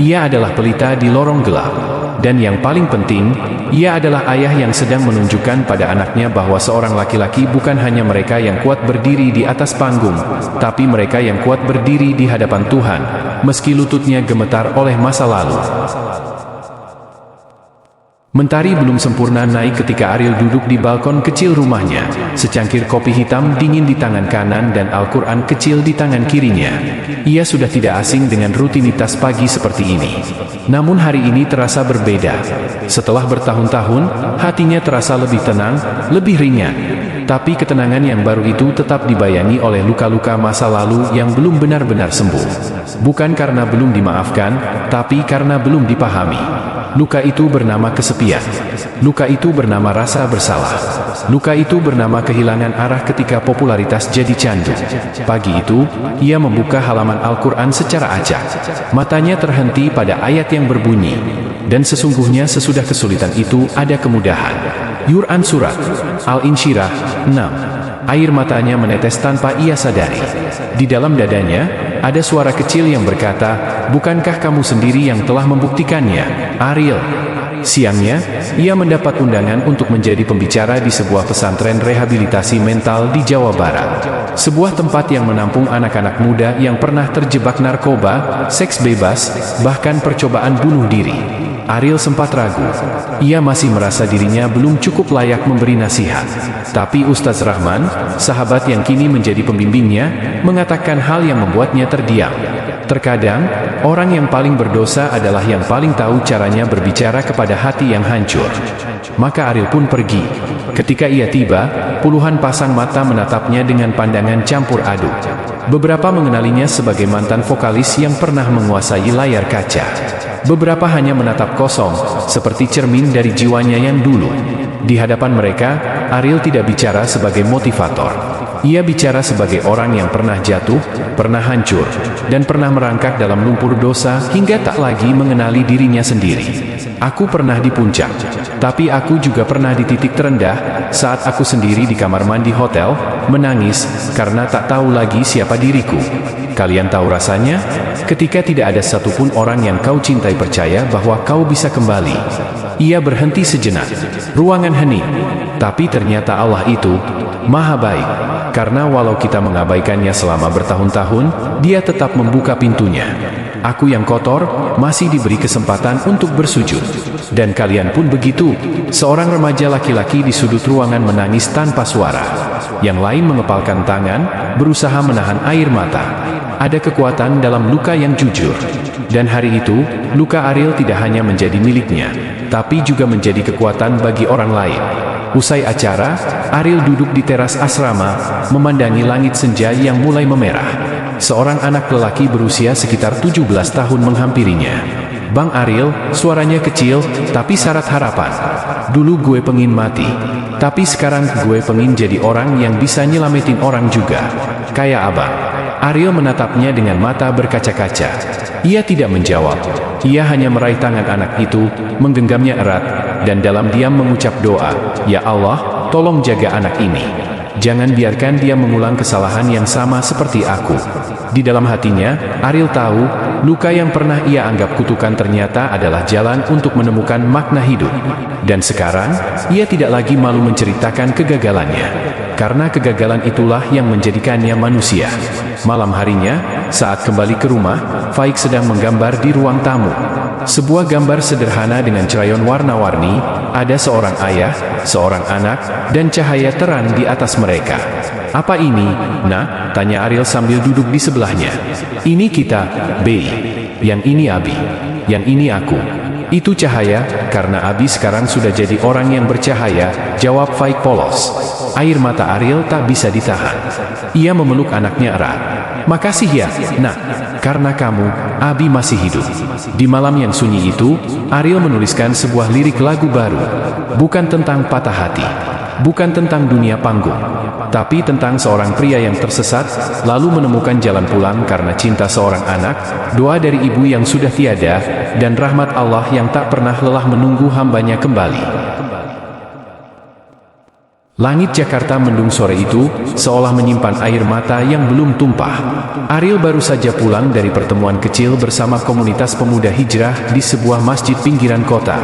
Ia adalah pelita di lorong gelap. Dan yang paling penting, ia adalah ayah yang sedang menunjukkan pada anaknya bahwa seorang laki-laki bukan hanya mereka yang kuat berdiri di atas panggung, tapi mereka yang kuat berdiri di hadapan Tuhan, meski lututnya gemetar oleh masa lalu. Mentari belum sempurna naik ketika Ariel duduk di balkon kecil rumahnya, secangkir kopi hitam dingin di tangan kanan dan Al-Quran kecil di tangan kirinya. Ia sudah tidak asing dengan rutinitas pagi seperti ini. Namun hari ini terasa berbeda. Setelah bertahun-tahun, hatinya terasa lebih tenang, lebih ringan. Tapi ketenangan yang baru itu tetap dibayangi oleh luka-luka masa lalu yang belum benar-benar sembuh. Bukan karena belum dimaafkan, tapi karena belum dipahami. Luka itu bernama kesepian. Luka itu bernama rasa bersalah. Luka itu bernama kehilangan arah ketika popularitas jadi candu. Pagi itu, ia membuka halaman Al-Quran secara acak. Matanya terhenti pada ayat yang berbunyi, "Dan sesungguhnya sesudah kesulitan itu ada kemudahan." Yuran Surat Al-Insyirah 6. Air matanya menetes tanpa ia sadari. Di dalam dadanya, ada suara kecil yang berkata, "Bukankah kamu sendiri yang telah membuktikannya, Ariel?" Siangnya, ia mendapat undangan untuk menjadi pembicara di sebuah pesantren rehabilitasi mental di Jawa Barat. Sebuah tempat yang menampung anak-anak muda yang pernah terjebak narkoba, seks bebas, bahkan percobaan bunuh diri. Ariel sempat ragu. Ia masih merasa dirinya belum cukup layak memberi nasihat. Tapi Ustaz Rahman, sahabat yang kini menjadi pembimbingnya, mengatakan hal yang membuatnya terdiam. Terkadang, orang yang paling berdosa adalah yang paling tahu caranya berbicara kepada hati yang hancur. Maka Ariel pun pergi. Ketika ia tiba, puluhan pasang mata menatapnya dengan pandangan campur aduk. Beberapa mengenalinya sebagai mantan vokalis yang pernah menguasai layar kaca. Beberapa hanya menatap kosong, seperti cermin dari jiwanya yang dulu. Di hadapan mereka, Ariel tidak bicara sebagai motivator. Ia bicara sebagai orang yang pernah jatuh, pernah hancur, dan pernah merangkak dalam lumpur dosa hingga tak lagi mengenali dirinya sendiri. "Aku pernah di puncak, tapi aku juga pernah di titik terendah saat aku sendiri di kamar mandi hotel, menangis karena tak tahu lagi siapa diriku. Kalian tahu rasanya? Ketika tidak ada satupun orang yang kau cintai percaya bahwa kau bisa kembali." Ia berhenti sejenak. Ruangan hening. Tapi ternyata Allah itu Maha Baik. Karena walau kita mengabaikannya selama bertahun-tahun, Dia tetap membuka pintunya. Aku yang kotor, masih diberi kesempatan untuk bersujud. Dan kalian pun begitu. Seorang remaja laki-laki di sudut ruangan menangis tanpa suara. Yang lain mengepalkan tangan, berusaha menahan air mata. Ada kekuatan dalam Luka yang jujur. Dan hari itu, Luka Ariel tidak hanya menjadi miliknya, tapi juga menjadi kekuatan bagi orang lain. Usai acara, Ariel duduk di teras asrama, memandangi langit senja yang mulai memerah. Seorang anak lelaki berusia sekitar 17 tahun menghampirinya. "Bang Ariel," suaranya kecil, tapi syarat harapan. "Dulu gue pengin mati, tapi sekarang gue pengin jadi orang yang bisa nyelamatin orang juga. Kayak abang." Ariel menatapnya dengan mata berkaca-kaca. Ia tidak menjawab. Ia hanya meraih tangan anak itu, menggenggamnya erat, dan dalam diam mengucap doa, "Ya Allah, tolong jaga anak ini. Jangan biarkan dia mengulang kesalahan yang sama seperti aku." Di dalam hatinya, Ariel tahu, luka yang pernah ia anggap kutukan ternyata adalah jalan untuk menemukan makna hidup. Dan sekarang, ia tidak lagi malu menceritakan kegagalannya. Karena kegagalan itulah yang menjadikannya manusia. Malam harinya, saat kembali ke rumah, Faik sedang menggambar di ruang tamu. Sebuah gambar sederhana dengan crayon warna-warni, ada seorang ayah, seorang anak, dan cahaya terang di atas mereka. "Apa ini, Nak?" tanya Ariel sambil duduk di sebelahnya. "Ini kita, Bey. Yang ini Abi. Yang ini aku." "Itu cahaya, karena Abi sekarang sudah jadi orang yang bercahaya," jawab Faik polos. Air mata Ariel tak bisa ditahan. Ia memeluk anaknya erat. "Makasih ya, Nak. Karena kamu, Abi masih hidup." Di malam yang sunyi itu, Ariel menuliskan sebuah lirik lagu baru. Bukan tentang patah hati. Bukan tentang dunia panggung. Tapi tentang seorang pria yang tersesat, lalu menemukan jalan pulang karena cinta seorang anak, doa dari ibu yang sudah tiada, dan rahmat Allah yang tak pernah lelah menunggu hambanya kembali. Langit Jakarta mendung sore itu, seolah menyimpan air mata yang belum tumpah. Ariel baru saja pulang dari pertemuan kecil bersama komunitas pemuda hijrah di sebuah masjid pinggiran kota.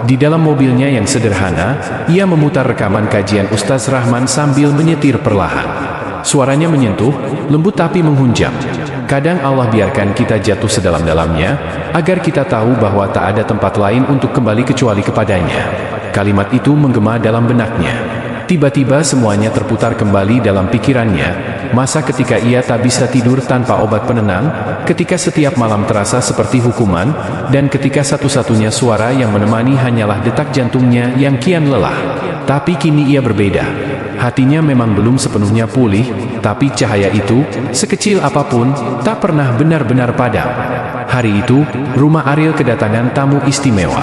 Di dalam mobilnya yang sederhana, ia memutar rekaman kajian Ustaz Rahman sambil menyetir perlahan. Suaranya menyentuh, lembut tapi menghunjam. "Kadang Allah biarkan kita jatuh sedalam-dalamnya, agar kita tahu bahwa tak ada tempat lain untuk kembali kecuali kepadanya." Kalimat itu menggema dalam benaknya. Tiba-tiba semuanya terputar kembali dalam pikirannya, masa ketika ia tak bisa tidur tanpa obat penenang, ketika setiap malam terasa seperti hukuman, dan ketika satu-satunya suara yang menemani hanyalah detak jantungnya yang kian lelah. Tapi kini ia berbeda. Hatinya memang belum sepenuhnya pulih, tapi cahaya itu, sekecil apapun, tak pernah benar-benar padam. Hari itu, rumah Ariel kedatangan tamu istimewa.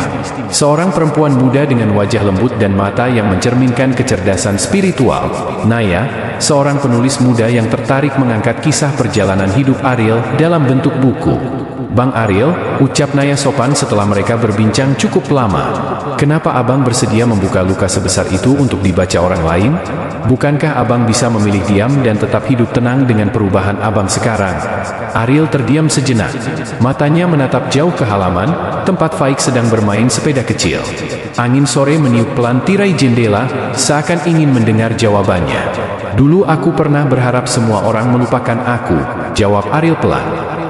Seorang perempuan muda dengan wajah lembut dan mata yang mencerminkan kecerdasan spiritual. Naya, seorang penulis muda yang tertarik mengangkat kisah perjalanan hidup Ariel dalam bentuk buku. "Bang Ariel," ucap Naya sopan setelah mereka berbincang cukup lama. "Kenapa abang bersedia membuka luka sebesar itu untuk dibaca orang lain? Bukankah abang bisa memilih diam dan tetap hidup tenang dengan perubahan abang sekarang?" Ariel terdiam sejenak. Matanya menatap jauh ke halaman, tempat Faik sedang bermain sepeda kecil. Angin sore meniup pelan tirai jendela, seakan ingin mendengar jawabannya. "Dulu aku pernah berharap semua orang melupakan aku," jawab Ariel pelan.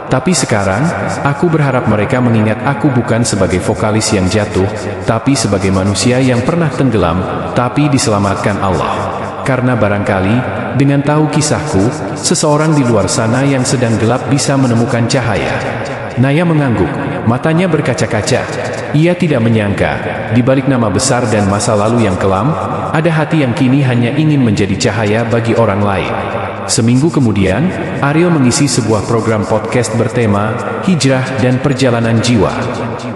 "Tapi sekarang, aku berharap mereka mengingat aku bukan sebagai vokalis yang jatuh, tapi sebagai manusia yang pernah tenggelam, tapi diselamatkan Allah. Karena barangkali, dengan tahu kisahku, seseorang di luar sana yang sedang gelap bisa menemukan cahaya." Naya mengangguk, matanya berkaca-kaca. Ia tidak menyangka, di balik nama besar dan masa lalu yang kelam, ada hati yang kini hanya ingin menjadi cahaya bagi orang lain. Seminggu kemudian, Ariel mengisi sebuah program podcast bertema Hijrah dan Perjalanan Jiwa.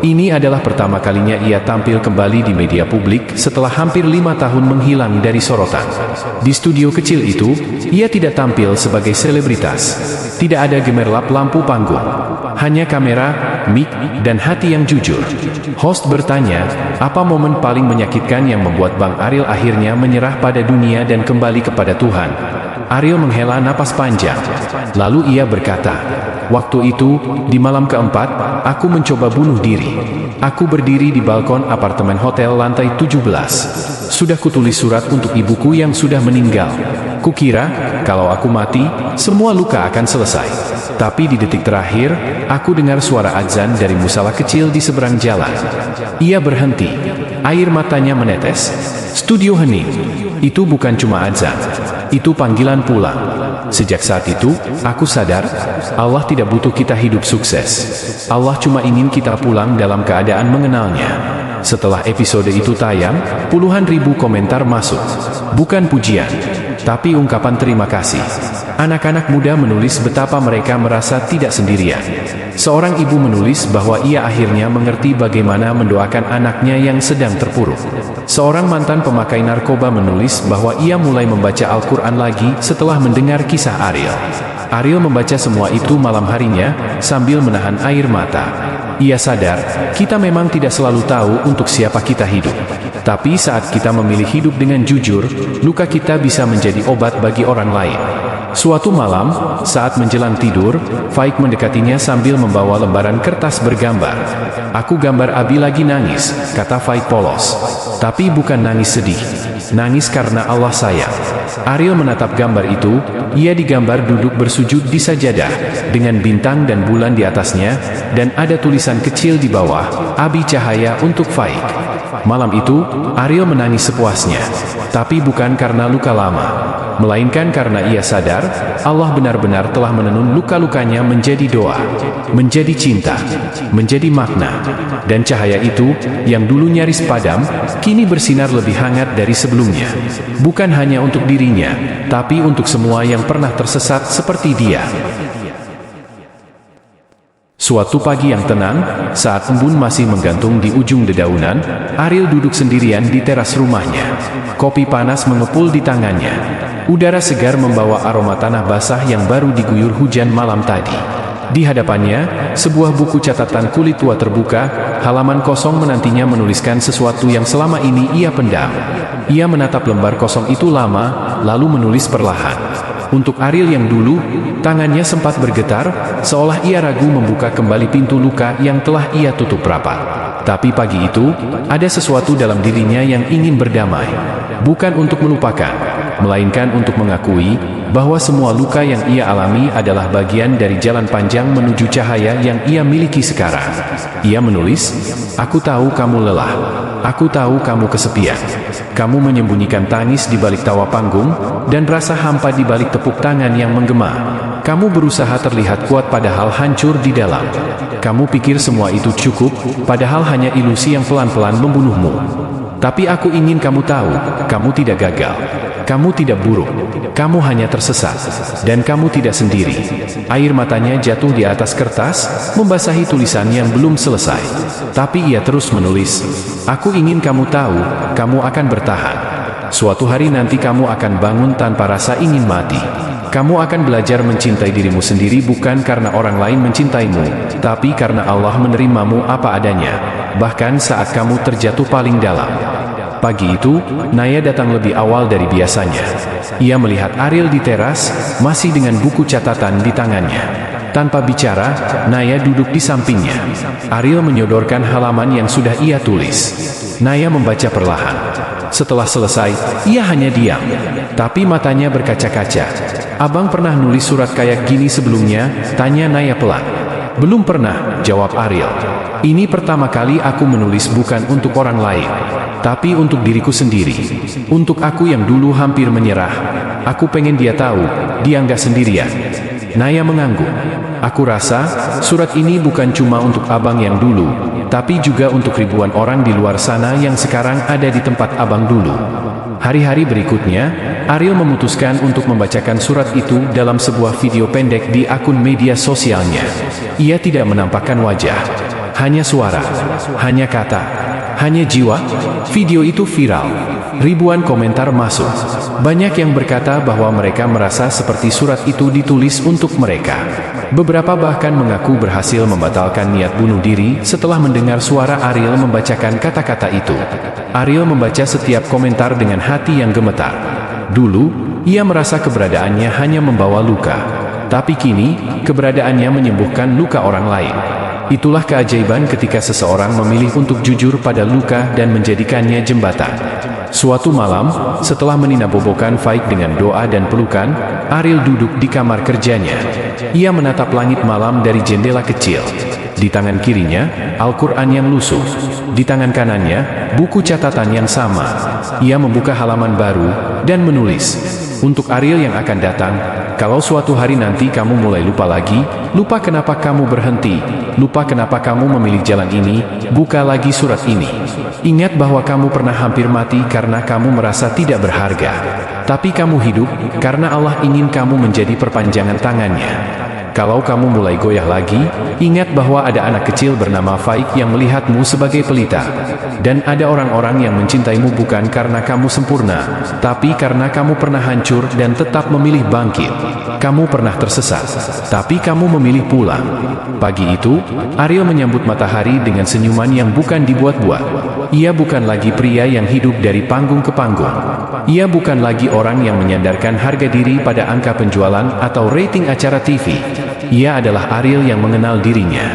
Ini adalah pertama kalinya ia tampil kembali di media publik setelah hampir 5 tahun menghilang dari sorotan. Di studio kecil itu, ia tidak tampil sebagai selebritas. Tidak ada gemerlap lampu panggung. Hanya kamera, mic, dan hati yang jujur. Host bertanya, apa momen paling menyakitkan yang membuat Bang Ariel akhirnya menyerah pada dunia dan kembali kepada Tuhan? Ariel menghela napas panjang. Lalu ia berkata, "Waktu itu, di malam keempat, aku mencoba bunuh diri. Aku berdiri di balkon apartemen hotel lantai 17. Sudah kutulis surat untuk ibuku yang sudah meninggal. Kukira, kalau aku mati, semua luka akan selesai. Tapi di detik terakhir, aku dengar suara azan dari musala kecil di seberang jalan. Ia berhenti. Air matanya menetes. Studio hening. Itu bukan cuma azan. Itu panggilan pulang. Sejak saat itu, aku sadar, Allah tidak butuh kita hidup sukses. Allah cuma ingin kita pulang dalam keadaan mengenalnya. Setelah episode itu tayang, puluhan ribu komentar masuk. Bukan pujian, tapi ungkapan terima kasih. Anak-anak muda menulis betapa mereka merasa tidak sendirian. Seorang ibu menulis bahwa ia akhirnya mengerti bagaimana mendoakan anaknya yang sedang terpuruk. Seorang mantan pemakai narkoba menulis bahwa ia mulai membaca Al-Quran lagi setelah mendengar kisah Ariel. Ariel membaca semua itu malam harinya sambil menahan air mata. Ia sadar, kita memang tidak selalu tahu untuk siapa kita hidup. Tapi saat kita memilih hidup dengan jujur, luka kita bisa menjadi obat bagi orang lain. Suatu malam, saat menjelang tidur, Faik mendekatinya sambil membawa lembaran kertas bergambar. Aku gambar Abi lagi nangis, kata Faik polos. Tapi bukan nangis sedih. Nangis karena Allah sayang. Ariel menatap gambar itu, ia digambar duduk bersujud di sajadah, dengan bintang dan bulan di atasnya, dan ada tulisan kecil di bawah, Abi cahaya untuk Faik. Malam itu, Ariel menangis sepuasnya. Tapi bukan karena luka lama, melainkan karena ia sadar, Allah benar-benar telah menenun luka-lukanya menjadi doa, menjadi cinta, menjadi makna. Dan cahaya itu, yang dulu nyaris padam, kini bersinar lebih hangat dari sebelumnya. Bukan hanya untuk dirinya, tapi untuk semua yang pernah tersesat seperti dia. Suatu pagi yang tenang, saat embun masih menggantung di ujung dedaunan, Ariel duduk sendirian di teras rumahnya. Kopi panas mengepul di tangannya. Udara segar membawa aroma tanah basah yang baru diguyur hujan malam tadi. Di hadapannya, sebuah buku catatan kulit tua terbuka, halaman kosong menantinya menuliskan sesuatu yang selama ini ia pendam. Ia menatap lembar kosong itu lama, lalu menulis perlahan. Untuk Ariel yang dulu, tangannya sempat bergetar, seolah ia ragu membuka kembali pintu luka yang telah ia tutup rapat. Tapi pagi itu, ada sesuatu dalam dirinya yang ingin berdamai. Bukan untuk melupakan, melainkan untuk mengakui bahwa semua luka yang ia alami adalah bagian dari jalan panjang menuju cahaya yang ia miliki sekarang. Ia menulis, "Aku tahu kamu lelah. Aku tahu kamu kesepian. Kamu menyembunyikan tangis di balik tawa panggung, dan rasa hampa di balik tepuk tangan yang menggema. Kamu berusaha terlihat kuat padahal hancur di dalam. Kamu pikir semua itu cukup, padahal hanya ilusi yang pelan-pelan membunuhmu. Tapi aku ingin kamu tahu, kamu tidak gagal. Kamu tidak buruk. Kamu hanya tersesat. Dan kamu tidak sendiri." Air matanya jatuh di atas kertas, membasahi tulisan yang belum selesai. Tapi ia terus menulis, "Aku ingin kamu tahu, kamu akan bertahan. Suatu hari nanti kamu akan bangun tanpa rasa ingin mati. Kamu akan belajar mencintai dirimu sendiri bukan karena orang lain mencintaimu, tapi karena Allah menerimamu apa adanya, bahkan saat kamu terjatuh paling dalam." Pagi itu, Naya datang lebih awal dari biasanya. Ia melihat Ariel di teras, masih dengan buku catatan di tangannya. Tanpa bicara, Naya duduk di sampingnya. Ariel menyodorkan halaman yang sudah ia tulis. Naya membaca perlahan. Setelah selesai, ia hanya diam. Tapi matanya berkaca-kaca. "Abang pernah nulis surat kayak gini sebelumnya?" tanya Naya pelan. "Belum pernah," jawab Ariel. "Ini pertama kali aku menulis bukan untuk orang lain, tapi untuk diriku sendiri. Untuk aku yang dulu hampir menyerah. Aku pengen dia tahu, dia nggak sendirian." Naya mengangguk. "Aku rasa, surat ini bukan cuma untuk abang yang dulu, tapi juga untuk ribuan orang di luar sana yang sekarang ada di tempat abang dulu." Hari-hari berikutnya, Ariel memutuskan untuk membacakan surat itu dalam sebuah video pendek di akun media sosialnya. Ia tidak menampakkan wajah, hanya suara, hanya kata, hanya jiwa. Video itu viral. Ribuan komentar masuk. Banyak yang berkata bahwa mereka merasa seperti surat itu ditulis untuk mereka. Beberapa bahkan mengaku berhasil membatalkan niat bunuh diri setelah mendengar suara Ariel membacakan kata-kata itu. Ariel membaca setiap komentar dengan hati yang gemetar. Dulu, ia merasa keberadaannya hanya membawa luka. Tapi kini, keberadaannya menyembuhkan luka orang lain. Itulah keajaiban ketika seseorang memilih untuk jujur pada luka dan menjadikannya jembatan. Suatu malam, setelah meninabobokan Faik dengan doa dan pelukan, Ariel duduk di kamar kerjanya. Ia menatap langit malam dari jendela kecil. Di tangan kirinya, Al-Quran yang lusuh. Di tangan kanannya, buku catatan yang sama. Ia membuka halaman baru dan menulis, "Untuk Ariel yang akan datang, kalau suatu hari nanti kamu mulai lupa lagi, lupa kenapa kamu berhenti, lupa kenapa kamu memilih jalan ini, buka lagi surat ini. Ingat bahwa kamu pernah hampir mati karena kamu merasa tidak berharga. Tapi kamu hidup karena Allah ingin kamu menjadi perpanjangan tangannya. Kalau kamu mulai goyah lagi, ingat bahwa ada anak kecil bernama Faik yang melihatmu sebagai pelita. Dan ada orang-orang yang mencintaimu bukan karena kamu sempurna, tapi karena kamu pernah hancur dan tetap memilih bangkit. Kamu pernah tersesat, tapi kamu memilih pulang." Pagi itu, Ariel menyambut matahari dengan senyuman yang bukan dibuat-buat. Ia bukan lagi pria yang hidup dari panggung ke panggung. Ia bukan lagi orang yang menyandarkan harga diri pada angka penjualan atau rating acara TV. Ia adalah Ariel yang mengenal dirinya.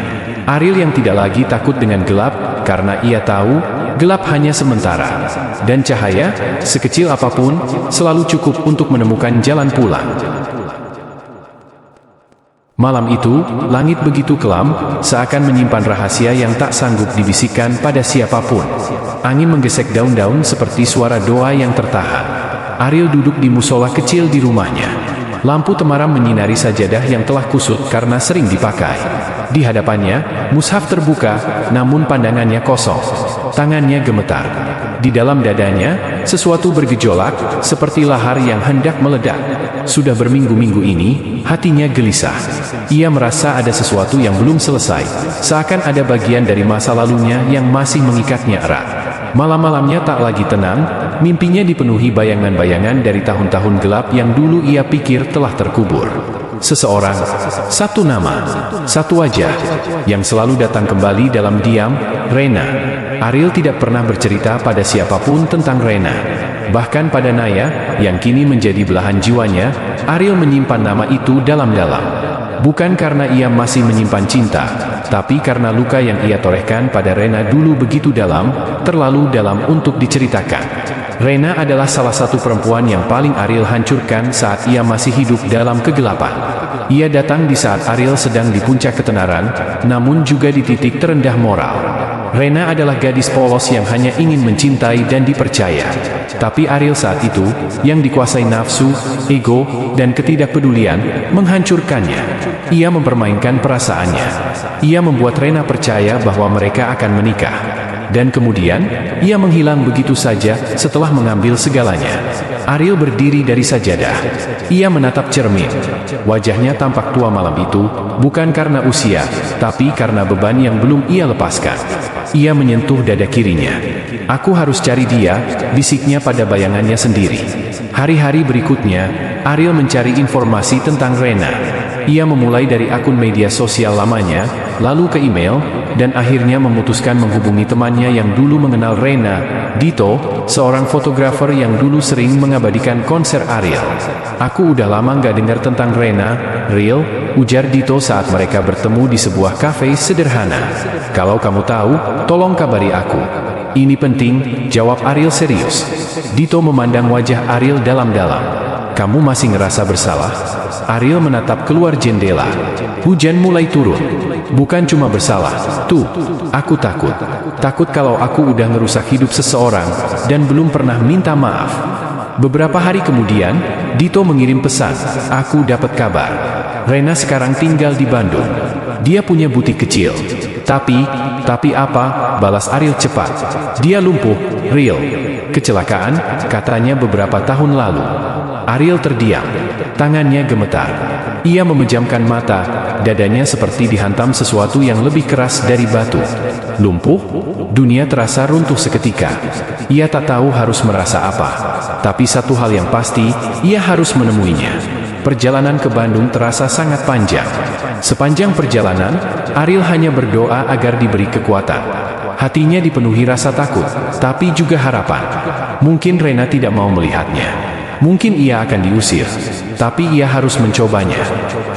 Ariel yang tidak lagi takut dengan gelap, karena ia tahu, gelap hanya sementara. Dan cahaya, sekecil apapun, selalu cukup untuk menemukan jalan pulang. Malam itu, langit begitu kelam, seakan menyimpan rahasia yang tak sanggup dibisikkan pada siapapun. Angin menggesek daun-daun seperti suara doa yang tertahan. Ariel duduk di musola kecil di rumahnya. Lampu temaram menyinari sajadah yang telah kusut karena sering dipakai. Di hadapannya, mushaf terbuka, namun pandangannya kosong. Tangannya gemetar. Di dalam dadanya, sesuatu bergejolak, seperti lahar yang hendak meledak. Sudah berminggu-minggu ini, hatinya gelisah. Ia merasa ada sesuatu yang belum selesai, seakan ada bagian dari masa lalunya yang masih mengikatnya erat. Malam-malamnya tak lagi tenang, mimpinya dipenuhi bayangan-bayangan dari tahun-tahun gelap yang dulu ia pikir telah terkubur. Seseorang, satu nama, satu wajah, yang selalu datang kembali dalam diam, Rena. Ariel tidak pernah bercerita pada siapapun tentang Rena. Bahkan pada Naya, yang kini menjadi belahan jiwanya, Ariel menyimpan nama itu dalam-dalam. Bukan karena ia masih menyimpan cinta, tapi karena luka yang ia torehkan pada Rena dulu begitu dalam, terlalu dalam untuk diceritakan. Rena adalah salah satu perempuan yang paling Ariel hancurkan saat ia masih hidup dalam kegelapan. Ia datang di saat Ariel sedang di puncak ketenaran, namun juga di titik terendah moral. Rena adalah gadis polos yang hanya ingin mencintai dan dipercaya. Tapi Ariel saat itu, yang dikuasai nafsu, ego, dan ketidakpedulian, menghancurkannya. Ia mempermainkan perasaannya. Ia membuat Rena percaya bahwa mereka akan menikah. Dan kemudian, ia menghilang begitu saja setelah mengambil segalanya. Ariel berdiri dari sajadah. Ia menatap cermin. Wajahnya tampak tua malam itu, bukan karena usia, tapi karena beban yang belum ia lepaskan. Ia menyentuh dada kirinya. "Aku harus cari dia," bisiknya pada bayangannya sendiri. Hari-hari berikutnya, Ariel mencari informasi tentang Rena. Ia memulai dari akun media sosial lamanya, lalu ke email, dan akhirnya memutuskan menghubungi temannya yang dulu mengenal Rena, Dito, seorang fotografer yang dulu sering mengabadikan konser Ariel. "Aku udah lama nggak dengar tentang Rena, Real," ujar Dito saat mereka bertemu di sebuah kafe sederhana. "Kalau kamu tahu, tolong kabari aku. Ini penting," jawab Ariel serius. Dito memandang wajah Ariel dalam-dalam. "Kamu masih ngerasa bersalah?" Ariel menatap keluar jendela. Hujan mulai turun. "Bukan cuma bersalah. Tuh, aku takut. Takut kalau aku udah ngerusak hidup seseorang, dan belum pernah minta maaf." Beberapa hari kemudian, Dito mengirim pesan. "Aku dapat kabar. Rena sekarang tinggal di Bandung. Dia punya butik kecil." Tapi apa?" balas Ariel cepat. "Dia lumpuh, Real. Kecelakaan, katanya beberapa tahun lalu." Ariel terdiam. Tangannya gemetar. Ia memejamkan mata, dadanya seperti dihantam sesuatu yang lebih keras dari batu. Lumpuh? Dunia terasa runtuh seketika. Ia tak tahu harus merasa apa. Tapi satu hal yang pasti, ia harus menemuinya. Perjalanan ke Bandung terasa sangat panjang. Sepanjang perjalanan, Ariel hanya berdoa agar diberi kekuatan. Hatinya dipenuhi rasa takut, tapi juga harapan. Mungkin Rena tidak mau melihatnya. Mungkin ia akan diusir, tapi ia harus mencobanya.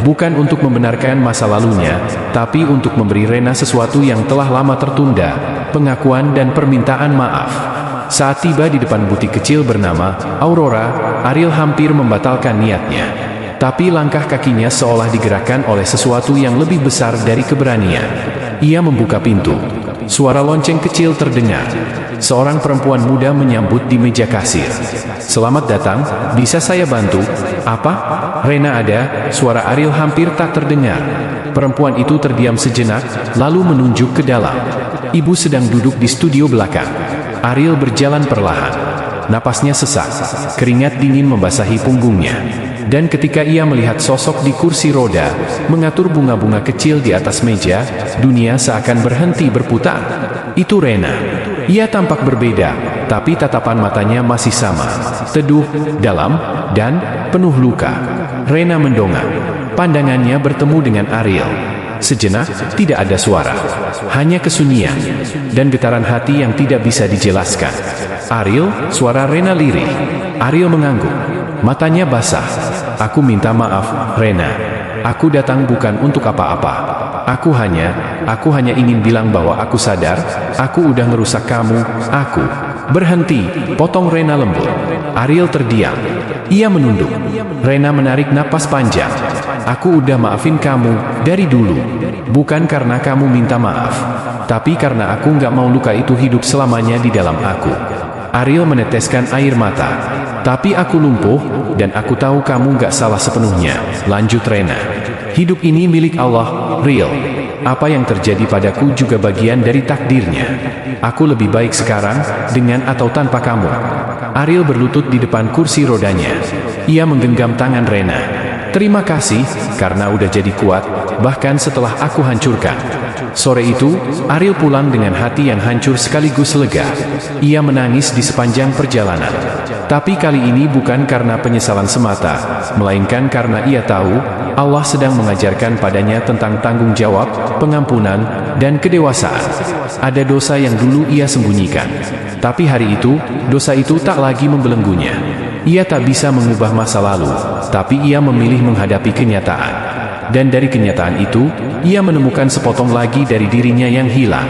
Bukan untuk membenarkan masa lalunya, tapi untuk memberi Rena sesuatu yang telah lama tertunda, pengakuan dan permintaan maaf. Saat tiba di depan butik kecil bernama Aurora, Ariel hampir membatalkan niatnya. Tapi langkah kakinya seolah digerakkan oleh sesuatu yang lebih besar dari keberanian. Ia membuka pintu. Suara lonceng kecil terdengar. Seorang perempuan muda menyambut di meja kasir. "Selamat datang, bisa saya bantu?" "Apa? Rena ada?" Suara Ariel hampir tak terdengar. Perempuan itu terdiam sejenak, lalu menunjuk ke dalam. Ibu sedang duduk di studio belakang. Ariel berjalan perlahan. Napasnya sesak, keringat dingin membasahi punggungnya. Dan ketika ia melihat sosok di kursi roda, mengatur bunga-bunga kecil di atas meja, dunia seakan berhenti berputar. Itu Rena. Ia tampak berbeda, tapi tatapan matanya masih sama. Teduh, dalam, dan penuh luka. Rena mendongak. Pandangannya bertemu dengan Ariel. Sejenak, tidak ada suara. Hanya kesunyian. Dan getaran hati yang tidak bisa dijelaskan. "Ariel," suara Rena lirih. Ariel mengangguk. Matanya basah. "Aku minta maaf, Rena. Aku datang bukan untuk apa-apa. Aku hanya ingin bilang bahwa aku sadar, aku udah ngerusak kamu, aku." "Berhenti," potong Rena lembut. Ariel terdiam. Ia menunduk. Rena menarik napas panjang. "Aku udah maafin kamu, dari dulu. Bukan karena kamu minta maaf. Tapi karena aku nggak mau luka itu hidup selamanya di dalam aku." Ariel meneteskan air mata. "Tapi aku lumpuh, dan aku tahu kamu nggak salah sepenuhnya," lanjut Rena. "Hidup ini milik Allah, Real. Apa yang terjadi padaku juga bagian dari takdirnya. Aku lebih baik sekarang, dengan atau tanpa kamu." Ariel berlutut di depan kursi rodanya. Ia menggenggam tangan Rena. "Terima kasih, karena udah jadi kuat, bahkan setelah aku hancurkan." Sore itu, Ariel pulang dengan hati yang hancur sekaligus lega. Ia menangis di sepanjang perjalanan. Tapi kali ini bukan karena penyesalan semata, melainkan karena ia tahu, Allah sedang mengajarkan padanya tentang tanggung jawab, pengampunan, dan kedewasaan. Ada dosa yang dulu ia sembunyikan. Tapi hari itu, dosa itu tak lagi membelenggunya. Ia tak bisa mengubah masa lalu, tapi ia memilih menghadapi kenyataan. Dan dari kenyataan itu, ia menemukan sepotong lagi dari dirinya yang hilang.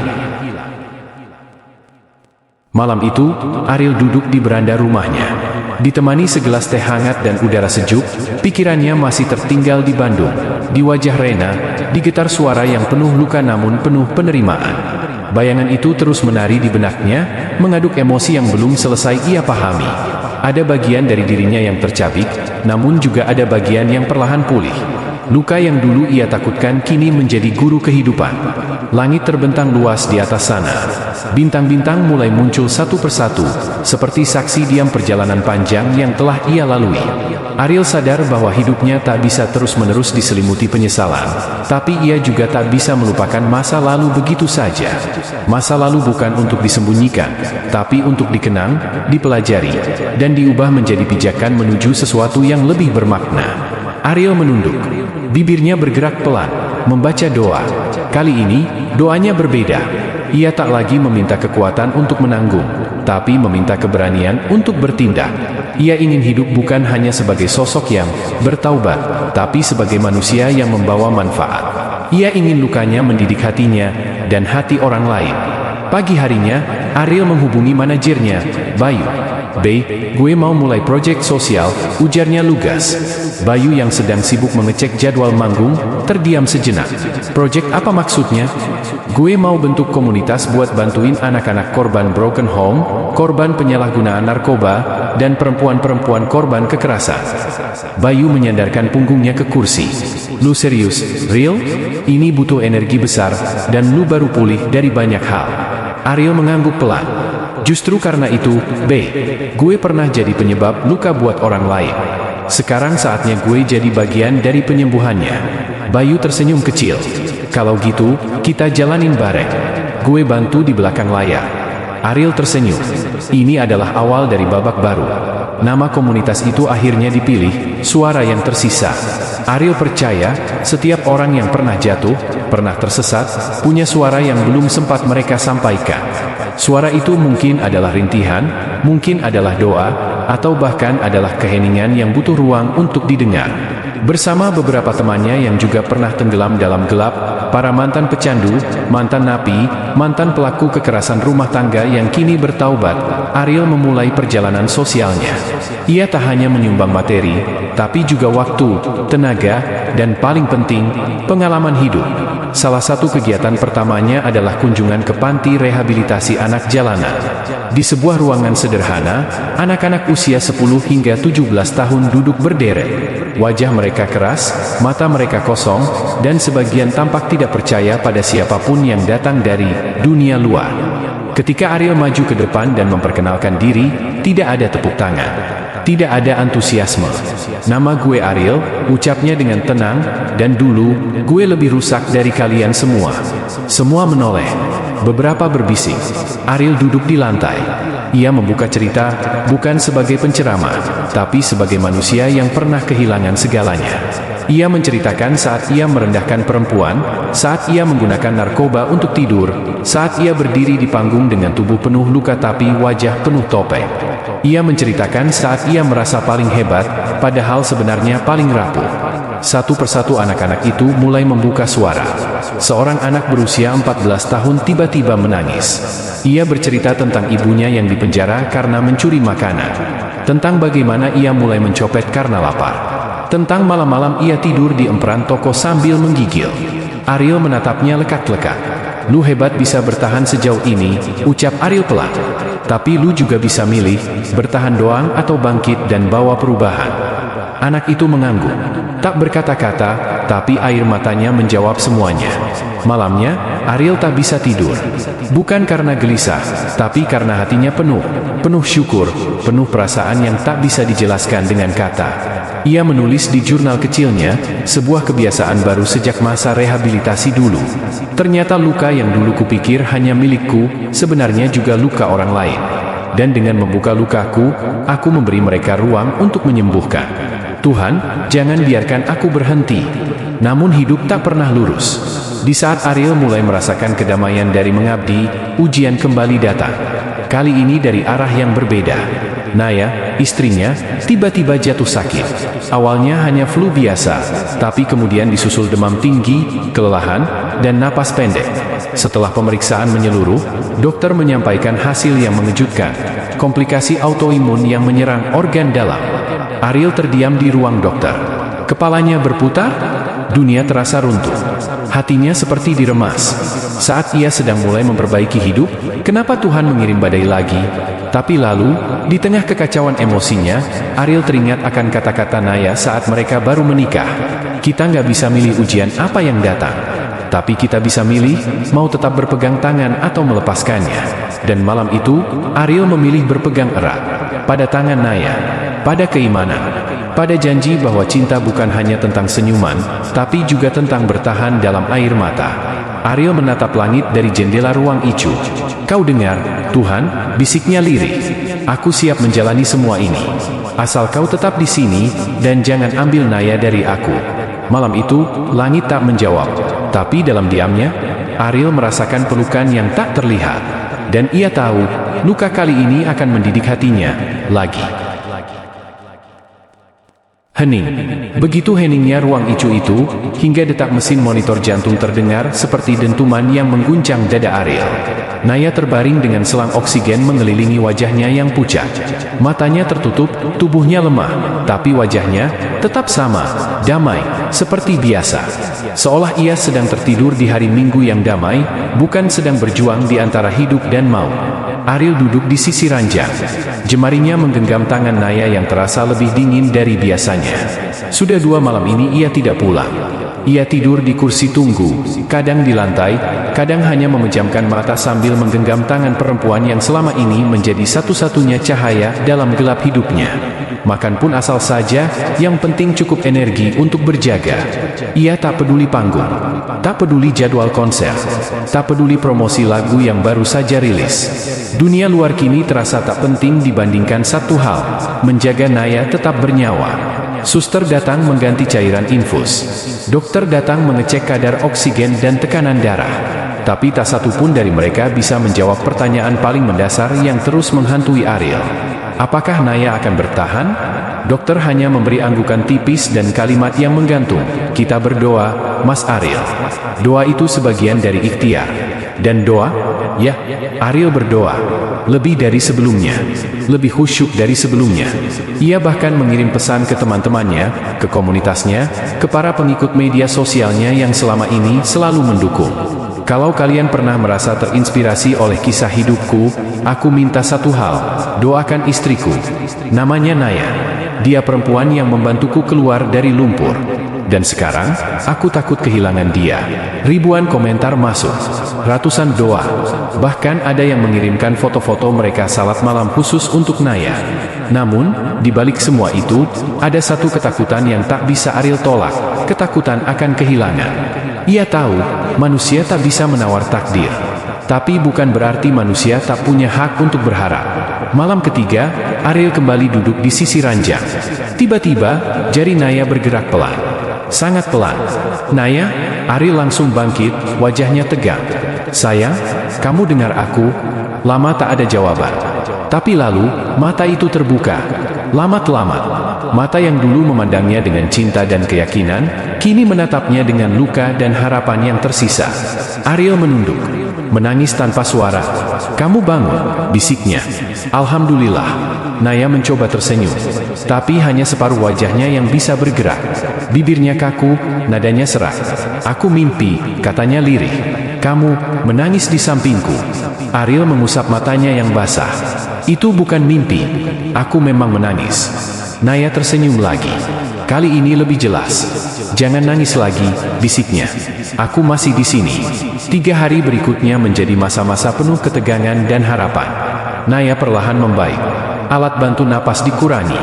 Malam itu, Ariel duduk di beranda rumahnya. Ditemani segelas teh hangat dan udara sejuk, pikirannya masih tertinggal di Bandung. Di wajah Rena, digetar suara yang penuh luka namun penuh penerimaan. Bayangan itu terus menari di benaknya, mengaduk emosi yang belum selesai ia pahami. Ada bagian dari dirinya yang tercabik, namun juga ada bagian yang perlahan pulih. Luka yang dulu ia takutkan kini menjadi guru kehidupan. Langit terbentang luas di atas sana. Bintang-bintang mulai muncul satu persatu, seperti saksi diam perjalanan panjang yang telah ia lalui. Ariel sadar bahwa hidupnya tak bisa terus-menerus diselimuti penyesalan, tapi ia juga tak bisa melupakan masa lalu begitu saja. Masa lalu bukan untuk disembunyikan, tapi untuk dikenang, dipelajari, dan diubah menjadi pijakan menuju sesuatu yang lebih bermakna. Ariel menunduk. Bibirnya bergerak pelan, membaca doa. Kali ini, doanya berbeda. Ia tak lagi meminta kekuatan untuk menanggung, tapi meminta keberanian untuk bertindak. Ia ingin hidup bukan hanya sebagai sosok yang bertaubat, tapi sebagai manusia yang membawa manfaat. Ia ingin lukanya mendidik hatinya, dan hati orang lain. Pagi harinya, Ariel menghubungi manajernya, "Bayu, gue mau mulai proyek sosial," ujarnya lugas. Bayu yang sedang sibuk mengecek jadwal manggung, terdiam sejenak. "Proyek apa maksudnya?" "Gue mau bentuk komunitas buat bantuin anak-anak korban broken home, korban penyalahgunaan narkoba, dan perempuan-perempuan korban kekerasan." Bayu menyandarkan punggungnya ke kursi. "Lu serius, Real? Ini butuh energi besar, dan lu baru pulih dari banyak hal." Ariel mengangguk pelan. "Justru karena itu, gue pernah jadi penyebab luka buat orang lain. Sekarang saatnya gue jadi bagian dari penyembuhannya." Bayu tersenyum kecil. "Kalau gitu, kita jalanin bareng. Gue bantu di belakang layar." Ariel tersenyum. Ini adalah awal dari babak baru. Nama komunitas itu akhirnya dipilih, suara yang tersisa. Ariel percaya, setiap orang yang pernah jatuh, pernah tersesat, punya suara yang belum sempat mereka sampaikan. Suara itu mungkin adalah rintihan, mungkin adalah doa, atau bahkan adalah keheningan yang butuh ruang untuk didengar. Bersama beberapa temannya yang juga pernah tenggelam dalam gelap, para mantan pecandu, mantan napi, mantan pelaku kekerasan rumah tangga yang kini bertaubat, Ariel memulai perjalanan sosialnya. Ia tak hanya menyumbang materi, tapi juga waktu, tenaga, dan paling penting, pengalaman hidup. Salah satu kegiatan pertamanya adalah kunjungan ke panti rehabilitasi anak jalanan. Di sebuah ruangan sederhana, anak-anak usia 10 hingga 17 tahun duduk berderet. Wajah mereka keras, mata mereka kosong, dan sebagian tampak tidak percaya pada siapapun yang datang dari dunia luar. Ketika Ariel maju ke depan dan memperkenalkan diri, tidak ada tepuk tangan. Tidak ada antusiasme. "Nama gue Ariel," ucapnya dengan tenang, "dan dulu, gue lebih rusak dari kalian semua." Semua menoleh. Beberapa berbisik. Ariel duduk di lantai. Ia membuka cerita, bukan sebagai penceramah, tapi sebagai manusia yang pernah kehilangan segalanya. Ia menceritakan saat ia merendahkan perempuan, saat ia menggunakan narkoba untuk tidur, saat ia berdiri di panggung dengan tubuh penuh luka tapi wajah penuh topeng. Ia menceritakan saat ia merasa paling hebat, padahal sebenarnya paling rapuh. Satu persatu anak-anak itu mulai membuka suara. Seorang anak berusia 14 tahun tiba-tiba menangis. Ia bercerita tentang ibunya yang dipenjara karena mencuri makanan. Tentang bagaimana ia mulai mencopet karena lapar. Tentang malam-malam ia tidur di emperan toko sambil menggigil. Ariel menatapnya lekat-lekat. "Lu hebat bisa bertahan sejauh ini," ucap Ariel pelan. "Tapi lu juga bisa milih, bertahan doang atau bangkit dan bawa perubahan." Anak itu mengangguk. Tak berkata-kata, tapi air matanya menjawab semuanya. Malamnya, Ariel tak bisa tidur. Bukan karena gelisah, tapi karena hatinya penuh syukur, penuh perasaan yang tak bisa dijelaskan dengan kata. Ia menulis di jurnal kecilnya, sebuah kebiasaan baru sejak masa rehabilitasi dulu. "Ternyata luka yang dulu kupikir hanya milikku, sebenarnya juga luka orang lain. Dan dengan membuka lukaku, aku memberi mereka ruang untuk menyembuhkan. Tuhan, jangan biarkan aku berhenti." Namun hidup tak pernah lurus. Di saat Ariel mulai merasakan kedamaian dari mengabdi, ujian kembali datang. Kali ini dari arah yang berbeda. Naya, istrinya, tiba-tiba jatuh sakit. Awalnya hanya flu biasa, tapi kemudian disusul demam tinggi, kelelahan, dan napas pendek. Setelah pemeriksaan menyeluruh, dokter menyampaikan hasil yang mengejutkan. Komplikasi autoimun yang menyerang organ dalam. Ariel terdiam di ruang dokter. Kepalanya berputar, dunia terasa runtuh. Hatinya seperti diremas. Saat ia sedang mulai memperbaiki hidup, kenapa Tuhan mengirim badai lagi? Tapi lalu, di tengah kekacauan emosinya, Ariel teringat akan kata-kata Naya saat mereka baru menikah. "Kita nggak bisa milih ujian apa yang datang. Tapi kita bisa milih, mau tetap berpegang tangan atau melepaskannya." Dan malam itu, Ariel memilih berpegang erat. Pada tangan Naya. Pada keimanan. Pada janji bahwa cinta bukan hanya tentang senyuman, tapi juga tentang bertahan dalam air mata. Ariel menatap langit dari jendela ruang Icu. "Kau dengar, Tuhan?" bisiknya lirih. "Aku siap menjalani semua ini. Asal kau tetap di sini, dan jangan ambil Naya dari aku." Malam itu, langit tak menjawab. Tapi dalam diamnya, Ariel merasakan pelukan yang tak terlihat. Dan ia tahu, luka kali ini akan mendidik hatinya lagi. Hening. Begitu heningnya ruang Icu itu, hingga detak mesin monitor jantung terdengar seperti dentuman yang mengguncang dada Ariel. Naya terbaring dengan selang oksigen mengelilingi wajahnya yang pucat. Matanya tertutup, tubuhnya lemah, tapi wajahnya tetap sama, damai, seperti biasa. Seolah ia sedang tertidur di hari Minggu yang damai, bukan sedang berjuang di antara hidup dan maut. Ariel duduk di sisi ranjang. Jemarinya menggenggam tangan Naya yang terasa lebih dingin dari biasanya. Sudah 2 malam ini ia tidak pulang. Ia tidur di kursi tunggu, kadang di lantai, kadang hanya memejamkan mata sambil menggenggam tangan perempuan yang selama ini menjadi satu-satunya cahaya dalam gelap hidupnya. Makan pun asal saja, yang penting cukup energi untuk berjaga. Ia tak peduli panggung, tak peduli jadwal konser, tak peduli promosi lagu yang baru saja rilis. Dunia luar kini terasa tak penting dibandingkan satu hal, menjaga Naya tetap bernyawa. Suster datang mengganti cairan infus. Dokter datang mengecek kadar oksigen dan tekanan darah. Tapi tak satu pun dari mereka bisa menjawab pertanyaan paling mendasar yang terus menghantui Ariel. Apakah Naya akan bertahan? Dokter hanya memberi anggukan tipis dan kalimat yang menggantung. Kita berdoa, Mas Ariel. Doa itu sebagian dari ikhtiar. Dan doa? Ya, Ariel berdoa. Lebih dari sebelumnya. Lebih khusyuk dari sebelumnya. Ia bahkan mengirim pesan ke teman-temannya, ke komunitasnya, ke para pengikut media sosialnya yang selama ini selalu mendukung. Kalau kalian pernah merasa terinspirasi oleh kisah hidupku, aku minta satu hal, doakan istriku. Namanya Naya. Dia perempuan yang membantuku keluar dari lumpur. Dan sekarang, aku takut kehilangan dia. Ribuan komentar masuk. Ratusan doa. Bahkan ada yang mengirimkan foto-foto mereka salat malam khusus untuk Naya. Namun, di balik semua itu, ada satu ketakutan yang tak bisa Ariel tolak. Ketakutan akan kehilangan. Ia tahu, manusia tak bisa menawar takdir. Tapi bukan berarti manusia tak punya hak untuk berharap. Malam ketiga, Ariel kembali duduk di sisi ranjang. Tiba-tiba, jari Naya bergerak pelan. Sangat pelan. Naya, Ariel langsung bangkit, wajahnya tegang. Sayang, kamu dengar aku? Lama tak ada jawaban. Tapi lalu, mata itu terbuka. Lamat-lamat. Mata yang dulu memandangnya dengan cinta dan keyakinan, kini menatapnya dengan luka dan harapan yang tersisa. Ariel menunduk. Menangis tanpa suara. Kamu bangun, bisiknya. Alhamdulillah. Naya mencoba tersenyum. Tapi hanya separuh wajahnya yang bisa bergerak. Bibirnya kaku, nadanya serak. Aku mimpi, katanya lirih. Kamu menangis di sampingku. Ariel mengusap matanya yang basah. Itu bukan mimpi. Aku memang menangis. Naya tersenyum lagi. Kali ini lebih jelas. Jangan nangis lagi, bisiknya. Aku masih di sini. 3 hari berikutnya menjadi masa-masa penuh ketegangan dan harapan. Naya perlahan membaik. Alat bantu napas dikurangi.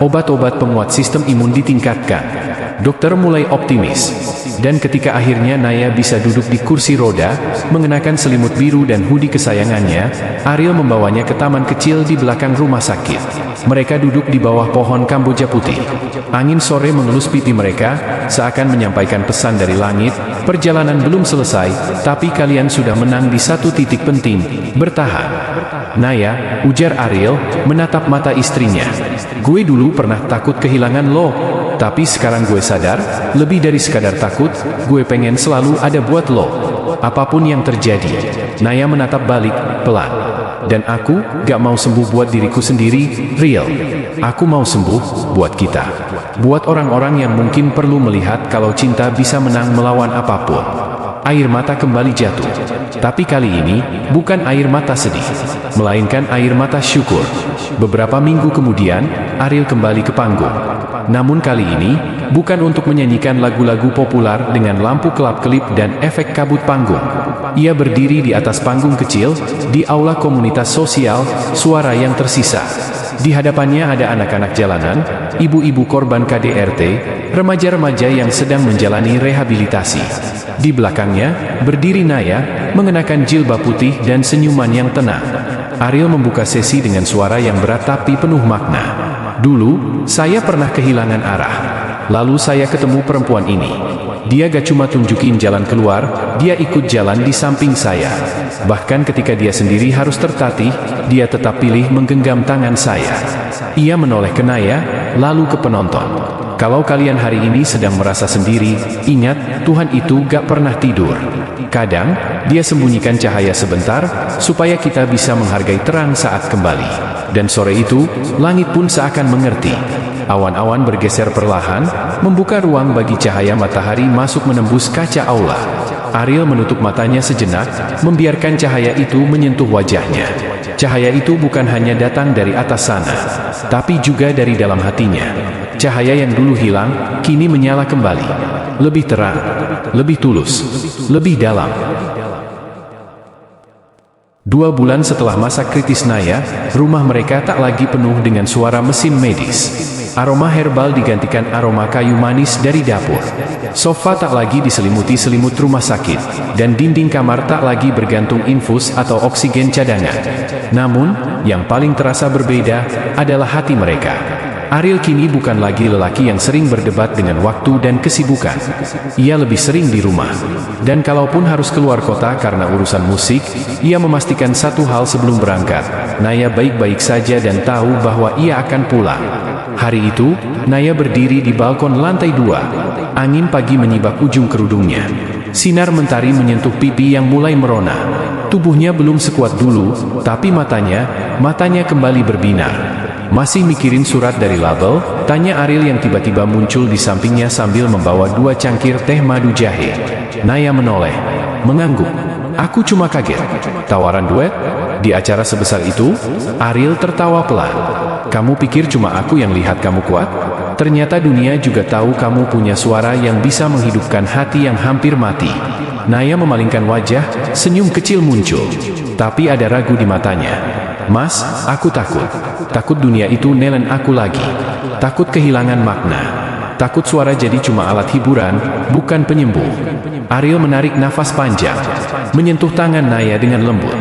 Obat-obat penguat sistem imun ditingkatkan. Dokter mulai optimis. Dan ketika akhirnya Naya bisa duduk di kursi roda, mengenakan selimut biru dan hoodie kesayangannya, Ariel membawanya ke taman kecil di belakang rumah sakit. Mereka duduk di bawah pohon kamboja putih. Angin sore mengelus pipi mereka, seakan menyampaikan pesan dari langit, perjalanan belum selesai, tapi kalian sudah menang di satu titik penting, bertahan. Naya, ujar Ariel, menatap mata istrinya. Gue dulu pernah takut kehilangan lo. Tapi sekarang gue sadar, lebih dari sekadar takut, gue pengen selalu ada buat lo. Apapun yang terjadi. Naya menatap balik, pelan. Dan aku gak mau sembuh buat diriku sendiri, real. Aku mau sembuh buat kita. Buat orang-orang yang mungkin perlu melihat kalau cinta bisa menang melawan apapun. Air mata kembali jatuh. Tapi kali ini, bukan air mata sedih. Melainkan air mata syukur. Beberapa minggu kemudian, Ariel kembali ke panggung. Namun kali ini, bukan untuk menyanyikan lagu-lagu populer dengan lampu kelap-kelip dan efek kabut panggung. Ia berdiri di atas panggung kecil, di aula komunitas sosial, suara yang tersisa. Di hadapannya ada anak-anak jalanan, ibu-ibu korban KDRT, remaja-remaja yang sedang menjalani rehabilitasi. Di belakangnya, berdiri Naya, mengenakan jilbab putih dan senyuman yang tenang. Ariel membuka sesi dengan suara yang berat tapi penuh makna. Dulu, saya pernah kehilangan arah. Lalu saya ketemu perempuan ini. Dia gak cuma tunjukin jalan keluar, dia ikut jalan di samping saya. Bahkan ketika dia sendiri harus tertatih, dia tetap pilih menggenggam tangan saya. Ia menoleh ke Naya, lalu ke penonton. Kalau kalian hari ini sedang merasa sendiri, ingat, Tuhan itu gak pernah tidur. Kadang, dia sembunyikan cahaya sebentar, supaya kita bisa menghargai terang saat kembali. Dan sore itu, langit pun seakan mengerti. Awan-awan bergeser perlahan, membuka ruang bagi cahaya matahari masuk menembus kaca aula. Ariel menutup matanya sejenak, membiarkan cahaya itu menyentuh wajahnya. Cahaya itu bukan hanya datang dari atas sana, tapi juga dari dalam hatinya. Cahaya yang dulu hilang, kini menyala kembali. Lebih terang, lebih tulus, lebih dalam. 2 bulan setelah masa kritis Naya, rumah mereka tak lagi penuh dengan suara mesin medis. Aroma herbal digantikan aroma kayu manis dari dapur. Sofa tak lagi diselimuti selimut rumah sakit, dan dinding kamar tak lagi bergantung infus atau oksigen cadangan. Namun, yang paling terasa berbeda adalah hati mereka. Ariel kini bukan lagi lelaki yang sering berdebat dengan waktu dan kesibukan. Ia lebih sering di rumah. Dan kalaupun harus keluar kota karena urusan musik, ia memastikan satu hal sebelum berangkat. Naya baik-baik saja dan tahu bahwa ia akan pulang. Hari itu, Naya berdiri di balkon lantai 2. Angin pagi menyibak ujung kerudungnya. Sinar mentari menyentuh pipi yang mulai merona. Tubuhnya belum sekuat dulu, tapi matanya kembali berbinar. Masih mikirin surat dari label? Tanya Ariel yang tiba-tiba muncul di sampingnya sambil membawa 2 cangkir teh madu jahe. Naya menoleh, mengangguk. Aku cuma kaget. Tawaran duet? Di acara sebesar itu? Ariel tertawa pelan. Kamu pikir cuma aku yang lihat kamu kuat? Ternyata dunia juga tahu kamu punya suara yang bisa menghidupkan hati yang hampir mati. Naya memalingkan wajah, senyum kecil muncul. Tapi ada ragu di matanya. Mas, aku takut. Takut dunia itu nelen aku lagi. Takut kehilangan makna. Takut suara jadi cuma alat hiburan, bukan penyembuh. Ariel menarik nafas panjang, menyentuh tangan Naya dengan lembut.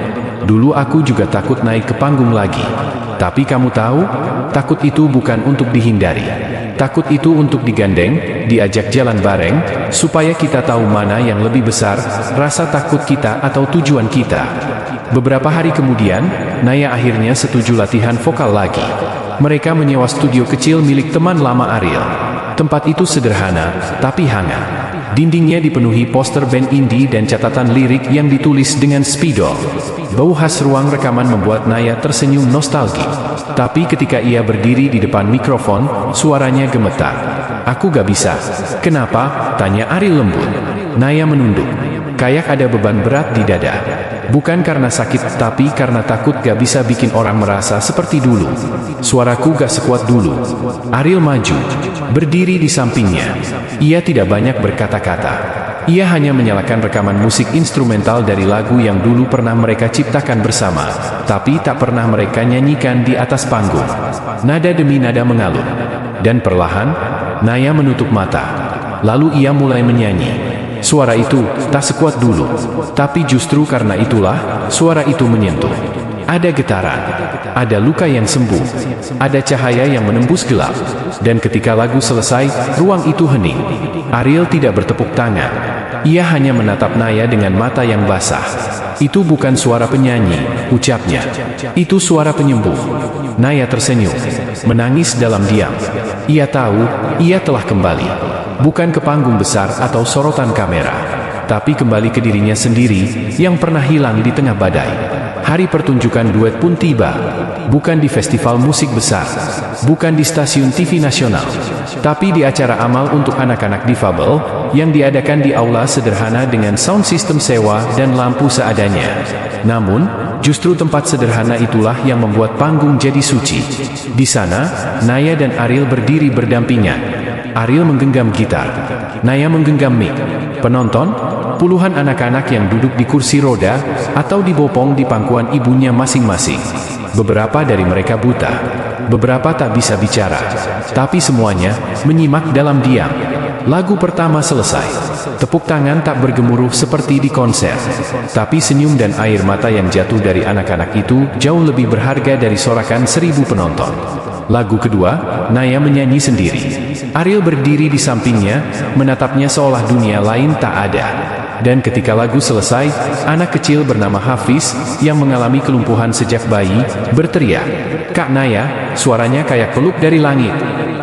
Dulu aku juga takut naik ke panggung lagi. Tapi kamu tahu, takut itu bukan untuk dihindari. Takut itu untuk digandeng, diajak jalan bareng, supaya kita tahu mana yang lebih besar, rasa takut kita atau tujuan kita. Beberapa hari kemudian, Naya akhirnya setuju latihan vokal lagi. Mereka menyewa studio kecil milik teman lama Ariel. Tempat itu sederhana, tapi hangat. Dindingnya dipenuhi poster band indie dan catatan lirik yang ditulis dengan spidol. Bau khas ruang rekaman membuat Naya tersenyum nostalgia. Tapi ketika ia berdiri di depan mikrofon, suaranya gemetar. Aku gak bisa. Kenapa? Tanya Ariel lembut. Naya menunduk. Kayak ada beban berat di dada. Bukan karena sakit, tapi karena takut gak bisa bikin orang merasa seperti dulu. Suaraku gak sekuat dulu. Ariel maju, berdiri di sampingnya. Ia tidak banyak berkata-kata. Ia hanya menyalakan rekaman musik instrumental dari lagu yang dulu pernah mereka ciptakan bersama, tapi tak pernah mereka nyanyikan di atas panggung. Nada demi nada mengalun. Dan perlahan, Naya menutup mata. Lalu ia mulai menyanyi. Suara itu tak sekuat dulu, tapi justru karena itulah suara itu menyentuh. Ada getaran, ada luka yang sembuh, ada cahaya yang menembus gelap. Dan ketika lagu selesai, ruang itu hening. Ariel tidak bertepuk tangan. Ia hanya menatap Naya dengan mata yang basah. Itu bukan suara penyanyi, ucapnya. Itu suara penyembuh. Naya tersenyum, menangis dalam diam. Ia tahu, ia telah kembali. Bukan ke panggung besar atau sorotan kamera, tapi kembali ke dirinya sendiri yang pernah hilang di tengah badai. Hari pertunjukan duet pun tiba. Bukan di festival musik besar, bukan di stasiun TV nasional, tapi di acara amal untuk anak-anak difabel yang diadakan di aula sederhana dengan sound system sewa dan lampu seadanya. Namun, justru tempat sederhana itulah yang membuat panggung jadi suci. Di sana, Naya dan Ariel berdiri berdampingan. Ariel menggenggam gitar, Naya menggenggam mic. Penonton, puluhan anak-anak yang duduk di kursi roda atau dibopong di pangkuan ibunya masing-masing. Beberapa dari mereka buta, beberapa tak bisa bicara, tapi semuanya menyimak dalam diam. Lagu pertama selesai. Tepuk tangan tak bergemuruh seperti di konser, tapi senyum dan air mata yang jatuh dari anak-anak itu jauh lebih berharga dari sorakan 1000 penonton. Lagu kedua, Naya menyanyi sendiri. Ariel berdiri di sampingnya, menatapnya seolah dunia lain tak ada. Dan ketika lagu selesai, anak kecil bernama Hafiz, yang mengalami kelumpuhan sejak bayi, berteriak, "Kak Naya!" Suaranya kayak peluk dari langit.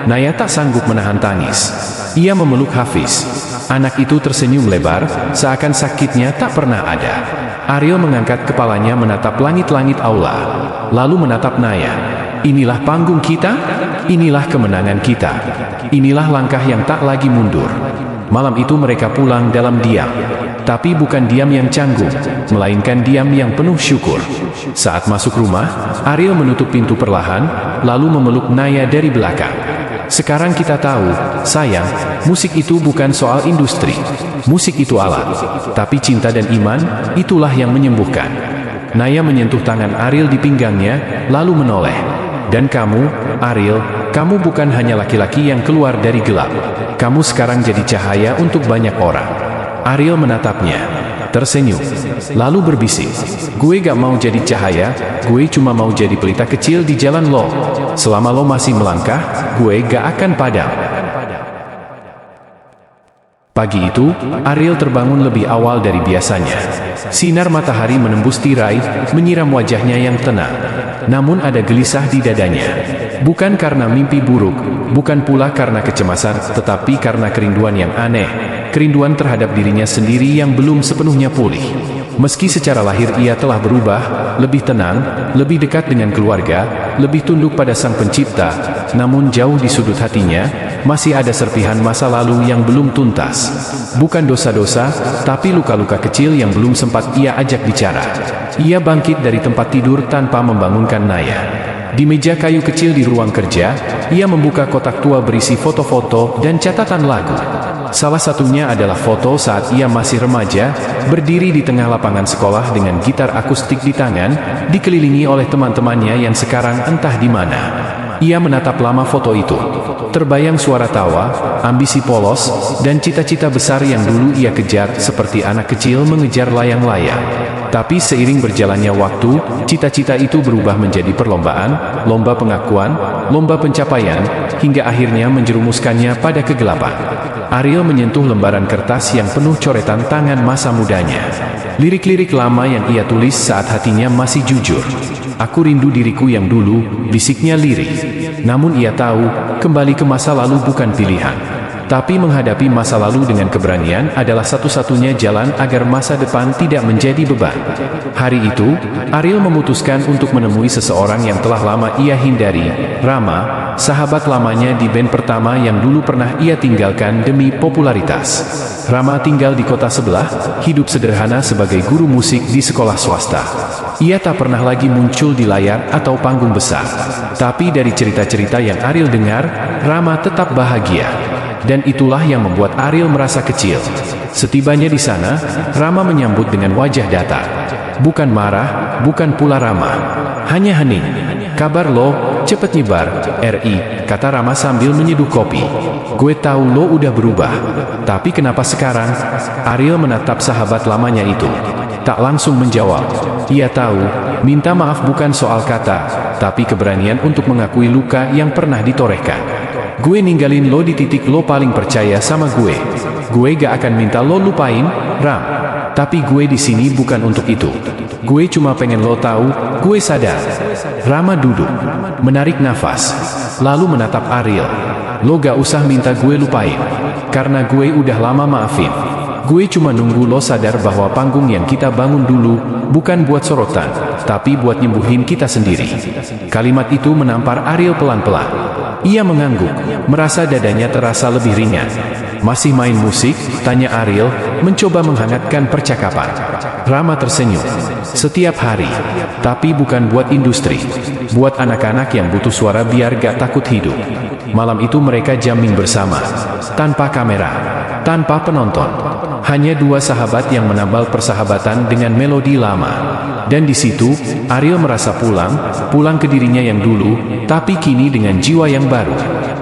Naya tak sanggup menahan tangis. Ia memeluk Hafiz. Anak itu tersenyum lebar, seakan sakitnya tak pernah ada. Ariel mengangkat kepalanya menatap langit-langit aula, lalu menatap Naya. Inilah panggung kita, inilah kemenangan kita, inilah langkah yang tak lagi mundur. Malam itu mereka pulang dalam diam, tapi bukan diam yang canggung, melainkan diam yang penuh syukur. Saat masuk rumah, Ariel menutup pintu perlahan, lalu memeluk Naya dari belakang. Sekarang kita tahu, sayang, musik itu bukan soal industri, musik itu alat, tapi cinta dan iman, itulah yang menyembuhkan. Naya menyentuh tangan Ariel di pinggangnya, lalu menoleh. Dan kamu, Ariel, kamu bukan hanya laki-laki yang keluar dari gelap. Kamu sekarang jadi cahaya untuk banyak orang. Ariel menatapnya, tersenyum, lalu berbisik, "Gue gak mau jadi cahaya, gue cuma mau jadi pelita kecil di jalan lo." selama lo masih melangkah, gue gak akan padam. Pagi itu, Ariel terbangun lebih awal dari biasanya. Sinar matahari menembus tirai, menyiram wajahnya yang tenang. Namun ada gelisah di dadanya. Bukan karena mimpi buruk, bukan pula karena kecemasan, tetapi karena kerinduan yang aneh. Kerinduan terhadap dirinya sendiri yang belum sepenuhnya pulih. Meski secara lahir ia telah berubah, lebih tenang, lebih dekat dengan keluarga, lebih tunduk pada Sang Pencipta, namun jauh di sudut hatinya, masih ada serpihan masa lalu yang belum tuntas. Bukan dosa-dosa, tapi luka-luka kecil yang belum sempat ia ajak bicara. Ia bangkit dari tempat tidur tanpa membangunkan Naya. Di meja kayu kecil di ruang kerja, ia membuka kotak tua berisi foto-foto dan catatan lagu. Salah satunya adalah foto saat ia masih remaja, berdiri di tengah lapangan sekolah dengan gitar akustik di tangan, dikelilingi oleh teman-temannya yang sekarang entah di mana. Ia menatap lama foto itu. Terbayang suara tawa, ambisi polos, dan cita-cita besar yang dulu ia kejar seperti anak kecil mengejar layang-layang. Tapi seiring berjalannya waktu, cita-cita itu berubah menjadi perlombaan, lomba pengakuan, lomba pencapaian, hingga akhirnya menjerumuskannya pada kegelapan. Ariel menyentuh lembaran kertas yang penuh coretan tangan masa mudanya. Lirik-lirik lama yang ia tulis saat hatinya masih jujur. Aku rindu diriku yang dulu, bisiknya lirik. Namun ia tahu, kembali ke masa lalu bukan pilihan. Tapi menghadapi masa lalu dengan keberanian adalah satu-satunya jalan agar masa depan tidak menjadi beban. Hari itu, Ariel memutuskan untuk menemui seseorang yang telah lama ia hindari, Rama, sahabat lamanya di band pertama yang dulu pernah ia tinggalkan demi popularitas. Rama tinggal di kota sebelah, hidup sederhana sebagai guru musik di sekolah swasta. Ia tak pernah lagi muncul di layar atau panggung besar. Tapi dari cerita-cerita yang Ariel dengar, Rama tetap bahagia. Dan itulah yang membuat Ariel merasa kecil. Setibanya di sana, Rama menyambut dengan wajah datar. Bukan marah, bukan pula ramah. Hanya hening. Kabar lo, cepet nyebar, RI, kata Rama sambil menyeduh kopi. Gue tahu lo udah berubah. Tapi kenapa sekarang? Ariel menatap sahabat lamanya itu. Tak langsung menjawab. Ia tahu, minta maaf bukan soal kata, tapi keberanian untuk mengakui luka yang pernah ditorehkan. Gue ninggalin lo di titik lo paling percaya sama gue. Gue gak akan minta lo lupain, Ram. Tapi gue di sini bukan untuk itu. Gue cuma pengen lo tahu, gue sadar. Rama duduk, menarik nafas, lalu menatap Ariel. Lo gak usah minta gue lupain, karena gue udah lama maafin. Gue cuma nunggu lo sadar bahwa panggung yang kita bangun dulu bukan buat sorotan, tapi buat nyembuhin kita sendiri. Kalimat itu menampar Ariel pelan-pelan. Ia mengangguk, merasa dadanya terasa lebih ringan. Masih main musik? Tanya Ariel, mencoba menghangatkan percakapan. Rama tersenyum. Setiap hari, tapi bukan buat industri. Buat anak-anak yang butuh suara biar gak takut hidup. Malam itu mereka jamming bersama. Tanpa kamera, tanpa penonton. Hanya dua sahabat yang menambal persahabatan dengan melodi lama. Dan di situ, Ariel merasa pulang ke dirinya yang dulu, tapi kini dengan jiwa yang baru.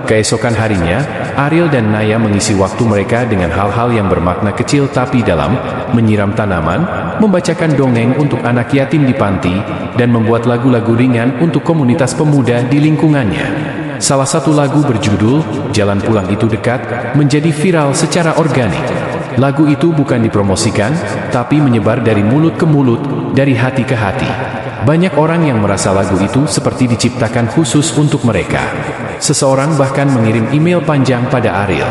Keesokan harinya, Ariel dan Naya mengisi waktu mereka dengan hal-hal yang bermakna kecil tapi dalam, menyiram tanaman, membacakan dongeng untuk anak yatim di panti, dan membuat lagu-lagu ringan untuk komunitas pemuda di lingkungannya. Salah satu lagu berjudul, Jalan Pulang Itu Dekat, menjadi viral secara organik. Lagu itu bukan dipromosikan, tapi menyebar dari mulut ke mulut, dari hati ke hati. Banyak orang yang merasa lagu itu seperti diciptakan khusus untuk mereka. Seseorang bahkan mengirim email panjang pada Ariel.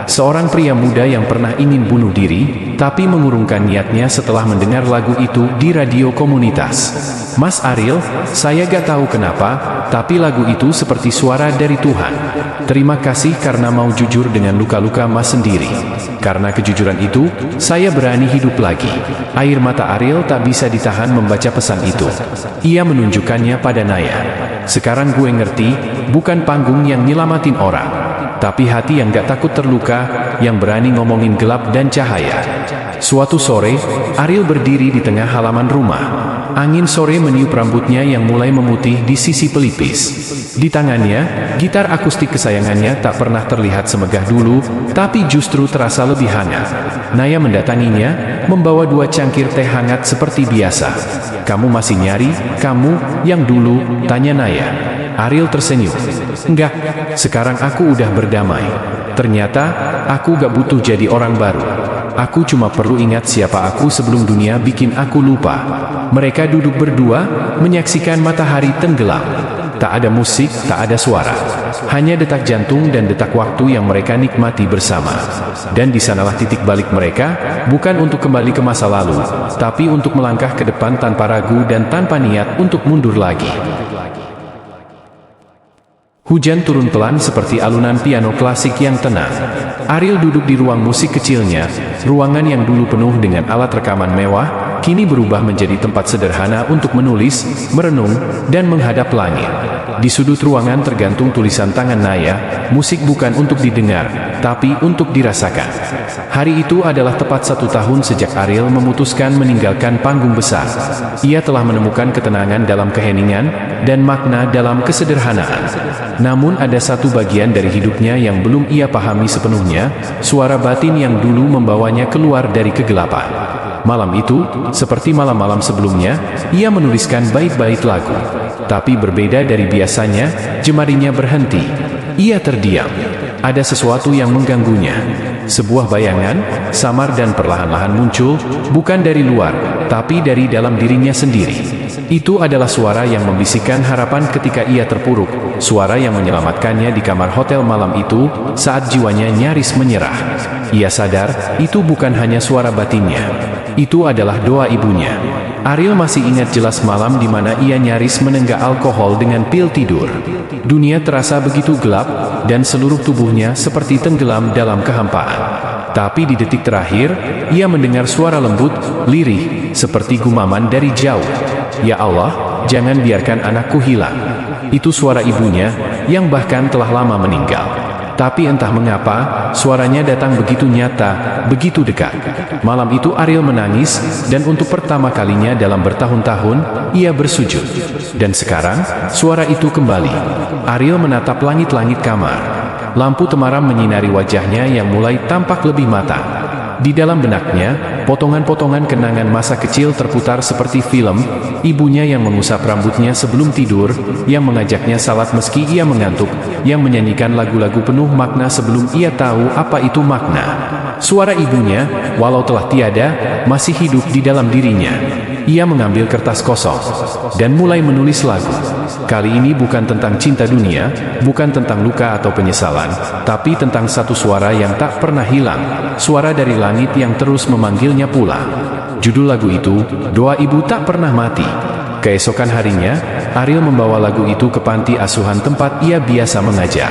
Seorang pria muda yang pernah ingin bunuh diri, tapi mengurungkan niatnya setelah mendengar lagu itu di radio komunitas. Mas Ariel, saya gak tahu kenapa, tapi lagu itu seperti suara dari Tuhan. Terima kasih karena mau jujur dengan luka-luka Mas sendiri. Karena kejujuran itu, saya berani hidup lagi. Air mata Ariel tak bisa ditahan membaca pesan itu. Ia menunjukkannya pada Naya. Sekarang gue ngerti, bukan panggung yang nyelamatin orang, tapi hati yang gak takut terluka, yang berani ngomongin gelap dan cahaya. Suatu sore, Ariel berdiri di tengah halaman rumah. Angin sore meniup rambutnya yang mulai memutih di sisi pelipis. Di tangannya, gitar akustik kesayangannya tak pernah terlihat semegah dulu, tapi justru terasa lebih hangat. Naya mendatanginya, membawa 2 cangkir teh hangat seperti biasa. Kamu masih nyari, kamu, yang dulu, tanya Naya. Ariel tersenyum. Enggak, sekarang aku udah berdamai. Ternyata, aku gak butuh jadi orang baru. Aku cuma perlu ingat siapa aku sebelum dunia bikin aku lupa. Mereka duduk berdua, menyaksikan matahari tenggelam. Tak ada musik, tak ada suara. Hanya detak jantung dan detak waktu yang mereka nikmati bersama. Dan di sanalah titik balik mereka, bukan untuk kembali ke masa lalu, tapi untuk melangkah ke depan tanpa ragu dan tanpa niat untuk mundur lagi. Hujan turun pelan seperti alunan piano klasik yang tenang. Ariel duduk di ruang musik kecilnya, ruangan yang dulu penuh dengan alat rekaman mewah, kini berubah menjadi tempat sederhana untuk menulis, merenung, dan menghadap langit. Di sudut ruangan tergantung tulisan tangan Naya, musik bukan untuk didengar, tapi untuk dirasakan. Hari itu adalah tepat 1 tahun sejak Ariel memutuskan meninggalkan panggung besar. Ia telah menemukan ketenangan dalam keheningan, dan makna dalam kesederhanaan. Namun ada satu bagian dari hidupnya yang belum ia pahami sepenuhnya, suara batin yang dulu membawanya keluar dari kegelapan. Malam itu, seperti malam-malam sebelumnya, ia menuliskan bait-bait lagu. Tapi berbeda dari biasanya, jemarinya berhenti. Ia terdiam. Ada sesuatu yang mengganggunya. Sebuah bayangan, samar dan perlahan-lahan muncul, bukan dari luar, tapi dari dalam dirinya sendiri. Itu adalah suara yang membisikkan harapan ketika ia terpuruk, suara yang menyelamatkannya di kamar hotel malam itu, saat jiwanya nyaris menyerah. Ia sadar, itu bukan hanya suara batinnya. Itu adalah doa ibunya. Ariel masih ingat jelas malam di mana ia nyaris menenggak alkohol dengan pil tidur. Dunia terasa begitu gelap, dan seluruh tubuhnya seperti tenggelam dalam kehampaan. Tapi di detik terakhir, ia mendengar suara lembut, lirih, seperti gumaman dari jauh. Ya Allah, jangan biarkan anakku hilang. Itu suara ibunya, yang bahkan telah lama meninggal. Tapi entah mengapa, suaranya datang begitu nyata, begitu dekat. Malam itu Ariel menangis, dan untuk pertama kalinya dalam bertahun-tahun, ia bersujud. Dan sekarang, suara itu kembali. Ariel menatap langit-langit kamar. Lampu temaram menyinari wajahnya yang mulai tampak lebih matang. Di dalam benaknya, potongan-potongan kenangan masa kecil terputar seperti film, ibunya yang mengusap rambutnya sebelum tidur, yang mengajaknya salat meski ia mengantuk, yang menyanyikan lagu-lagu penuh makna sebelum ia tahu apa itu makna. Suara ibunya, walau telah tiada, masih hidup di dalam dirinya. Ia mengambil kertas kosong, dan mulai menulis lagu. Kali ini bukan tentang cinta dunia, bukan tentang luka atau penyesalan, tapi tentang satu suara yang tak pernah hilang, suara dari langit yang terus memanggilnya pulang. Judul lagu itu, Doa Ibu Tak Pernah Mati. Keesokan harinya, Ariel membawa lagu itu ke panti asuhan tempat ia biasa mengajar.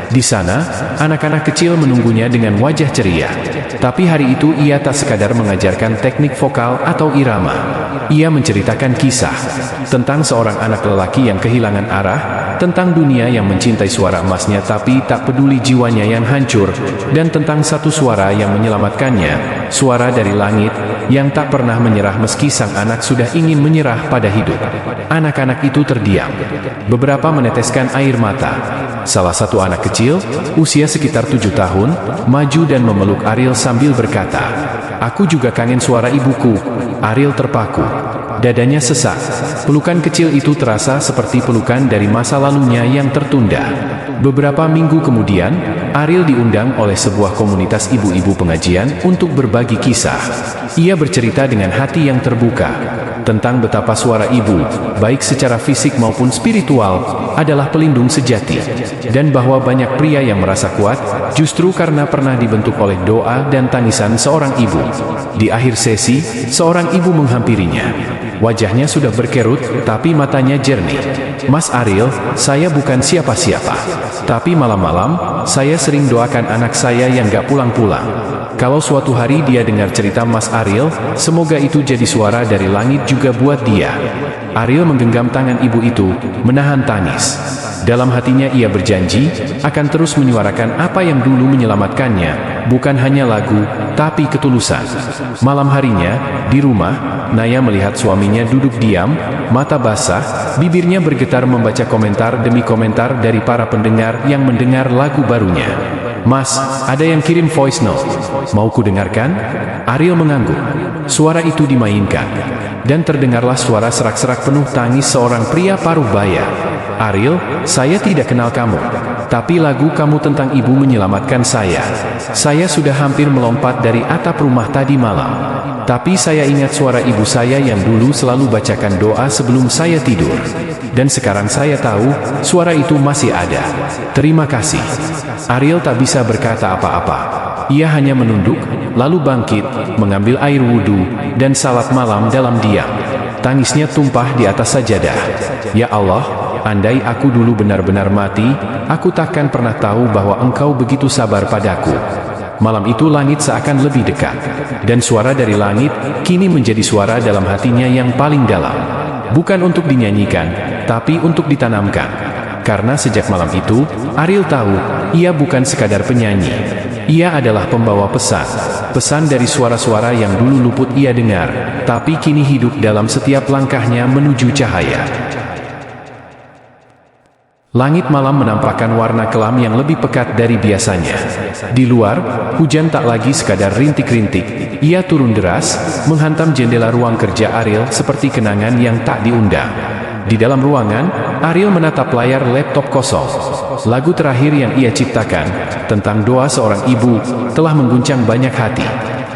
Di sana, anak-anak kecil menunggunya dengan wajah ceria. Tapi hari itu ia tak sekadar mengajarkan teknik vokal atau irama. Ia menceritakan kisah tentang seorang anak lelaki yang kehilangan arah, tentang dunia yang mencintai suara emasnya tapi tak peduli jiwanya yang hancur, dan tentang satu suara yang menyelamatkannya, suara dari langit, yang tak pernah menyerah meski sang anak sudah ingin menyerah pada hidup. Anak-anak itu terdiam. Beberapa meneteskan air mata. Salah satu anak kecil, usia sekitar 7 tahun, maju dan memeluk Ariel sambil berkata, "Aku juga kangen suara ibuku." Ariel terpaku. Dadanya sesak. Pelukan kecil itu terasa seperti pelukan dari masa lalunya yang tertunda. Beberapa minggu kemudian, Ariel diundang oleh sebuah komunitas ibu-ibu pengajian untuk berbagi kisah. Ia bercerita dengan hati yang terbuka tentang betapa suara ibu, baik secara fisik maupun spiritual, adalah pelindung sejati, dan bahwa banyak pria yang merasa kuat justru karena pernah dibentuk oleh doa dan tangisan seorang ibu. Di akhir sesi, seorang ibu menghampirinya. Wajahnya sudah berkerut, tapi matanya jernih. "Mas Ariel, saya bukan siapa-siapa. Tapi malam-malam, saya sering doakan anak saya yang gak pulang-pulang. Kalau suatu hari dia dengar cerita Mas Ariel, semoga itu jadi suara dari langit juga buat dia." Ariel menggenggam tangan ibu itu, menahan tangis. Dalam hatinya ia berjanji, akan terus menyuarakan apa yang dulu menyelamatkannya, bukan hanya lagu, tapi ketulusan. Malam harinya, di rumah, Naya melihat suaminya duduk diam, mata basah, bibirnya bergetar membaca komentar demi komentar dari para pendengar yang mendengar lagu barunya. "Mas, ada yang kirim voice note. Mau ku dengarkan?" Ariel mengangguk. Suara itu dimainkan, dan terdengarlah suara serak-serak penuh tangis seorang pria paruh baya. Ariel, saya tidak kenal kamu. Tapi lagu kamu tentang ibu menyelamatkan saya. Saya sudah hampir melompat dari atap rumah tadi malam. Tapi saya ingat suara ibu saya yang dulu selalu bacakan doa sebelum saya tidur. Dan sekarang saya tahu, suara itu masih ada. Terima kasih. Ariel tak bisa berkata apa-apa. Ia hanya menunduk, lalu bangkit, mengambil air wudhu, dan salat malam dalam diam. Tangisnya tumpah di atas sajadah. Ya Allah, andai aku dulu benar-benar mati, aku takkan pernah tahu bahwa Engkau begitu sabar padaku. Malam itu langit seakan lebih dekat. Dan suara dari langit, kini menjadi suara dalam hatinya yang paling dalam. Bukan untuk dinyanyikan, tapi untuk ditanamkan. Karena sejak malam itu, Ariel tahu, ia bukan sekadar penyanyi. Ia adalah pembawa pesan. Pesan dari suara-suara yang dulu luput ia dengar, tapi kini hidup dalam setiap langkahnya menuju cahaya. Langit malam menampakkan warna kelam yang lebih pekat dari biasanya. Di luar, hujan tak lagi sekadar rintik-rintik. Ia turun deras, menghantam jendela ruang kerja Ariel seperti kenangan yang tak diundang. Di dalam ruangan, Ariel menatap layar laptop kosong. Lagu terakhir yang ia ciptakan, tentang doa seorang ibu, telah mengguncang banyak hati.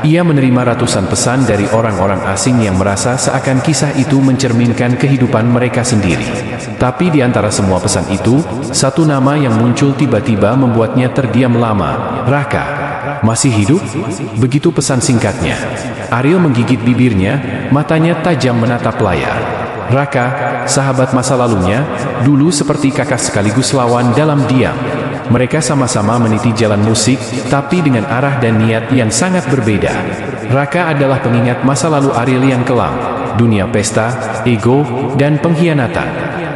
Ia menerima ratusan pesan dari orang-orang asing yang merasa seakan kisah itu mencerminkan kehidupan mereka sendiri. Tapi di antara semua pesan itu, satu nama yang muncul tiba-tiba membuatnya terdiam lama. Raka. Masih hidup? Begitu pesan singkatnya. Ariel menggigit bibirnya, matanya tajam menatap layar. Raka, sahabat masa lalunya, dulu seperti kakak sekaligus lawan dalam diam. Mereka sama-sama meniti jalan musik, tapi dengan arah dan niat yang sangat berbeda. Raka adalah pengingat masa lalu Ariel yang kelam, dunia pesta, ego, dan pengkhianatan.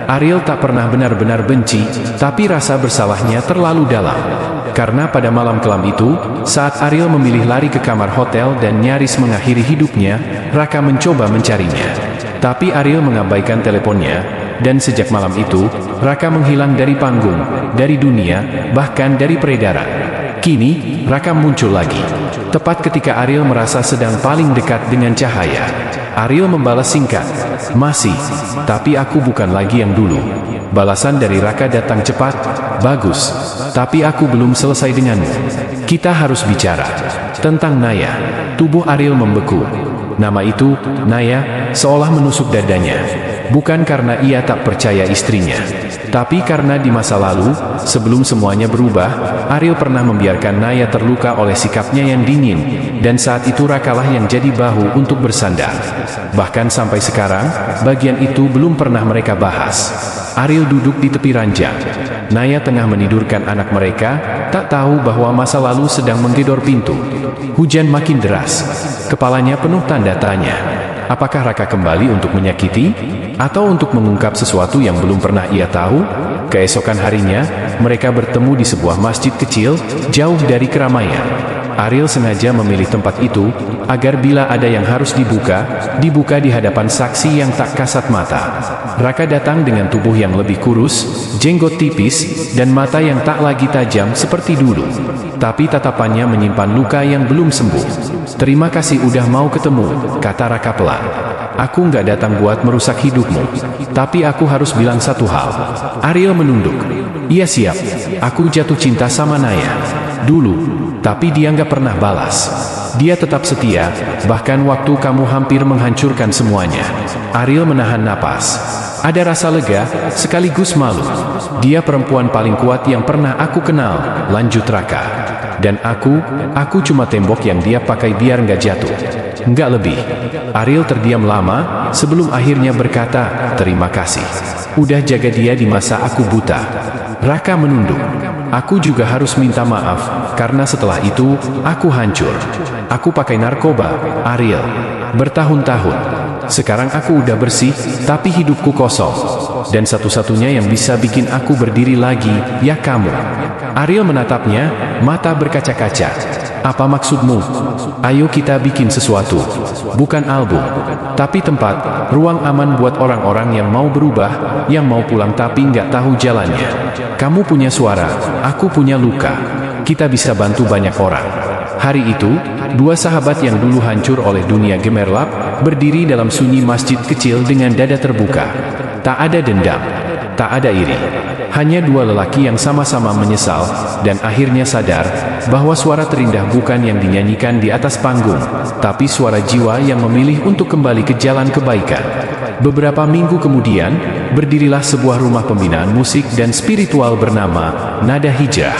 Ariel tak pernah benar-benar benci, tapi rasa bersalahnya terlalu dalam. Karena pada malam kelam itu, saat Ariel memilih lari ke kamar hotel dan nyaris mengakhiri hidupnya, Raka mencoba mencarinya. Tapi Ariel mengabaikan teleponnya, dan sejak malam itu, Raka menghilang dari panggung, dari dunia, bahkan dari peredaran. Kini, Raka muncul lagi. Tepat ketika Ariel merasa sedang paling dekat dengan cahaya. Ariel membalas singkat, "Masih, tapi aku bukan lagi yang dulu." Balasan dari Raka datang cepat, "Bagus, tapi aku belum selesai denganmu. Kita harus bicara." Tentang Naya. Tubuh Ariel membeku. Nama itu, Naya, seolah menusuk dadanya. Bukan karena ia tak percaya istrinya, tapi karena di masa lalu, sebelum semuanya berubah, Ariel pernah membiarkan Naya terluka oleh sikapnya yang dingin, dan saat itu Rakalah yang jadi bahu untuk bersandar. Bahkan sampai sekarang, bagian itu belum pernah mereka bahas. Ariel duduk di tepi ranjang. Naya tengah menidurkan anak mereka, tak tahu bahwa masa lalu sedang menggedor pintu. Hujan makin deras. Kepalanya penuh tanda tanya. Apakah Raka kembali untuk menyakiti? Atau untuk mengungkap sesuatu yang belum pernah ia tahu? Keesokan harinya, mereka bertemu di sebuah masjid kecil, jauh dari keramaian. Ariel sengaja memilih tempat itu, agar bila ada yang harus dibuka di hadapan saksi yang tak kasat mata. Raka datang dengan tubuh yang lebih kurus, jenggot tipis, dan mata yang tak lagi tajam seperti dulu. Tapi tatapannya menyimpan luka yang belum sembuh. "Terima kasih udah mau ketemu," kata Raka pelan. "Aku nggak datang buat merusak hidupmu. Tapi aku harus bilang satu hal." Ariel menunduk. "Iya siap. Aku jatuh cinta sama Naya. Dulu. Tapi dia nggak pernah balas. Dia tetap setia, bahkan waktu kamu hampir menghancurkan semuanya." Ariel menahan napas. Ada rasa lega, sekaligus malu. "Dia perempuan paling kuat yang pernah aku kenal," lanjut Raka. "Dan aku cuma tembok yang dia pakai biar nggak jatuh. Nggak lebih." Ariel terdiam lama, sebelum akhirnya berkata, "Terima kasih. Udah jaga dia di masa aku buta." Raka menunduk. "Aku juga harus minta maaf, karena setelah itu, aku hancur. Aku pakai narkoba, Ariel. Bertahun-tahun. Sekarang aku udah bersih, tapi hidupku kosong. Dan satu-satunya yang bisa bikin aku berdiri lagi, ya kamu." Ariel menatapnya, mata berkaca-kaca. "Apa maksudmu? Ayo kita bikin sesuatu. Bukan album, tapi tempat, ruang aman buat orang-orang yang mau berubah, yang mau pulang tapi nggak tahu jalannya. Kamu punya suara, aku punya luka. Kita bisa bantu banyak orang." Hari itu, dua sahabat yang dulu hancur oleh dunia gemerlap, berdiri dalam sunyi masjid kecil dengan dada terbuka. Tak ada dendam. Tak ada iri. Hanya dua lelaki yang sama-sama menyesal, dan akhirnya sadar bahwa suara terindah bukan yang dinyanyikan di atas panggung, tapi suara jiwa yang memilih untuk kembali ke jalan kebaikan. Beberapa minggu kemudian, berdirilah sebuah rumah pembinaan musik dan spiritual bernama Nada Hijrah.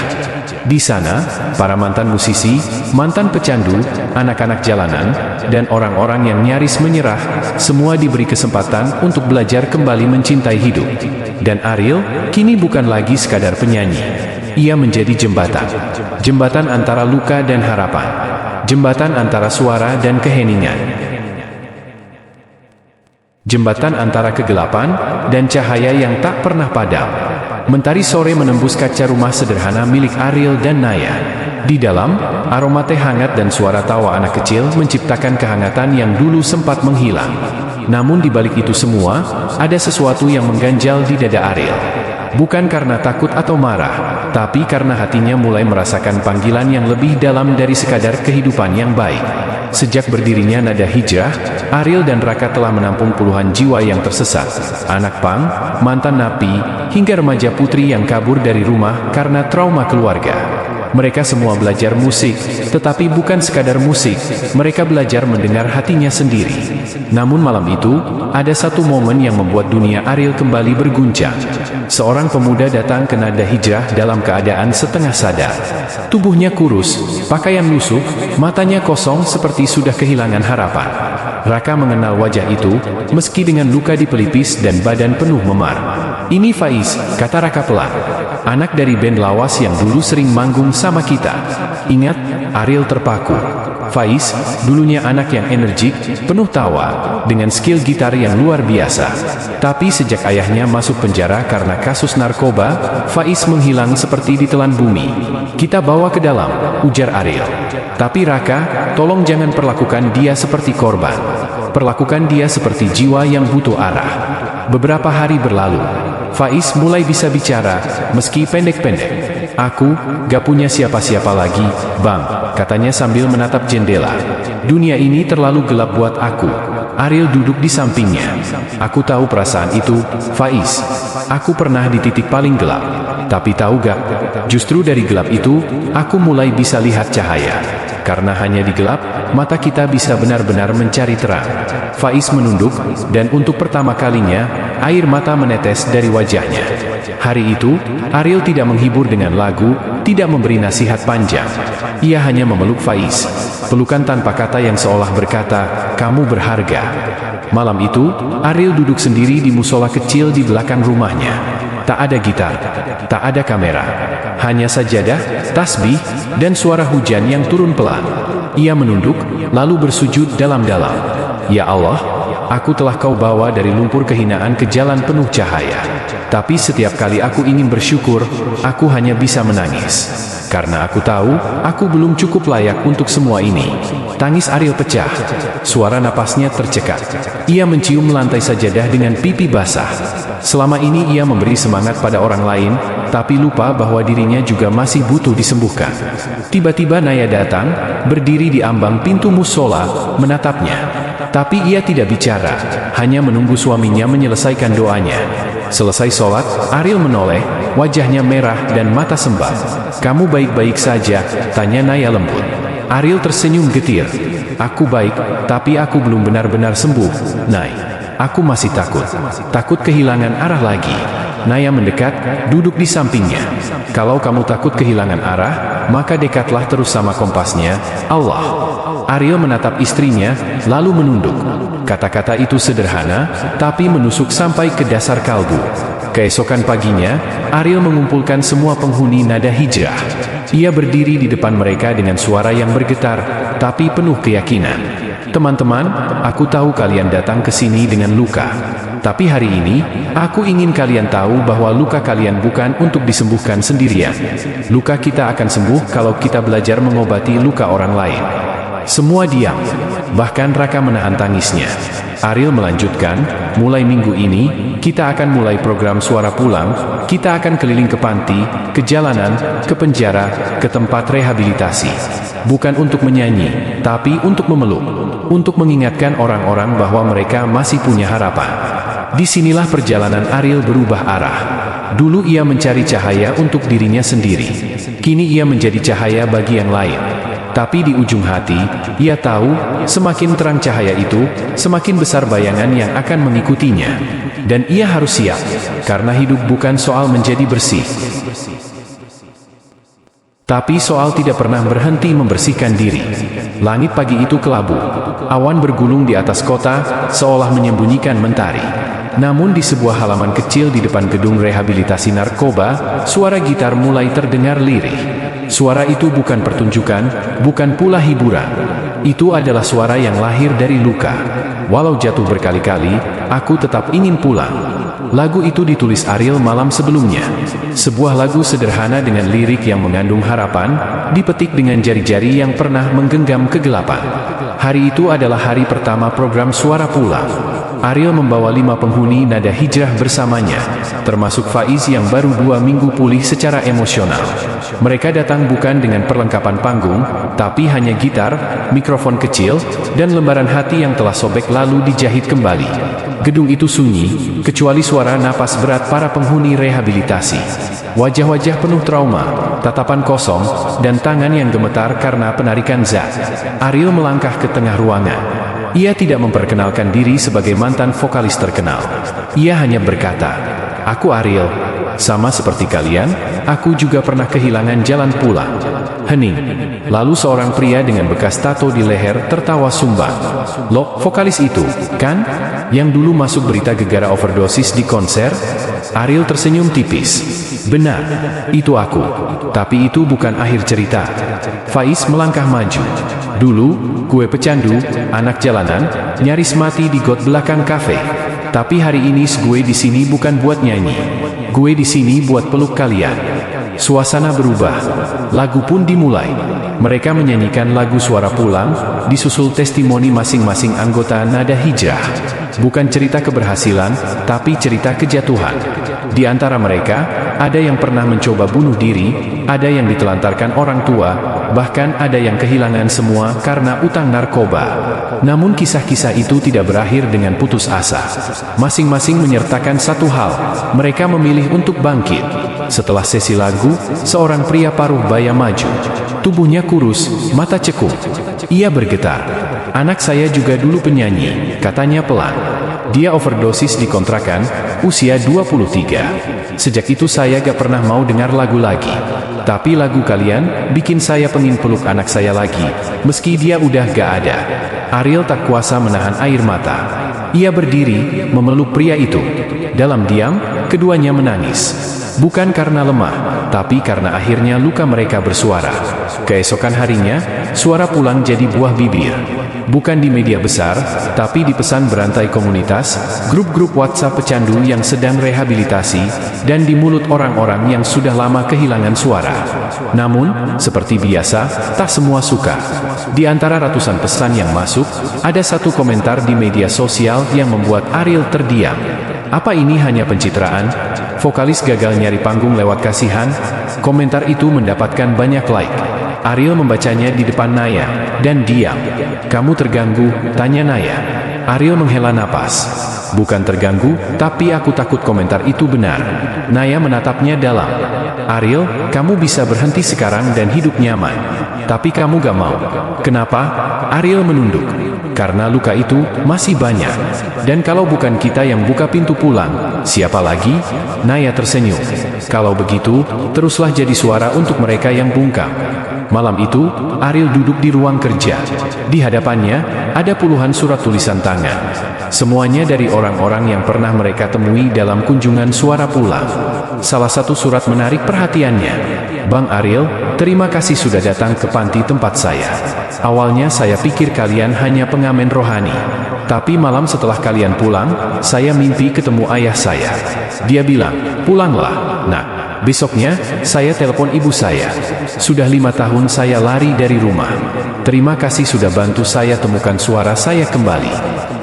Di sana, para mantan musisi, mantan pecandu, anak-anak jalanan, dan orang-orang yang nyaris menyerah, semua diberi kesempatan untuk belajar kembali mencintai hidup. Dan Ariel, kini bukan lagi sekadar penyanyi. Ia menjadi jembatan. Jembatan antara luka dan harapan. Jembatan antara suara dan keheningan. Jembatan antara kegelapan dan cahaya yang tak pernah padam. Mentari sore menembus kaca rumah sederhana milik Ariel dan Naya. Di dalam, aroma teh hangat dan suara tawa anak kecil menciptakan kehangatan yang dulu sempat menghilang. Namun di balik itu semua, ada sesuatu yang mengganjal di dada Ariel. Bukan karena takut atau marah, tapi karena hatinya mulai merasakan panggilan yang lebih dalam dari sekadar kehidupan yang baik. Sejak berdirinya Nada Hijrah, Ariel dan Raka telah menampung puluhan jiwa yang tersesat, anak pang, mantan napi, hingga remaja putri yang kabur dari rumah karena trauma keluarga. Mereka semua belajar musik, tetapi bukan sekadar musik, mereka belajar mendengar hatinya sendiri. Namun malam itu, ada satu momen yang membuat dunia Ariel kembali berguncang. Seorang pemuda datang ke Nada Hijrah dalam keadaan setengah sadar. Tubuhnya kurus, pakaian lusuh, matanya kosong seperti sudah kehilangan harapan. Raka mengenal wajah itu, meski dengan luka di pelipis dan badan penuh memar. "Ini Faiz," kata Raka pelan. "Anak dari band lawas yang dulu sering manggung sama kita." Ingat, Ariel terpaku. Faiz, dulunya anak yang energik, penuh tawa, dengan skill gitar yang luar biasa. Tapi sejak ayahnya masuk penjara karena kasus narkoba, Faiz menghilang seperti ditelan bumi. "Kita bawa ke dalam," ujar Ariel. "Tapi Raka, tolong jangan perlakukan dia seperti korban. Perlakukan dia seperti jiwa yang butuh arah." Beberapa hari berlalu. Faiz mulai bisa bicara, meski pendek-pendek. "Aku gak punya siapa-siapa lagi, Bang," katanya sambil menatap jendela. "Dunia ini terlalu gelap buat aku." Ariel duduk di sampingnya. "Aku tahu perasaan itu, Faiz. Aku pernah di titik paling gelap. Tapi tahu gak, justru dari gelap itu, aku mulai bisa lihat cahaya. Karena hanya di gelap, mata kita bisa benar-benar mencari terang." Faiz menunduk, dan untuk pertama kalinya, air mata menetes dari wajahnya. Hari itu, Ariel tidak menghibur dengan lagu, tidak memberi nasihat panjang. Ia hanya memeluk Faiz. Pelukan tanpa kata yang seolah berkata, "Kamu berharga." Malam itu, Ariel duduk sendiri di musola kecil di belakang rumahnya. Tak ada gitar, tak ada kamera. Hanya sajadah, tasbih, dan suara hujan yang turun pelan. Ia menunduk, lalu bersujud dalam-dalam. "Ya Allah, aku telah Kau bawa dari lumpur kehinaan ke jalan penuh cahaya. Tapi setiap kali aku ingin bersyukur, aku hanya bisa menangis. Karena aku tahu, aku belum cukup layak untuk semua ini." Tangis Ariel pecah. Suara napasnya tercekat. Ia mencium lantai sajadah dengan pipi basah. Selama ini ia memberi semangat pada orang lain, tapi lupa bahwa dirinya juga masih butuh disembuhkan. Tiba-tiba Naya datang, berdiri di ambang pintu musola, menatapnya. Tapi ia tidak bicara, hanya menunggu suaminya menyelesaikan doanya. Selesai sholat, Ariel menoleh, wajahnya merah dan mata sembab. "Kamu baik-baik saja?" tanya Naya lembut. Ariel tersenyum getir. "Aku baik, tapi aku belum benar-benar sembuh, Nay. Aku masih takut. Takut kehilangan arah lagi." Naya mendekat, duduk di sampingnya. "Kalau kamu takut kehilangan arah, maka dekatlah terus sama kompasnya, Allah." Ariel menatap istrinya, lalu menunduk. Kata-kata itu sederhana, tapi menusuk sampai ke dasar kalbu. Keesokan paginya, Ariel mengumpulkan semua penghuni Nada Hijrah. Ia berdiri di depan mereka dengan suara yang bergetar, tapi penuh keyakinan. "Teman-teman, aku tahu kalian datang ke sini dengan luka. Tapi hari ini, aku ingin kalian tahu bahwa luka kalian bukan untuk disembuhkan sendirian. Luka kita akan sembuh kalau kita belajar mengobati luka orang lain." Semua diam. Bahkan Raka menahan tangisnya. Ariel melanjutkan, "Mulai minggu ini, kita akan mulai program Suara Pulang. Kita akan keliling ke panti, ke jalanan, ke penjara, ke tempat rehabilitasi. Bukan untuk menyanyi, tapi untuk memeluk. Untuk mengingatkan orang-orang bahwa mereka masih punya harapan. Disinilah perjalanan Ariel berubah arah. Dulu ia mencari cahaya untuk dirinya sendiri. Kini ia menjadi cahaya bagi yang lain. Tapi di ujung hati, ia tahu, semakin terang cahaya itu, semakin besar bayangan yang akan mengikutinya. Dan ia harus siap, karena hidup bukan soal menjadi bersih, tapi soal tidak pernah berhenti membersihkan diri. Langit pagi itu kelabu. Awan bergulung di atas kota, seolah menyembunyikan mentari. Namun di sebuah halaman kecil di depan gedung rehabilitasi narkoba, suara gitar mulai terdengar lirih. Suara itu bukan pertunjukan, bukan pula hiburan. Itu adalah suara yang lahir dari luka. Walau jatuh berkali-kali, aku tetap ingin pulang. Lagu itu ditulis Ariel malam sebelumnya. Sebuah lagu sederhana dengan lirik yang mengandung harapan, dipetik dengan jari-jari yang pernah menggenggam kegelapan. Hari itu adalah hari pertama program Suara Pulang. Ariel membawa 5 penghuni nada hijrah bersamanya, termasuk Faiz yang baru 2 minggu pulih secara emosional. Mereka datang bukan dengan perlengkapan panggung, tapi hanya gitar, mikrofon kecil, dan lembaran hati yang telah sobek lalu dijahit kembali. Gedung itu sunyi, kecuali suara napas berat para penghuni rehabilitasi. Wajah-wajah penuh trauma, tatapan kosong, dan tangan yang gemetar karena penarikan zat. Ariel melangkah ke tengah ruangan. Ia tidak memperkenalkan diri sebagai mantan vokalis terkenal. Ia hanya berkata, "Aku Ariel. Sama seperti kalian, aku juga pernah kehilangan jalan pulang." Hening. Lalu seorang pria dengan bekas tato di leher tertawa sumbang. "Loh, vokalis itu, kan? Yang dulu masuk berita gegara overdosis di konser?" Ariel tersenyum tipis. "Benar, itu aku. Tapi itu bukan akhir cerita." Faiz melangkah maju. "Dulu, gue pecandu, anak jalanan, nyaris mati di got belakang kafe. Tapi hari ini gue di sini bukan buat nyanyi. Gue di sini buat peluk kalian." Suasana berubah. Lagu pun dimulai. Mereka menyanyikan lagu Suara Pulang, disusul testimoni masing-masing anggota nada hijrah. Bukan cerita keberhasilan, tapi cerita kejatuhan. Di antara mereka, ada yang pernah mencoba bunuh diri, ada yang ditelantarkan orang tua, bahkan ada yang kehilangan semua karena utang narkoba. Namun kisah-kisah itu tidak berakhir dengan putus asa. Masing-masing menyertakan satu hal, mereka memilih untuk bangkit. Setelah sesi lagu, seorang pria paruh baya maju. Tubuhnya kurus, mata cekung. Ia bergetar. "Anak saya juga dulu penyanyi," katanya pelan. "Dia overdosis di kontrakan, usia 23. Sejak itu saya gak pernah mau dengar lagu lagi. Tapi lagu kalian bikin saya pengen peluk anak saya lagi, meski dia udah gak ada." Ariel tak kuasa menahan air mata. Ia berdiri, memeluk pria itu. Dalam diam, keduanya menangis. Bukan karena lemah, tapi karena akhirnya luka mereka bersuara. Keesokan harinya, Suara Pulang jadi buah bibir. Bukan di media besar, tapi di pesan berantai komunitas, grup-grup WhatsApp pecandu yang sedang rehabilitasi, dan di mulut orang-orang yang sudah lama kehilangan suara. Namun, seperti biasa, tak semua suka. Di antara ratusan pesan yang masuk, ada satu komentar di media sosial yang membuat Ariel terdiam. "Apa ini hanya pencitraan? Vokalis gagal nyari panggung lewat kasihan?" Komentar itu mendapatkan banyak like. Ariel membacanya di depan Naya, dan diam. "Kamu terganggu?" tanya Naya. Ariel menghela napas. "Bukan terganggu, tapi aku takut komentar itu benar." Naya menatapnya dalam. "Ariel, kamu bisa berhenti sekarang dan hidup nyaman. Tapi kamu gak mau. Kenapa?" Ariel menunduk. "Karena luka itu masih banyak. Dan kalau bukan kita yang buka pintu pulang, siapa lagi?" Naya tersenyum. "Kalau begitu, teruslah jadi suara untuk mereka yang bungkam." Malam itu, Ariel duduk di ruang kerja. Di hadapannya, ada puluhan surat tulisan tangan. Semuanya dari orang-orang yang pernah mereka temui dalam kunjungan Suara Pulang. Salah satu surat menarik perhatiannya. "Bang Ariel, terima kasih sudah datang ke panti tempat saya. Awalnya saya pikir kalian hanya pengamen rohani. Tapi malam setelah kalian pulang, saya mimpi ketemu ayah saya. Dia bilang, 'Pulanglah, nak.' Besoknya, saya telepon ibu saya. Sudah 5 tahun saya lari dari rumah. Terima kasih sudah bantu saya temukan suara saya kembali."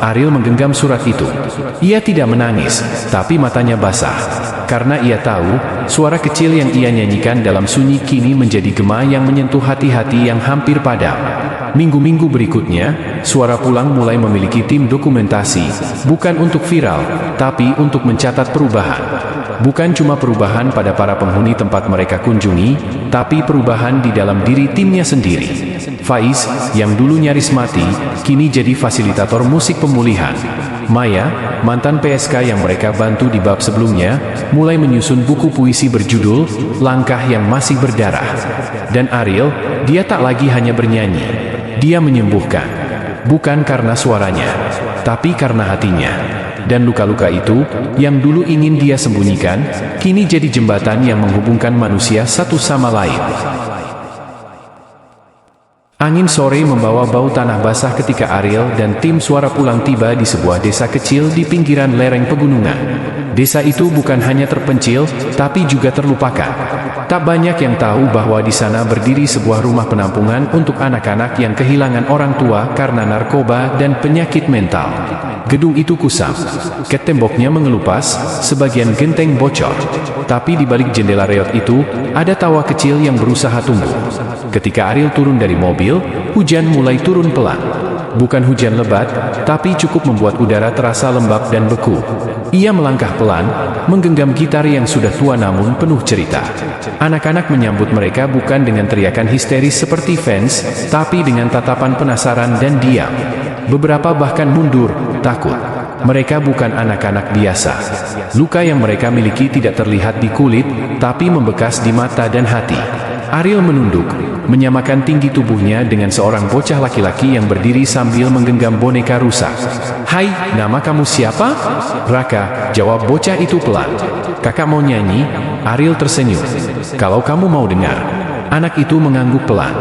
Ariel menggenggam surat itu. Ia tidak menangis, tapi matanya basah. Karena ia tahu, suara kecil yang ia nyanyikan dalam sunyi kini menjadi gema yang menyentuh hati-hati yang hampir padam. Minggu-minggu berikutnya, Suara Pulang mulai memiliki tim dokumentasi, bukan untuk viral, tapi untuk mencatat perubahan. Bukan cuma perubahan pada para penghuni tempat mereka kunjungi, tapi perubahan di dalam diri timnya sendiri. Faiz, yang dulu nyaris mati, kini jadi fasilitator musik pemulihan. Maya, mantan PSK yang mereka bantu di bab sebelumnya, mulai menyusun buku puisi berjudul Langkah yang Masih Berdarah. Dan Ariel, dia tak lagi hanya bernyanyi. Dia menyembuhkan, bukan karena suaranya, tapi karena hatinya. Dan luka-luka itu, yang dulu ingin dia sembunyikan, kini jadi jembatan yang menghubungkan manusia satu sama lain. Angin sore membawa bau tanah basah ketika Ariel dan tim Suara Pulang tiba di sebuah desa kecil di pinggiran lereng pegunungan. Desa itu bukan hanya terpencil, tapi juga terlupakan. Tak banyak yang tahu bahwa di sana berdiri sebuah rumah penampungan untuk anak-anak yang kehilangan orang tua karena narkoba dan penyakit mental. Gedung itu kusam, ket temboknya mengelupas, sebagian genteng bocor. Tapi di balik jendela reot itu, ada tawa kecil yang berusaha tumbuh. Ketika Ariel turun dari mobil, hujan mulai turun pelan. Bukan hujan lebat, tapi cukup membuat udara terasa lembab dan beku. Ia melangkah pelan, menggenggam gitar yang sudah tua namun penuh cerita. Anak-anak menyambut mereka bukan dengan teriakan histeris seperti fans, tapi dengan tatapan penasaran dan diam. Beberapa bahkan mundur, takut. Mereka bukan anak-anak biasa. Luka yang mereka miliki tidak terlihat di kulit, tapi membekas di mata dan hati. Ariel menunduk, menyamakan tinggi tubuhnya dengan seorang bocah laki-laki yang berdiri sambil menggenggam boneka rusak. "Hai, nama kamu siapa?" "Raka," jawab bocah itu pelan. "Kakak mau nyanyi?" Ariel tersenyum. "Kalau kamu mau dengar." Anak itu mengangguk pelan,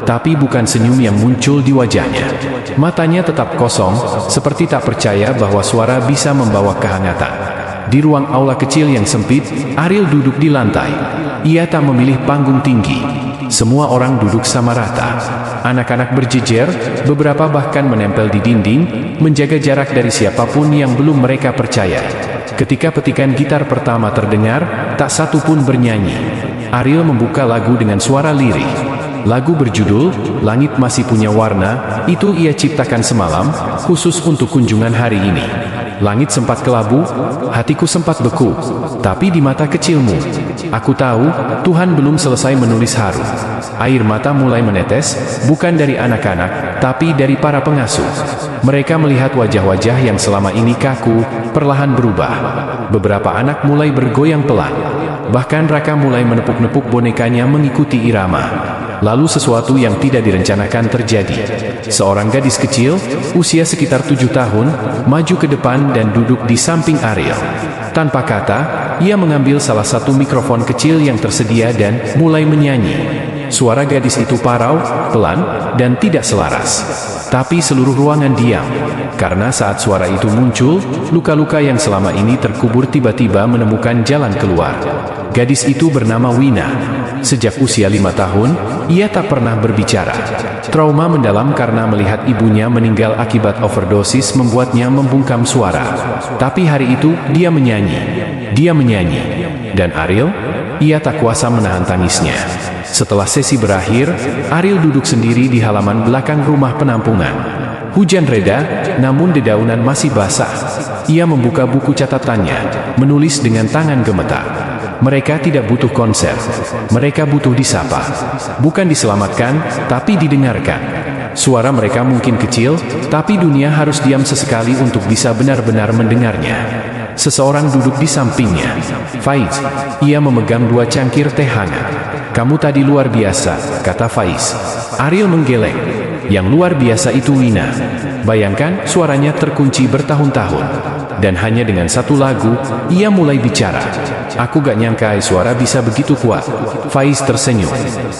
tapi bukan senyum yang muncul di wajahnya. Matanya tetap kosong, seperti tak percaya bahwa suara bisa membawa kehangatan. Di ruang aula kecil yang sempit, Ariel duduk di lantai. Ia tak memilih panggung tinggi. Semua orang duduk sama rata. Anak-anak berjejer, beberapa bahkan menempel di dinding, menjaga jarak dari siapapun yang belum mereka percaya. Ketika petikan gitar pertama terdengar, tak satu pun bernyanyi. Ariel membuka lagu dengan suara lirih. Lagu berjudul Langit Masih Punya Warna, itu ia ciptakan semalam, khusus untuk kunjungan hari ini. Langit sempat kelabu, hatiku sempat beku, tapi di mata kecilmu, aku tahu, Tuhan belum selesai menulis haru. Air mata mulai menetes, bukan dari anak-anak, tapi dari para pengasuh. Mereka melihat wajah-wajah yang selama ini kaku, perlahan berubah. Beberapa anak mulai bergoyang pelan. Bahkan Raka mulai menepuk-nepuk bonekanya mengikuti irama. Lalu sesuatu yang tidak direncanakan terjadi. Seorang gadis kecil, usia sekitar 7 tahun, maju ke depan dan duduk di samping Ariel. Tanpa kata, ia mengambil salah satu mikrofon kecil yang tersedia dan mulai menyanyi. Suara gadis itu parau, pelan, dan tidak selaras. Tapi seluruh ruangan diam. Karena saat suara itu muncul, luka-luka yang selama ini terkubur tiba-tiba menemukan jalan keluar. Gadis itu bernama Wina. Sejak usia 5 tahun, ia tak pernah berbicara. Trauma mendalam karena melihat ibunya meninggal akibat overdosis membuatnya membungkam suara. Tapi hari itu, dia menyanyi. Dia menyanyi. Dan Ariel? Ia tak kuasa menahan tangisnya. Setelah sesi berakhir, Ariel duduk sendiri di halaman belakang rumah penampungan. Hujan reda, namun dedaunan masih basah. Ia membuka buku catatannya, menulis dengan tangan gemetar. Mereka tidak butuh konser. Mereka butuh disapa. Bukan diselamatkan, tapi didengarkan. Suara mereka mungkin kecil, tapi dunia harus diam sesekali untuk bisa benar-benar mendengarnya. Seseorang duduk di sampingnya. "Faiz." Ia memegang 2 cangkir teh hangat. "Kamu tadi luar biasa," kata Faiz. Ariel menggeleng. Yang luar biasa itu Wina. Bayangkan, suaranya terkunci bertahun-tahun. Dan hanya dengan satu lagu, ia mulai bicara. "Aku gak nyangka suara bisa begitu kuat." Faiz tersenyum.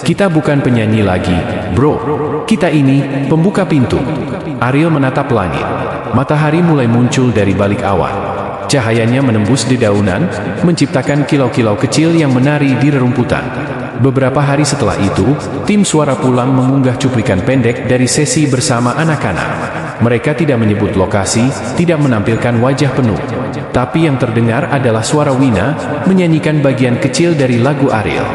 "Kita bukan penyanyi lagi, bro. Kita ini pembuka pintu." Ariel menatap langit. Matahari mulai muncul dari balik awan. Cahayanya menembus dedaunan, menciptakan kilau-kilau kecil yang menari di rerumputan. Beberapa hari setelah itu, tim Suara Pulang mengunggah cuplikan pendek dari sesi bersama anak-anak. Mereka tidak menyebut lokasi, tidak menampilkan wajah penuh. Tapi yang terdengar adalah suara Wina, menyanyikan bagian kecil dari lagu Ariel.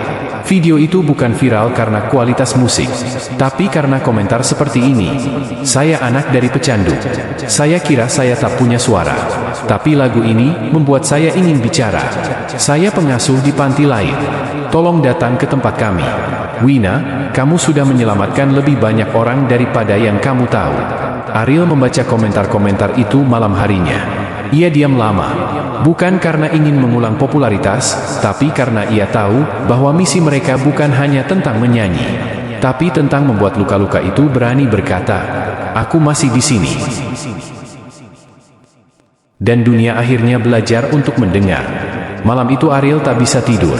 Video itu bukan viral karena kualitas musik, tapi karena komentar seperti ini. Saya anak dari pecandu. Saya kira saya tak punya suara. Tapi lagu ini membuat saya ingin bicara. Saya pengasuh di panti lain. Tolong datang ke tempat kami. Wina, kamu sudah menyelamatkan lebih banyak orang daripada yang kamu tahu. Ariel membaca komentar-komentar itu malam harinya. Ia diam lama. Bukan karena ingin mengulang popularitas, tapi karena ia tahu bahwa misi mereka bukan hanya tentang menyanyi, tapi tentang membuat luka-luka itu berani berkata, "Aku masih di sini." Dan dunia akhirnya belajar untuk mendengar. Malam itu Ariel tak bisa tidur.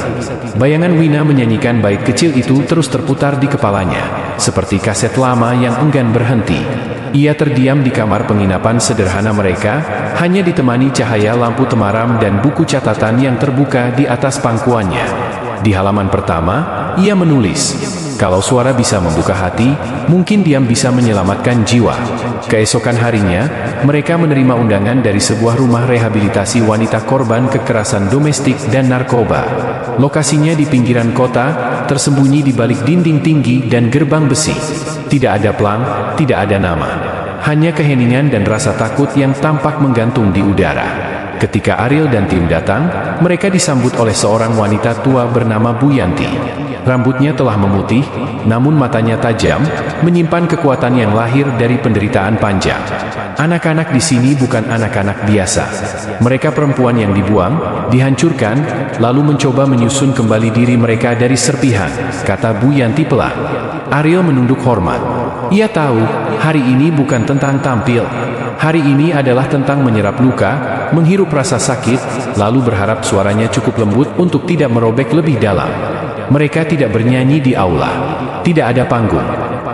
Bayangan Wina menyanyikan bait kecil itu terus terputar di kepalanya, seperti kaset lama yang enggan berhenti. Ia terdiam di kamar penginapan sederhana mereka, hanya ditemani cahaya lampu temaram dan buku catatan yang terbuka di atas pangkuannya. Di halaman pertama, ia menulis, "Kalau suara bisa membuka hati, mungkin diam bisa menyelamatkan jiwa." Keesokan harinya, mereka menerima undangan dari sebuah rumah rehabilitasi wanita korban kekerasan domestik dan narkoba. Lokasinya di pinggiran kota, tersembunyi di balik dinding tinggi dan gerbang besi. Tidak ada pelang, tidak ada nama. Hanya keheningan dan rasa takut yang tampak menggantung di udara. Ketika Ariel dan tim datang, mereka disambut oleh seorang wanita tua bernama Bu Yanti. Rambutnya telah memutih, namun matanya tajam, menyimpan kekuatan yang lahir dari penderitaan panjang. Anak-anak di sini bukan anak-anak biasa. Mereka perempuan yang dibuang, dihancurkan, lalu mencoba menyusun kembali diri mereka dari serpihan, kata Bu Yanti pelan. Ariel menunduk hormat. Ia tahu, hari ini bukan tentang tampil. Hari ini adalah tentang menyerap luka, menghirup rasa sakit, lalu berharap suaranya cukup lembut untuk tidak merobek lebih dalam. Mereka tidak bernyanyi di aula. Tidak ada panggung.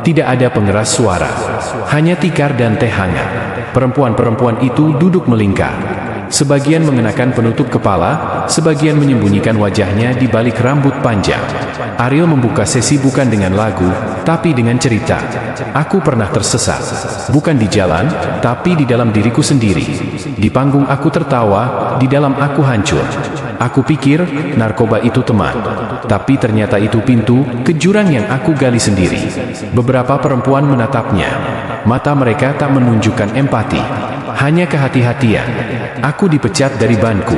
Tidak ada pengeras suara. Hanya tikar dan teh hangat. Perempuan-perempuan itu duduk melingkar. Sebagian mengenakan penutup kepala, sebagian menyembunyikan wajahnya di balik rambut panjang. Ariel membuka sesi bukan dengan lagu, tapi dengan cerita. Aku pernah tersesat. Bukan di jalan, tapi di dalam diriku sendiri. Di panggung aku tertawa, di dalam aku hancur. Aku pikir, narkoba itu teman. Tapi ternyata itu pintu, ke jurang yang aku gali sendiri. Beberapa perempuan menatapnya. Mata mereka tak menunjukkan empati. Hanya kehati-hatian. Aku dipecat dari banku.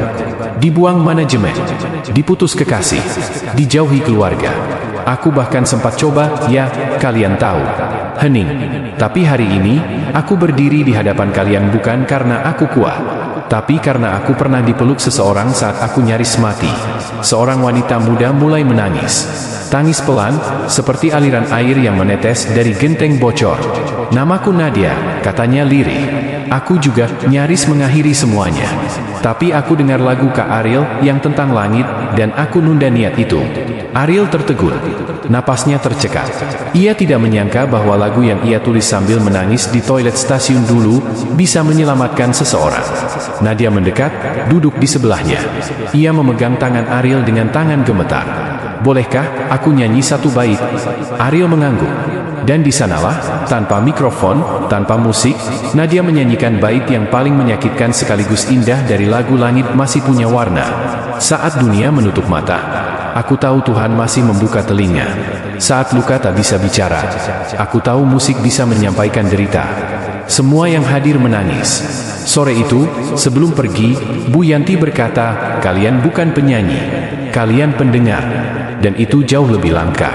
Dibuang manajemen. Diputus kekasih. Dijauhi keluarga. Aku bahkan sempat coba, ya, kalian tahu. Hening. Tapi hari ini, aku berdiri di hadapan kalian bukan karena aku kuat. Tapi karena aku pernah dipeluk seseorang saat aku nyaris mati. Seorang wanita muda mulai menangis. Tangis pelan, seperti aliran air yang menetes dari genteng bocor. Namaku Nadia, katanya lirih. Aku juga nyaris mengakhiri semuanya. Tapi aku dengar lagu Kak Ariel yang tentang langit, dan aku nunda niat itu. Ariel tertegun. Napasnya tercekat. Ia tidak menyangka bahwa lagu yang ia tulis sambil menangis di toilet stasiun dulu bisa menyelamatkan seseorang. Nadia mendekat, duduk di sebelahnya. Ia memegang tangan Ariel dengan tangan gemetar. Bolehkah aku nyanyi satu bait? Ariel mengangguk. Dan di sanalah, tanpa mikrofon, tanpa musik, Nadia menyanyikan bait yang paling menyakitkan sekaligus indah dari lagu Langit Masih Punya Warna. Saat dunia menutup mata, aku tahu Tuhan masih membuka telinga. Saat luka tak bisa bicara, aku tahu musik bisa menyampaikan derita. Semua yang hadir menangis. Sore itu, sebelum pergi, Bu Yanti berkata, "Kalian bukan penyanyi, kalian pendengar." Dan itu jauh lebih langka.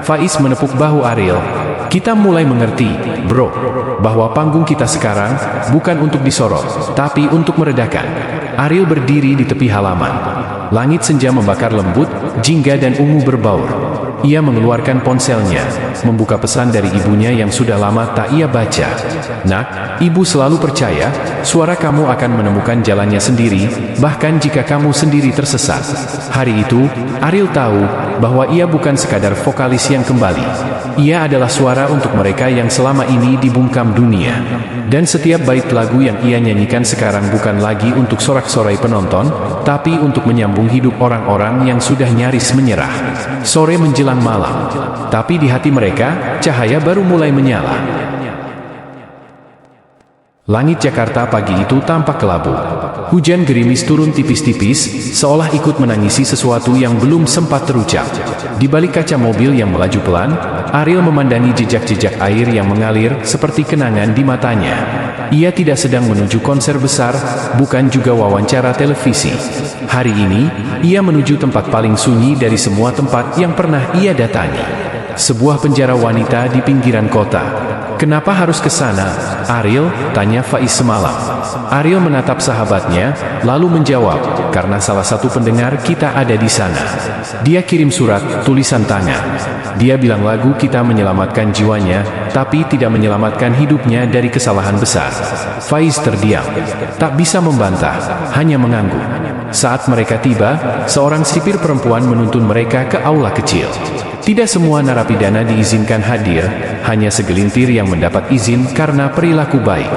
Faiz menepuk bahu Ariel. Kita mulai mengerti, bro, bahwa panggung kita sekarang bukan untuk disorot, tapi untuk meredakan. Ariel berdiri di tepi halaman. Langit senja membakar lembut, jingga dan ungu berbaur. Ia mengeluarkan ponselnya, membuka pesan dari ibunya yang sudah lama tak ia baca. Nak, ibu selalu percaya, suara kamu akan menemukan jalannya sendiri, bahkan jika kamu sendiri tersesat. Hari itu, Ariel tahu bahwa ia bukan sekadar vokalis yang kembali. Ia adalah suara untuk mereka yang selama ini dibungkam dunia. Dan setiap bait lagu yang ia nyanyikan sekarang bukan lagi untuk sorak-sorai penonton, tapi untuk menyambung hidup orang-orang yang sudah nyaris menyerah. Sore menjelang malam, tapi di hati mereka, cahaya baru mulai menyala. Langit Jakarta pagi itu tampak kelabu. Hujan gerimis turun tipis-tipis, seolah ikut menangisi sesuatu yang belum sempat terucap. Di balik kaca mobil yang melaju pelan, Ariel memandangi jejak-jejak air yang mengalir seperti kenangan di matanya. Ia tidak sedang menuju konser besar, bukan juga wawancara televisi. Hari ini, ia menuju tempat paling sunyi dari semua tempat yang pernah ia datangi. Sebuah penjara wanita di pinggiran kota. "Kenapa harus ke sana, Ariel?" tanya Faiz semalam. Ariel menatap sahabatnya, lalu menjawab, "Karena salah satu pendengar kita ada di sana. Dia kirim surat, tulisan tangan. Dia bilang lagu kita menyelamatkan jiwanya, tapi tidak menyelamatkan hidupnya dari kesalahan besar." Faiz terdiam. Tak bisa membantah, hanya mengangguk. Saat mereka tiba, seorang sipir perempuan menuntun mereka ke aula kecil. Tidak semua narapidana diizinkan hadir, hanya segelintir yang mendapat izin karena perilaku baik.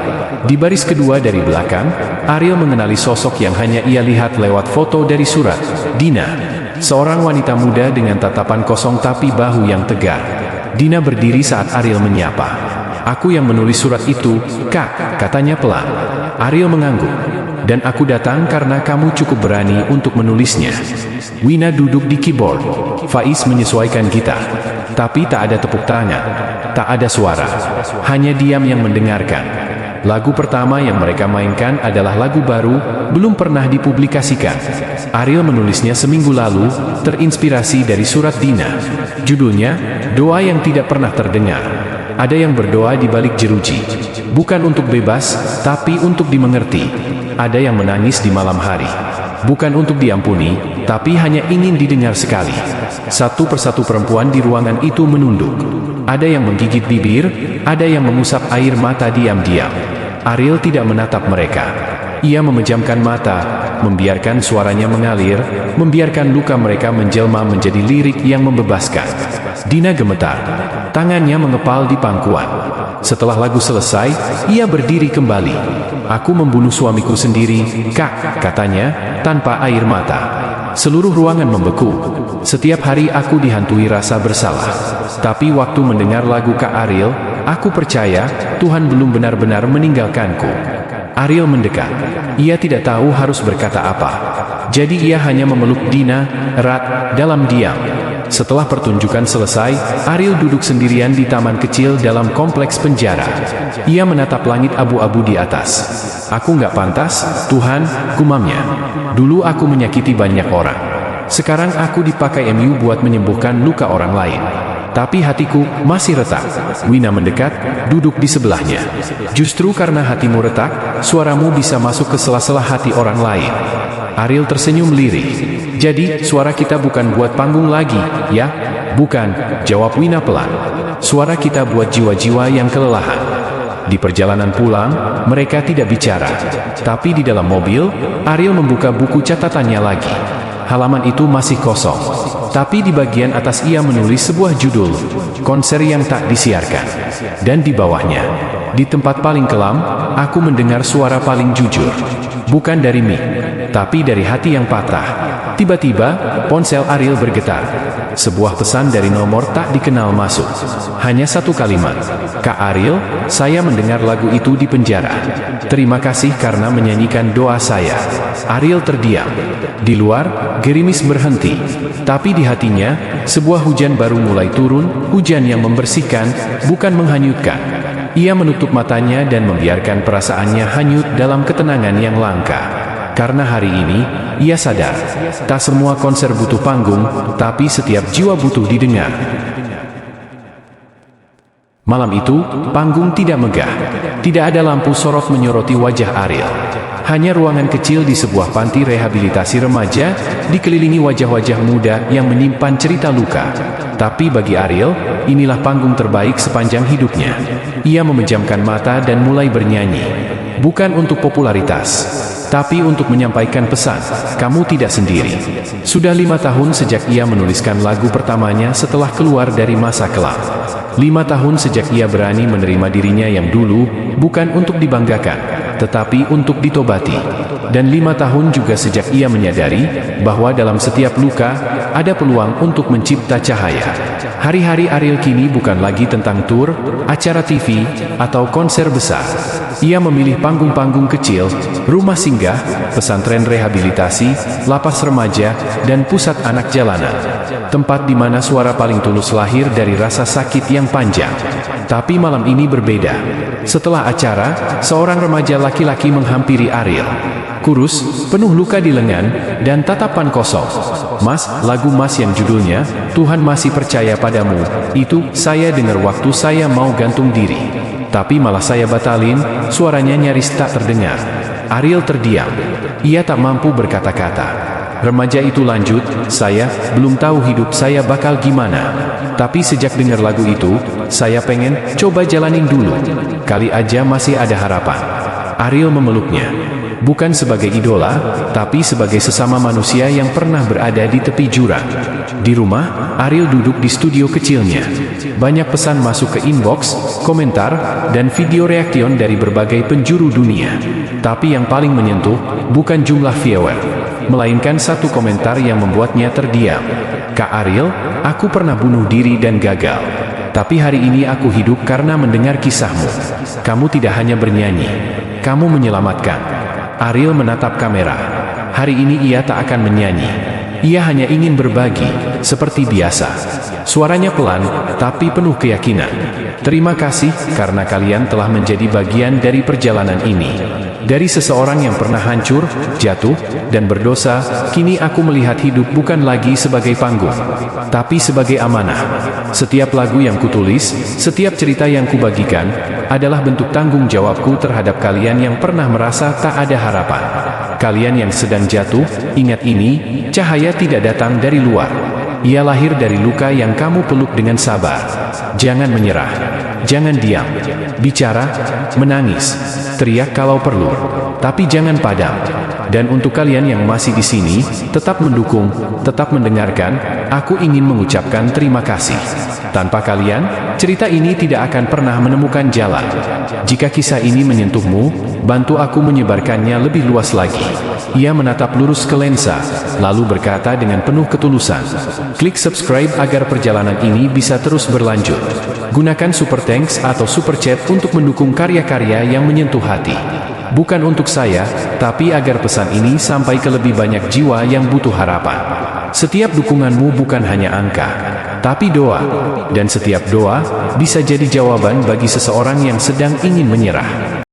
Di baris kedua dari belakang, Ariel mengenali sosok yang hanya ia lihat lewat foto dari surat. Dina, seorang wanita muda dengan tatapan kosong tapi bahu yang tegar. Dina berdiri saat Ariel menyapa. "Aku yang menulis surat itu, Kak," katanya pelan. Ariel mengangguk. "Dan aku datang karena kamu cukup berani untuk menulisnya." Wina duduk di keyboard. Faiz menyesuaikan gitar. Tapi tak ada tepuk tangan. Tak ada suara. Hanya diam yang mendengarkan. Lagu pertama yang mereka mainkan adalah lagu baru, belum pernah dipublikasikan. Ariel menulisnya seminggu lalu, terinspirasi dari surat Dina. Judulnya, "Doa yang Tidak Pernah Terdengar." Ada yang berdoa di balik jeruji. Bukan untuk bebas, tapi untuk dimengerti. Ada yang menangis di malam hari. Bukan untuk diampuni, tapi hanya ingin didengar sekali. Satu persatu perempuan di ruangan itu menunduk. Ada yang menggigit bibir, ada yang mengusap air mata diam-diam. Ariel tidak menatap mereka. Ia memejamkan mata, membiarkan suaranya mengalir, membiarkan luka mereka menjelma menjadi lirik yang membebaskan. Dina gemetar. Tangannya mengepal di pangkuan. Setelah lagu selesai, ia berdiri kembali. "Aku membunuh suamiku sendiri, Kak," katanya, tanpa air mata. Seluruh ruangan membeku. "Setiap hari aku dihantui rasa bersalah. Tapi waktu mendengar lagu Kak Ariel, aku percaya Tuhan belum benar-benar meninggalkanku." Ariel mendekat. Ia tidak tahu harus berkata apa. Jadi ia hanya memeluk Dina erat dalam diam. Setelah pertunjukan selesai, Ariel duduk sendirian di taman kecil dalam kompleks penjara. Ia menatap langit abu-abu di atas. "Aku nggak pantas, Tuhan," gumamnya. "Dulu aku menyakiti banyak orang. Sekarang aku dipakai MU buat menyembuhkan luka orang lain. Tapi hatiku masih retak." Wina mendekat, duduk di sebelahnya. "Justru karena hatimu retak, suaramu bisa masuk ke sela-sela hati orang lain." Ariel tersenyum lirih. "Jadi, suara kita bukan buat panggung lagi, ya?" "Bukan," jawab Wina pelan. "Suara kita buat jiwa-jiwa yang kelelahan." Di perjalanan pulang, mereka tidak bicara. Tapi di dalam mobil, Ariel membuka buku catatannya lagi. Halaman itu masih kosong. Tapi di bagian atas ia menulis sebuah judul, "Konser yang Tak Disiarkan." Dan di bawahnya, "Di tempat paling kelam, aku mendengar suara paling jujur. Bukan dari mic, tapi dari hati yang patah." Tiba-tiba, ponsel Ariel bergetar. Sebuah pesan dari nomor tak dikenal masuk. Hanya satu kalimat, "Kak Ariel, saya mendengar lagu itu di penjara. Terima kasih karena menyanyikan doa saya." Ariel terdiam. Di luar, gerimis berhenti. Tapi di hatinya, sebuah hujan baru mulai turun, hujan yang membersihkan, bukan menghanyutkan. Ia menutup matanya dan membiarkan perasaannya hanyut dalam ketenangan yang langka. Karena hari ini, ia sadar, tak semua konser butuh panggung, tapi setiap jiwa butuh didengar. Malam itu, panggung tidak megah. Tidak ada lampu sorot menyoroti wajah Ariel. Hanya ruangan kecil di sebuah panti rehabilitasi remaja, dikelilingi wajah-wajah muda yang menyimpan cerita luka. Tapi bagi Ariel, inilah panggung terbaik sepanjang hidupnya. Ia memejamkan mata dan mulai bernyanyi. Bukan untuk popularitas, tapi untuk menyampaikan pesan, kamu tidak sendiri. Sudah 5 tahun sejak ia menuliskan lagu pertamanya setelah keluar dari masa kelam. 5 tahun sejak ia berani menerima dirinya yang dulu, bukan untuk dibanggakan, tetapi untuk ditobati. Dan 5 tahun juga sejak ia menyadari bahwa dalam setiap luka, ada peluang untuk mencipta cahaya. Hari-hari Ariel kini bukan lagi tentang tur, acara TV, atau konser besar. Ia memilih panggung-panggung kecil, rumah singgah, pesantren rehabilitasi, lapas remaja, dan pusat anak jalanan. Tempat di mana suara paling tulus lahir dari rasa sakit yang panjang. Tapi malam ini berbeda. Setelah acara, seorang remaja laki-laki menghampiri Ariel. Kurus, penuh luka di lengan, dan tatapan kosong. "Mas, lagu Mas yang judulnya, Tuhan Masih Percaya Padamu, itu saya dengar waktu saya mau gantung diri. Tapi malah saya batalin," suaranya nyaris tak terdengar. Ariel terdiam. Ia tak mampu berkata-kata. Remaja itu lanjut, "Saya belum tahu hidup saya bakal gimana. Tapi sejak dengar lagu itu, saya pengen coba jalanin dulu. Kali aja masih ada harapan." Ariel memeluknya. Bukan sebagai idola, tapi sebagai sesama manusia yang pernah berada di tepi jurang. Di rumah, Ariel duduk di studio kecilnya. Banyak pesan masuk ke inbox, komentar, dan video reaction dari berbagai penjuru dunia. Tapi yang paling menyentuh, bukan jumlah viewer, melainkan satu komentar yang membuatnya terdiam. "Kak Ariel, aku pernah bunuh diri dan gagal. Tapi hari ini aku hidup karena mendengar kisahmu. Kamu tidak hanya bernyanyi, kamu menyelamatkan." Ariel menatap kamera. Hari ini ia tak akan menyanyi. Ia hanya ingin berbagi, seperti biasa. Suaranya pelan, tapi penuh keyakinan. "Terima kasih, karena kalian telah menjadi bagian dari perjalanan ini. Dari seseorang yang pernah hancur, jatuh, dan berdosa, kini aku melihat hidup bukan lagi sebagai panggung, tapi sebagai amanah. Setiap lagu yang kutulis, setiap cerita yang kubagikan, adalah bentuk tanggung jawabku terhadap kalian yang pernah merasa tak ada harapan. Kalian yang sedang jatuh, ingat ini, cahaya tidak datang dari luar. Ia lahir dari luka yang kamu peluk dengan sabar. Jangan menyerah. Jangan diam. Bicara, menangis, teriak kalau perlu. Tapi jangan padam. Dan untuk kalian yang masih di sini, tetap mendukung, tetap mendengarkan, aku ingin mengucapkan terima kasih. Tanpa kalian, cerita ini tidak akan pernah menemukan jalan. Jika kisah ini menyentuhmu, bantu aku menyebarkannya lebih luas lagi." Ia menatap lurus ke lensa, lalu berkata dengan penuh ketulusan, "Klik subscribe agar perjalanan ini bisa terus berlanjut. Gunakan super thanks atau super chat untuk mendukung karya-karya yang menyentuh hati. Bukan untuk saya, tapi agar pesan ini sampai ke lebih banyak jiwa yang butuh harapan. Setiap dukunganmu bukan hanya angka, tapi doa. Dan setiap doa bisa jadi jawaban bagi seseorang yang sedang ingin menyerah."